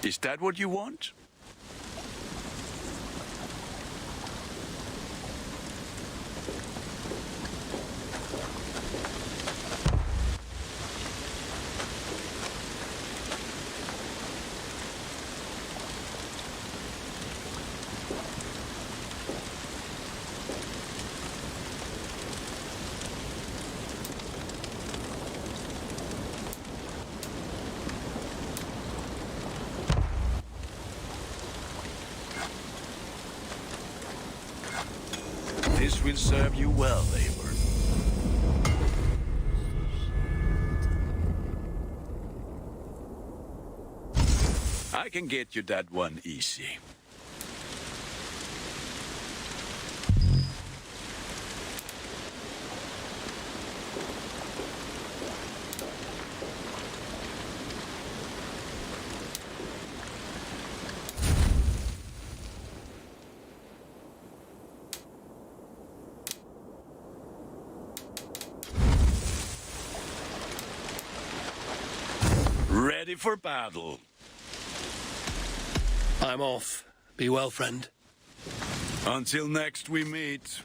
Is that what you want? This will serve you well, Eivor. I can get you that one easy. Ready for battle. I'm off. Be well, friend. Until next we meet.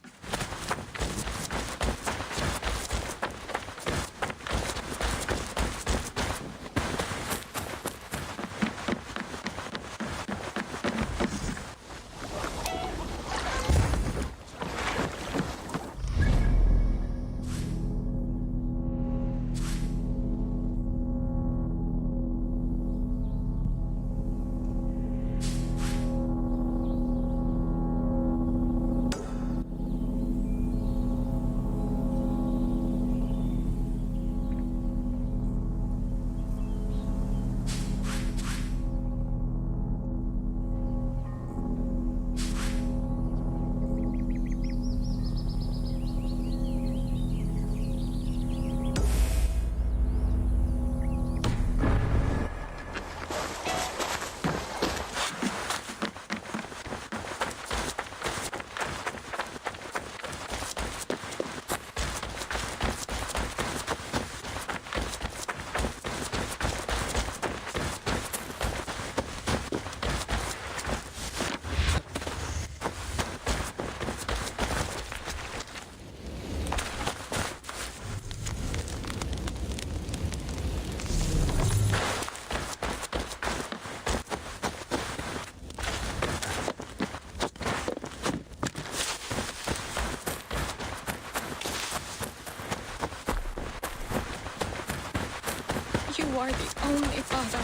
You are the only father.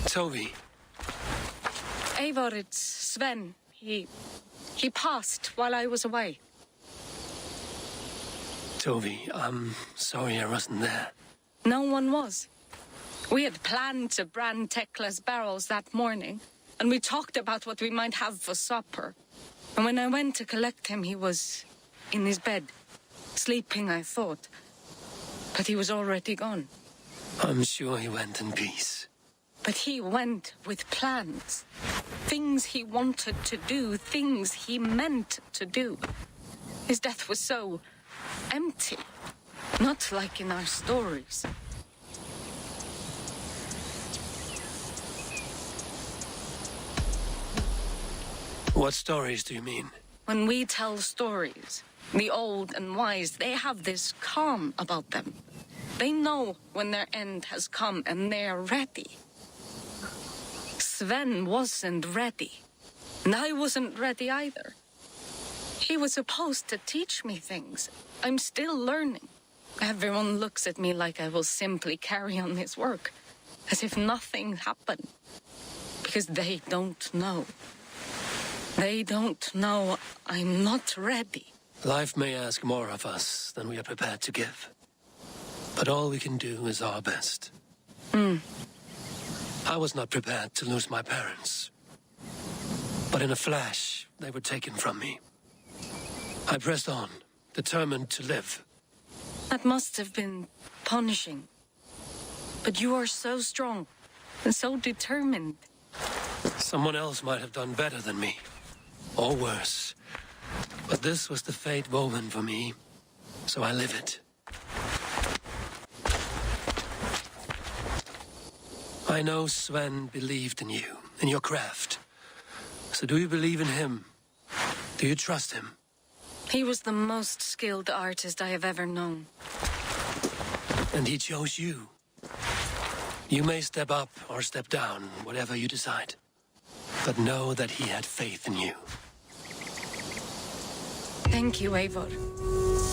Toby. Eivor, it's Sven. He passed while I was away. Toby, I'm sorry I wasn't there. No one was. We had planned to brand Tekla's barrels that morning, and we talked about what we might have for supper. And when I went to collect him, he was in his bed, sleeping, I thought. But he was already gone. I'm sure he went in peace. But he went with plans. Things he wanted to do, things he meant to do. His death was so empty. Not like in our stories. What stories do you mean? When we tell stories, the old and wise, they have this calm about them. They know when their end has come and they're ready. Sven wasn't ready. And I wasn't ready either. He was supposed to teach me things. I'm still learning. Everyone looks at me like I will simply carry on his work, as if nothing happened. Because they don't know. They don't know I'm not ready. Life may ask more of us than we are prepared to give. But all we can do is our best. I was not prepared to lose my parents. But in a flash, they were taken from me. I pressed on, determined to live. That must have been punishing. But you are so strong and so determined. Someone else might have done better than me. Or worse. But this was the fate woven for me, so I live it. I know Sven believed in you, in your craft. So do you believe in him? Do you trust him? He was the most skilled artist I have ever known. And he chose you. You may step up or step down, whatever you decide. But know that he had faith in you. Thank you, Eivor.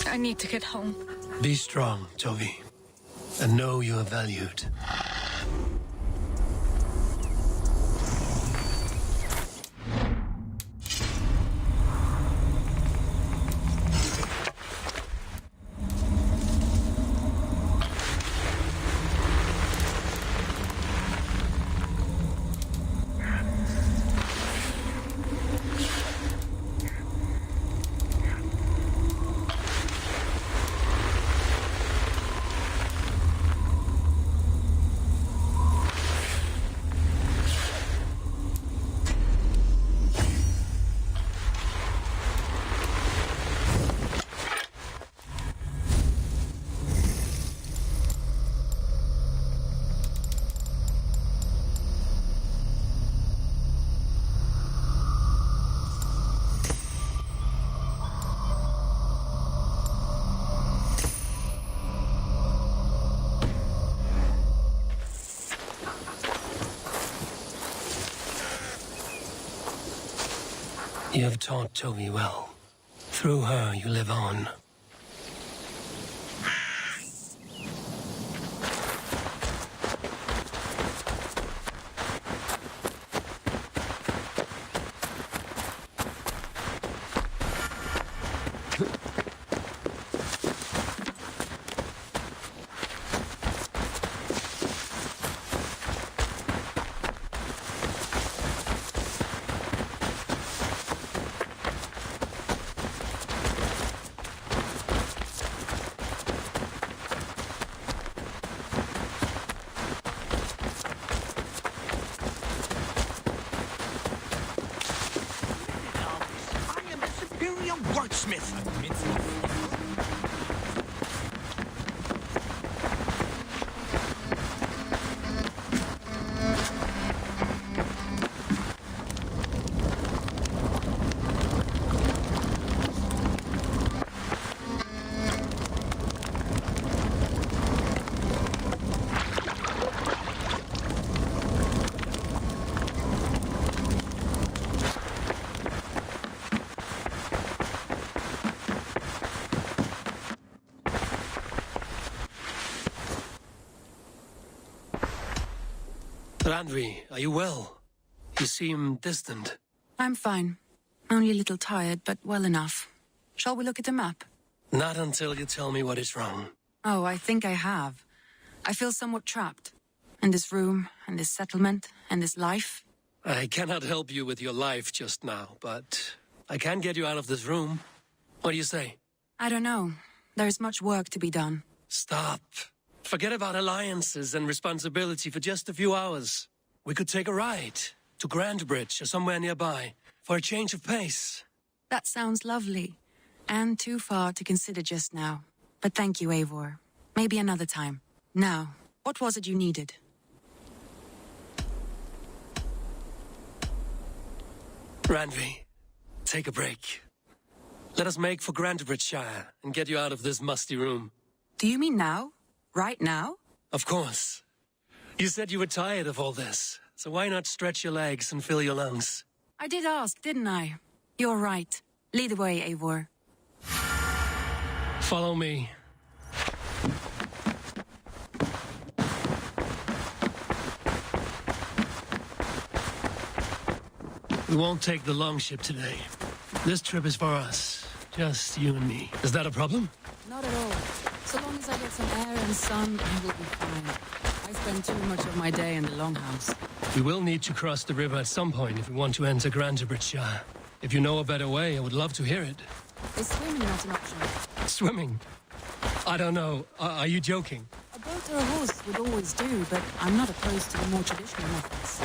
I need to get home. Be strong, Tovi. And know you are valued. You have taught Tovi well. Through her, you live on. Randvi, are you well? You seem distant. I'm fine. Only a little tired, but well enough. Shall we look at the map? Not until you tell me what is wrong. Oh, I think I have. I feel somewhat trapped. In this room, and this settlement, and this life. I cannot help you with your life just now, but I can get you out of this room. What do you say? I don't know. There is much work to be done. Stop. Forget about alliances and responsibility for just a few hours. We could take a ride to Grandbridge or somewhere nearby for a change of pace. That sounds lovely. And too far to consider just now. But thank you, Eivor. Maybe another time. Now, what was it you needed? Randvi, take a break. Let us make for Grandbridgeshire and get you out of this musty room. Do you mean now? Right now? Of course. You said you were tired of all this, so why not stretch your legs and fill your lungs? I did ask, didn't I? You're right. Lead the way, Eivor. Follow me. We won't take the longship today. This trip is for us. Just you and me. Is that a problem? Not at all. So long as I get some air and sun, I will be fine. I spend too much of my day in the longhouse. We will need to cross the river at some point if we want to enter Grantebridge. If you know a better way, I would love to hear it. Is swimming not an option? Swimming? I don't know. Are you joking? A boat or a horse would always do, but I'm not opposed to the more traditional methods.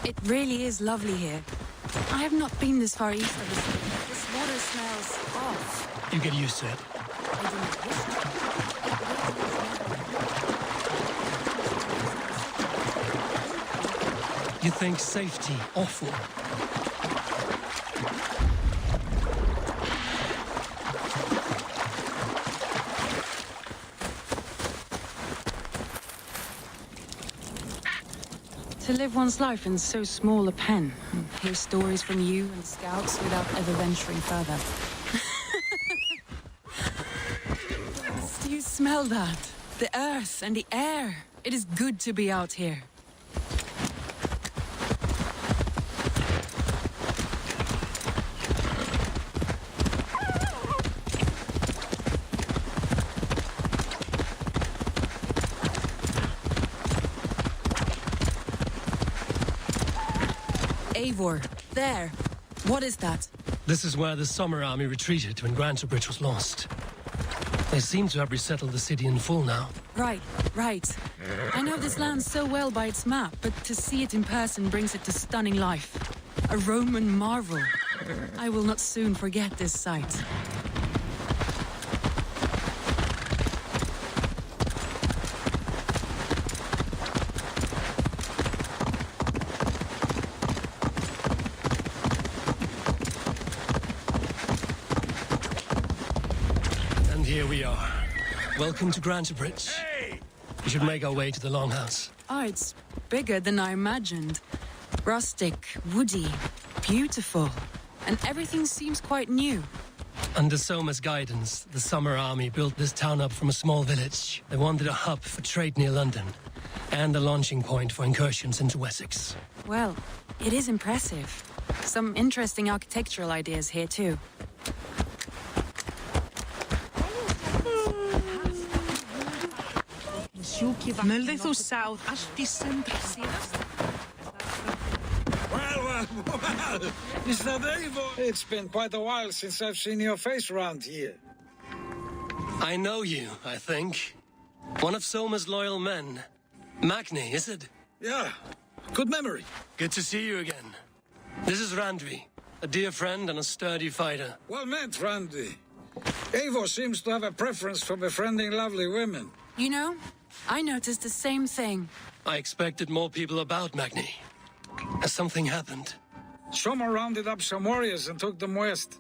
It really is lovely here. I have not been this far east of the city. This water smells off. You get used to it. I do not wish to. You think safety awful? To live one's life in so small a pen, and hear stories from you and the scouts without ever venturing further. Do you smell that? The earth and the air. It is good to be out here. Eivor, there. What is that? This is where the Summer Army retreated when Grantebridge was lost. They seem to have resettled the city in full now. Right. I know this land so well by its map, but to see it in person brings it to stunning life. A Roman marvel. I will not soon forget this sight. Here we are. Welcome to Grantebridge. Hey! We should make our way to the Longhouse. Oh, it's bigger than I imagined. Rustic, woody, beautiful. And everything seems quite new. Under Soma's guidance, the Summer Army built this town up from a small village. They wanted a hub for trade near London, and a launching point for incursions into Wessex. Well, it is impressive. Some interesting architectural ideas here, too. Mölde þú sáð allt í sundri síðast? Well, Mr. Eivor, it's been quite a while since I've seen your face around here. I know you, I think. One of Soma's loyal men. Magni, is it? Yeah, good memory. Good to see you again. This is Randvi, a dear friend and a sturdy fighter. Well met, Randvi. Eivor seems to have a preference for befriending lovely women. You know, I noticed the same thing. I expected more people about Magni. Has something happened? Soma rounded up some warriors and took them west.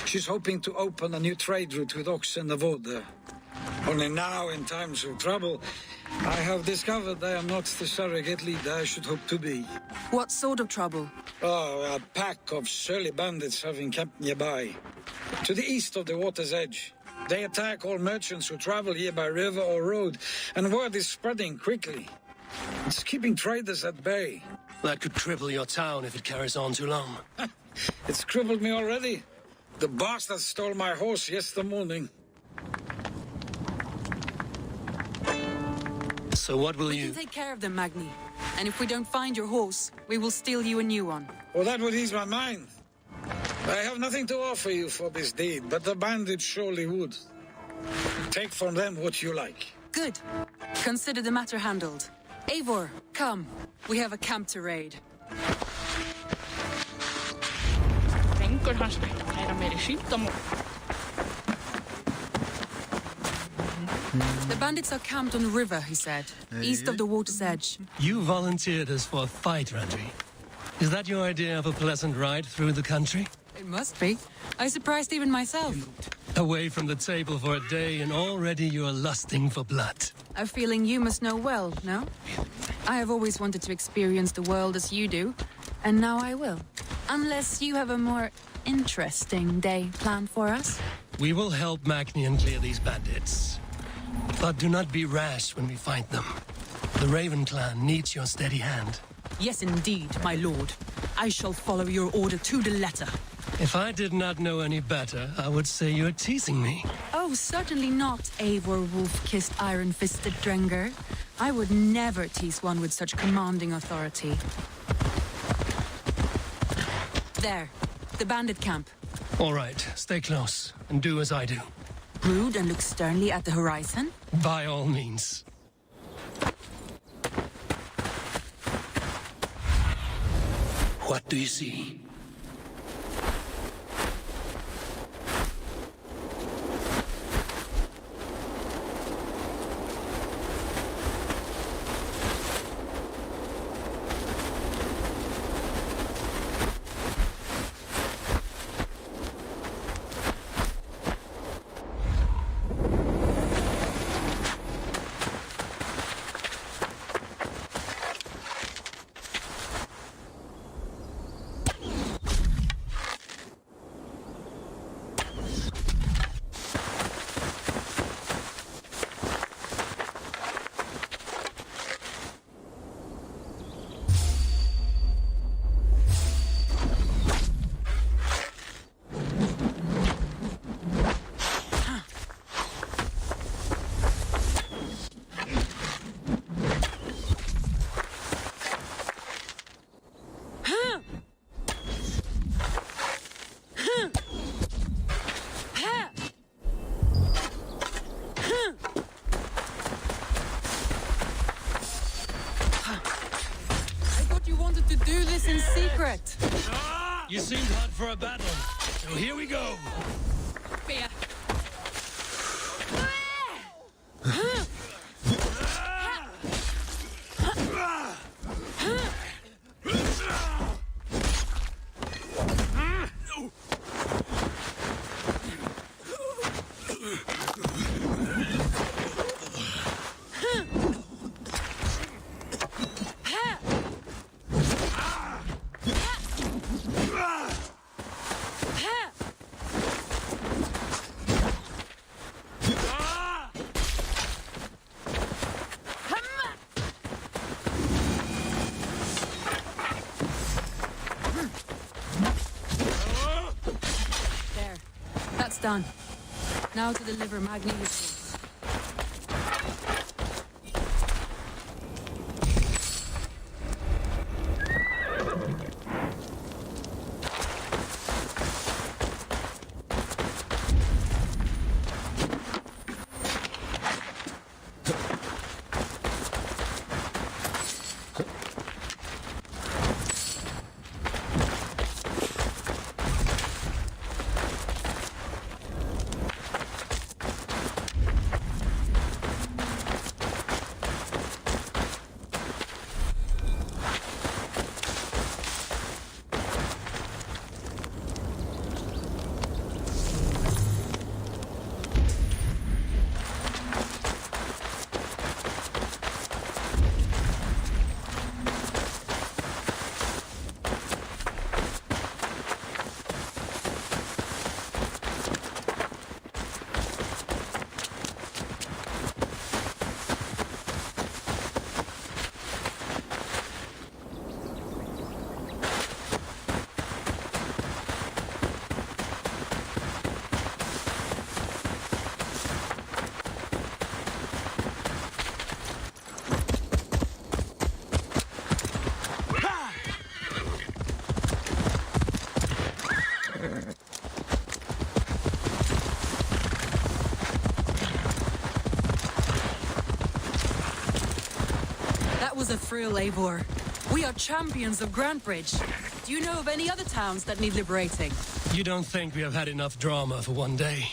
She's hoping to open a new trade route with Ox and the wood there. Only now, in times of trouble, I have discovered I am not the surrogate leader I should hope to be. What sort of trouble? Oh, a pack of surly bandits have encamped nearby, to the east of the water's edge. They attack all merchants who travel here by river or road, and word is spreading quickly. It's keeping traders at bay. That could cripple your town if it carries on too long. It's crippled me already. The bastard stole my horse yesterday morning. So what will we you... can take care of them, Magni. And if we don't find your horse, we will steal you a new one. Well, that would ease my mind. I have nothing to offer you for this deed, but the bandits surely would. Take from them what you like. Good. Consider the matter handled. Eivor, come. We have a camp to raid. Drengur hans veit að læra meiri síldamál. The bandits are camped on the river, he said, east of the water's edge. You volunteered us for a fight, Randri. Is that your idea of a pleasant ride through the country? It must be. I surprised even myself. Away from the table for a day and already you're lusting for blood. A feeling you must know well, no? I have always wanted to experience the world as you do, and now I will. Unless you have a more interesting day planned for us. We will help Magnian clear these bandits. But do not be rash when we find them. The Raven clan needs your steady hand. Yes, indeed, my lord. I shall follow your order to the letter. If I did not know any better, I would say you're teasing me. Oh, certainly not, Eivor wolf-kissed iron-fisted Drenger. I would never tease one with such commanding authority. There, the bandit camp. All right, stay close and do as I do. Brood and look sternly at the horizon? By all means. What do you see? In secret. You seemed hot for a battle, so here we go. Bear. Done. Now to deliver Magni with you. was a thrill, Eivor. We are champions of Grantbridge. Do you know of any other towns that need liberating? You don't think we have had enough drama for one day?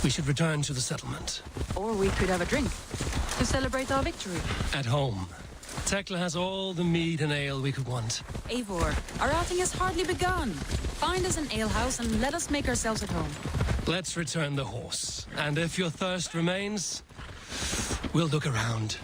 We should return to the settlement. Or we could have a drink to celebrate our victory. At home. Tekla has all the mead and ale we could want. Eivor, our outing has hardly begun. Find us an alehouse and let us make ourselves at home. Let's return the horse. And if your thirst remains, we'll look around.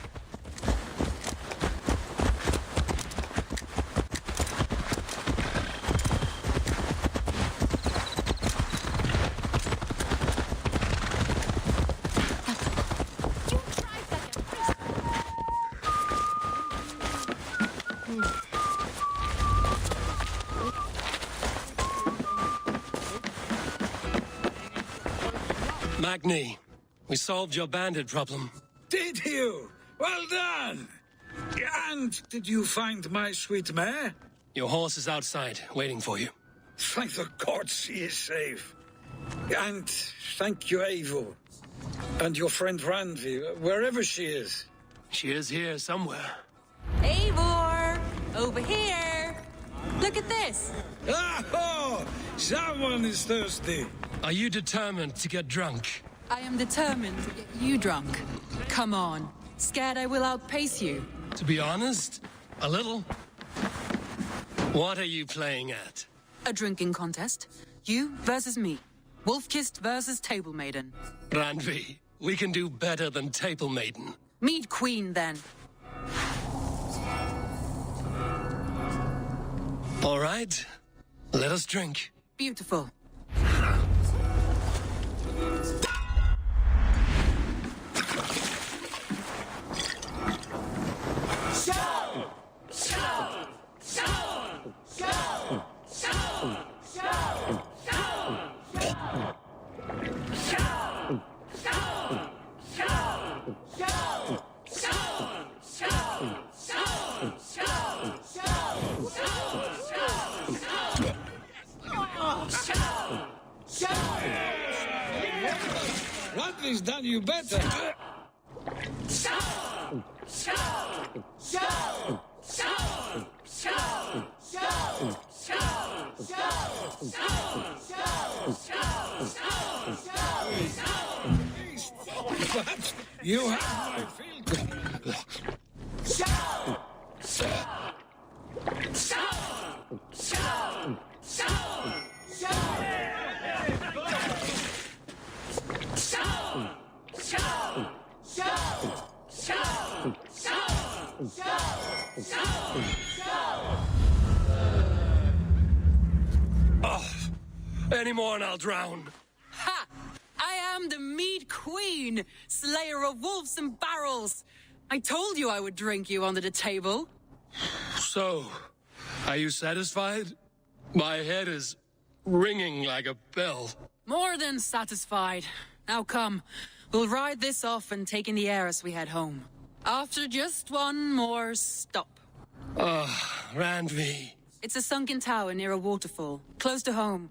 Magni, we solved your bandit problem. Did you? Well done! And did you find my sweet mare? Your horse is outside, waiting for you. Thank the gods she is safe. And thank you, Eivor. And your friend Randvi, wherever she is. She is here somewhere. Eivor! Over here! Look at this! Oh! Someone is thirsty. Are you determined to get drunk? I am determined to get you drunk. Come on. Scared I will outpace you? To be honest, a little. What are you playing at? A drinking contest. You versus me. Wolf-kissed versus Table Maiden. Randvi, we can do better than Table Maiden. Mead Queen, then. All right. Let us drink. Beautiful. Randvi's done you better. But you have my field. Any more and I'll drown. Ha! I am the Mead Queen, slayer of wolves and barrels. I told you I would drink you under the table. So, are you satisfied? My head is ringing like a bell. More than satisfied. Now come, we'll ride this off and take in the air as we head home. After just one more stop. Randvi. It's a sunken tower near a waterfall, close to home.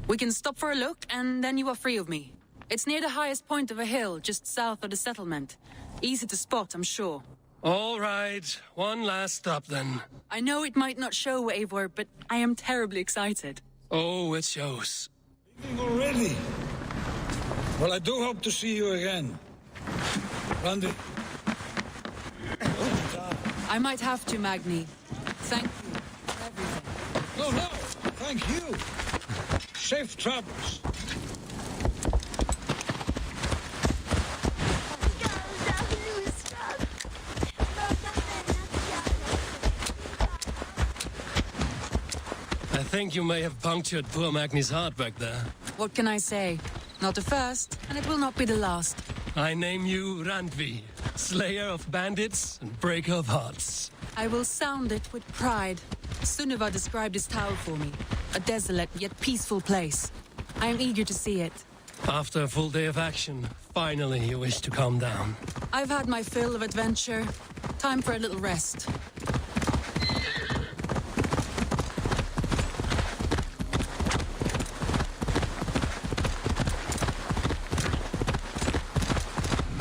We can stop for a look, and then you are free of me. It's near the highest point of a hill, just south of the settlement. Easy to spot, I'm sure. All right, one last stop then. I know it might not show, Eivor, but I am terribly excited. Oh, it shows. Already? Well, I do hope to see you again. Randy. I might have to, Magni. Thank you for everything. No, thank you. Safe travels. I think you may have punctured poor Magni's heart back there. What can I say? Not the first, and it will not be the last. I name you Randvi, slayer of bandits and breaker of hearts. I will sound it with pride. Sunniva described this tower for me. A desolate yet peaceful place. I am eager to see it. After a full day of action, finally you wish to calm down. I've had my fill of adventure. Time for a little rest.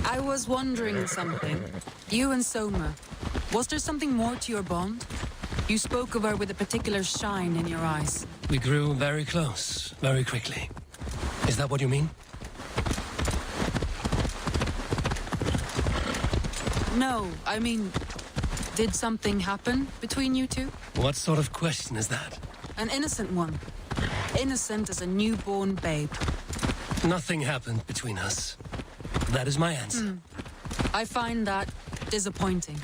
I was wondering something. You and Soma, Was there something more to your bond? You spoke of her with a particular shine in your eyes. We grew very close, very quickly. Is that what you mean? No, I mean, did something happen between you two? What sort of question is that? An innocent one. Innocent as a newborn babe. Nothing happened between us. That is my answer. I find that disappointing.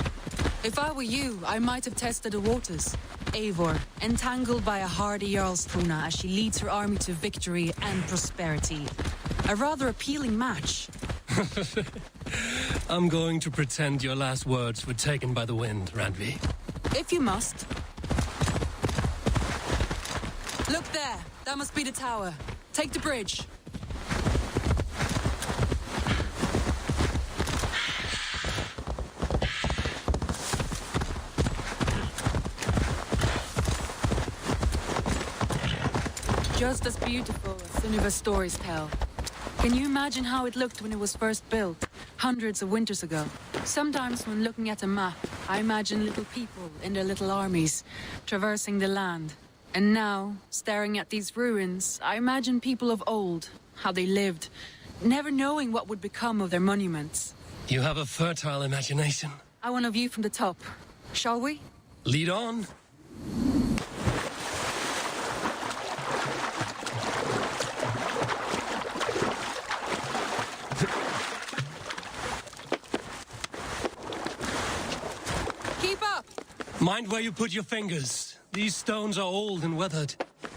If I were you, I might have tested the waters. Eivor, entangled by a hardy Jarlstruna as she leads her army to victory and prosperity. A rather appealing match. I'm going to pretend your last words were taken by the wind, Randvi. If you must. Look there. That must be the tower. Take the bridge. Just as beautiful as some of her stories tell. Can you imagine how it looked when it was first built, hundreds of winters ago? Sometimes when looking at a map, I imagine little people in their little armies, traversing the land. And now, staring at these ruins, I imagine people of old, how they lived, never knowing what would become of their monuments. You have a fertile imagination. I want a view from the top. Shall we? Lead on. Mind where you put your fingers. These stones are old and weathered.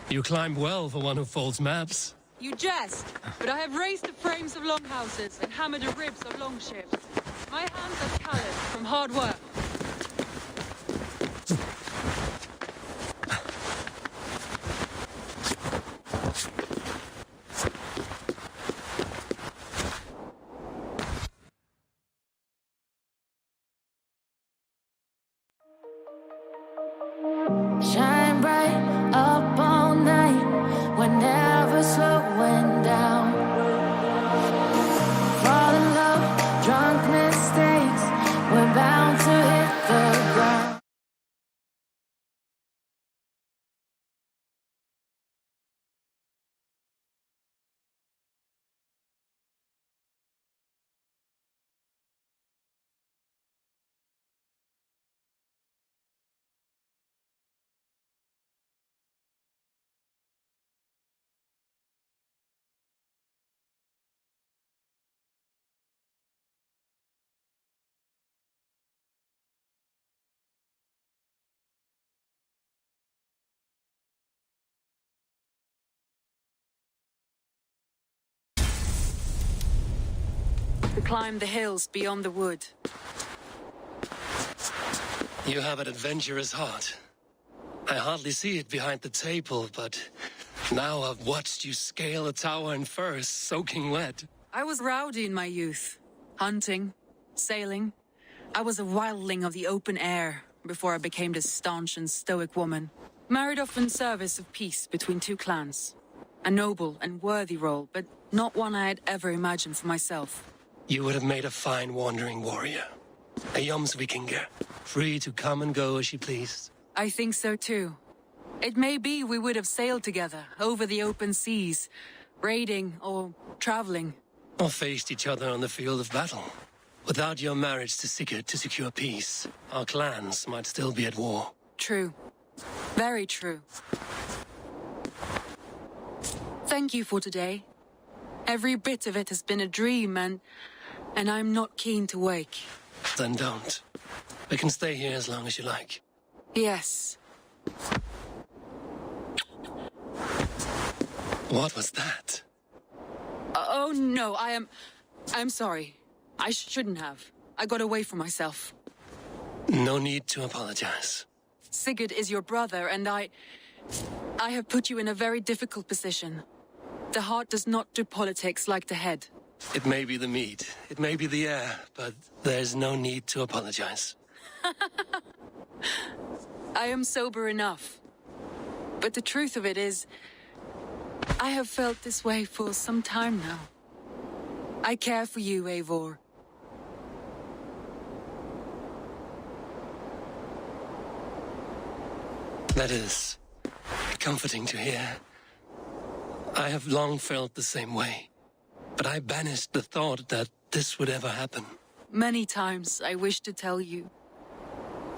You climb well for one who folds maps. You jest, but I have raised the frames of longhouses and hammered the ribs of longships. My hands are calloused from hard work. Shine bright up all night, we're never slowing down. Fall in love, drunk mistakes, we're bound to hit the ground. To climb the hills beyond the wood. You have an adventurous heart. I hardly see it behind the table, but now I've watched you scale a tower in furs, soaking wet. I was rowdy in my youth. Hunting, sailing. I was a wildling of the open air before I became this staunch and stoic woman. Married off in service of peace between two clans. A noble and worthy role, but not one I had ever imagined for myself. You would have made a fine wandering warrior. A Jomsvikinger, free to come and go as she pleased. I think so too. It may be we would have sailed together over the open seas, raiding or traveling. Or faced each other on the field of battle. Without your marriage to Sigurd to secure peace, our clans might still be at war. True. Very true. Thank you for today. Every bit of it has been a dream, and I'm not keen to wake. Then don't. We can stay here as long as you like. Yes. What was that? Oh no, I'm sorry. I shouldn't have. I got away from myself. No need to apologize. Sigurd is your brother, and I have put you in a very difficult position. The heart does not do politics like the head. It may be the meat, it may be the air, but there's no need to apologize. I am sober enough. But the truth of it is, I have felt this way for some time now. I care for you, Eivor. That is comforting to hear. I have long felt the same way, but I banished the thought that this would ever happen. Many times I wished to tell you.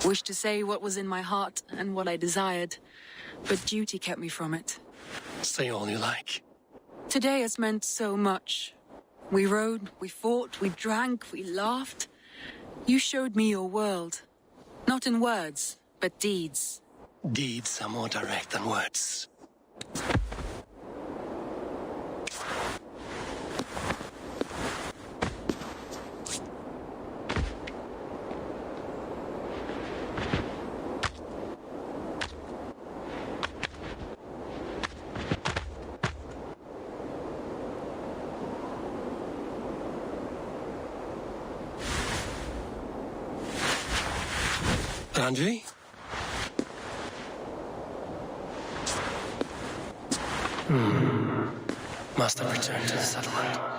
Wished to say what was in my heart and what I desired, but duty kept me from it. Say all you like. Today has meant so much. We rode, we fought, we drank, we laughed. You showed me your world. Not in words, but deeds. Deeds are more direct than words. Andre? Must have returned to the settlement.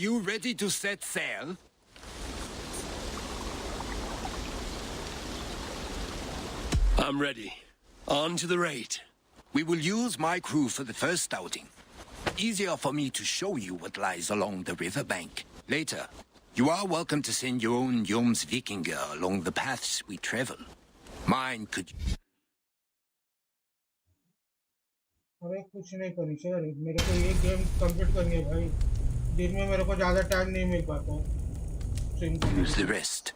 you ready to set sail? I'm ready. On to the raid. We will use my crew for the first outing. Easier for me to show you what lies along the riverbank. Later, you are welcome to send your own Jomsvikinger along the paths we travel. Mine could... अरे कुछ नहीं करी sir, मेरे को ये game complete करनी है भाई। दिन में मेरे को ज़्यादा टाइम नहीं मिल पाता। Use the rest.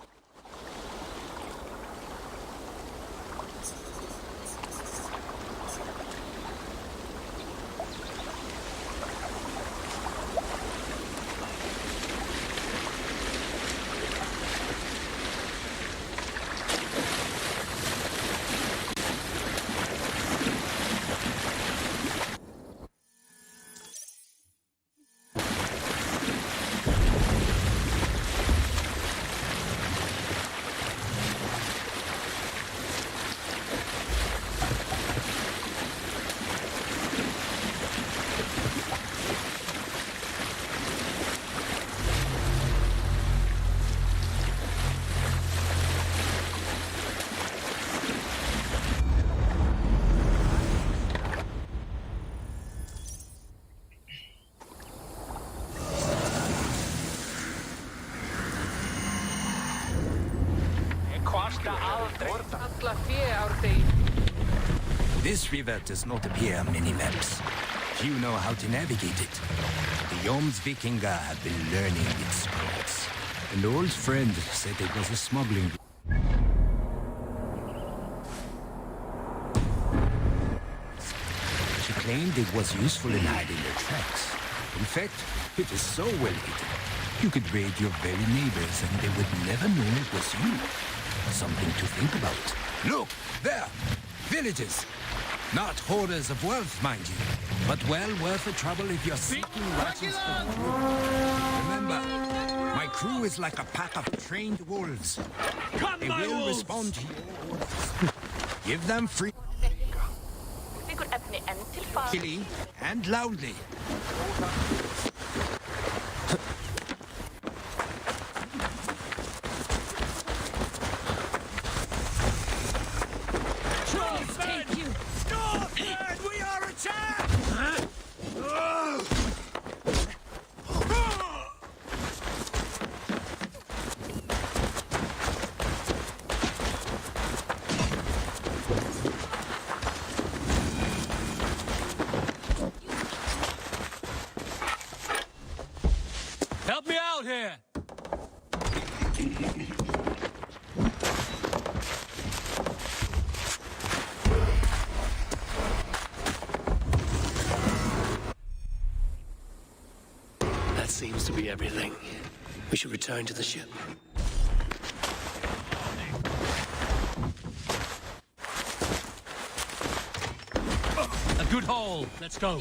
This river does not appear on many maps. Few know how to navigate it. The Jomsvikinger have been learning its spots. An old friend said it was a smuggling... She claimed it was useful in hiding their tracks. In fact, it is so well hidden. You could raid your very neighbors and they would never know it was you. Something to think about. Look, there! Villages! Not hoarders of wealth, mind you, but well worth the trouble if you're seeking righteous fortune. Remember, my crew is like a pack of trained wolves. They will respond to your orders. Give them free... Killing and loudly. Help me out here! That seems to be everything. We should return to the ship. A good haul. Let's go.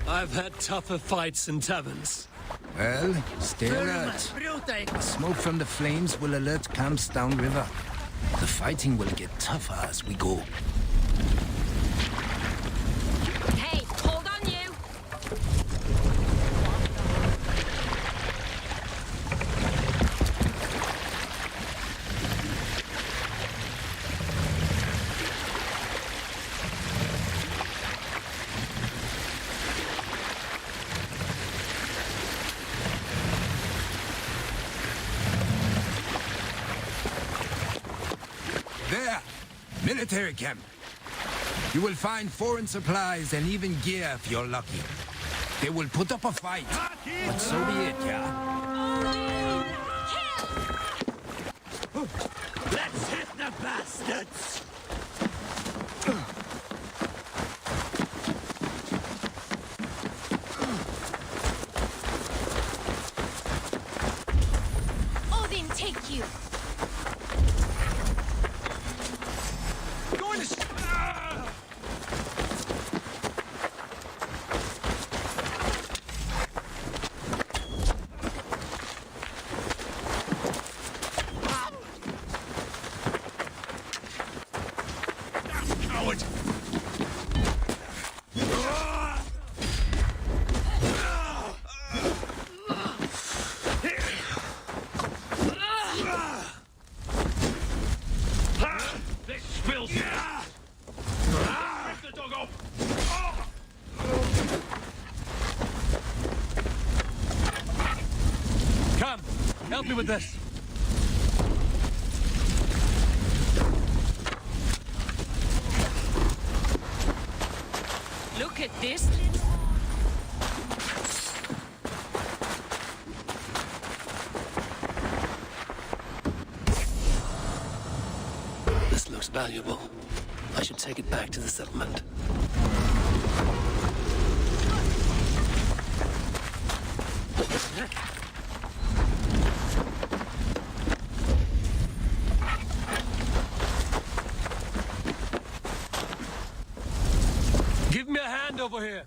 I've had tougher fights in taverns. Well, stay alert. The smoke from the flames will alert camps downriver. The fighting will get tougher as we go. Hey, hold on you! Military camp. You will find foreign supplies and even gear if you're lucky. They will put up a fight, but so be it, yeah? Let's hit the bastards! Odin, take you! Going to... Come, help me with this. Look at this. This looks valuable. I should take it back to the settlement. Give me a hand over here.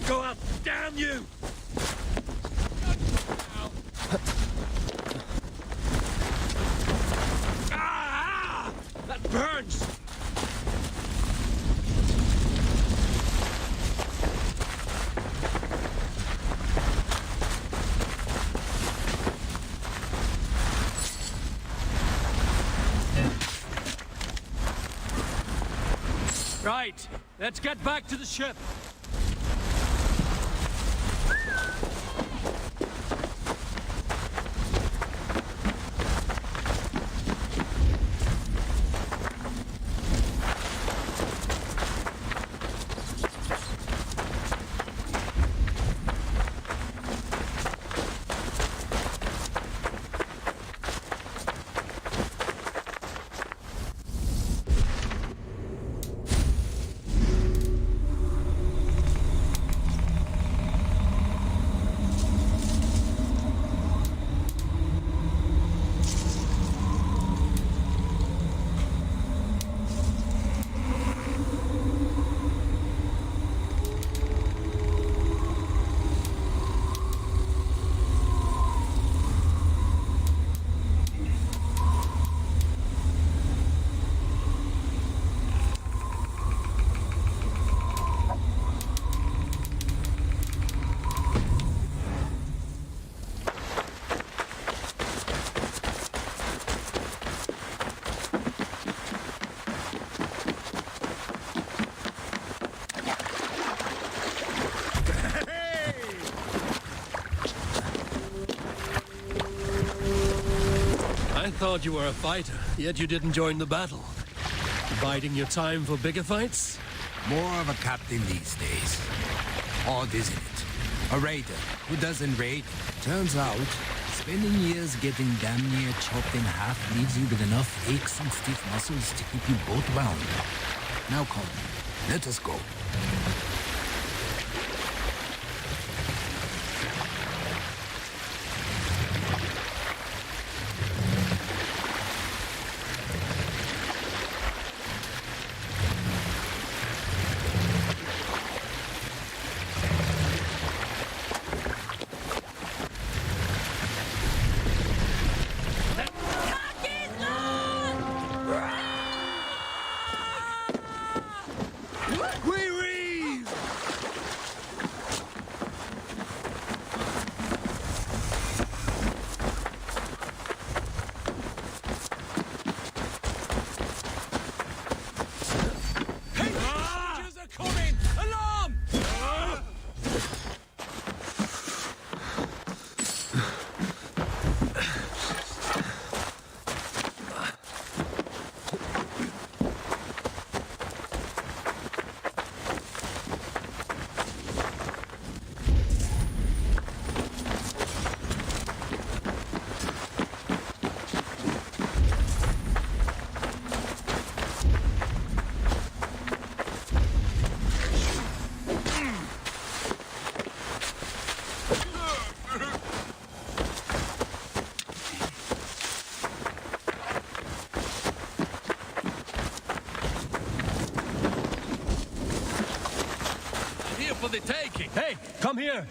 Go up! Damn you! Ah! That burns! Right, let's get back to the ship. I thought you were a fighter, yet you didn't join the battle. Biding your time for bigger fights? More of a captain these days. Odd, isn't it? A raider who doesn't raid. Turns out, spending years getting damn near chopped in half leaves you with enough aches and stiff muscles to keep you both bound. Now come, let us go. here!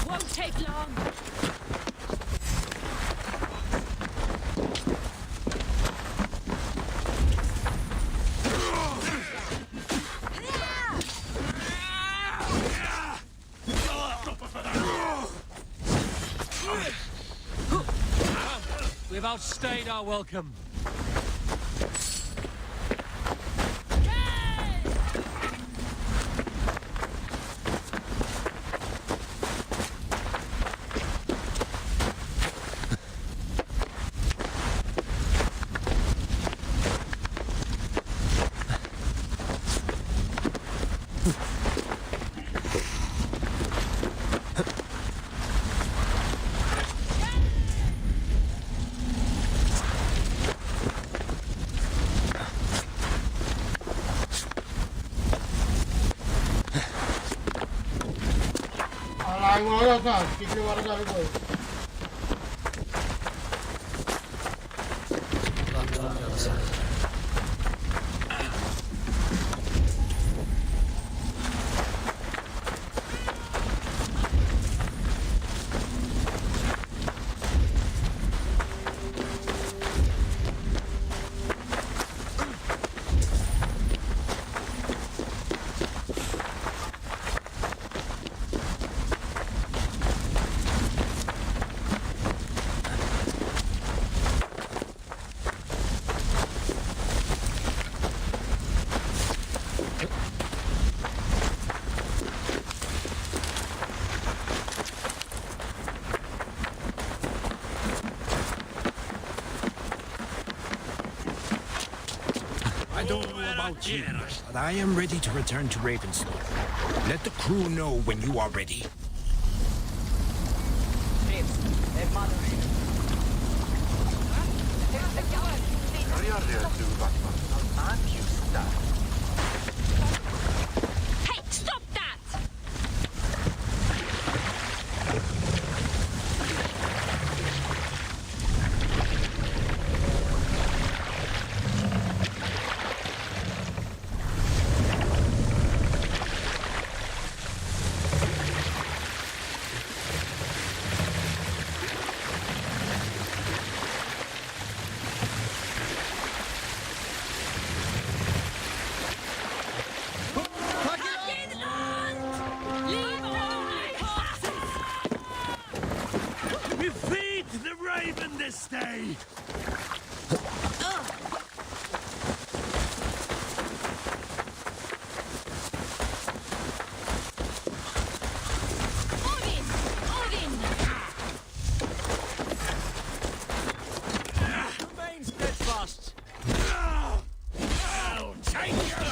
Won't take long. We've outstayed our welcome. कितने बार चालू कर I don't know about you, but I am ready to return to Ravensthorpe. Let the crew know when you are ready. Hey, stop that! We feed the raven this day! Remain steadfast! I'll take you!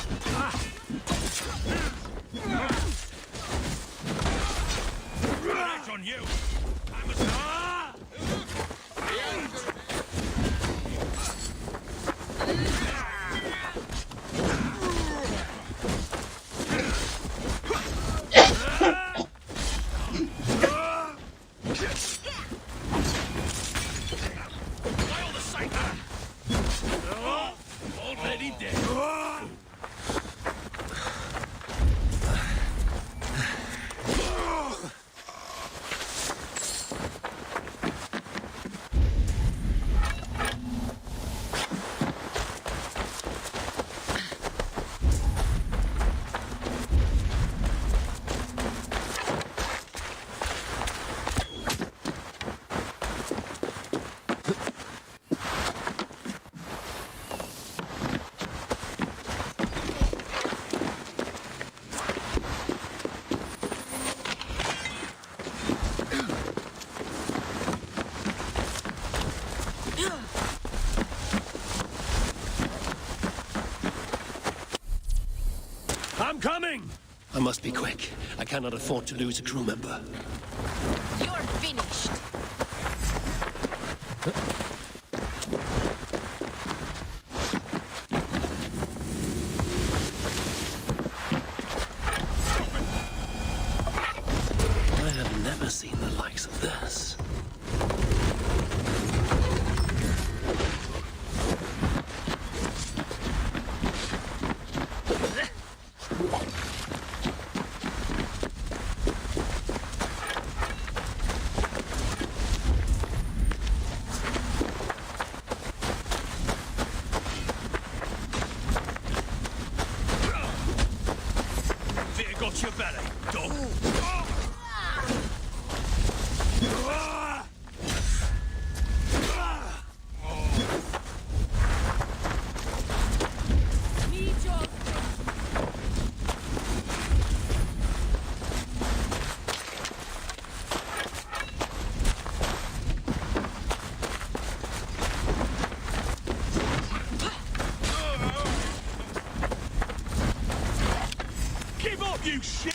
Right on you! I'm a already dead. I'm coming! I must be quick. I cannot afford to lose a crew member. You're finished. I have never seen the likes of this. Fear got your belly, dog. Give up, you shit!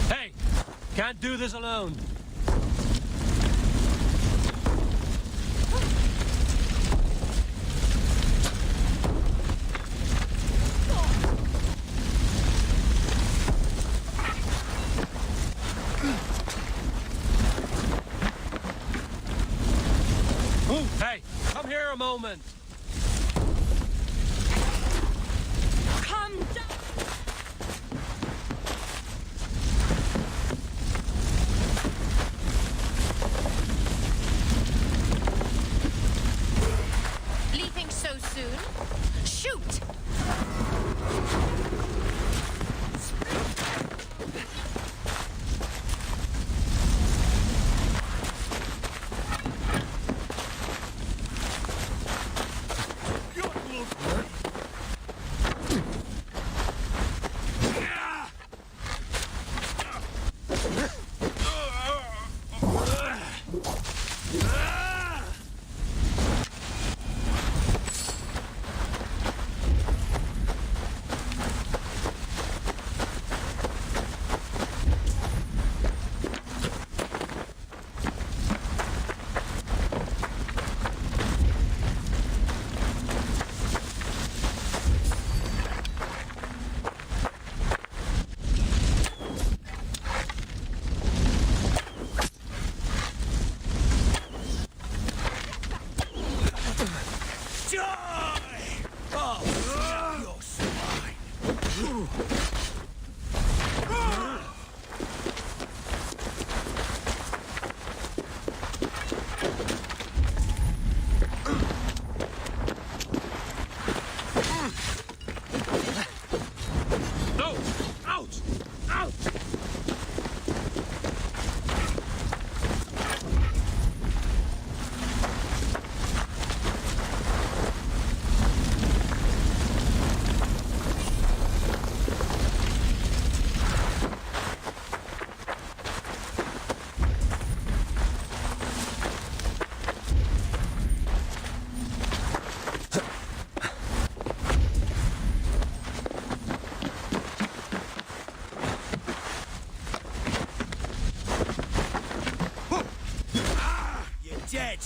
Hey! Can't do this alone. Hey, come here a moment. Come down. Leaving so soon? Shoot! Dead.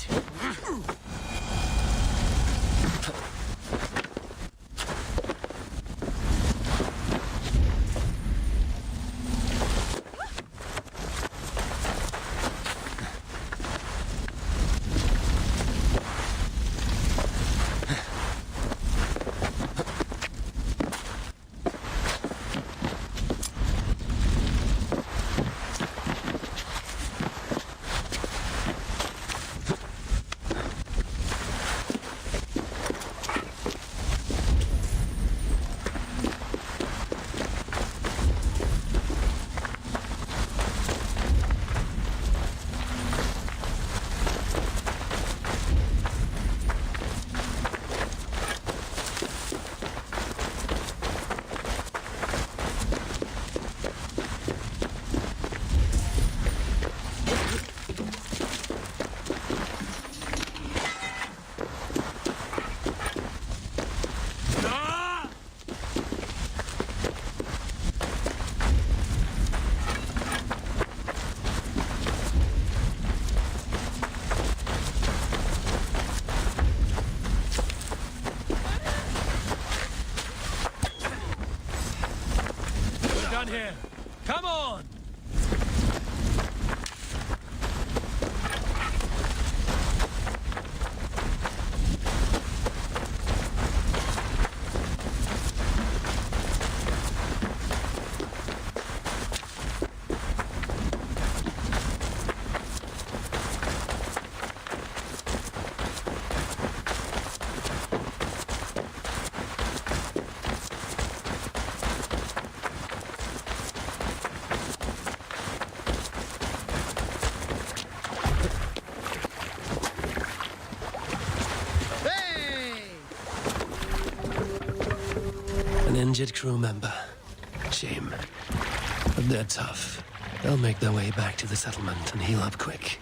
Come on! An injured crew member. Shame. But they're tough. They'll make their way back to the settlement and heal up quick.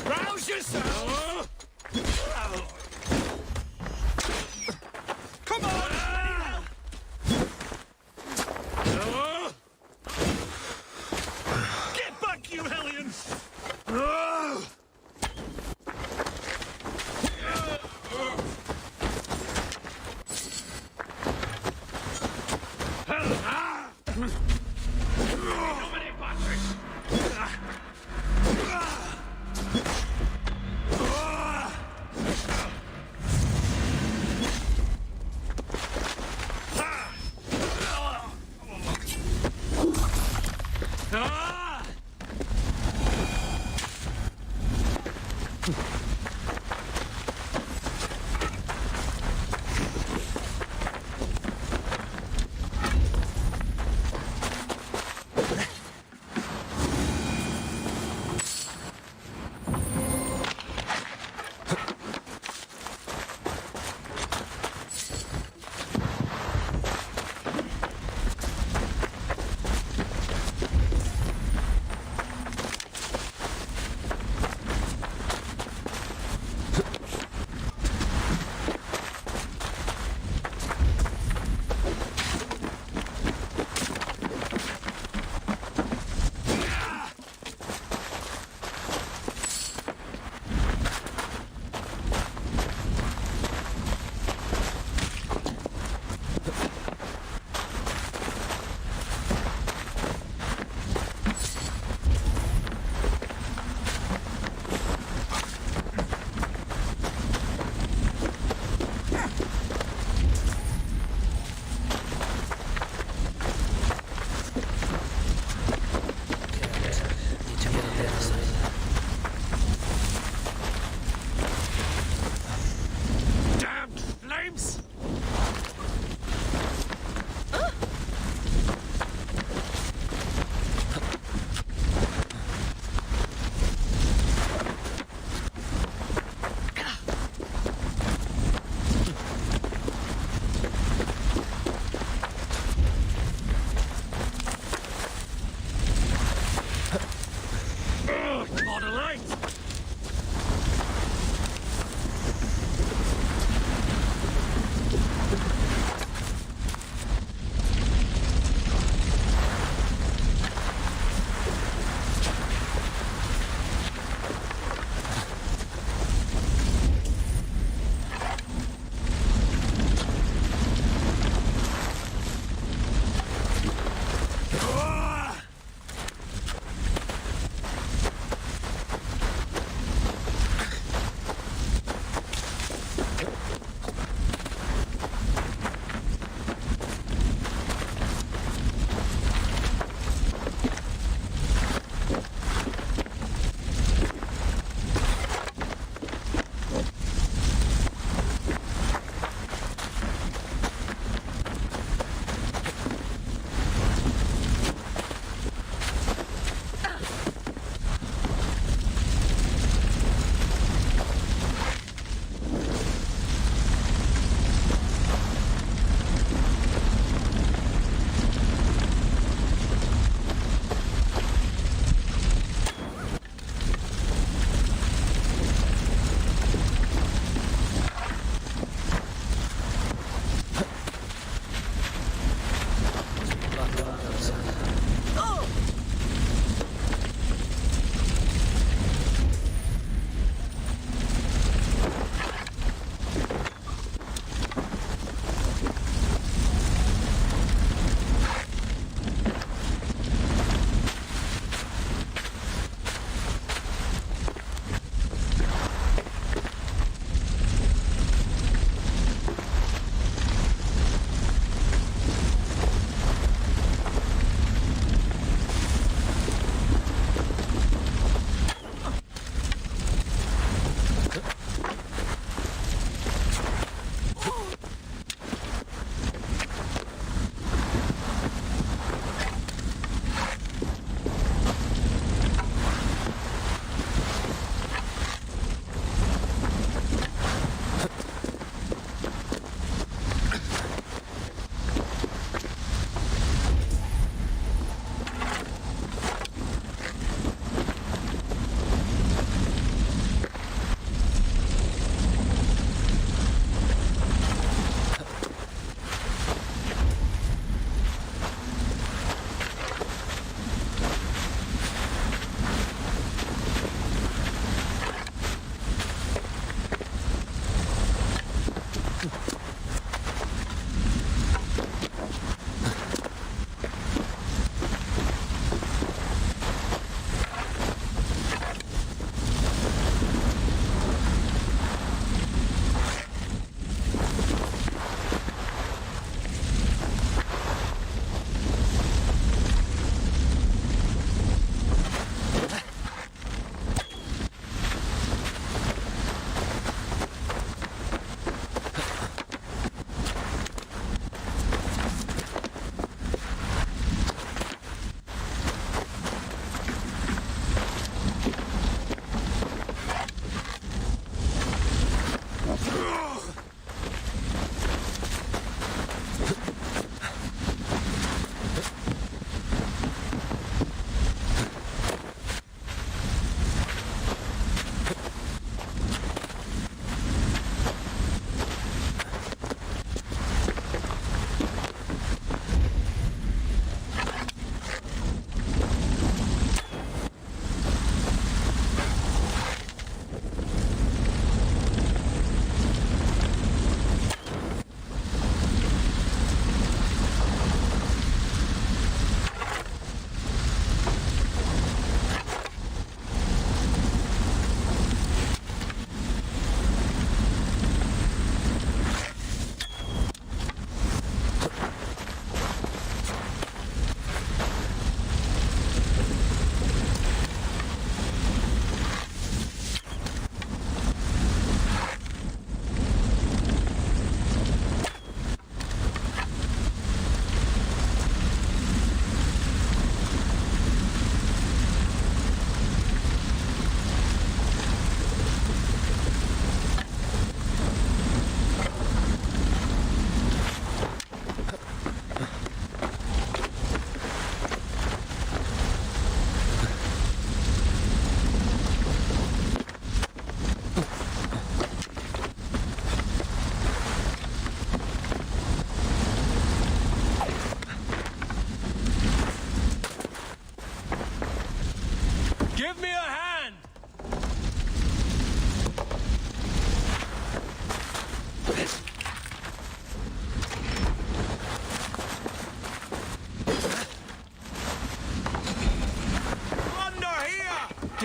Rouse yourself! Come on! Get back, you hellions!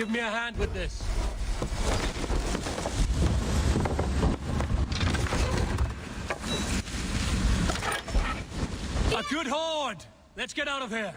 give me a hand with this. A good horde! Let's get out of here!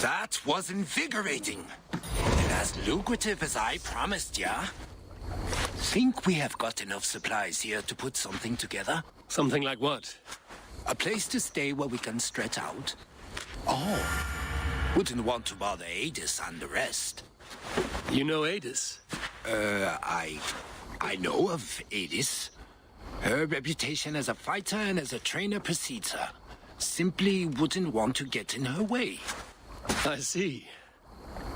That was invigorating. And as lucrative as I promised ya. Think we have got enough supplies here to put something together? Something like what? A place to stay where we can stretch out. Oh, wouldn't want to bother Adis and the rest. You know Adis? I know of Adis. Her reputation as a fighter and as a trainer precedes her. Simply wouldn't want to get in her way. I see.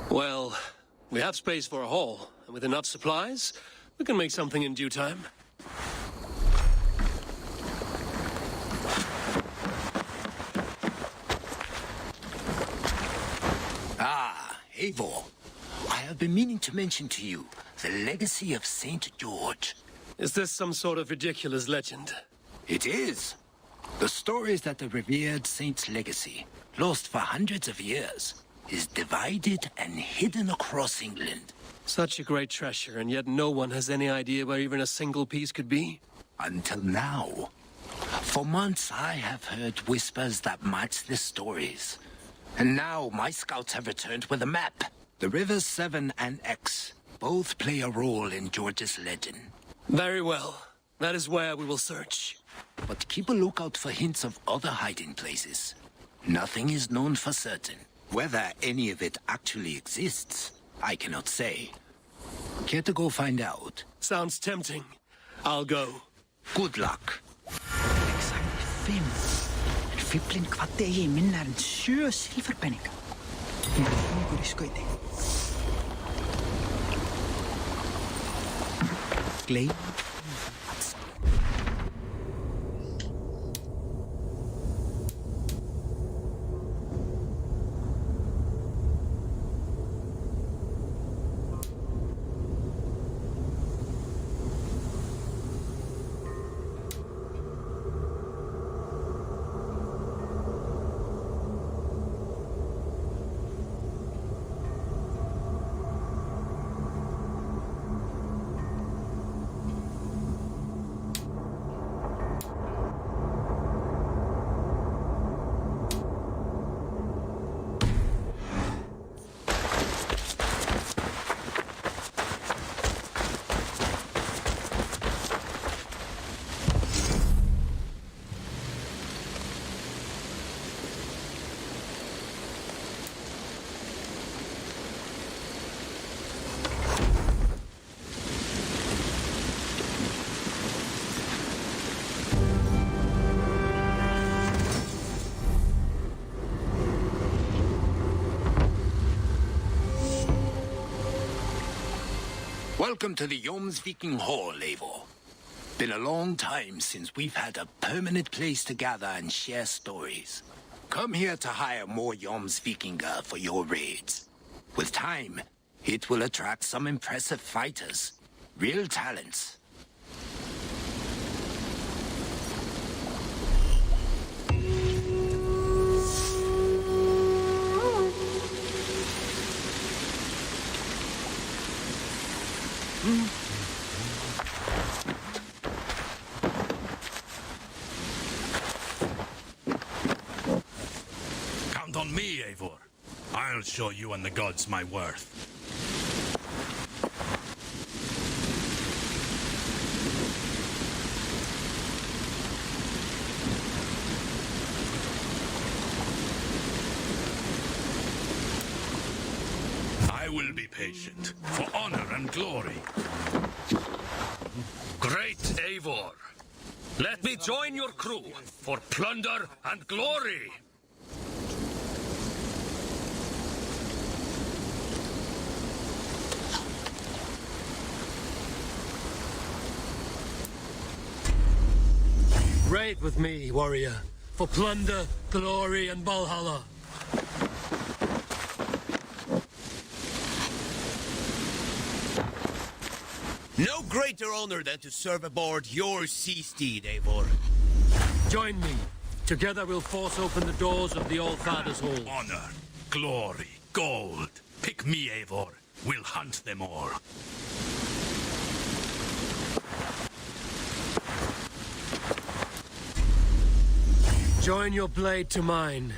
Well, we have space for a haul, and with enough supplies, we can make something in due time. Ah, Eivor. I have been meaning to mention to you the legacy of St. George. Is this some sort of ridiculous legend? It is. The story is that the revered saint's legacy, lost for hundreds of years, is divided and hidden across England. Such a great treasure, and yet no one has any idea where even a single piece could be? Until now. For months I have heard whispers that match the stories. And now my scouts have returned with a map. The rivers Severn and Exe both play a role in George's legend. Very well. That is where we will search. But keep a lookout for hints of other hiding places. Nothing is known for certain. Whether any of it actually exists, I cannot say. Care to go find out? Sounds tempting. I'll go. Good luck. En fiblin kvadde i min er en 7 silverpenninger. Glade. Welcome to the Jomsviking Hall, Eivor. Been a long time since we've had a permanent place to gather and share stories. Come here to hire more Jomsvikinger for your raids. With time, it will attract some impressive fighters. Real talents. Count on me, Eivor. I'll show you and the gods my worth. I will be patient, for honor and glory. Great Eivor. Let me join your crew for plunder and glory. Raid with me, warrior, for plunder, glory, and Valhalla. No greater honor than to serve aboard your sea steed, Eivor. Join me. Together we'll force open the doors of the All-Father's Hall. Honor, glory, gold. Pick me, Eivor. We'll hunt them all. Join your blade to mine.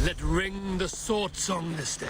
Let ring the sword song this day.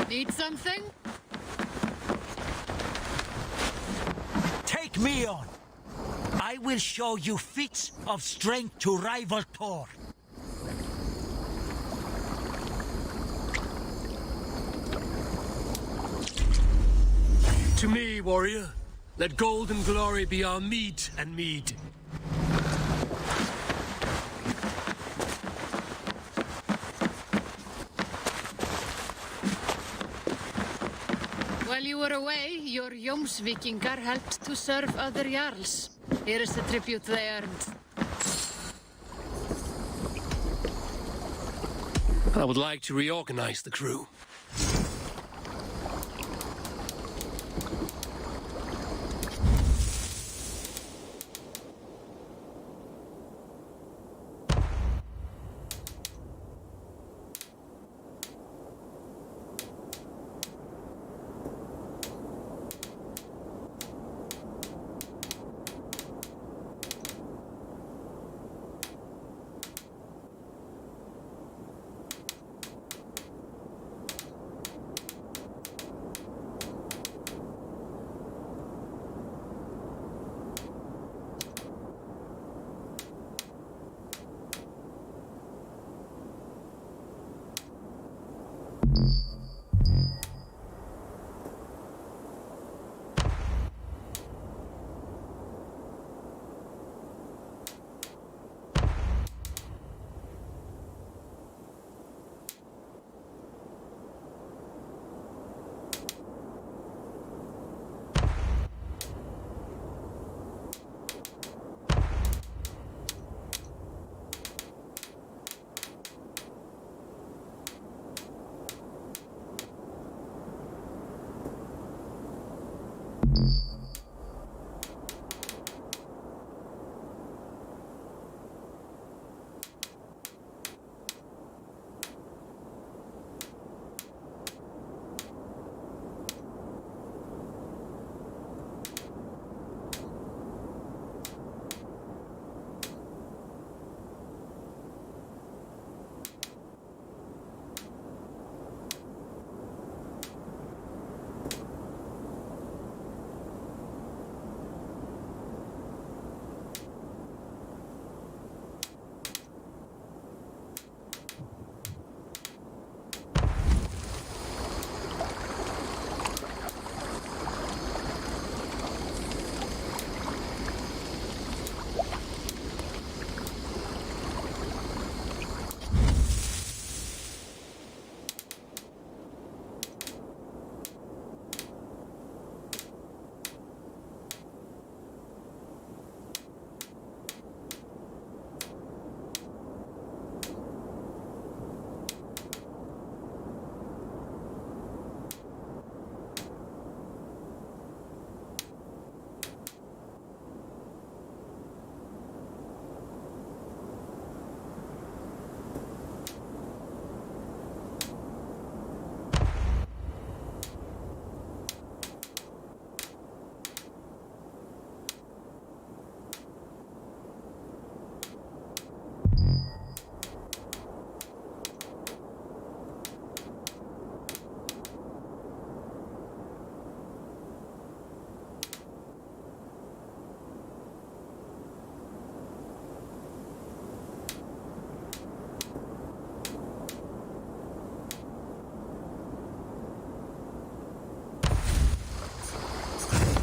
Need something? Take me on. I will show you feats of strength to rival Thor. To me, warrior. Let gold and glory be our meat and mead. While you were away, your Jómsvíkingar helped to serve other Jarls. Here is the tribute they earned. I would like to reorganize the crew.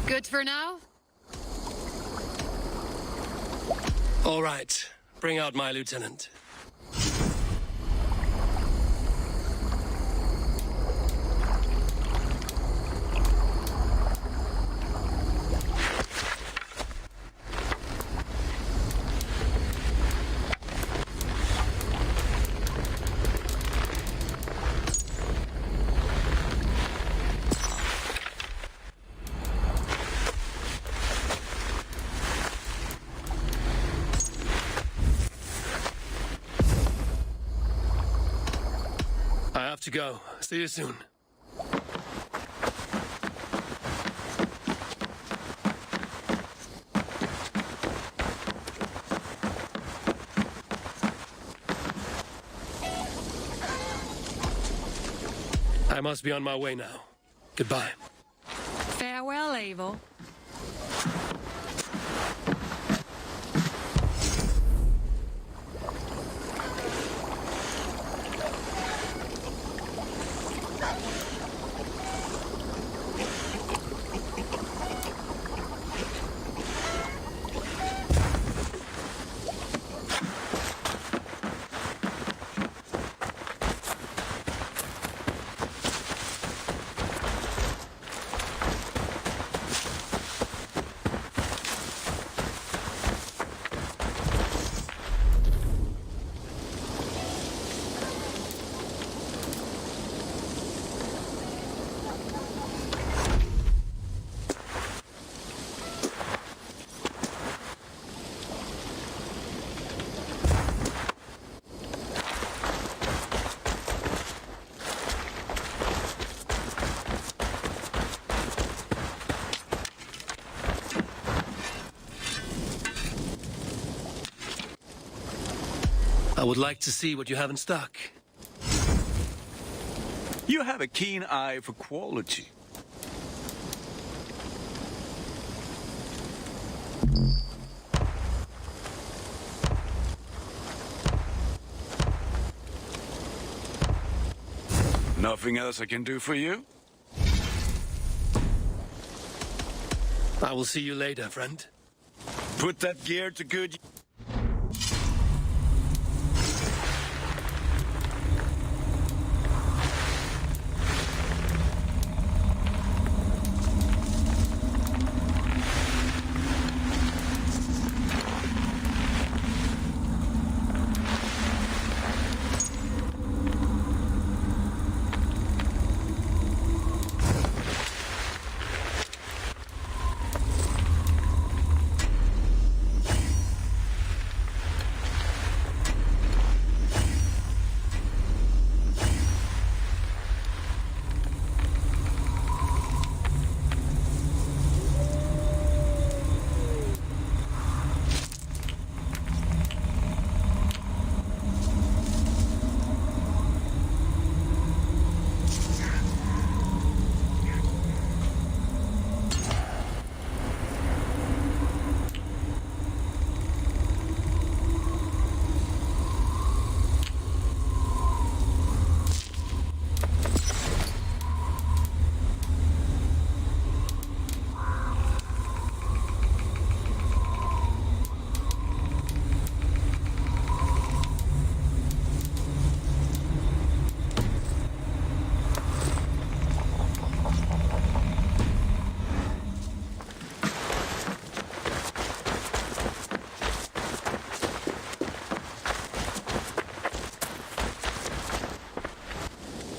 Good for now? All right. Bring out my lieutenant. I have to go. See you soon. I must be on my way now. Goodbye. Farewell, Eivor. I would like to see what you have in stock. You have a keen eye for quality. Nothing else I can do for you? I will see you later, friend. Put that gear to good...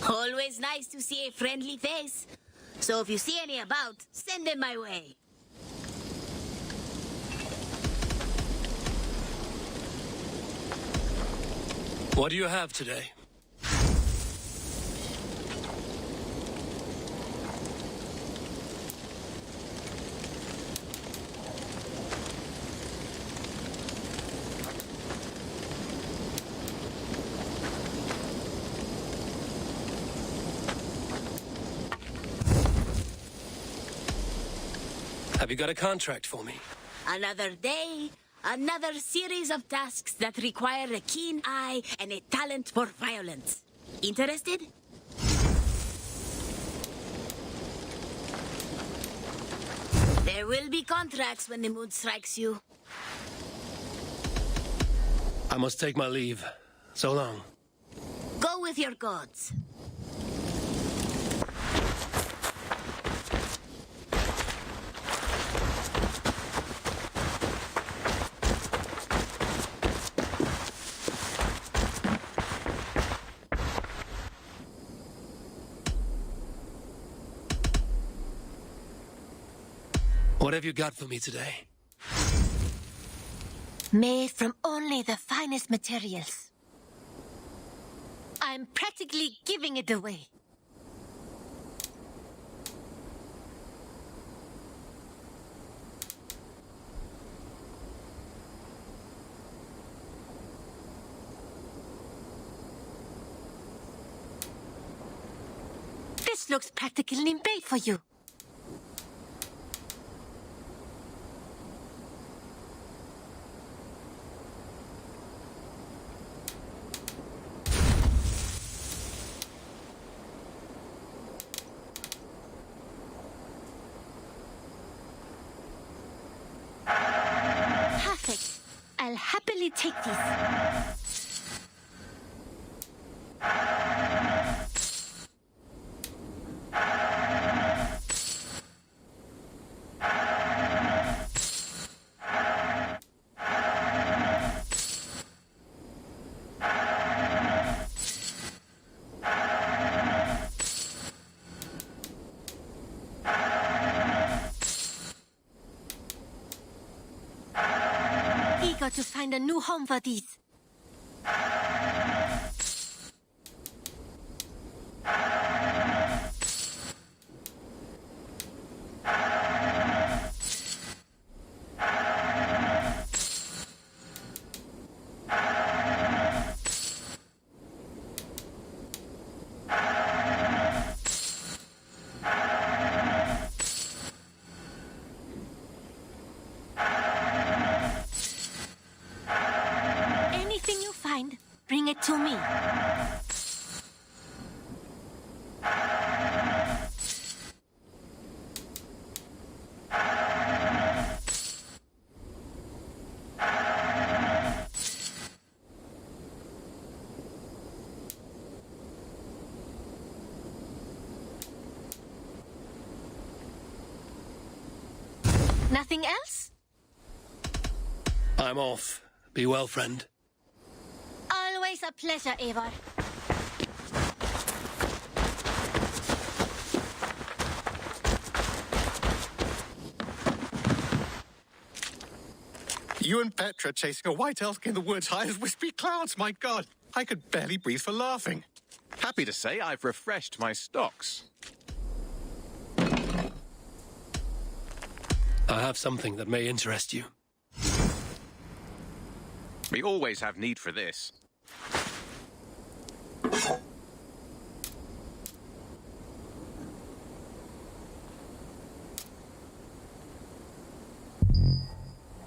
Always nice to see a friendly face. So if you see any about, send them my way. What do you have today? Have you got a contract for me? Another day, another series of tasks that require a keen eye and a talent for violence. Interested? There will be contracts when the mood strikes you. I must take my leave. So long. Go with your gods. What have you got for me today? Made from only the finest materials. I'm practically giving it away. This looks practically made for you. Perfect. I'll happily take these. Eager to find a new home for these. Nothing else? I'm off. Be well, friend. Always a pleasure, Eivor. You and Petra chasing a white elk in the woods high as wispy clouds, my God. I could barely breathe for laughing. Happy to say I've refreshed my stocks. I have something that may interest you. We always have need for this.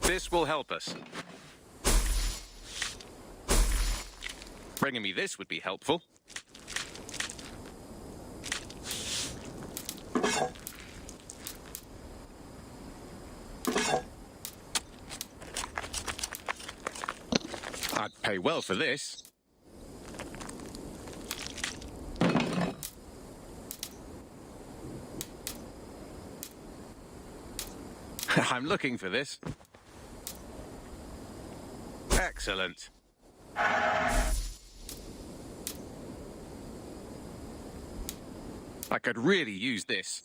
This will help us. Bringing me this would be helpful. I'd pay well for this. I'm looking for this. Excellent. I could really use this.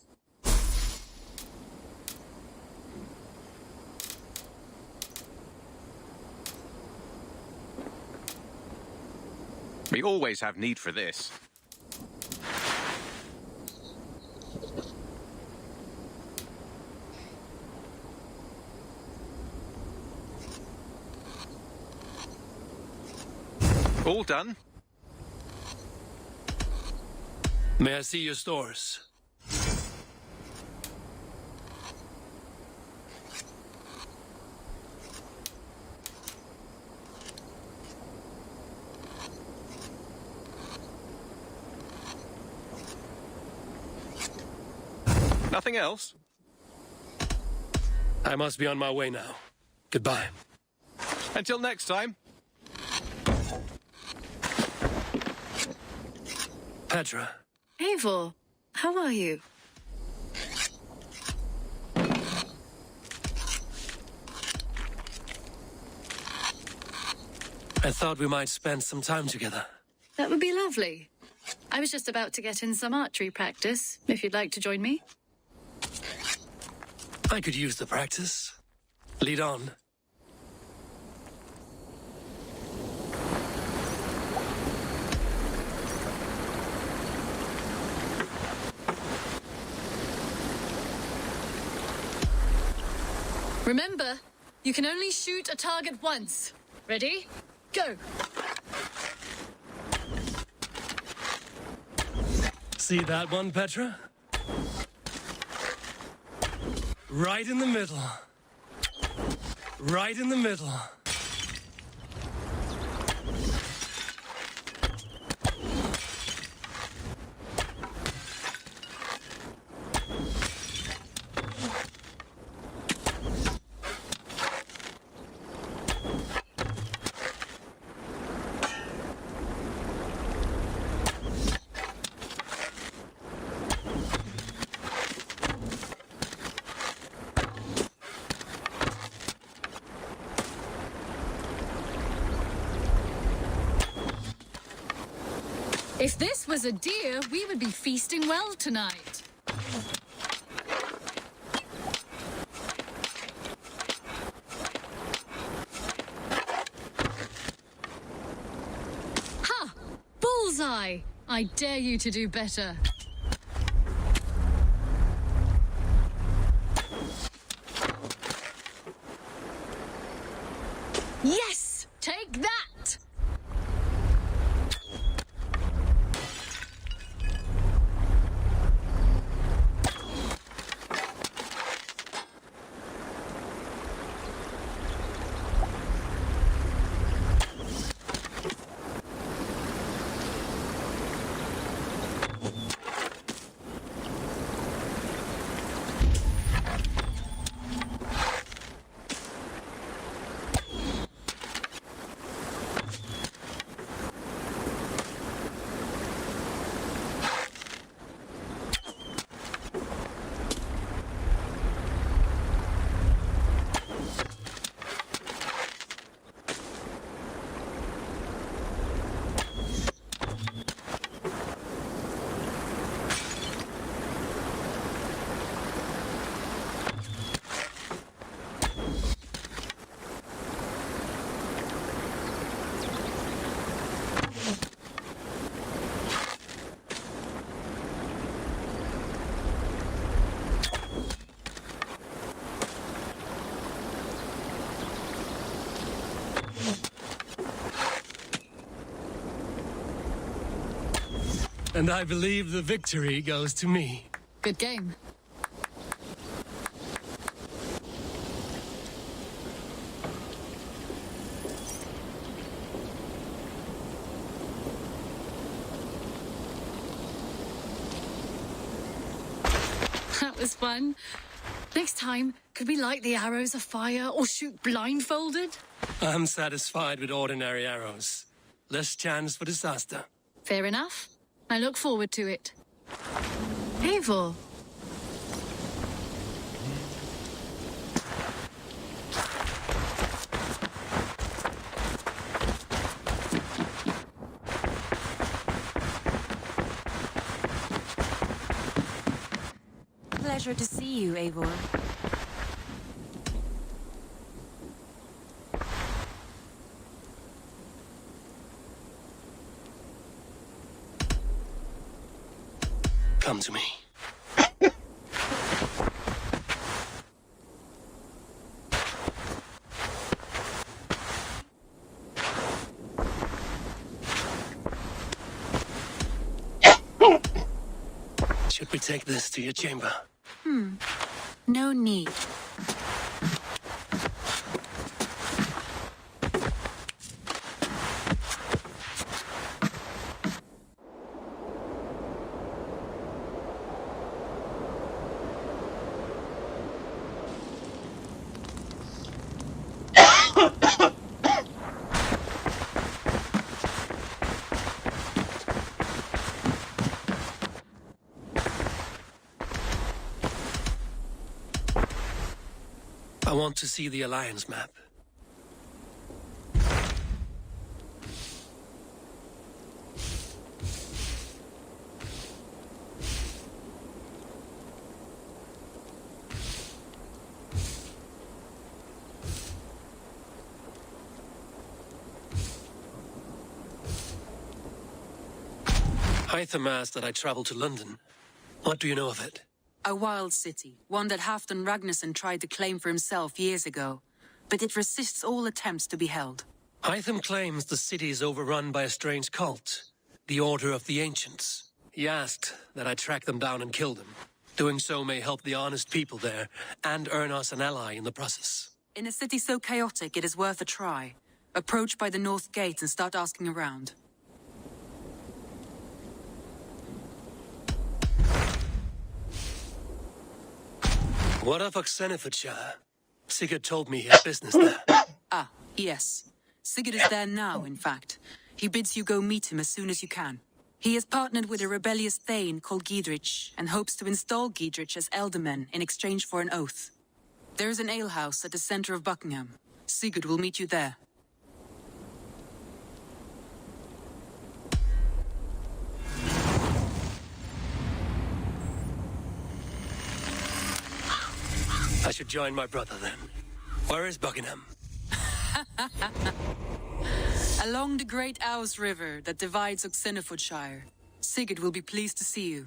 We always have need for this. All done. May I see your stores? Nothing else? I must be on my way now. Goodbye. Until next time. Petra. Eivor, how are you? I thought we might spend some time together. That would be lovely. I was just about to get in some archery practice, if you'd like to join me. I could use the practice. Lead on. Remember, you can only shoot a target once. Ready? Go! See that one, Petra? Right in the middle. Right in the middle. If this was a deer, we would be feasting well tonight. Ha! Bullseye! I dare you to do better. Yes! Take that! And I believe the victory goes to me. Good game. That was fun. Next time, could we light the arrows afire or shoot blindfolded? I'm satisfied with ordinary arrows. Less chance for disaster. Fair enough. I look forward to it. Eivor. Pleasure to see you, Eivor. Come to me. Should we take this to your chamber? No need. I want to see the Alliance map. Hytham asked that I travel to London. What do you know of it? A wild city, one that Halfdan Ragnarsson tried to claim for himself years ago, but it resists all attempts to be held. Hytham claims the city is overrun by a strange cult, the Order of the Ancients. He asked that I track them down and kill them. Doing so may help the honest people there, and earn us an ally in the process. In a city so chaotic, it is worth a try. Approach by the North Gate and start asking around. What of Oxenfordshire? Sigurd told me he had business there. Ah, yes. Sigurd is there now, in fact. He bids you go meet him as soon as you can. He has partnered with a rebellious Thane called Giedrich, and hopes to install Giedrich as Elderman in exchange for an oath. There is an alehouse at the center of Buckingham. Sigurd will meet you there. I should join my brother then. Where is Buckingham? Along the great Ouse River that divides Oxenfordshire. Sigurd will be pleased to see you.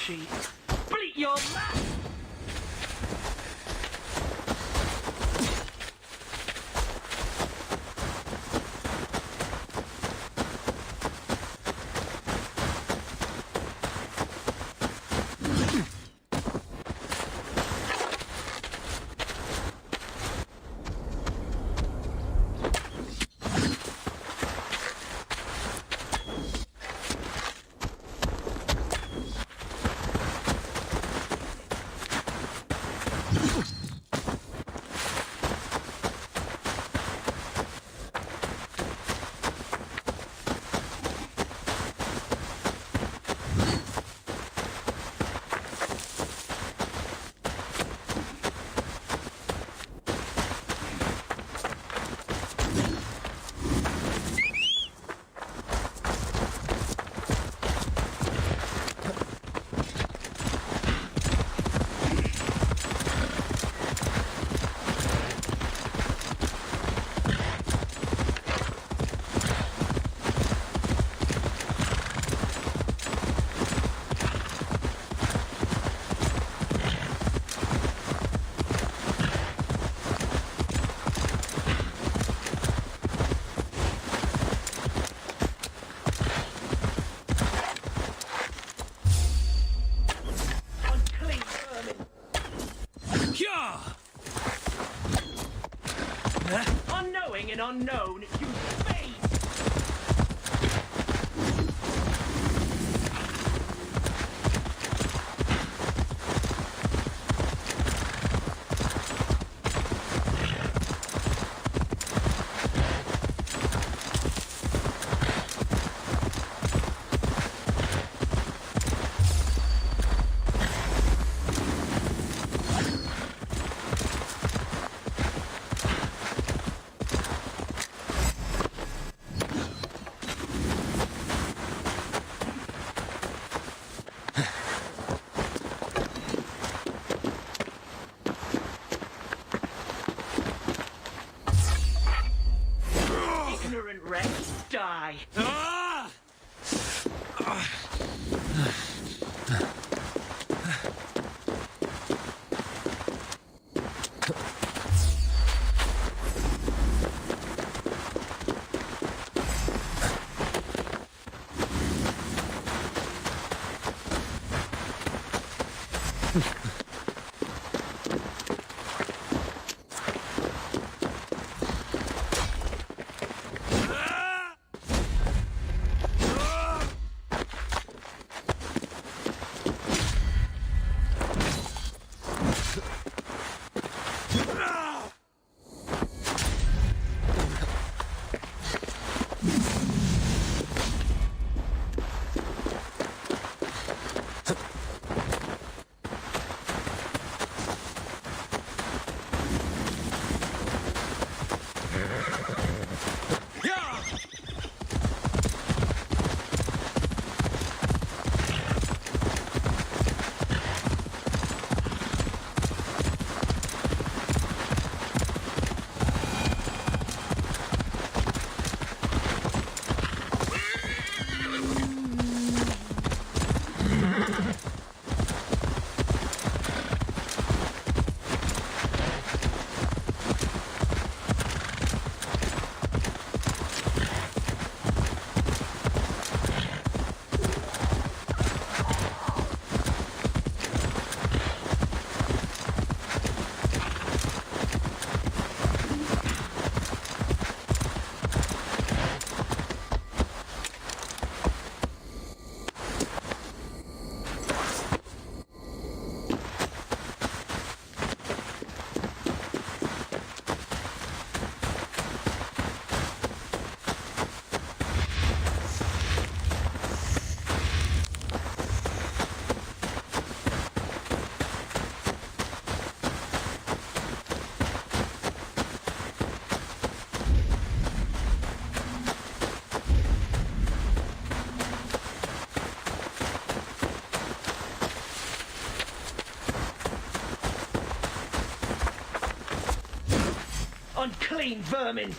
sheet. Bleat your mouth! unknown, you spade! Ignorant wretch, die! Unclean vermin!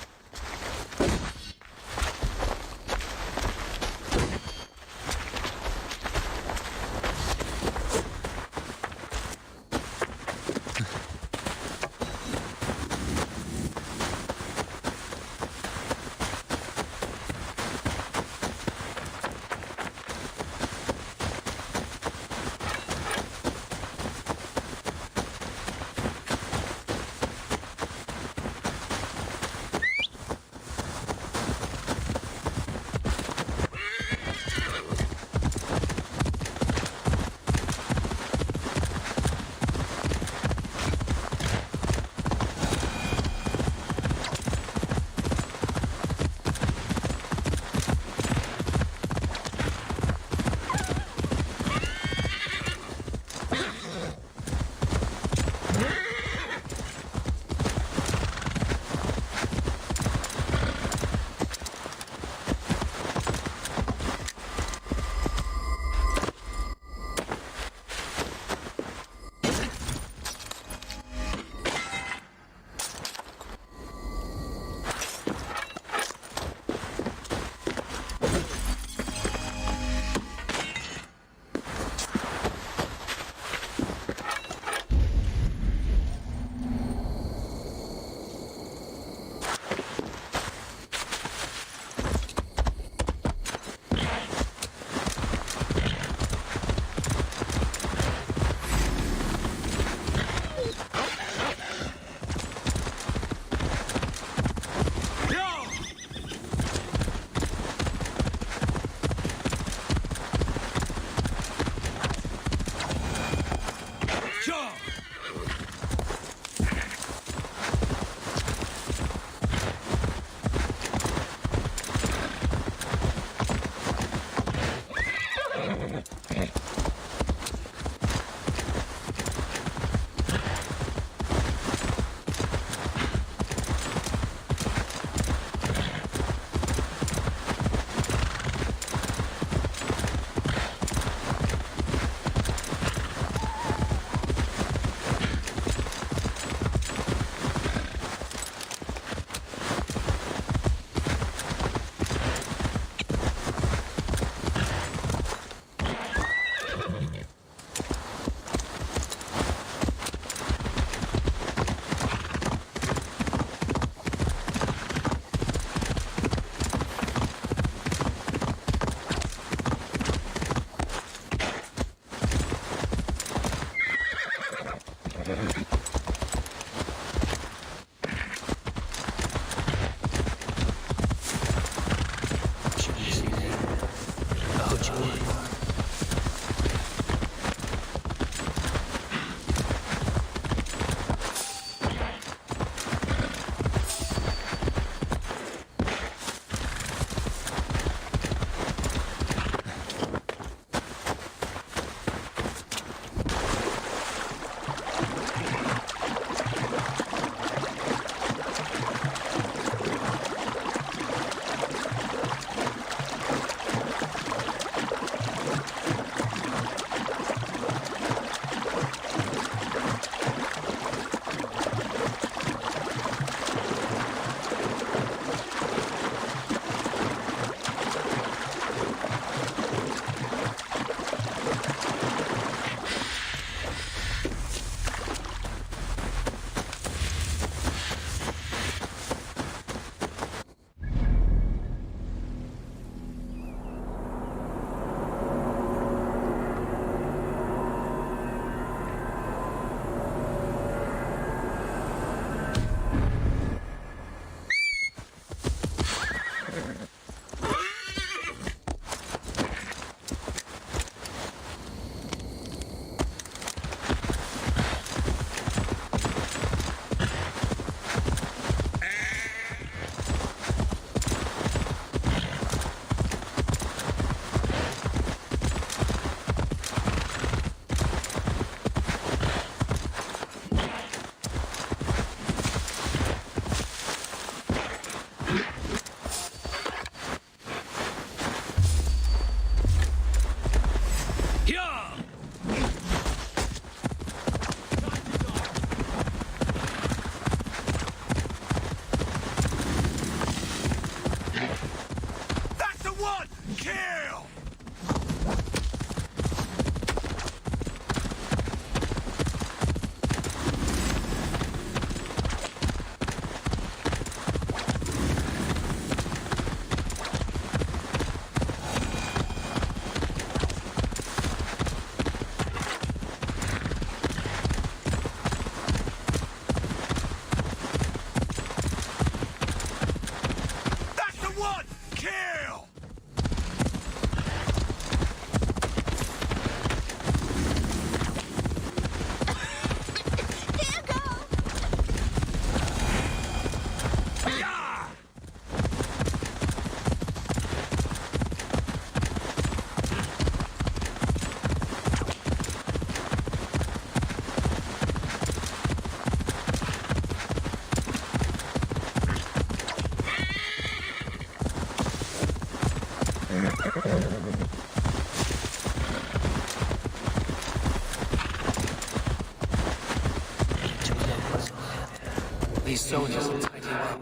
These soldiers will tidy you up.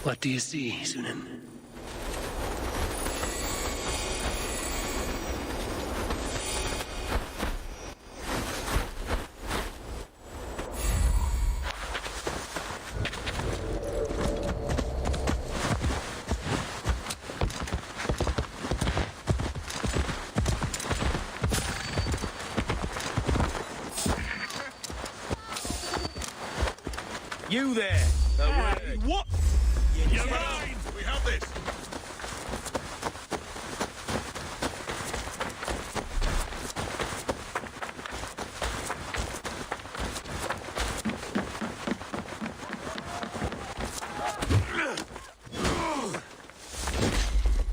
What do you see, Sunan? You there! Hey, what? You're mine! We have this!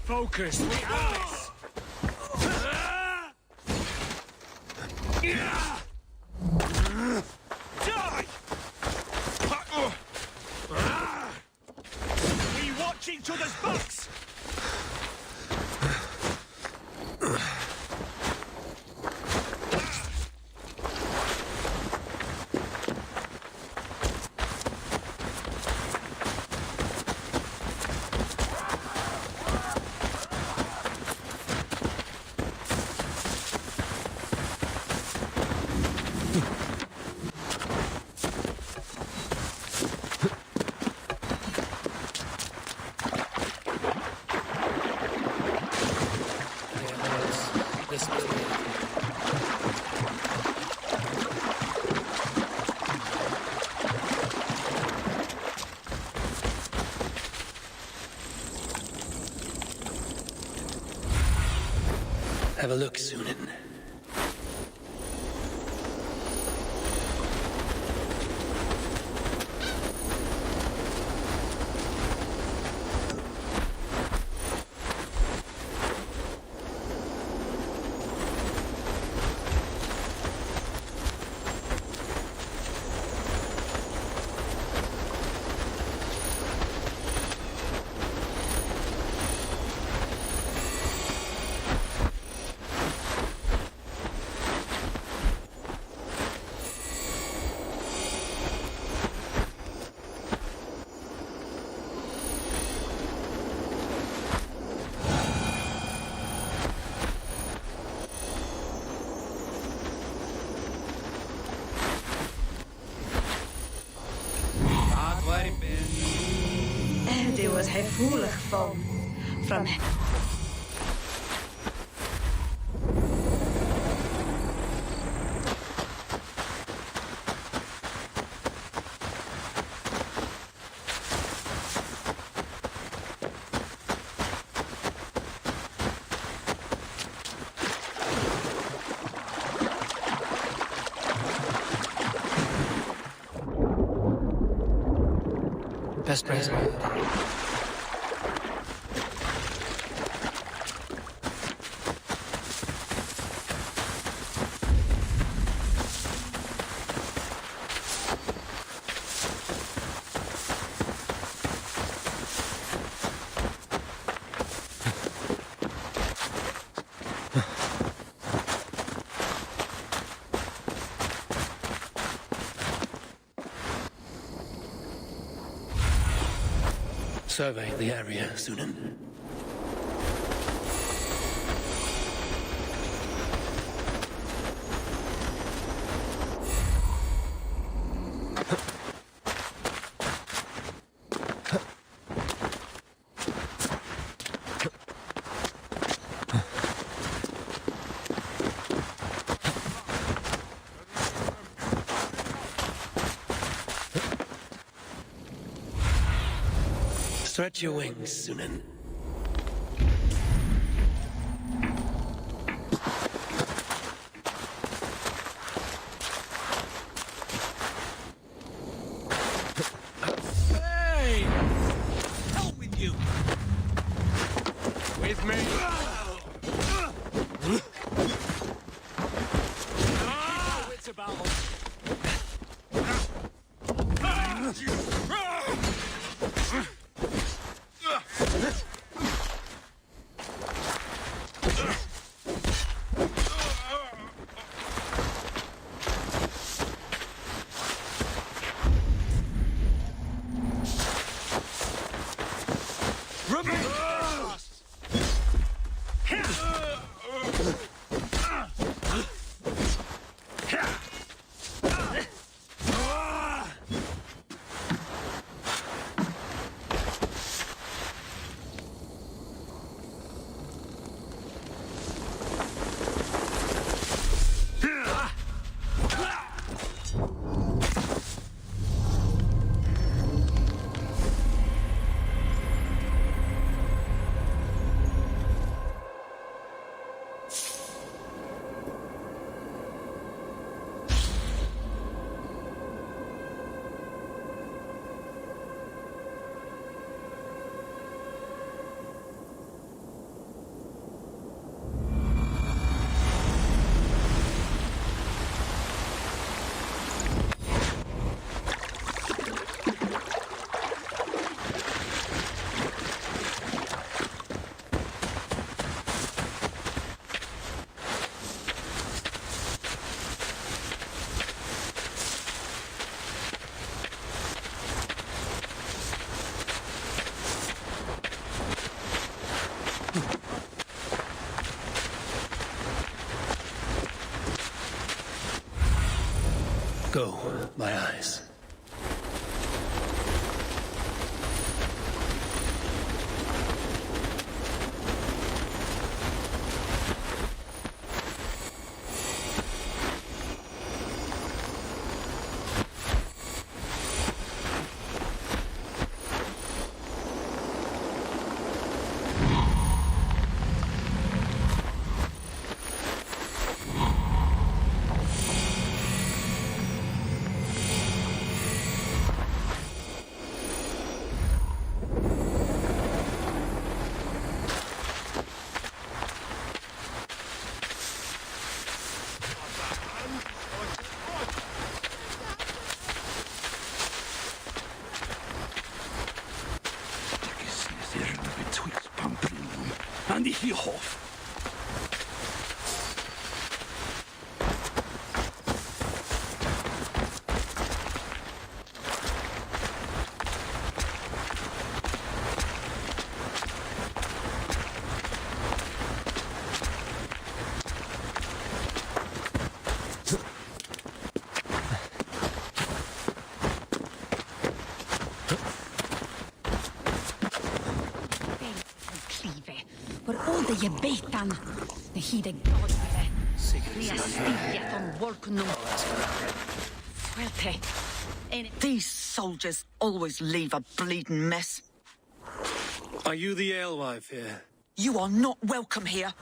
Focus, we have this! Die! We watch each other's backs! Have a look, Sunan. Die was gevoelig from Best present. Survey the area, Sunan. Stretch your wings, Sunan. Hey! Hell with you! With me! It's about. Go, my eyes. and hierhof. Je vet han. Det hide godare. Nia stiget on volknum. Fuerte. These soldiers always leave a bleeding mess. Are you the alewife here? You are not welcome here.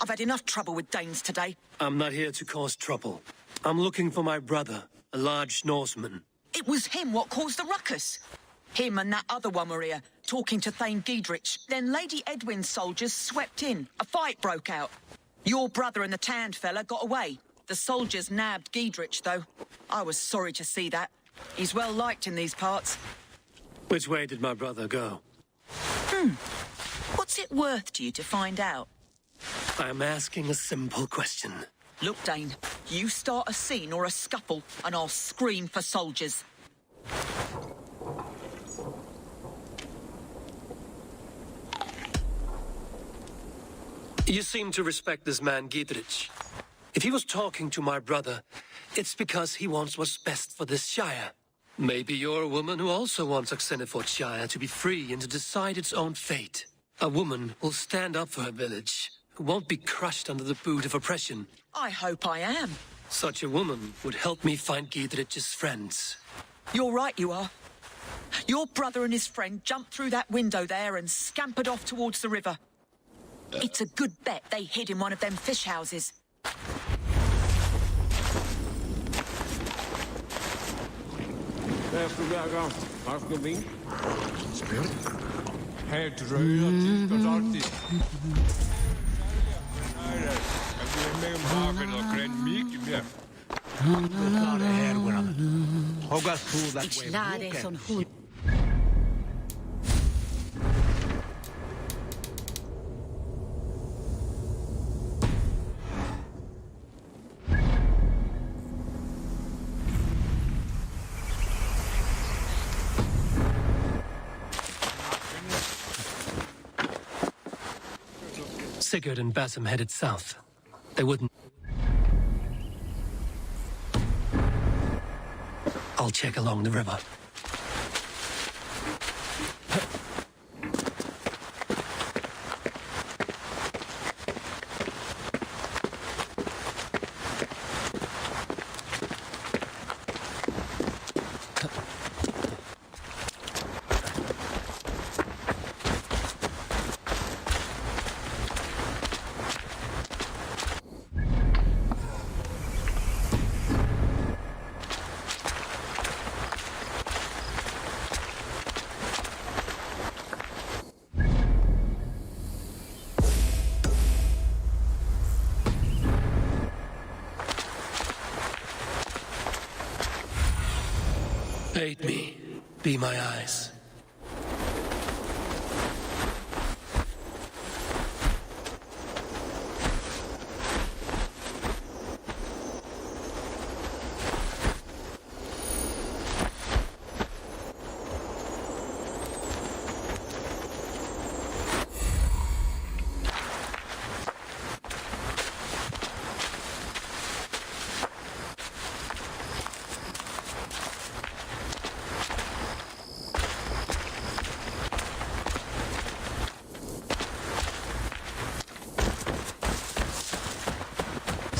I've had enough trouble with Danes today. I'm not here to cause trouble. I'm looking for my brother, a large Norseman. It was him what caused the ruckus. Him and that other one were here, talking to Thane Giedrich. Then Lady Edwin's soldiers swept in. A fight broke out. Your brother and the tanned fella got away. The soldiers nabbed Giedrich, though. I was sorry to see that. He's well liked in these parts. Which way did my brother go? What's it worth to you to find out? I'm asking a simple question. Look, Dane, you start a scene or a scuffle, and I'll scream for soldiers. You seem to respect this man, Giedrich. If he was talking to my brother, it's because he wants what's best for this shire. Maybe you're a woman who also wants Oxeniford Shire to be free and to decide its own fate. A woman who'll stand up for her village, who won't be crushed under the boot of oppression. I hope I am. Such a woman would help me find Giedrich's friends. You're right, you are. Your brother and his friend jumped through that window there and scampered off towards the river. It's a good bet they hid in one of them fish houses. Sigurd and Basim headed south. They wouldn't... I'll check along the river. Aid me. Be my eyes.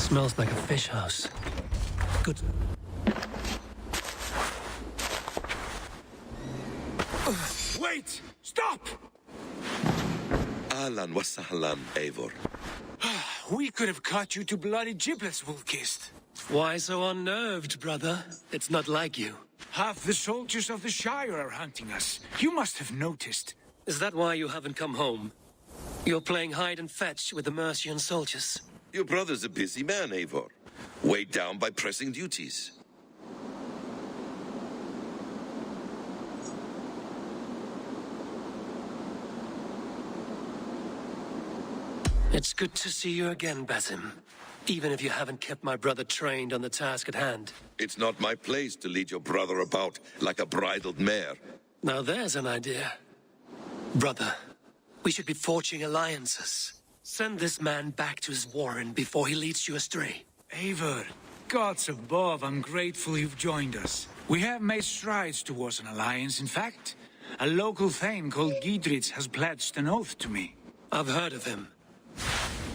Smells like a fish house. Good. Wait! Stop! Ahlan wa sahlan, Eivor. We could have cut you to bloody giblets, Wolfkist. Why so unnerved, brother? It's not like you. Half the soldiers of the Shire are hunting us. You must have noticed. Is that why you haven't come home? You're playing hide and fetch with the Mercian soldiers. Your brother's a busy man, Eivor. Weighed down by pressing duties. It's good to see you again, Basim. Even if you haven't kept my brother trained on the task at hand. It's not my place to lead your brother about like a bridled mare. Now there's an idea. Brother, we should be forging alliances. Send this man back to his warren before he leads you astray. Eivor, gods above, I'm grateful you've joined us. We have made strides towards an alliance, in fact. A local thane called Giedrich has pledged an oath to me. I've heard of him.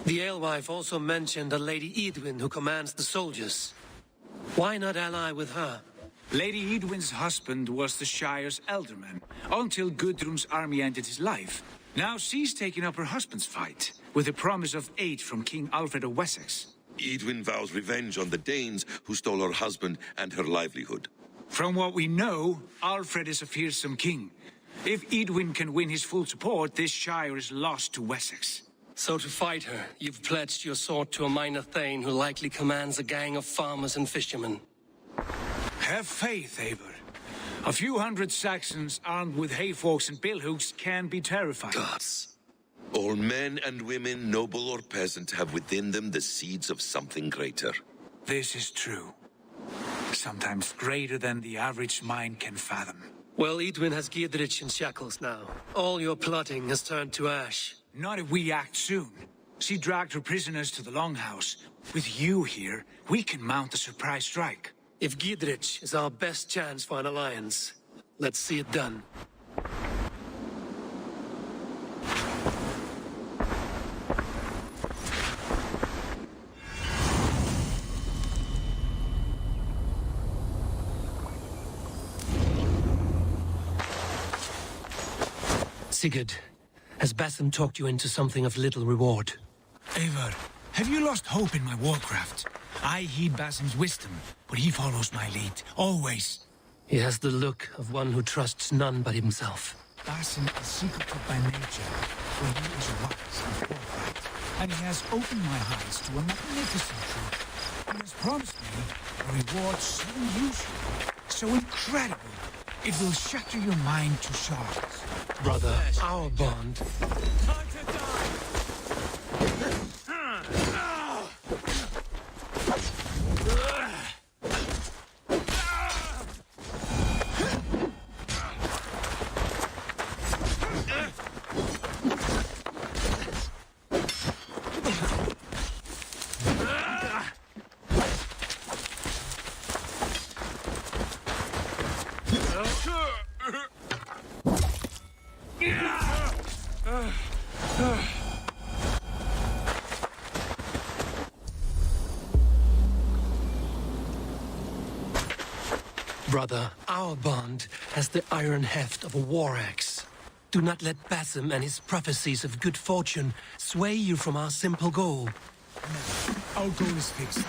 The alewife also mentioned a Lady Edwin who commands the soldiers. Why not ally with her? Lady Edwin's husband was the Shire's elderman, until Gudrun's army ended his life. Now she's taking up her husband's fight, with the promise of aid from King Alfred of Wessex. Edwin vows revenge on the Danes who stole her husband and her livelihood. From what we know, Alfred is a fearsome king. If Edwin can win his full support, this Shire is lost to Wessex. So to fight her, you've pledged your sword to a minor thane who likely commands a gang of farmers and fishermen. Have faith, Eivor. A few hundred Saxons armed with hayforks and billhooks can be terrifying. Gods. All men and women, noble or peasant, have within them the seeds of something greater. This is true. Sometimes greater than the average mind can fathom. Well, Edwin has Giedrich in shackles now. All your plotting has turned to ash. Not if we act soon. She dragged her prisoners to the Longhouse. With you here, we can mount a surprise strike. If Giedrich is our best chance for an alliance, let's see it done. Sigurd, has Basim talked you into something of little reward? Eivor, have you lost hope in my warcraft? I heed Basim's wisdom, but he follows my lead, always. He has the look of one who trusts none but himself. Basim is secretive by nature, for he is wise and forthright, and he has opened my eyes to a magnificent truth. He has promised me a reward so unusual, so incredible, it will shatter your mind to shards. Brother, our bond. Time to die! Brother, our bond has the iron heft of a war axe. Do not let Basim and his prophecies of good fortune sway you from our simple goal. No, our goal is fixed.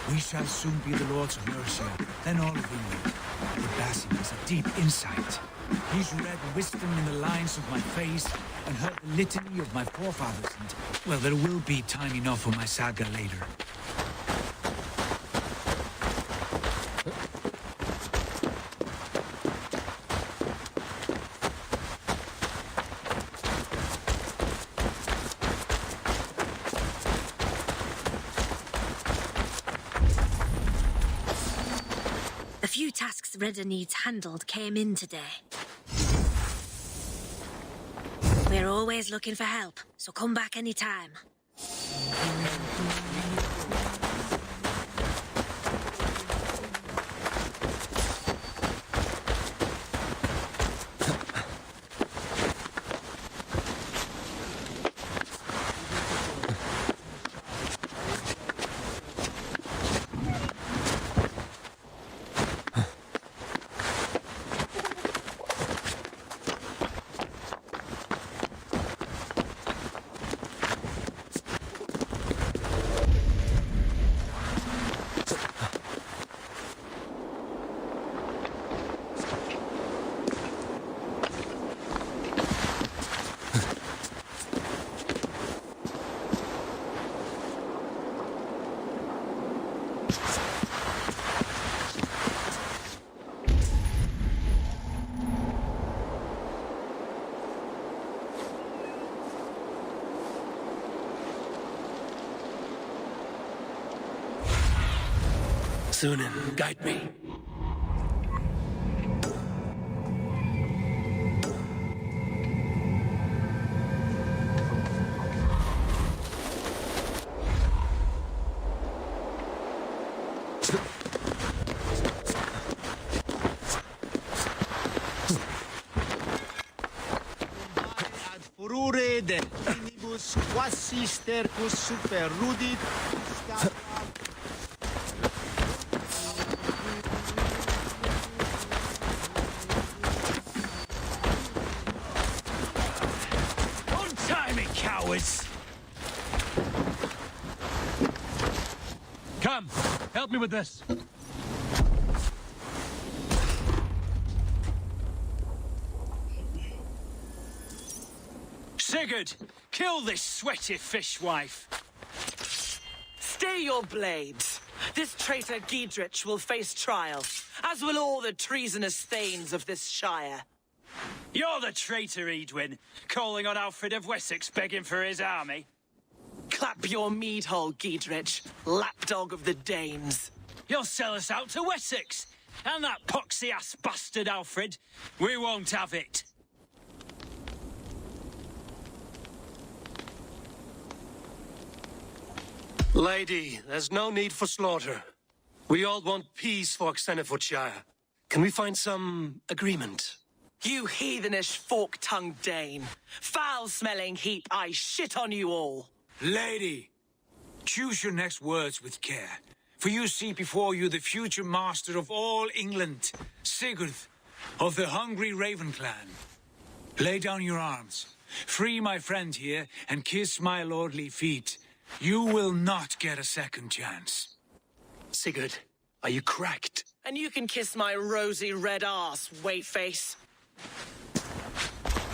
We shall soon be the lords of Mercia, then all of England. But Basim has a deep insight. He's read wisdom in the lines of my face and heard the litany of my forefathers, and, well, there will be time enough for my saga later. Tasks Redder needs handled came in today. We're always looking for help, so come back anytime. Sunan, guide me. Furore de finibus quasi stercus super rudit. Untie me, cowards! Come, help me with this. Sigurd, kill this sweaty fishwife. Stay your blades. This traitor Giedrich will face trial, as will all the treasonous thanes of this shire. You're the traitor, Edwin, calling on Alfred of Wessex begging for his army. Clap your mead hole, Giedrich, lapdog of the Danes. You'll sell us out to Wessex, and that poxy-ass bastard Alfred. We won't have it. Lady, there's no need for slaughter. We all want peace for Xenofordshire. Can we find some agreement? You heathenish fork-tongued Dane. Foul-smelling heap, I shit on you all. Lady, choose your next words with care, for you see before you the future master of all England, Sigurd, of the hungry Raven clan. Lay down your arms, free my friend here, and kiss my lordly feet. You will not get a second chance. Sigurd, are you cracked? And you can kiss my rosy red arse, wayface.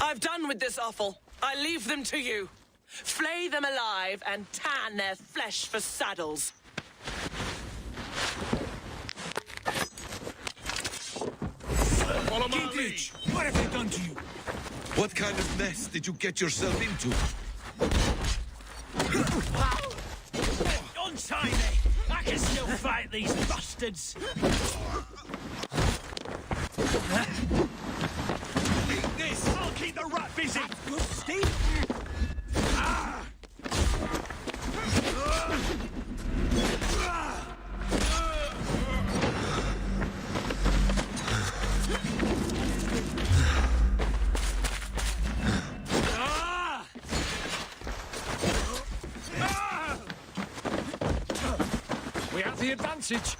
I've done with this offal. I leave them to you. Flay them alive and tan their flesh for saddles. Follow my lead. What have they done to you? What kind of mess did you get yourself into? Untie me! I can still fight these bastards! Eat this! I'll keep the rat busy! Good Steve! We have the advantage.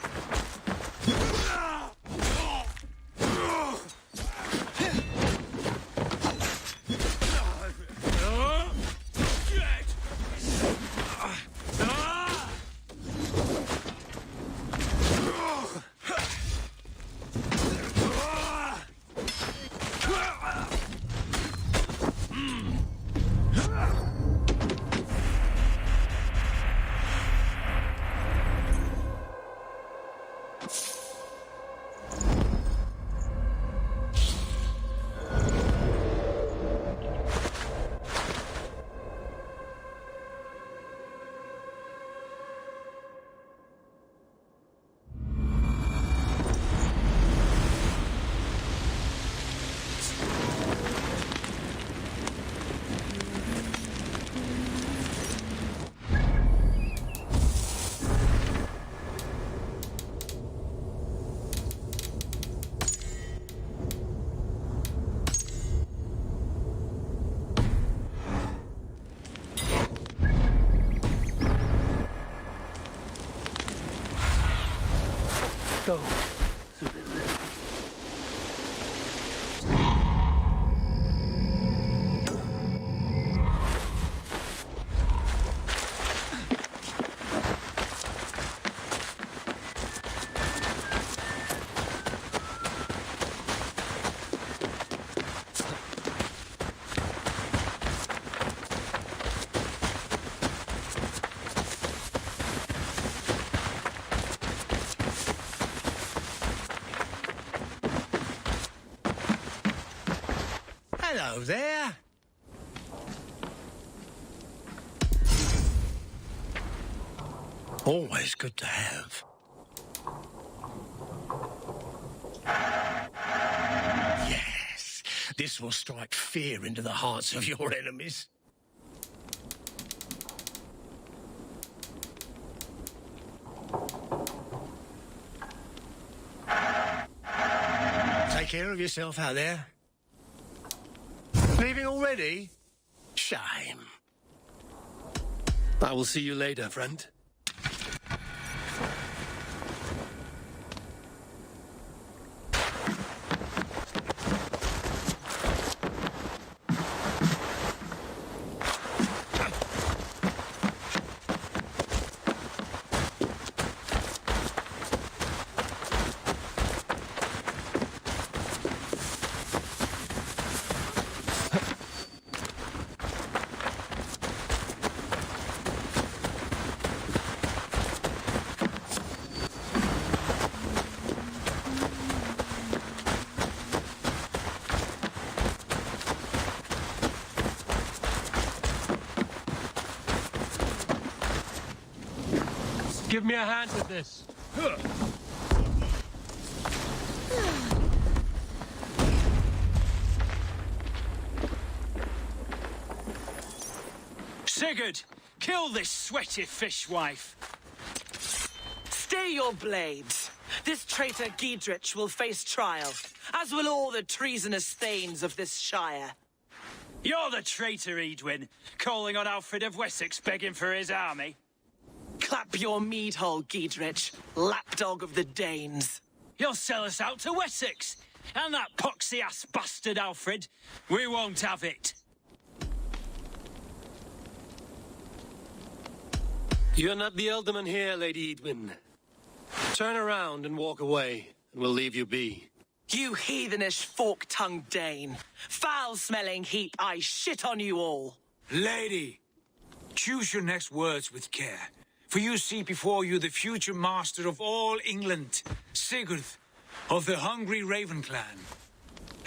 Go. Hello there. Always good to have. This will strike fear into the hearts of your enemies. Take care of yourself out there. Leaving already? Shame. I will see you later, friend. Give me a hand with this. Sigurd, kill this sweaty fishwife. Stay your blades. This traitor Giedrich will face trial, as will all the treasonous thanes of this shire. You're the traitor, Edwin, calling on Alfred of Wessex begging for his army. Clap your mead hole, Giedrich, lapdog of the Danes. You'll sell us out to Wessex, and that poxy-ass bastard Alfred. We won't have it. You're not the alderman here, Lady Edwin. Turn around and walk away, and we'll leave you be. You heathenish fork-tongued Dane. Foul-smelling heap, I shit on you all. Lady, choose your next words with care. For you see before you the future master of all England, Sigurd, of the hungry Raven clan.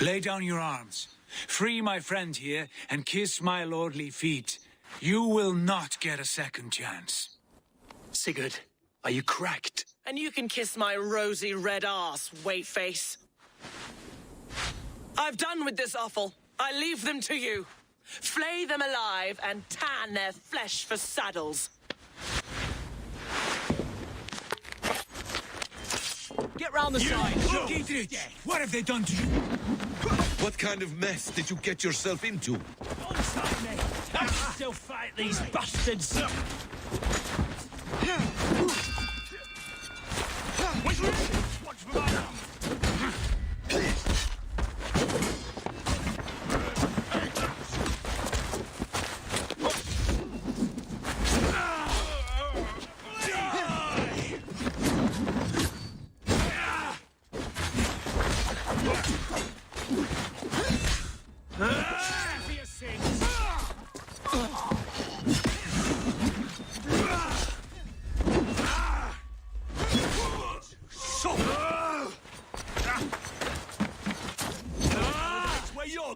Lay down your arms, free my friend here, and kiss my lordly feet. You will not get a second chance. Sigurd, are you cracked? And you can kiss my rosy red arse, waitface. I've done with this offal. I leave them to you. Flay them alive and tan their flesh for saddles. Get round the side. Giedrich, what have they done to you? What kind of mess did you get yourself into? Onside me. I can still fight these bastards. Watch for my arm.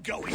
Going.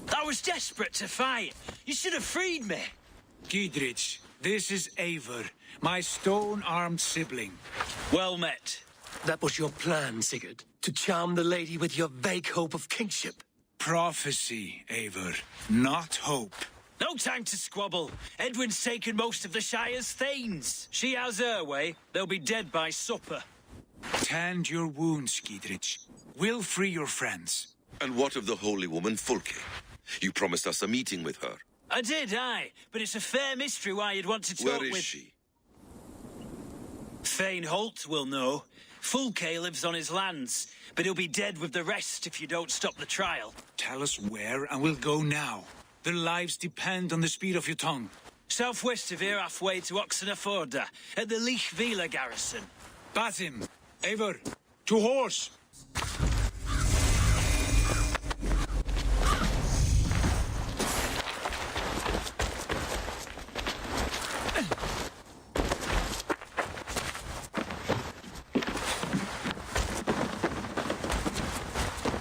I was desperate to fight. You should have freed me. Giedrich, this is Eivor, my stone-armed sibling. Well met. That was your plan, Sigurd, to charm the lady with your vague hope of kingship. Prophecy, Eivor, not hope. No time to squabble. Edwin's taken most of the Shire's thanes. She has her way. They'll be dead by supper. Tend your wounds, Giedrich. We'll free your friends. And what of the holy woman, Fulke? You promised us a meeting with her. I did, aye. But it's a fair mystery why you'd want to talk with... Where is she? Thane Holt will know. Fulke lives on his lands, but he'll be dead with the rest if you don't stop the trial. Tell us where, and we'll go now. Their lives depend on the speed of your tongue. Southwest of here, halfway to Oxenaforda, at the Leich Vila garrison. Batim, Eivor, to horse!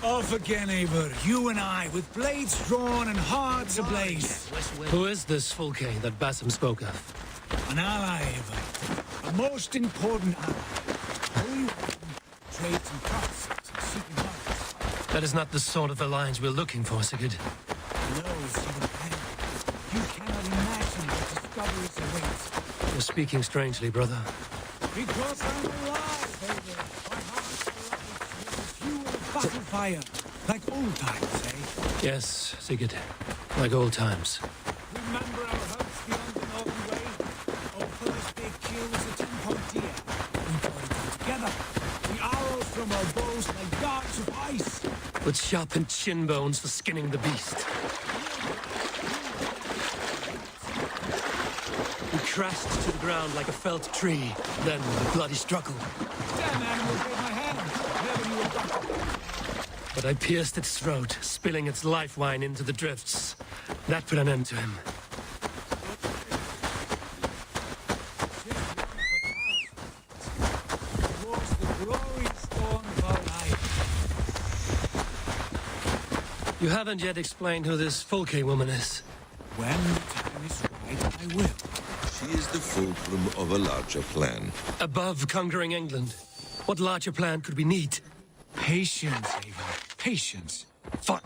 Off again, Eivor. You and I, with blades drawn and hearts ablaze. Who is this Fulke that Basim spoke of? An ally, Eivor. A most important ally. Holy weapon, trades and crafts and secret knowledge. That is not the sort of alliance we're looking for, Sigurd. No, Sigurd. You cannot imagine what discoveries await. You're speaking strangely, brother. Because I'm alive, Eivor. My heart's full of battle fire. Like old times, eh? Yes, Sigurd. Like old times. Remember our hunts beyond the Northern Way? Our first big kill was a 10-point deer. We got it all together. The arrows from our bows like darts of ice. With sharpened shin bones for skinning the beast. We crashed to the ground like a felled tree. Then a bloody struggle. Damn animal gave my hand. Never knew about it. But I pierced its throat, spilling its life wine into the drifts. That put an end to him. It was the glorious dawn of our life. You haven't yet explained who this Fulke woman is. When the time is right, I will. She is the fulcrum of a larger plan. Above conquering England, what larger plan could we need? Patience, Eivor. Patience. Fine.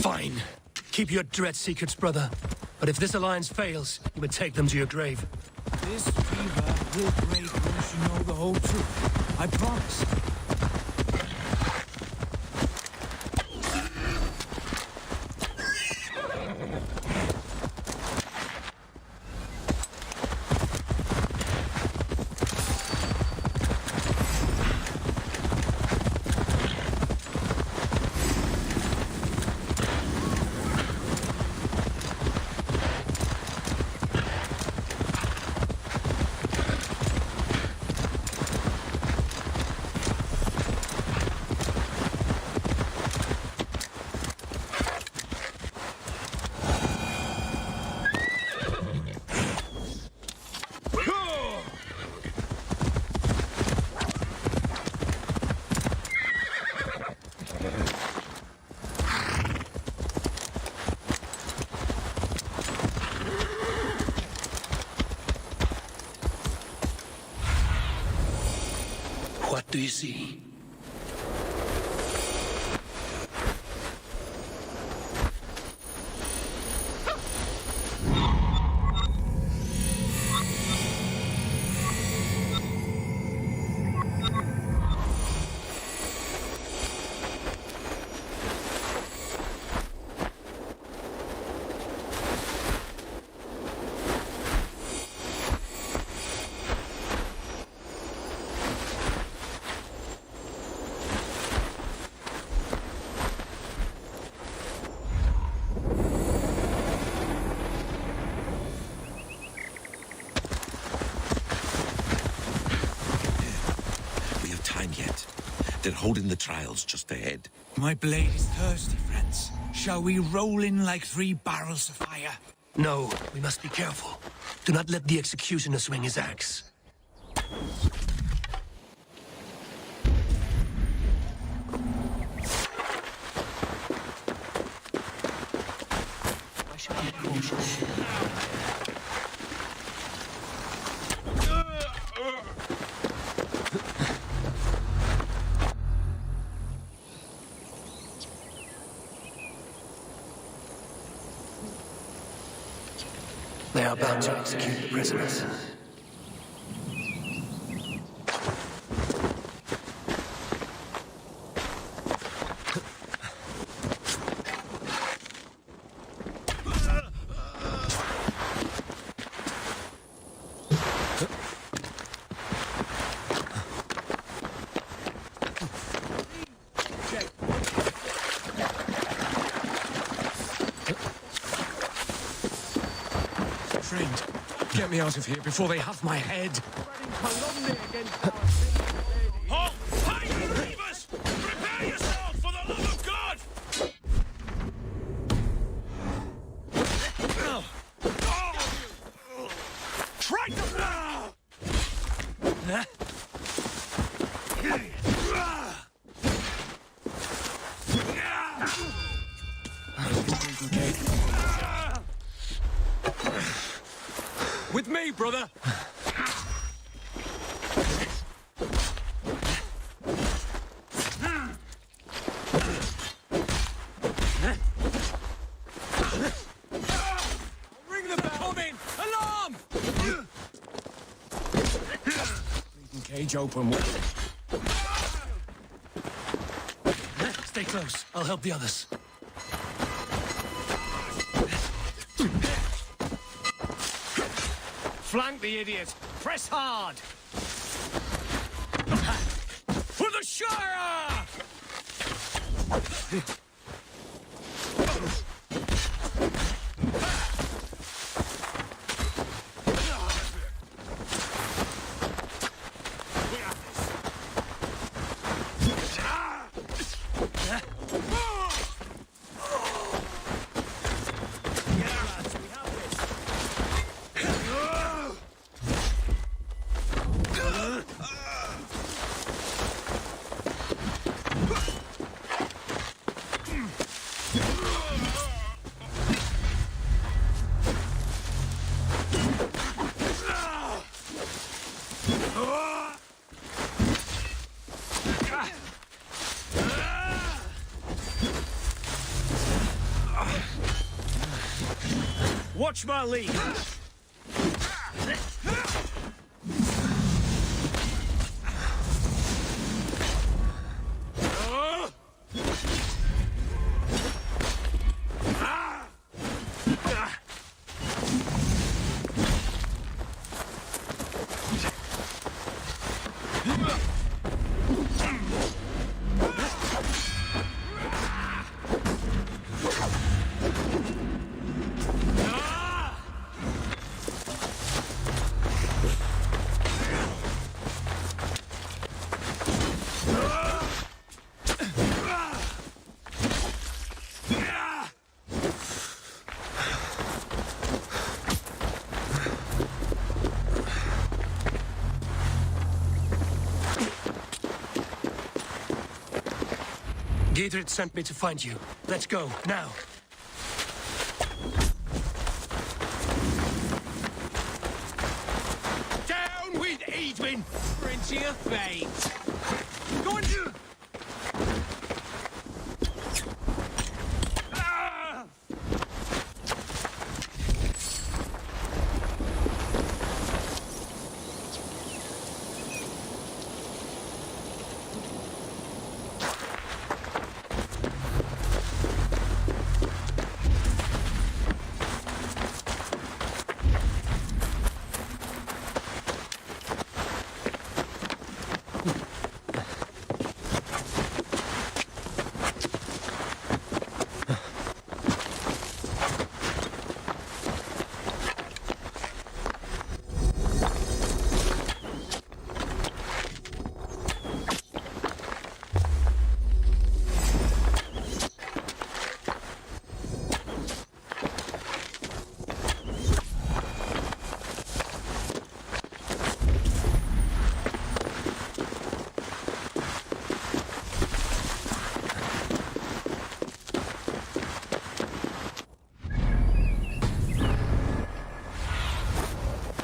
Fine. Keep your dread secrets, brother. But if this alliance fails, you would take them to your grave. This fever will break once you know the whole truth. I promise. What do you see? They're holding the trials just ahead. My blade is thirsty, friends. Shall we roll in like 3 barrels of fire? No, we must be careful. Do not let the executioner swing his axe. I should be cautious. They are about to execute the prisoners. Get me out of here before they have my head. Halt! Hey, you reavers! Prepare yourself, for the love of God! With me, brother! Ring the bell! Coming! Alarm! Cage open. Stay close. I'll help the others. Flank the idiot. Press hard. For the Shire! Watch my lead. Giedrich sent me to find you. Let's go, now. Down with Edwin! Into your fate! Go on!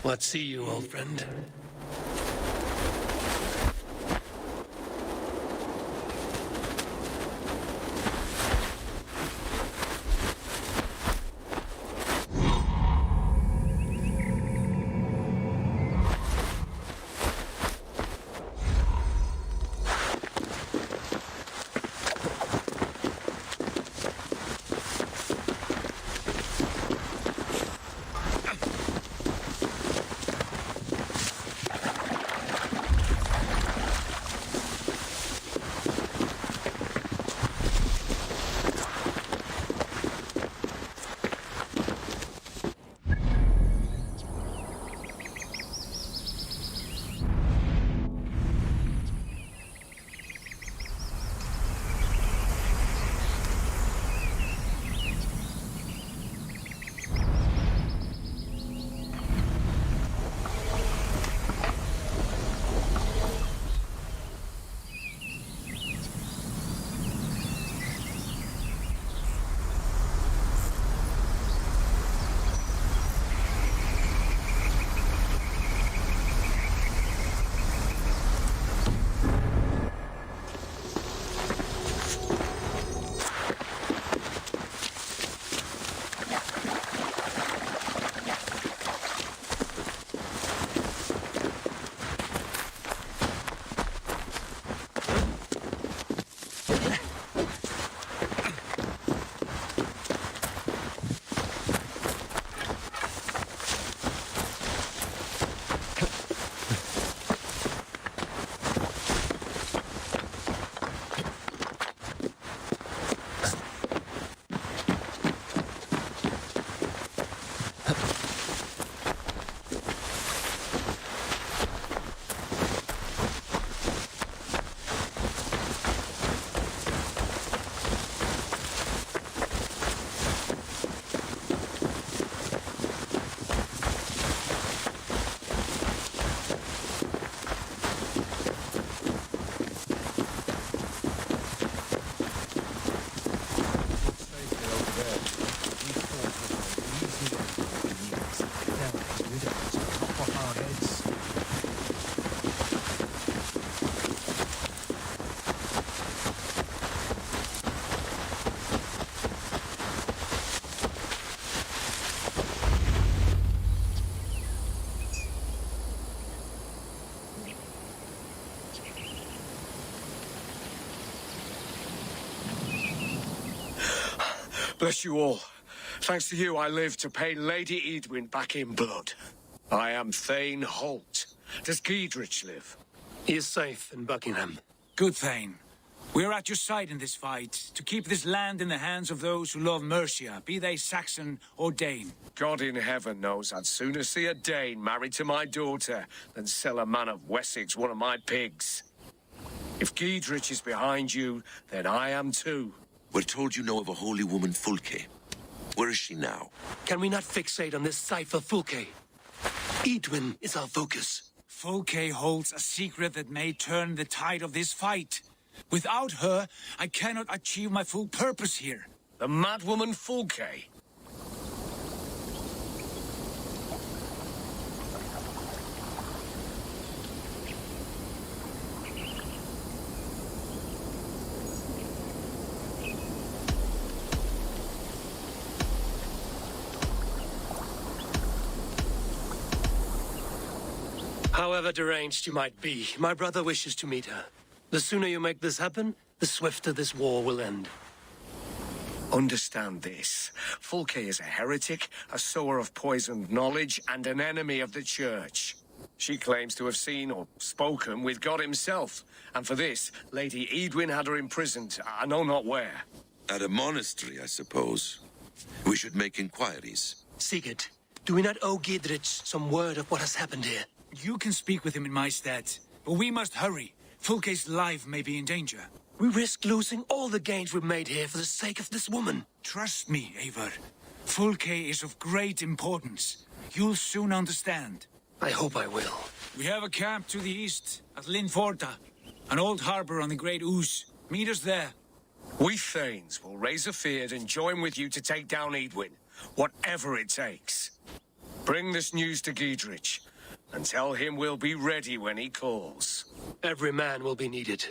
Let's see you, old friend. Bless you all. Thanks to you, I live to pay Lady Edwin back in blood. I am Thane Holt. Does Giedrich live? He is safe in Buckingham. Good, Thane. We are at your side in this fight, to keep this land in the hands of those who love Mercia, be they Saxon or Dane. God in heaven knows I'd sooner see a Dane married to my daughter than sell a man of Wessex one of my pigs. If Giedrich is behind you, then I am too. We're told you know of a holy woman, Fulke. Where is she now? Can we not fixate on this cipher, Fulke? Edwin is our focus. Fulke holds a secret that may turn the tide of this fight. Without her, I cannot achieve my full purpose here. The madwoman Fulke? However deranged you might be, my brother wishes to meet her. The sooner you make this happen, the swifter this war will end. Understand this. Fulke is a heretic, a sower of poisoned knowledge, and an enemy of the Church. She claims to have seen or spoken with God himself. And for this, Lady Edwin had her imprisoned, I know not where. At a monastery, I suppose. We should make inquiries. Sigurd, do we not owe Giedrich some word of what has happened here? You can speak with him in my stead, but we must hurry. Fulke's life may be in danger. We risk losing all the gains we've made here for the sake of this woman. Trust me, Eivor. Fulke is of great importance. You'll soon understand. I hope I will. We have a camp to the east, at Linforta. An old harbor on the Great Ouse. Meet us there. We Thanes will raise a feard and join with you to take down Edwin, whatever it takes. Bring this news to Giedrich, and tell him we'll be ready when he calls. Every man will be needed.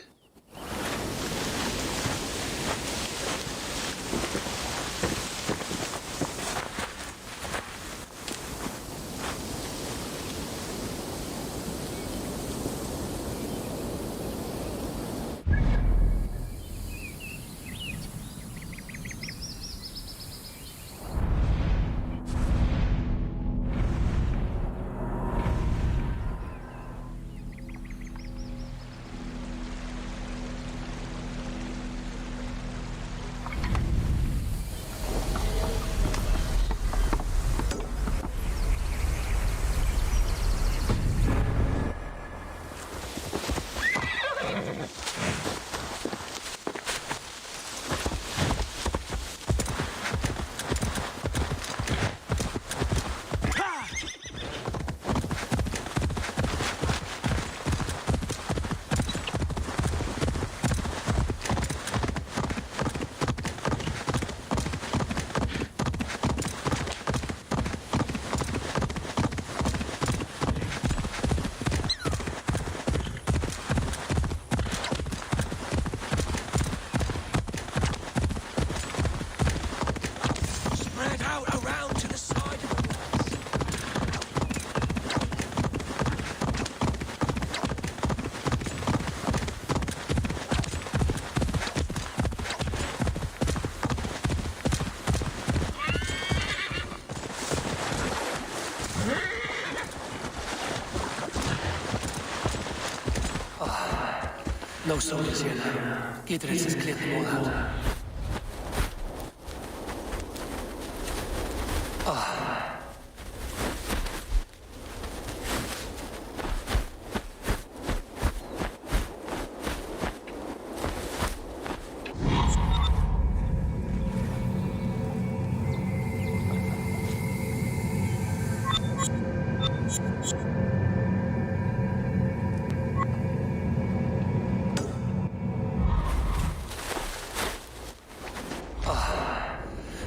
No soldiers here now. Giedrich has cleared them all out.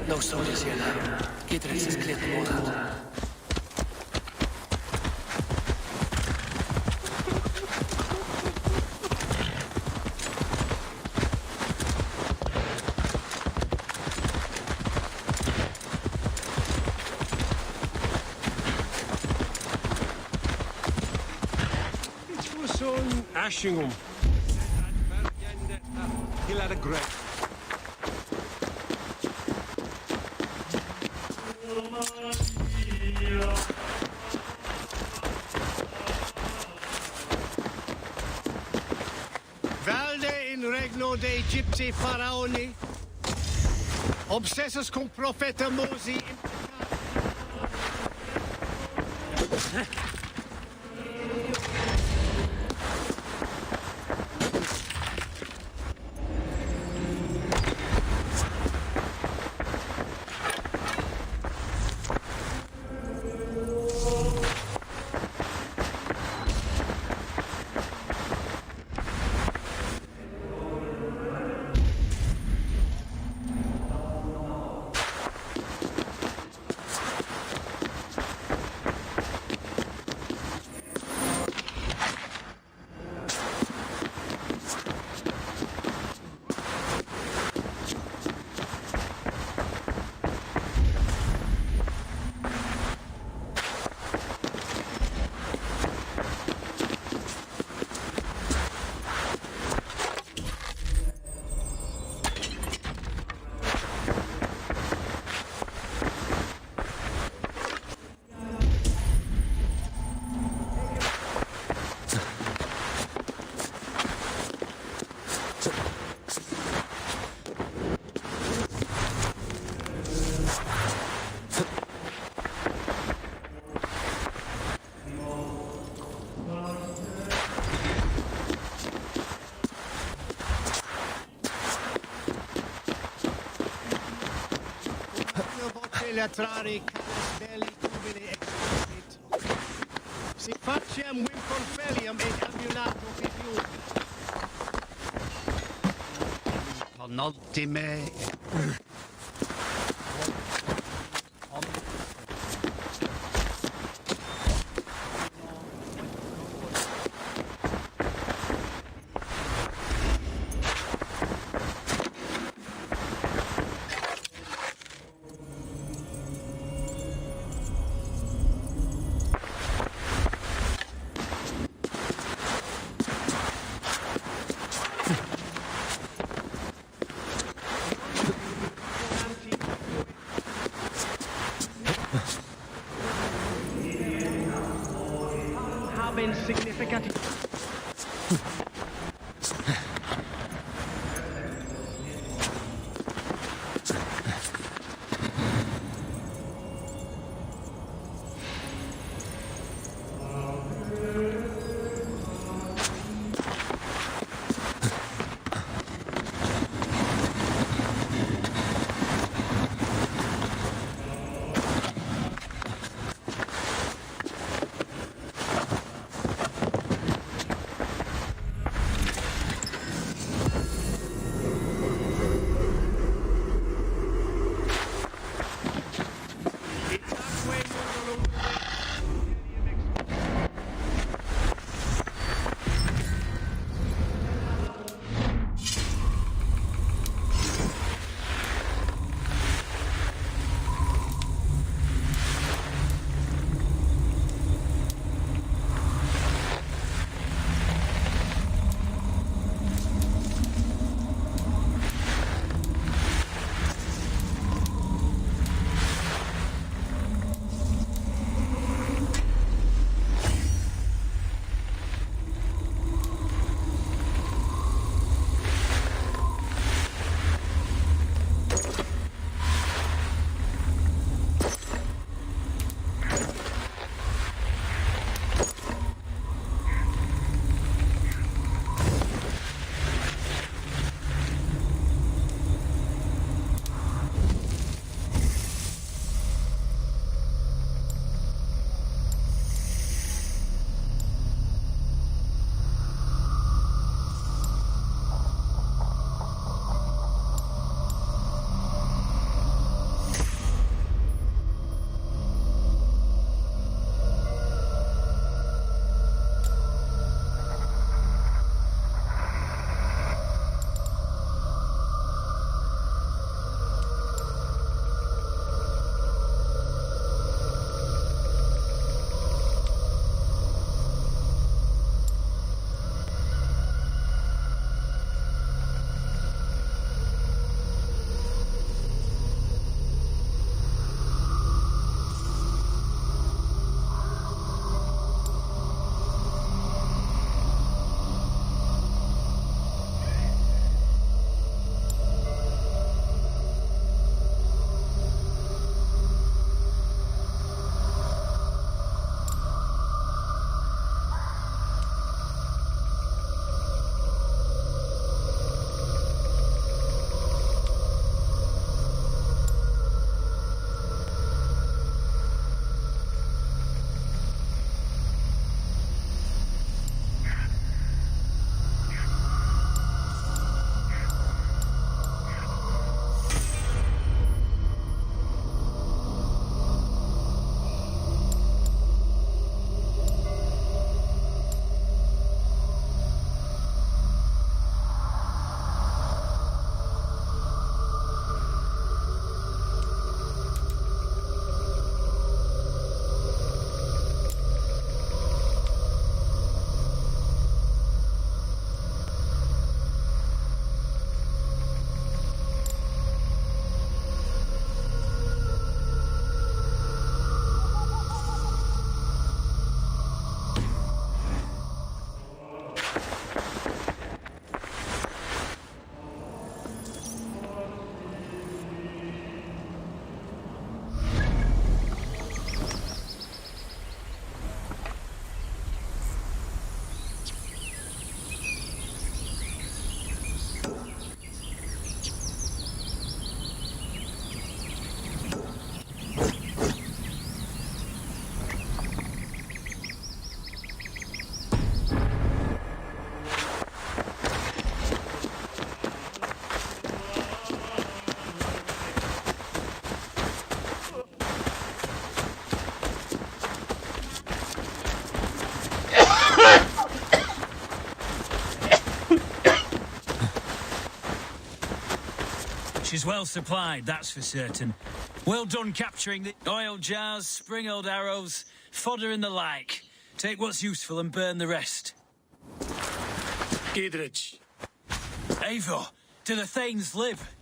No soldiers here now. Giedrich has cleared them all out. Ashingum. He'll have a great. Valde in regno dei Gypsy faraoni, obsessus cum profeta Mosi. Latrari canis belli cubili exercit. Si faciem vim confelium et ambulato pipium. Penultime. Significant. She's well supplied, that's for certain. Well done capturing the oil jars, spring-oiled arrows, fodder and the like. Take what's useful and burn the rest. Giedrich. Eivor, do the Thanes live?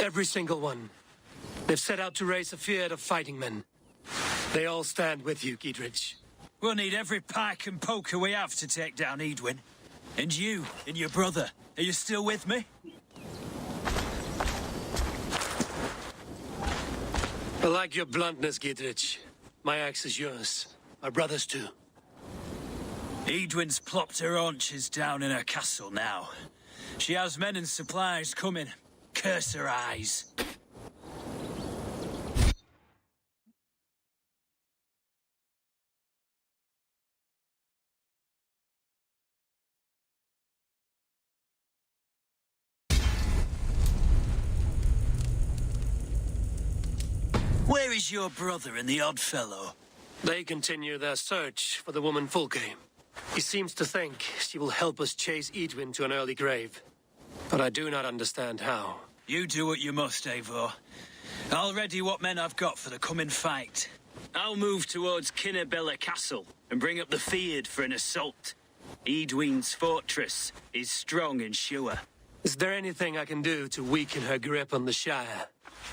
Every single one. They've set out to raise a fear of fighting men. They all stand with you, Giedrich. We'll need every pike and poker we have to take down Edwin. And you, and your brother, are you still with me? I like your bluntness, Giedrich. My axe is yours. My brother's too. Edwin's plopped her haunches down in her castle now. She has men and supplies coming. Curse her eyes. Where is your brother and the odd fellow? They continue their search for the woman Fulke. He seems to think she will help us chase Edwin to an early grave. But I do not understand how. You do what you must, Eivor. I'll ready what men I've got for the coming fight. I'll move towards Kinnabella Castle and bring up the Fyrd for an assault. Edwin's fortress is strong and sure. Is there anything I can do to weaken her grip on the Shire?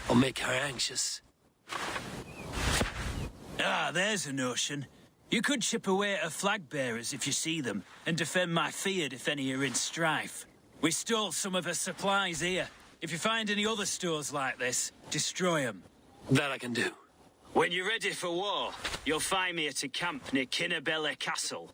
Or make her anxious? Ah, there's a notion. You could chip away at her flag bearers if you see them, and defend my Fyrd if any are in strife. We stole some of her supplies here. If you find any other stores like this, destroy them. That I can do. When you're ready for war, you'll find me at a camp near Kinnabella Castle.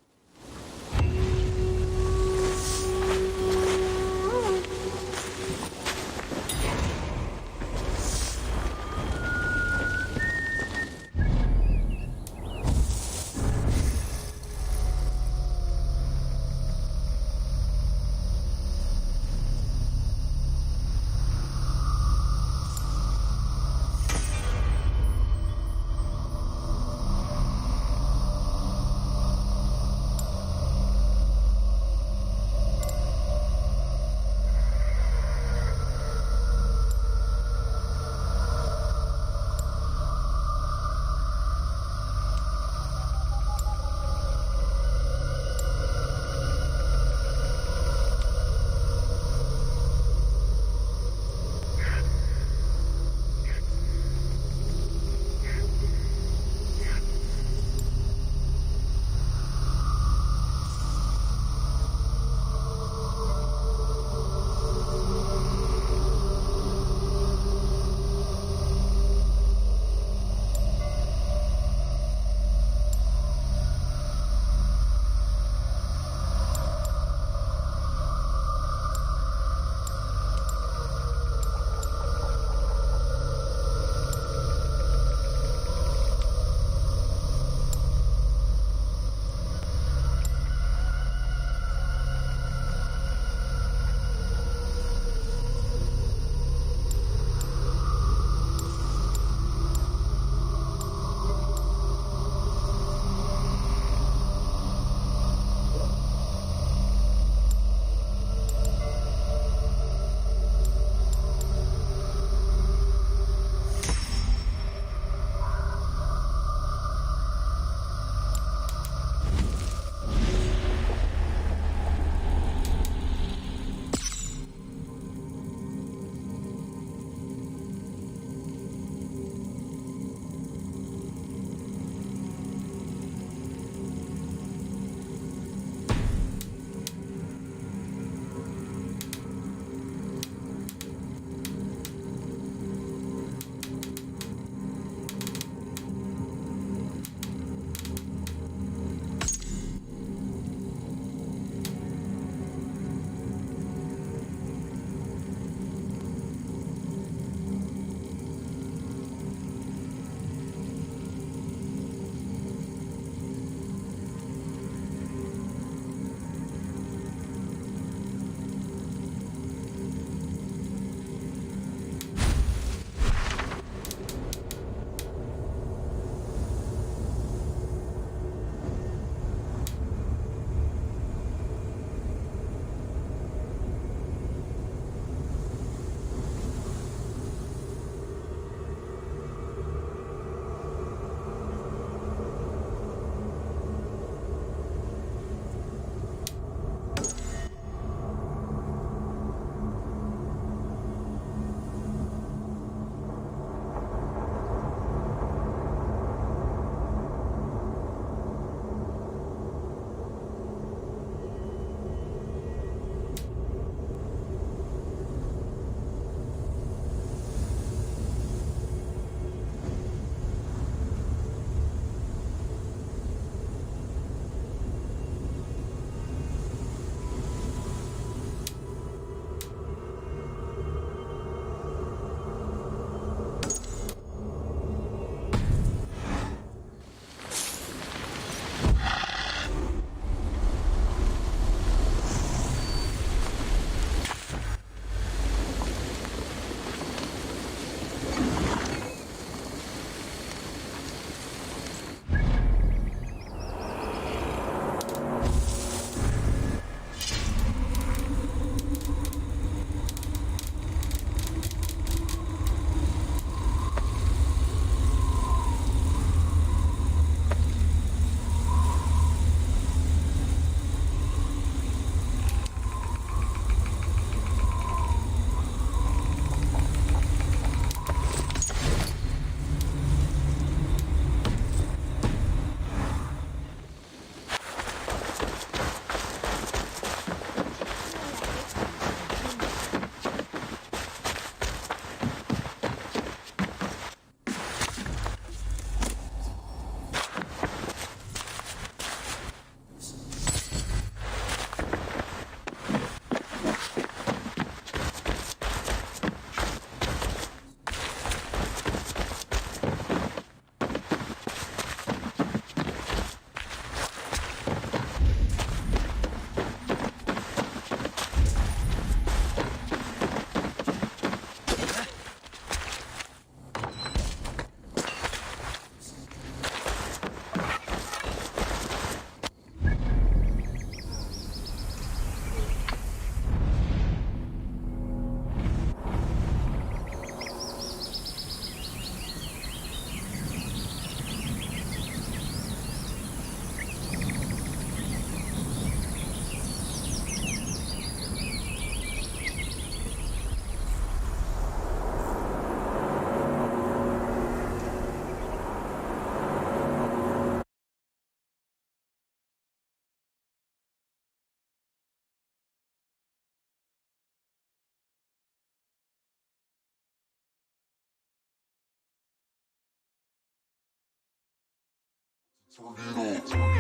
Turn it on.